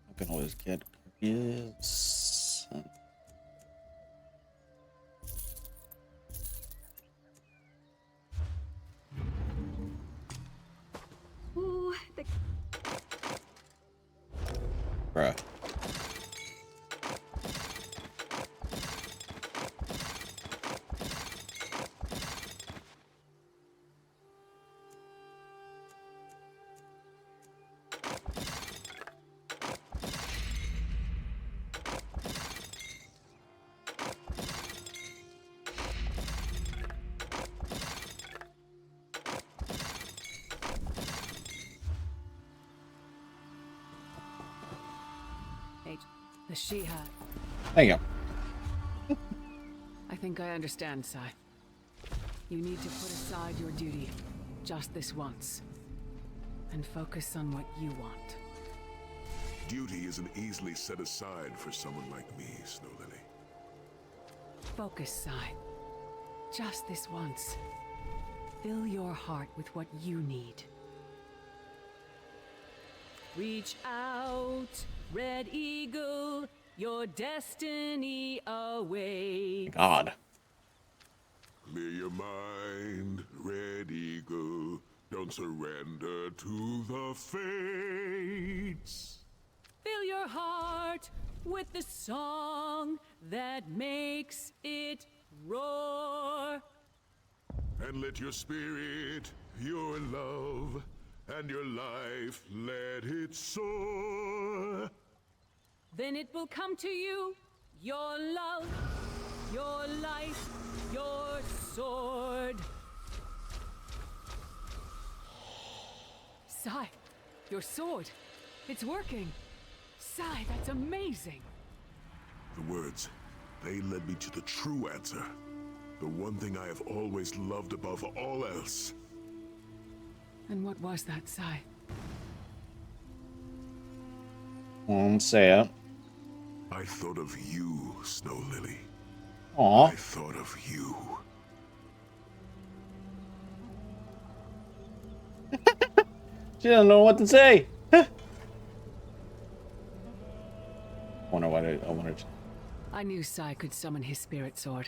I can always get confused. Ooh, Bruh. The Shiha. There you go. I think I understand, Sai. You need to put aside your duty, just this once, and focus on what you want. Duty isn't easily set aside for someone like me, Snow Lily. Focus, Sai. Just this once. Fill your heart with what you need. Reach out, Red Eagle, your destiny awaits. God. Clear your mind, Red Eagle. Don't surrender to the fates. Fill your heart with the song that makes it roar. And let your spirit, your love, and your life, let it soar. Then it will come to you, your love, your life, your sword. Sai, your sword. It's working. Sai, that's amazing. The words, they led me to the true answer. The one thing I have always loved above all else. And what was that, Sai? Won't say it. I thought of you, Snow Lily. Aw. I thought of you. She doesn't know what to say. Wonder what I wanted. I knew Sai could summon his spirit sword.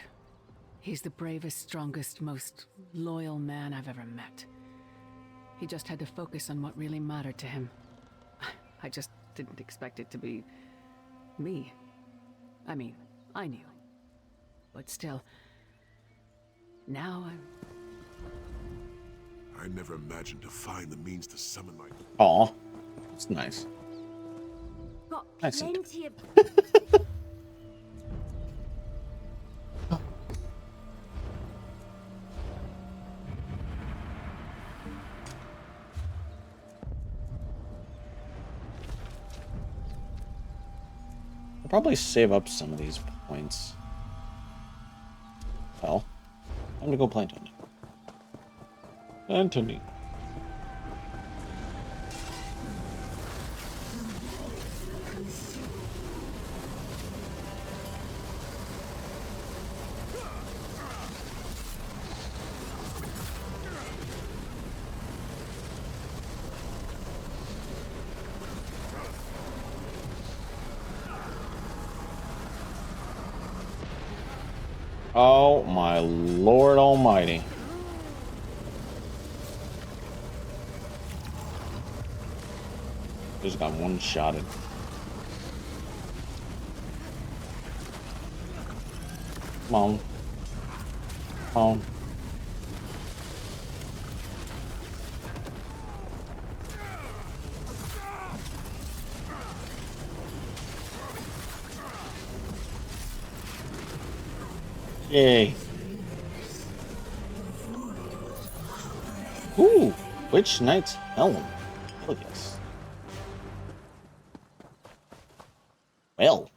He's the bravest, strongest, most loyal man I've ever met. He just had to focus on what really mattered to him. I just didn't expect it to be me. I mean, I knew. But still, now I never imagined to find the means to summon my... Aw. It's nice. Got Nice. plenty of... I'll probably save up some of these points. Well, I'm gonna go play Anthony. Anthony. Oh my Lord Almighty. Just got one-shotted. Come on. Come on. Yay. Ooh, Witch Knight's Helm. Hell yes. Well.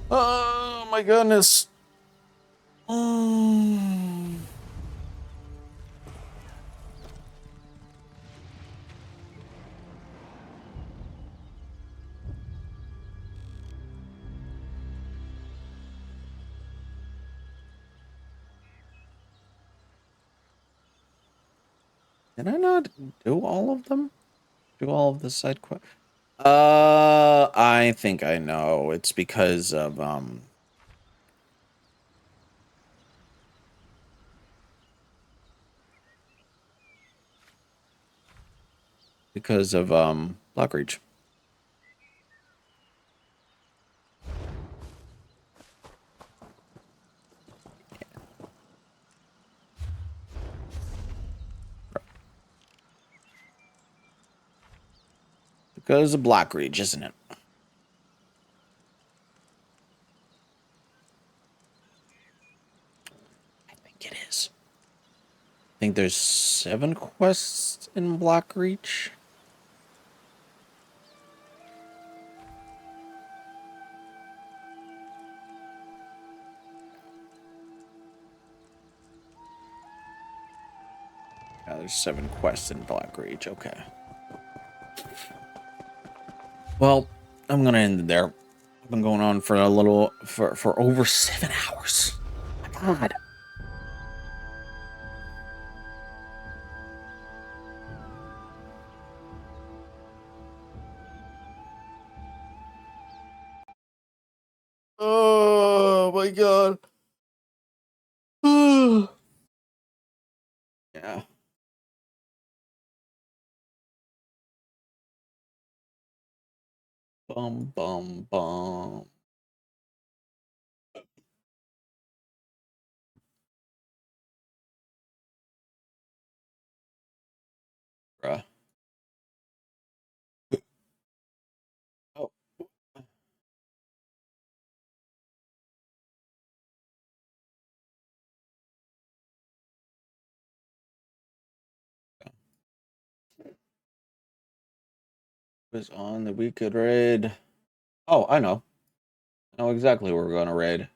Oh my goodness. Did I not do all of them? Do all of the side quests? I think I know. It's because of Blackreach. Because of Blackreach, isn't it? I think there's 7 quests in Blackreach. Yeah, there's 7 quests in Blackreach. Okay. Well, I'm gonna end it there. I've been going on for for over 7 hours. My God. Oh my God. Yeah. Bum bum bum. Bruh. Oh. Was on that we could raid. Oh, I know. I know exactly where we're gonna raid.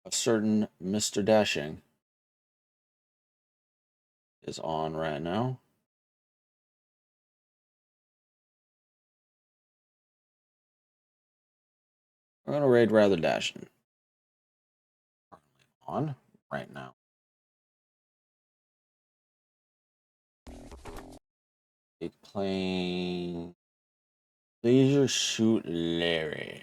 A certain Mr. Dashing is on right now. We're gonna raid Rather Dashing. On right now. It's playing Leisure Suit Larry.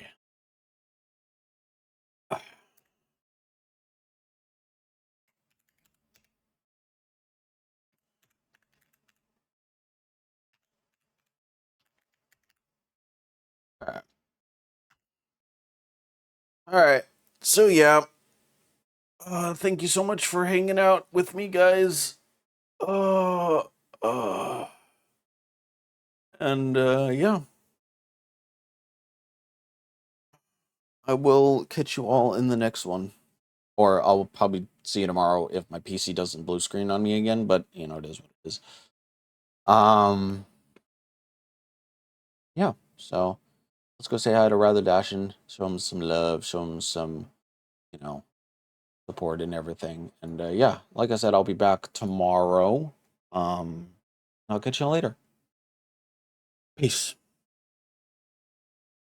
Alright. So yeah. Thank you so much for hanging out with me, guys. And yeah. I will catch you all in the next one. Or I'll probably see you tomorrow if my PC doesn't blue screen on me again, but you know, it is what it is. Yeah, so let's go say hi to Rather Dashing, show him some love, show him some, you know, support and everything. And yeah, like I said, I'll be back tomorrow. I'll catch you later. Peace.